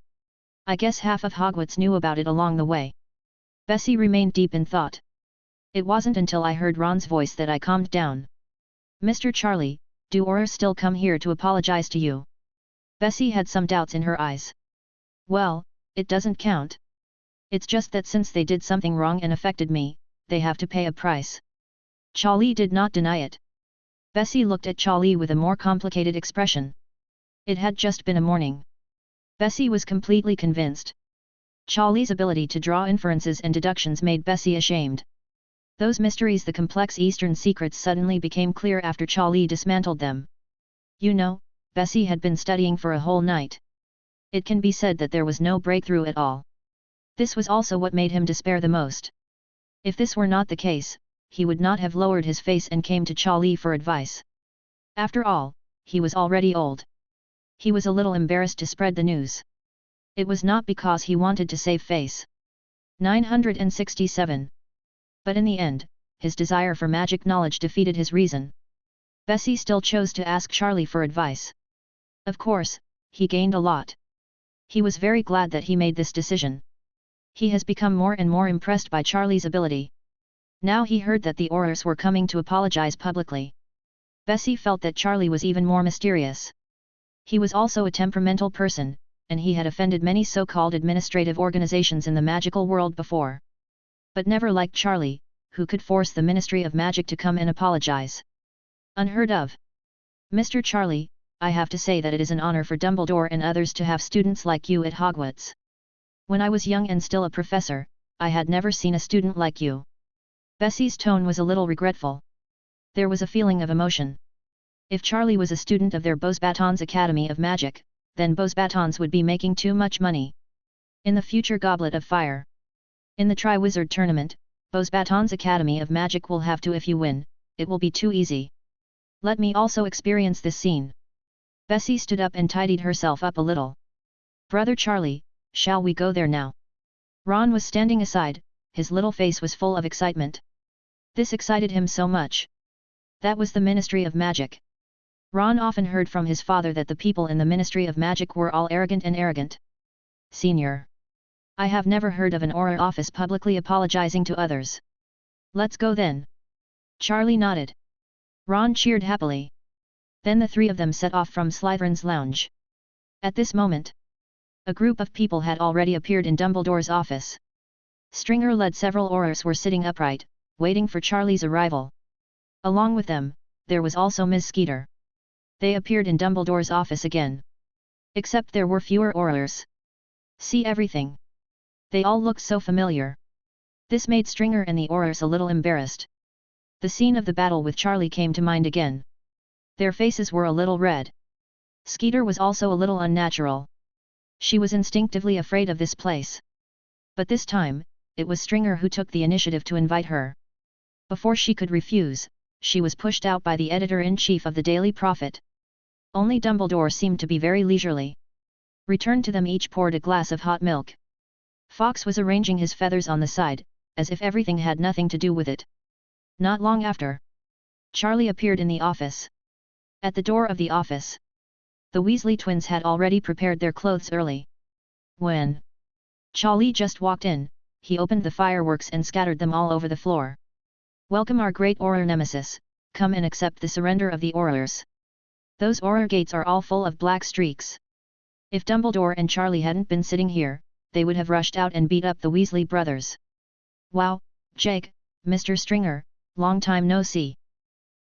I guess half of Hogwarts knew about it along the way. Bessie remained deep in thought. It wasn't until I heard Ron's voice that I calmed down. Mr. Charlie, do Aurors still come here to apologize to you? Bessie had some doubts in her eyes. Well, it doesn't count. It's just that since they did something wrong and affected me, they have to pay a price. Charlie did not deny it. Bessie looked at Charlie with a more complicated expression. It had just been a morning. Bessie was completely convinced. Charlie's ability to draw inferences and deductions made Bessie ashamed. Those mysteries, the complex Eastern secrets, suddenly became clear after Charlie dismantled them. You know, Bessie had been studying for a whole night. It can be said that there was no breakthrough at all. This was also what made him despair the most. If this were not the case, he would not have lowered his face and came to Charlie for advice. After all, he was already old. He was a little embarrassed to spread the news. It was not because he wanted to save face. 967. But in the end, his desire for magic knowledge defeated his reason. Bessie still chose to ask Charlie for advice. Of course, he gained a lot. He was very glad that he made this decision. He has become more and more impressed by Charlie's ability. Now he heard that the Aurors were coming to apologize publicly. Bessie felt that Charlie was even more mysterious. He was also a temperamental person, and he had offended many so-called administrative organizations in the magical world before. But never like Charlie, who could force the Ministry of Magic to come and apologize. Unheard of. Mr. Charlie, I have to say that it is an honor for Dumbledore and others to have students like you at Hogwarts. When I was young and still a professor, I had never seen a student like you. Bessie's tone was a little regretful. There was a feeling of emotion. If Charlie was a student of their Beauxbatons Academy of Magic, then Beauxbatons would be making too much money. In the future Goblet of Fire. In the Triwizard Tournament, Beauxbatons Academy of Magic will have to, if you win, it will be too easy. Let me also experience this scene. Bessie stood up and tidied herself up a little. Brother Charlie, shall we go there now? Ron was standing aside, his little face was full of excitement. This excited him so much. That was the Ministry of Magic. Ron often heard from his father that the people in the Ministry of Magic were all arrogant and arrogant. Senior. I have never heard of an aura office publicly apologizing to others. Let's go then. Charlie nodded. Ron cheered happily. Then the three of them set off from Slytherin's lounge. At this moment, a group of people had already appeared in Dumbledore's office. Stringer led several aurors were sitting upright, waiting for Charlie's arrival. Along with them, there was also Ms. Skeeter. They appeared in Dumbledore's office again. Except there were fewer aurors. See everything. They all looked so familiar. This made Stringer and the aurors a little embarrassed. The scene of the battle with Charlie came to mind again. Their faces were a little red. Skeeter was also a little unnatural. She was instinctively afraid of this place. But this time, it was Stringer who took the initiative to invite her. Before she could refuse, she was pushed out by the editor-in-chief of the Daily Prophet. Only Dumbledore seemed to be very leisurely. Returned to them each poured a glass of hot milk. Fawkes was arranging his feathers on the side, as if everything had nothing to do with it. Not long after, Charlie appeared in the office. At the door of the office, the Weasley twins had already prepared their clothes early. When Charlie just walked in, he opened the fireworks and scattered them all over the floor. Welcome our great Auror nemesis, come and accept the surrender of the Aurors. Those Auror gates are all full of black streaks. If Dumbledore and Charlie hadn't been sitting here, they would have rushed out and beat up the Weasley brothers. Wow, Jake, Mr. Stringer, long time no see.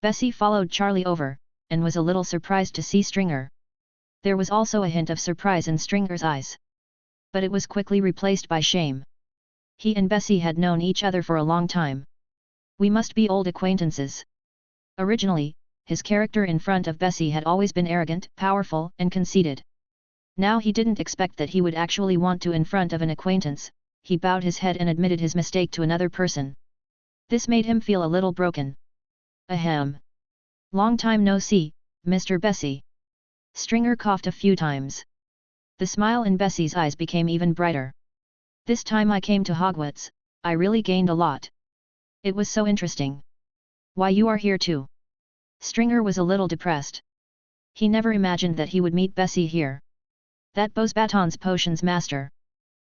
Bessie followed Charlie over, and was a little surprised to see Stringer. There was also a hint of surprise in Stringer's eyes. But it was quickly replaced by shame. He and Bessie had known each other for a long time. We must be old acquaintances. Originally, his character in front of Bessie had always been arrogant, powerful, and conceited. Now he didn't expect that he would actually want to in front of an acquaintance. He bowed his head and admitted his mistake to another person. This made him feel a little broken. Ahem. Long time no see, Mr. Bessie. Stringer coughed a few times. The smile in Bessie's eyes became even brighter. This time I came to Hogwarts, I really gained a lot. It was so interesting. Why you are here too? Stringer was a little depressed. He never imagined that he would meet Bessie here. That Beauxbatons potions master.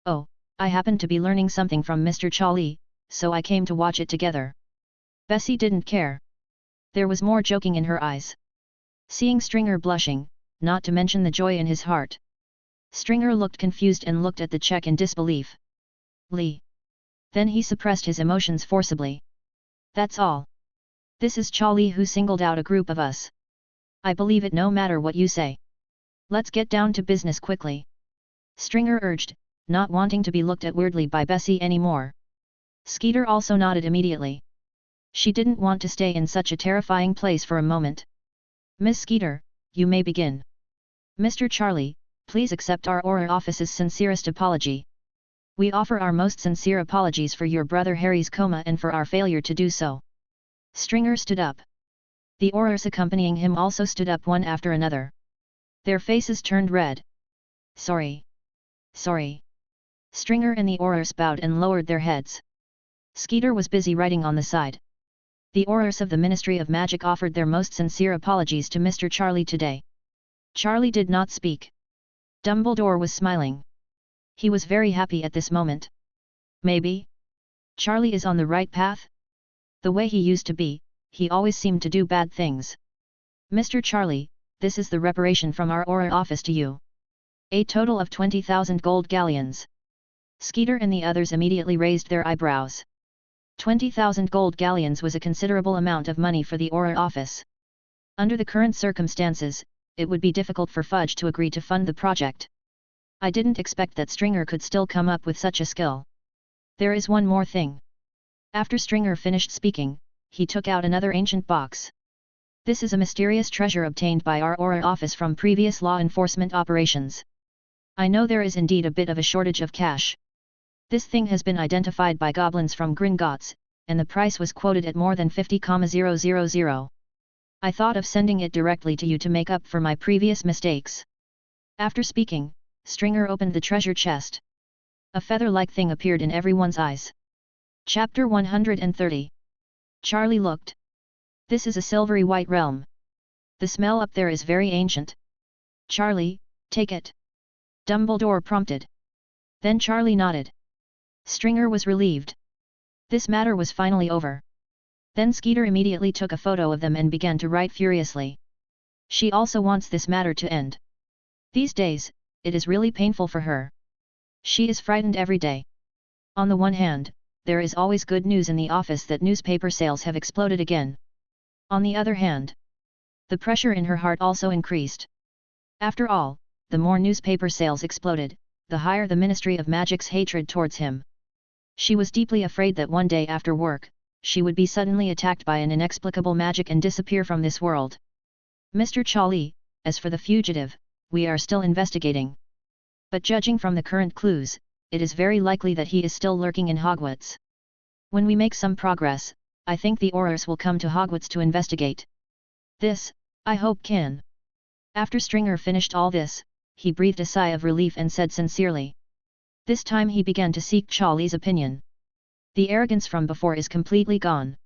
Oh, I happened to be learning something from Mr. Charlie, so I came to watch it together. Bessie didn't care. There was more joking in her eyes. Seeing Stringer blushing, not to mention the joy in his heart. Stringer looked confused and looked at the check in disbelief. Lee. Then he suppressed his emotions forcibly. That's all. This is Charlie who singled out a group of us. I believe it no matter what you say. Let's get down to business quickly. Stringer urged, not wanting to be looked at weirdly by Bessie anymore. Skeeter also nodded immediately. She didn't want to stay in such a terrifying place for a moment. Miss Skeeter, you may begin. Mr. Charlie, please accept our Auror office's sincerest apology. We offer our most sincere apologies for your brother Harry's coma and for our failure to do so. Stringer stood up. The Aurors accompanying him also stood up one after another. Their faces turned red. Sorry. Sorry. Stringer and the Aurors bowed and lowered their heads. Skeeter was busy writing on the side. The Aurors of the Ministry of Magic offered their most sincere apologies to Mr. Charlie today. Charlie did not speak. Dumbledore was smiling. He was very happy at this moment. Maybe Charlie is on the right path? The way he used to be, he always seemed to do bad things. Mr. Charlie, this is the reparation from our Auror office to you. A total of 20,000 gold galleons. Skeeter and the others immediately raised their eyebrows. 20,000 gold galleons was a considerable amount of money for the Auror office. Under the current circumstances, it would be difficult for Fudge to agree to fund the project. I didn't expect that Stringer could still come up with such a skill. There is one more thing. After Stringer finished speaking, he took out another ancient box. This is a mysterious treasure obtained by our Auror office from previous law enforcement operations. I know there is indeed a bit of a shortage of cash. This thing has been identified by goblins from Gringotts, and the price was quoted at more than 50,000. I thought of sending it directly to you to make up for my previous mistakes. After speaking, Stringer opened the treasure chest. A feather-like thing appeared in everyone's eyes. Chapter 130. Charlie looked. This is a silvery white realm. The smell up there is very ancient. Charlie, take it. Dumbledore prompted. Then Charlie nodded. Stringer was relieved. This matter was finally over. Then Skeeter immediately took a photo of them and began to write furiously. She also wants this matter to end. These days, it is really painful for her. She is frightened every day. On the one hand, there is always good news in the office that newspaper sales have exploded again. On the other hand, the pressure in her heart also increased. After all, the more newspaper sales exploded, the higher the Ministry of Magic's hatred towards him. She was deeply afraid that one day after work, she would be suddenly attacked by an inexplicable magic and disappear from this world. Mr. Charlie, as for the fugitive, we are still investigating. But judging from the current clues, it is very likely that he is still lurking in Hogwarts. When we make some progress, I think the Aurors will come to Hogwarts to investigate. This, I hope can. After Stringer finished all this, he breathed a sigh of relief and said sincerely. This time he began to seek Charlie's opinion. The arrogance from before is completely gone.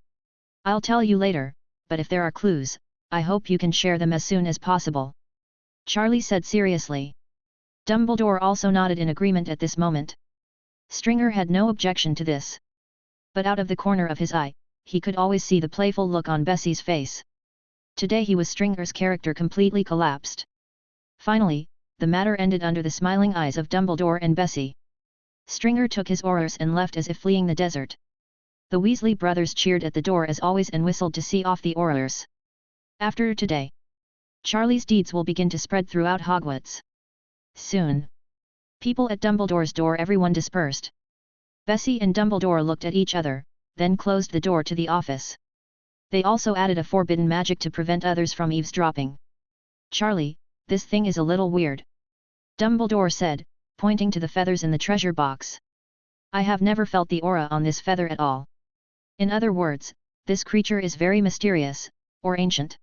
I'll tell you later, but if there are clues, I hope you can share them as soon as possible. Charlie said seriously. Dumbledore also nodded in agreement at this moment. Stringer had no objection to this. But out of the corner of his eye, he could always see the playful look on Bessie's face. Today he was Stringer's character completely collapsed. Finally, the matter ended under the smiling eyes of Dumbledore and Bessie. Stringer took his Aurors and left as if fleeing the desert. The Weasley brothers cheered at the door as always and whistled to see off the Aurors. After today, Charlie's deeds will begin to spread throughout Hogwarts. Soon. People at Dumbledore's door everyone dispersed. Bessie and Dumbledore looked at each other, then closed the door to the office. They also added a forbidden magic to prevent others from eavesdropping. Charlie, this thing is a little weird. Dumbledore said, pointing to the feathers in the treasure box. I have never felt the aura on this feather at all. In other words, this creature is very mysterious, or ancient.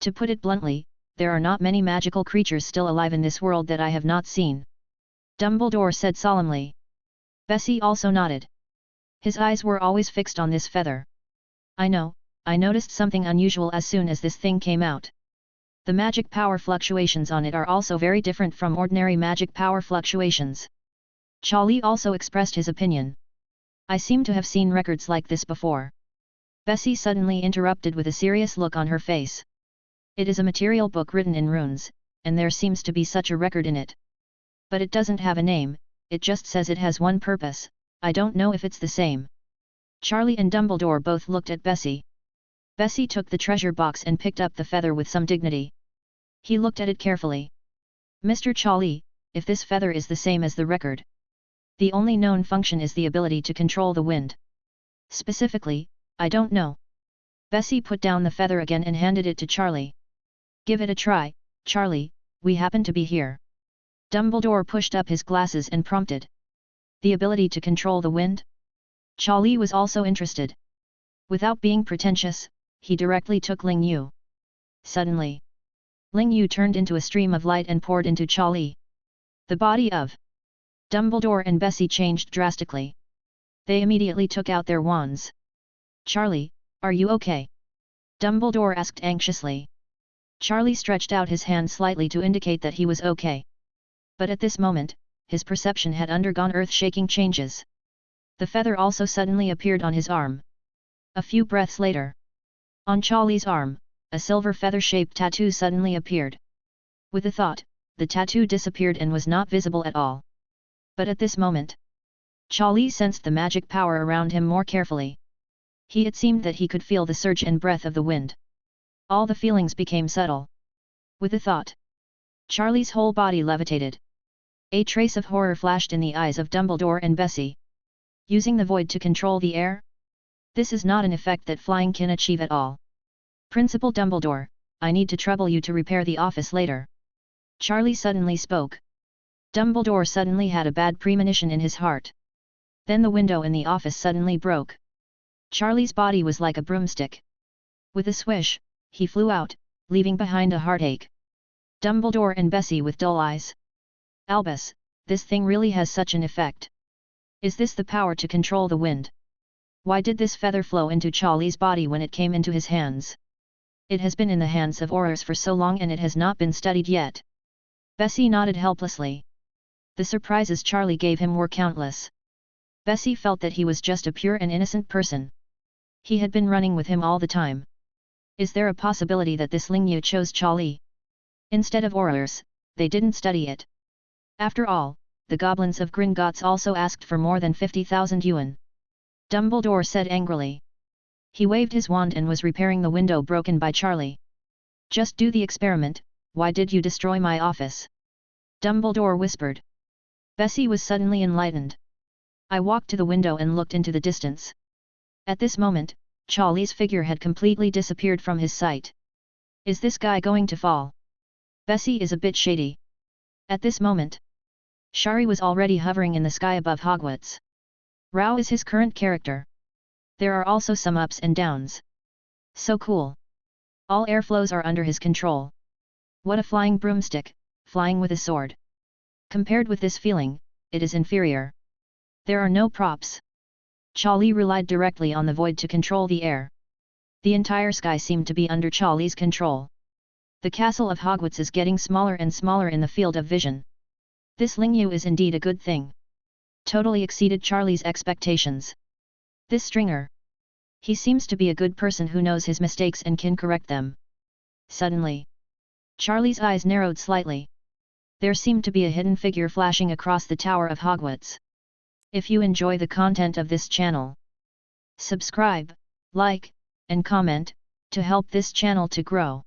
To put it bluntly, there are not many magical creatures still alive in this world that I have not seen. Dumbledore said solemnly. Bessie also nodded. His eyes were always fixed on this feather. I know, I noticed something unusual as soon as this thing came out. The magic power fluctuations on it are also very different from ordinary magic power fluctuations. Charlie also expressed his opinion. I seem to have seen records like this before. Bessie suddenly interrupted with a serious look on her face. It is a material book written in runes, and there seems to be such a record in it. But it doesn't have a name, it just says it has one purpose. I don't know if it's the same. Charlie and Dumbledore both looked at Bessie. Bessie took the treasure box and picked up the feather with some dignity. He looked at it carefully. Mr. Charlie, if this feather is the same as the record. The only known function is the ability to control the wind. Specifically, I don't know. Bessie put down the feather again and handed it to Charlie. Give it a try, Charlie, we happen to be here. Dumbledore pushed up his glasses and prompted. The ability to control the wind? Charlie was also interested. Without being pretentious, he directly took Ling Yu. Suddenly, Ling Yu turned into a stream of light and poured into Charlie. The body of Dumbledore and Bessie changed drastically. They immediately took out their wands. Charlie, are you okay? Dumbledore asked anxiously. Charlie stretched out his hand slightly to indicate that he was okay. But at this moment, his perception had undergone earth-shaking changes. The feather also suddenly appeared on his arm. A few breaths later, on Charlie's arm, a silver feather-shaped tattoo suddenly appeared. With a thought, the tattoo disappeared and was not visible at all. But at this moment, Charlie sensed the magic power around him more carefully. It seemed that he could feel the surge and breath of the wind. All the feelings became subtle. With a thought, Charlie's whole body levitated. A trace of horror flashed in the eyes of Dumbledore and Bessie. Using the void to control the air? This is not an effect that flying can achieve at all. Principal Dumbledore, I need to trouble you to repair the office later. Charlie suddenly spoke. Dumbledore suddenly had a bad premonition in his heart. Then the window in the office suddenly broke. Charlie's body was like a broomstick. With a swish, he flew out, leaving behind a heartache. Dumbledore and Bessie with dull eyes. Albus, this thing really has such an effect. Is this the power to control the wind? Why did this feather flow into Charlie's body when it came into his hands? It has been in the hands of Aurors for so long and it has not been studied yet. Bessie nodded helplessly. The surprises Charlie gave him were countless. Bessie felt that he was just a pure and innocent person. He had been running with him all the time. Is there a possibility that this Lingyu chose Charlie? Instead of Aurors, they didn't study it. After all, the goblins of Gringotts also asked for more than 50,000 yuan. Dumbledore said angrily. He waved his wand and was repairing the window broken by Charlie. Just do the experiment, why did you destroy my office? Dumbledore whispered. Bessie was suddenly enlightened. I walked to the window and looked into the distance. At this moment, Charlie's figure had completely disappeared from his sight. Is this guy going to fall? Bessie is a bit shady. At this moment, Shari was already hovering in the sky above Hogwarts. Rao is his current character. There are also some ups and downs. So cool. All airflows are under his control. What a flying broomstick, flying with a sword. Compared with this feeling, it is inferior. There are no props. Charlie relied directly on the void to control the air. The entire sky seemed to be under Charlie's control. The castle of Hogwarts is getting smaller and smaller in the field of vision. This Lingyu is indeed a good thing. Totally exceeded Charlie's expectations. This Stringer. He seems to be a good person who knows his mistakes and can correct them. Suddenly, Charlie's eyes narrowed slightly. There seemed to be a hidden figure flashing across the tower of Hogwarts. If you enjoy the content of this channel, subscribe, like, and comment, to help this channel to grow.